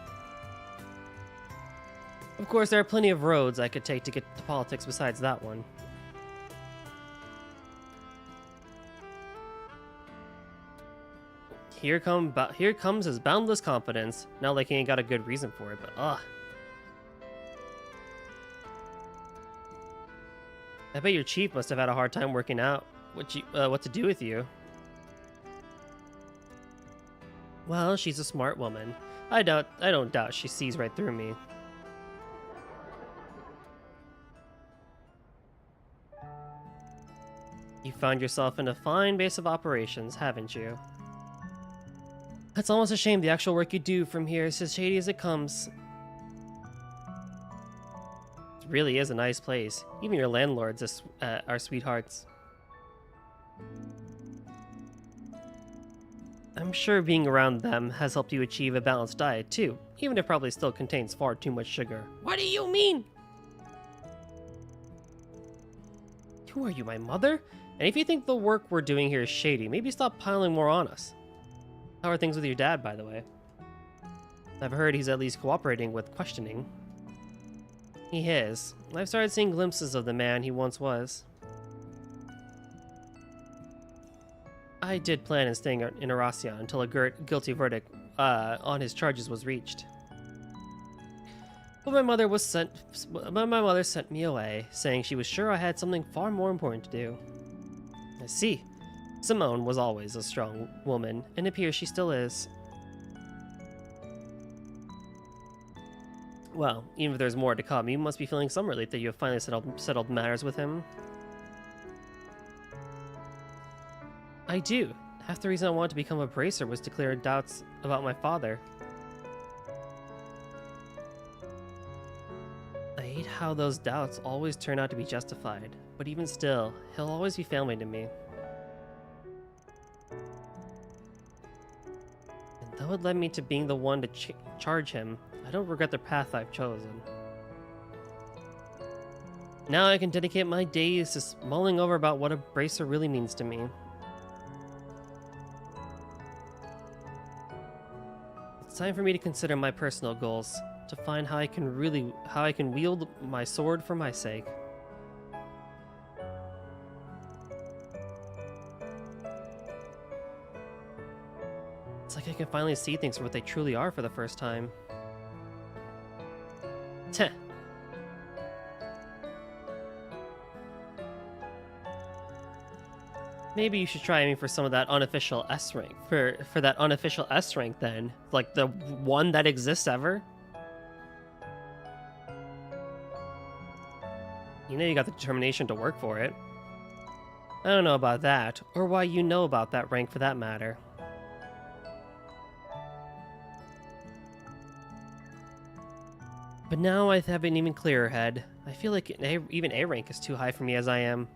S1: Of course, there are plenty of roads I could take to get to politics besides that one. Here comes his boundless confidence. Not like he ain't got a good reason for it, but ugh. I bet your chief must have had a hard time working out what to do with you. Well, she's a smart woman. I don't doubt she sees right through me. You found yourself in a fine base of operations, haven't you? It's almost a shame the actual work you do from here is as shady as it comes. It really is a nice place. Even your landlords are sweethearts. I'm sure being around them has helped you achieve a balanced diet too, even if it probably still contains far too much sugar. What do you mean? Who are you, my mother? And if you think the work we're doing here is shady, maybe stop piling more on us. How are things with your dad, by the way? I've heard he's at least cooperating with questioning. He is. I've started seeing glimpses of the man he once was. I did plan on staying in Erasion until a guilty verdict on his charges was reached. But my mother sent me away, saying she was sure I had something far more important to do. I see. Simone was always a strong woman, and it appears she still is. Well, even if there's more to come, you must be feeling some relief that you have finally settled matters with him. I do. Half the reason I wanted to become a bracer was to clear doubts about my father. I hate how those doubts always turn out to be justified, but even still, he'll always be family to me. And though it led me to being the one to charge him, I don't regret the path I've chosen. Now I can dedicate my days to mulling over about what a bracer really means to me. It's time for me to consider my personal goals, to find how I can wield my sword for my sake. It's like I can finally see things for what they truly are for the first time. Teh. Maybe you should try aiming for some of that unofficial S rank. For that unofficial S rank then. Like the one that exists ever. You know you got the determination to work for it. I don't know about that, or why you know about that rank for that matter. But now I have an even clearer head. I feel like even A rank is too high for me as I am.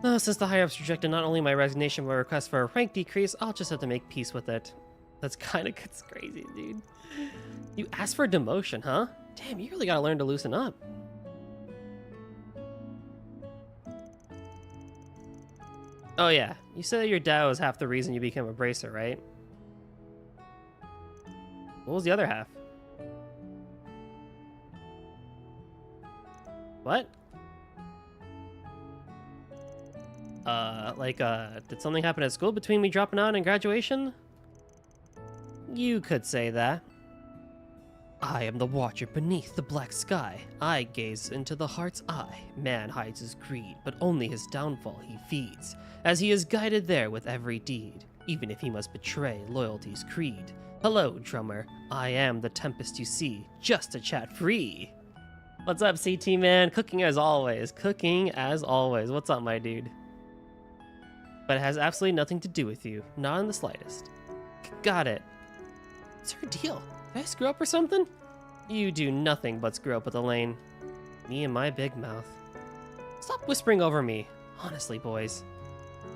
S1: Oh, since the higher-ups rejected not only my resignation but my request for a rank decrease, I'll just have to make peace with it. That's it's crazy, dude. You asked for a demotion, huh? Damn, you really gotta learn to loosen up. Oh yeah, you said that your dad was half the reason you became a bracer, right? What was the other half? What? Did something happen at school between me dropping out and graduation? You could say that. I am the watcher beneath the black sky. I gaze into the heart's eye. Man hides his greed, but only his downfall he feeds, as he is guided there with every deed. even if he must betray loyalty's creed. Hello, drummer. I am the tempest you see, just to chat free. What's up, CT man? Cooking as always. Cooking as always. What's up, my dude? But it has absolutely nothing to do with you. Not in the slightest. Got it. What's her deal? Did I screw up or something? You do nothing but screw up with Elaine. Me and my big mouth. Stop whispering over me. Honestly, boys.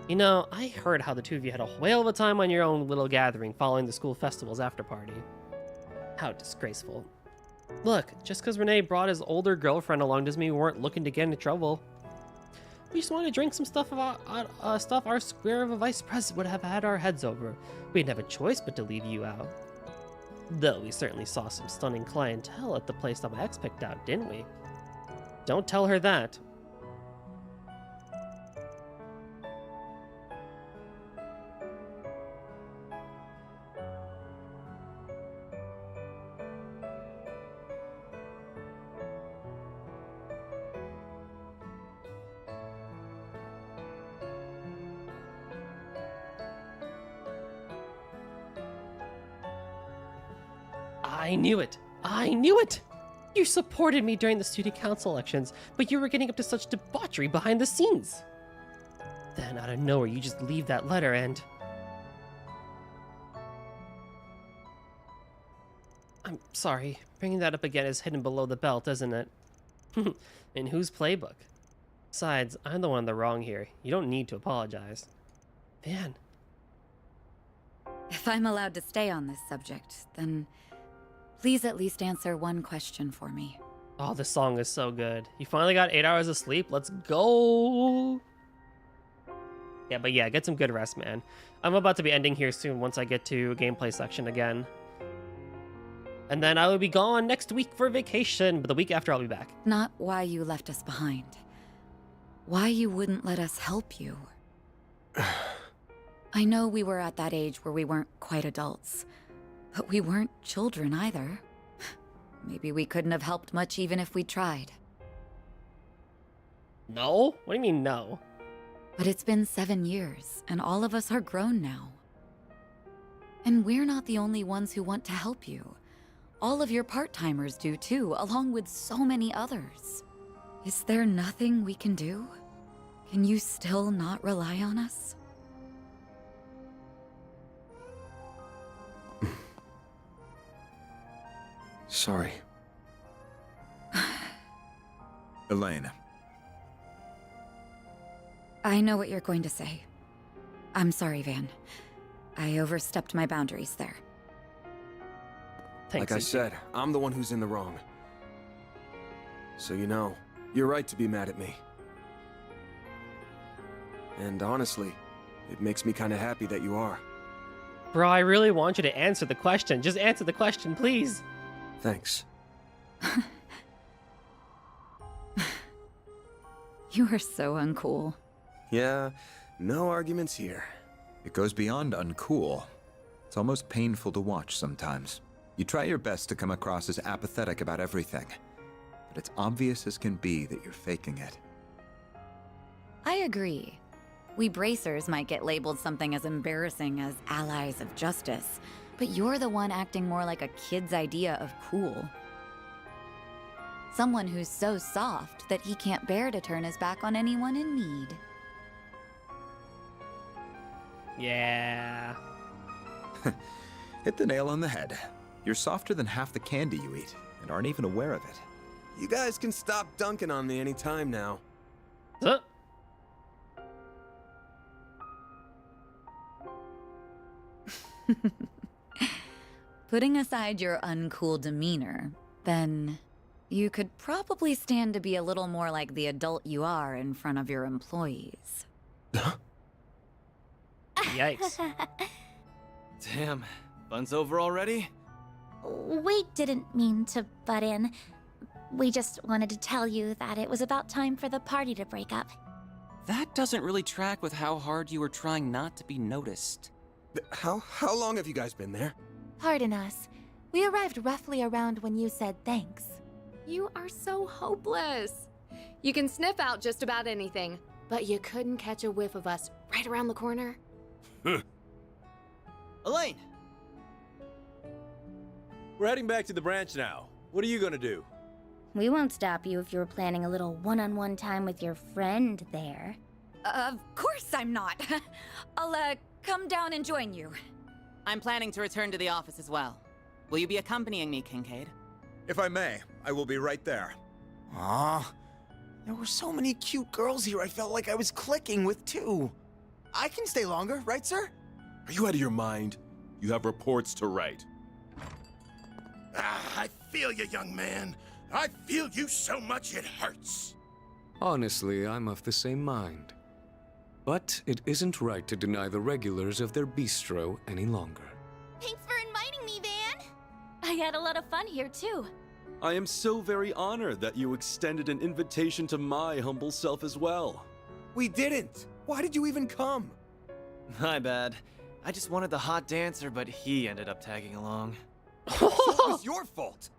S1: You know, I heard how the two of you had a whale of a time on your own little gathering following the school festival's after party. How disgraceful. Look, just because Renee brought his older girlfriend along doesn't mean we weren't looking to get into trouble. We just wanted to drink some stuff stuff our square of a vice president would have had our heads over. We didn't have a choice but to leave you out. Though we certainly saw some stunning clientele at the place that my ex picked out, didn't we? Don't tell her that. I knew it! I knew it! You supported me during the student council elections, but you were getting up to such debauchery behind the scenes. Then, out of nowhere, you just leave that letter and... I'm sorry, bringing that up again is hidden below the belt, isn't it? In whose playbook? Besides, I'm the one in the wrong here. You don't need to apologize. Van.
S15: If I'm allowed to stay on this subject, then please at least answer one question for me.
S1: Oh, this song is so good. You finally got 8 hours of sleep? Let's go! Yeah, but yeah, get some good rest, man. I'm about to be ending here soon once I get to a gameplay section again. And then I will be gone next week for vacation, but the week after I'll be back.
S15: Not why you left us behind. Why you wouldn't let us help you. I know we were at that age where we weren't quite adults, but we weren't children either. Maybe we couldn't have helped much even if we tried.
S1: No? What do you mean, no?
S15: But it's been 7 years, and all of us are grown now. And we're not the only ones who want to help you. All of your part-timers do too, along with so many others. Is there nothing we can do? Can you still not rely on us?
S12: Sorry.
S21: Elaine.
S15: I know what you're going to say. I'm sorry, Van. I overstepped my boundaries there.
S12: Like I said, I'm the one who's in the wrong. So you know, you're right to be mad at me. And honestly, it makes me kind of happy that you are.
S1: Bro, I really want you to answer the question. Just answer the question, please.
S12: Thanks.
S15: You are so uncool.
S12: Yeah, no arguments here.
S21: It goes beyond uncool. It's almost painful to watch sometimes. You try your best to come across as apathetic about everything, but it's obvious as can be that you're faking it.
S15: I agree. We bracers might get labeled something as embarrassing as allies of justice, but you're the one acting more like a kid's idea of cool. Someone who's so soft that he can't bear to turn his back on anyone in need.
S1: Yeah.
S21: Hit the nail on the head. You're softer than half the candy you eat, and aren't even aware of it.
S12: You guys can stop dunking on me anytime now.
S1: Huh?
S15: Putting aside your uncool demeanor, then you could probably stand to be a little more like the adult you are in front of your employees.
S1: Yikes.
S9: Damn, fun's over already?
S3: We didn't mean to butt in. We just wanted to tell you that it was about time for the party to break up.
S4: That doesn't really track with how hard you were trying not to be noticed.
S12: How long have you guys been there?
S7: Pardon us. We arrived roughly around when you said thanks.
S5: You are so hopeless. You can sniff out just about anything, but you couldn't catch a whiff of us right around the corner?
S11: Elaine! We're heading back to the branch now. What are you gonna do?
S8: We won't stop you if you were planning a little one-on-one time with your friend there.
S15: Of course I'm not. I'll, come down and join you.
S4: I'm planning to return to the office as well. Will you be accompanying me, Kincaid?
S21: If I may, I will be right there.
S17: Aw, there were so many cute girls here I felt like I was clicking with too. I can stay longer, right, sir?
S19: Are you out of your mind? You have reports to write.
S18: I feel you, young man. I feel you so much it hurts.
S23: Honestly, I'm of the same mind. But it isn't right to deny the regulars of their bistro any longer.
S13: Thanks for inviting me, Van. I had a lot of fun here, too.
S24: I am so very honored that you extended an invitation to my humble self as well.
S12: We didn't. Why did you even come?
S9: My bad. I just wanted the hot dancer, but he ended up tagging along.
S12: So it was your fault.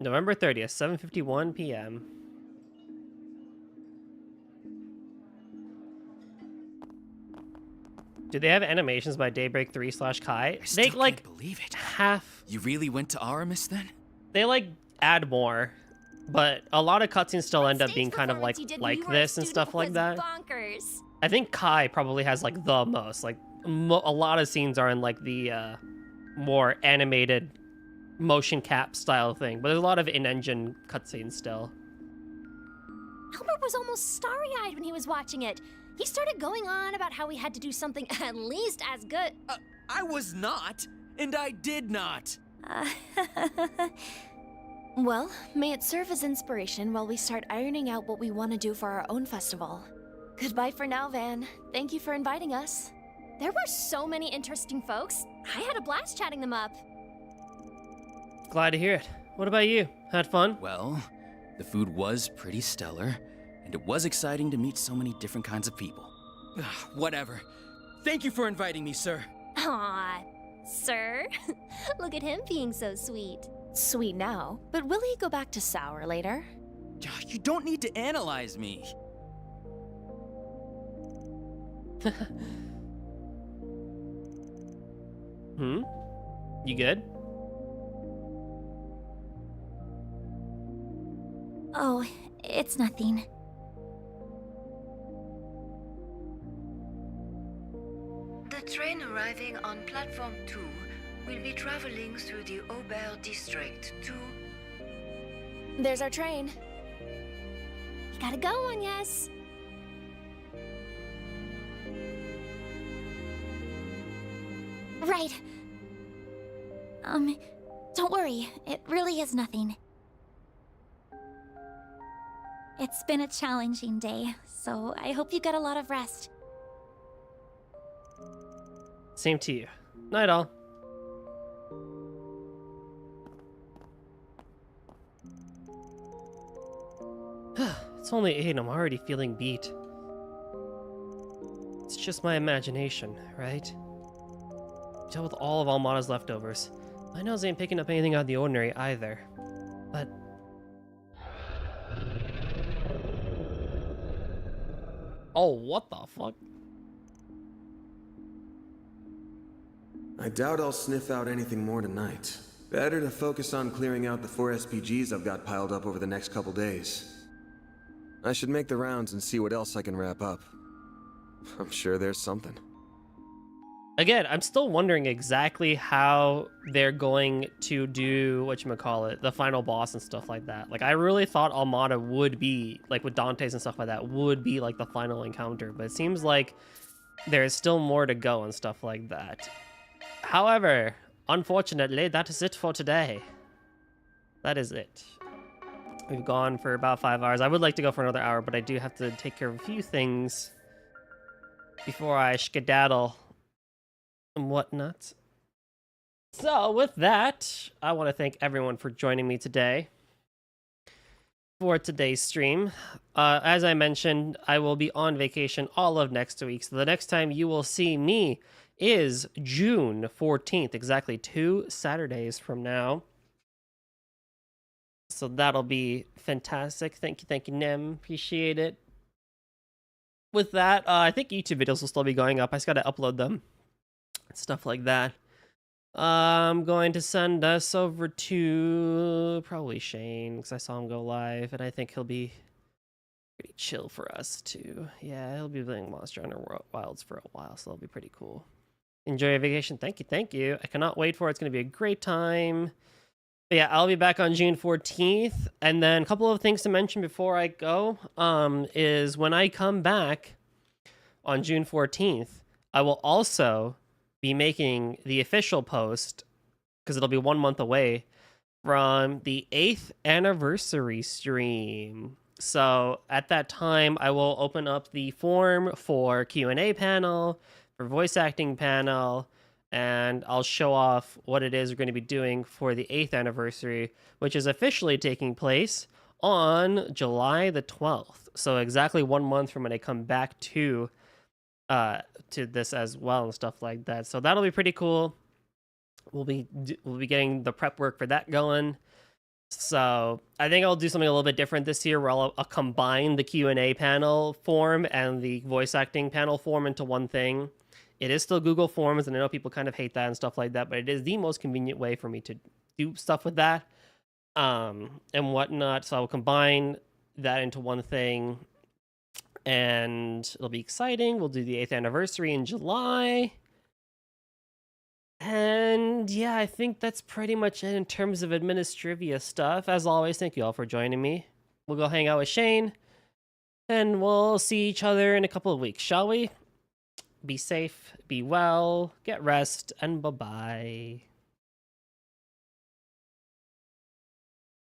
S1: November 30th, 7:51 p.m. Do they have animations by Daybreak 3/Kai? They like
S6: believe it.
S1: half.
S6: You really went to Aramis then?
S1: They like add more, but a lot of cutscenes still end up being kind of like this and stuff like that.
S13: Bonkers.
S1: I think Kai probably has like the most. Like a lot of scenes are in like the more animated motion cap style thing, but there's a lot of in-engine cutscenes still.
S13: Albert was almost starry-eyed when he was watching it. He started going on about how we had to do something at least as good.
S6: I was not, and I did not.
S25: Well, may it serve as inspiration while we start ironing out what we want to do for our own festival. Goodbye for now, Van. Thank you for inviting us.
S13: There were so many interesting folks. I had a blast chatting them up.
S1: Glad to hear it. What about you? Had fun?
S6: Well, the food was pretty stellar, and it was exciting to meet so many different kinds of people. Whatever. Thank you for inviting me, sir.
S13: Aw, sir. Look at him being so sweet.
S25: Sweet now, but will he go back to sour later?
S6: You don't need to analyze me.
S1: You good?
S3: Oh, it's nothing.
S26: The train arriving on platform 2 will be traveling through the Aubert district to...
S25: There's our train.
S13: We gotta go, Agnes.
S3: Right. Don't worry. It really is nothing. It's been a challenging day, so I hope you got a lot of rest.
S1: Same to you. Night all. It's only 8 and I'm already feeling beat. It's just my imagination, right? We dealt with all of Almada's leftovers. My nose ain't picking up anything out of the ordinary either. But... oh, what the fuck?
S12: I doubt I'll sniff out anything more tonight. Better to focus on clearing out the 4 SPGs I've got piled up over the next couple days. I should make the rounds and see what else I can wrap up. I'm sure there's something.
S1: Again, I'm still wondering exactly how they're going to do, whatchamacallit, the final boss and stuff like that. Like, I really thought Almada would be, like, with Dante's and stuff like that, would be, like, the final encounter. But it seems like there's still more to go and stuff like that. However, unfortunately, that is it for today. That is it. We've gone for about 5 hours. I would like to go for another hour, but I do have to take care of a few things. before I skedaddle and whatnot. So with that, I want to thank everyone for joining me today for today's stream. As I mentioned, I will be on vacation all of next week, so the next time you will see me is June 14th, exactly 2 Saturdays from now. So that'll be fantastic. Thank you, Nem. Appreciate it. With that, I think YouTube videos will still be going up. I just gotta upload them. Stuff like that. I'm going to send us over to probably Shane, because I saw him go live, and I think he'll be pretty chill for us too. Yeah, he'll be playing Monster Hunter Wilds for a while, so that'll be pretty cool. Enjoy your vacation. Thank you. I cannot wait for it. It's going to be a great time. But yeah, I'll be back on June 14th. And then a couple of things to mention before I go is when I come back on June 14th, I will also be making the official post, because it'll be 1 month away from the 8th anniversary stream. So at that time, I will open up the form for Q&A panel, for voice acting panel, and I'll show off what it is we're going to be doing for the 8th anniversary, which is officially taking place on July the 12th. So exactly 1 month from when I come back to this as well and stuff like that. So that'll be pretty cool. We'll be getting the prep work for that going. So I think I'll do something a little bit different this year, where I'll combine the Q&A panel form and the voice acting panel form into one thing. It is still Google Forms, and I know people kind of hate that and stuff like that, but it is the most convenient way for me to do stuff with that and whatnot. So I will combine that into one thing, and it'll be exciting. We'll do the 8th anniversary in July. And yeah, I think that's pretty much it in terms of administrivia stuff. As always, thank you all for joining me. We'll go hang out with Shane, and we'll see each other in a couple of weeks, shall we? Be safe, be well, get rest, and bye-bye.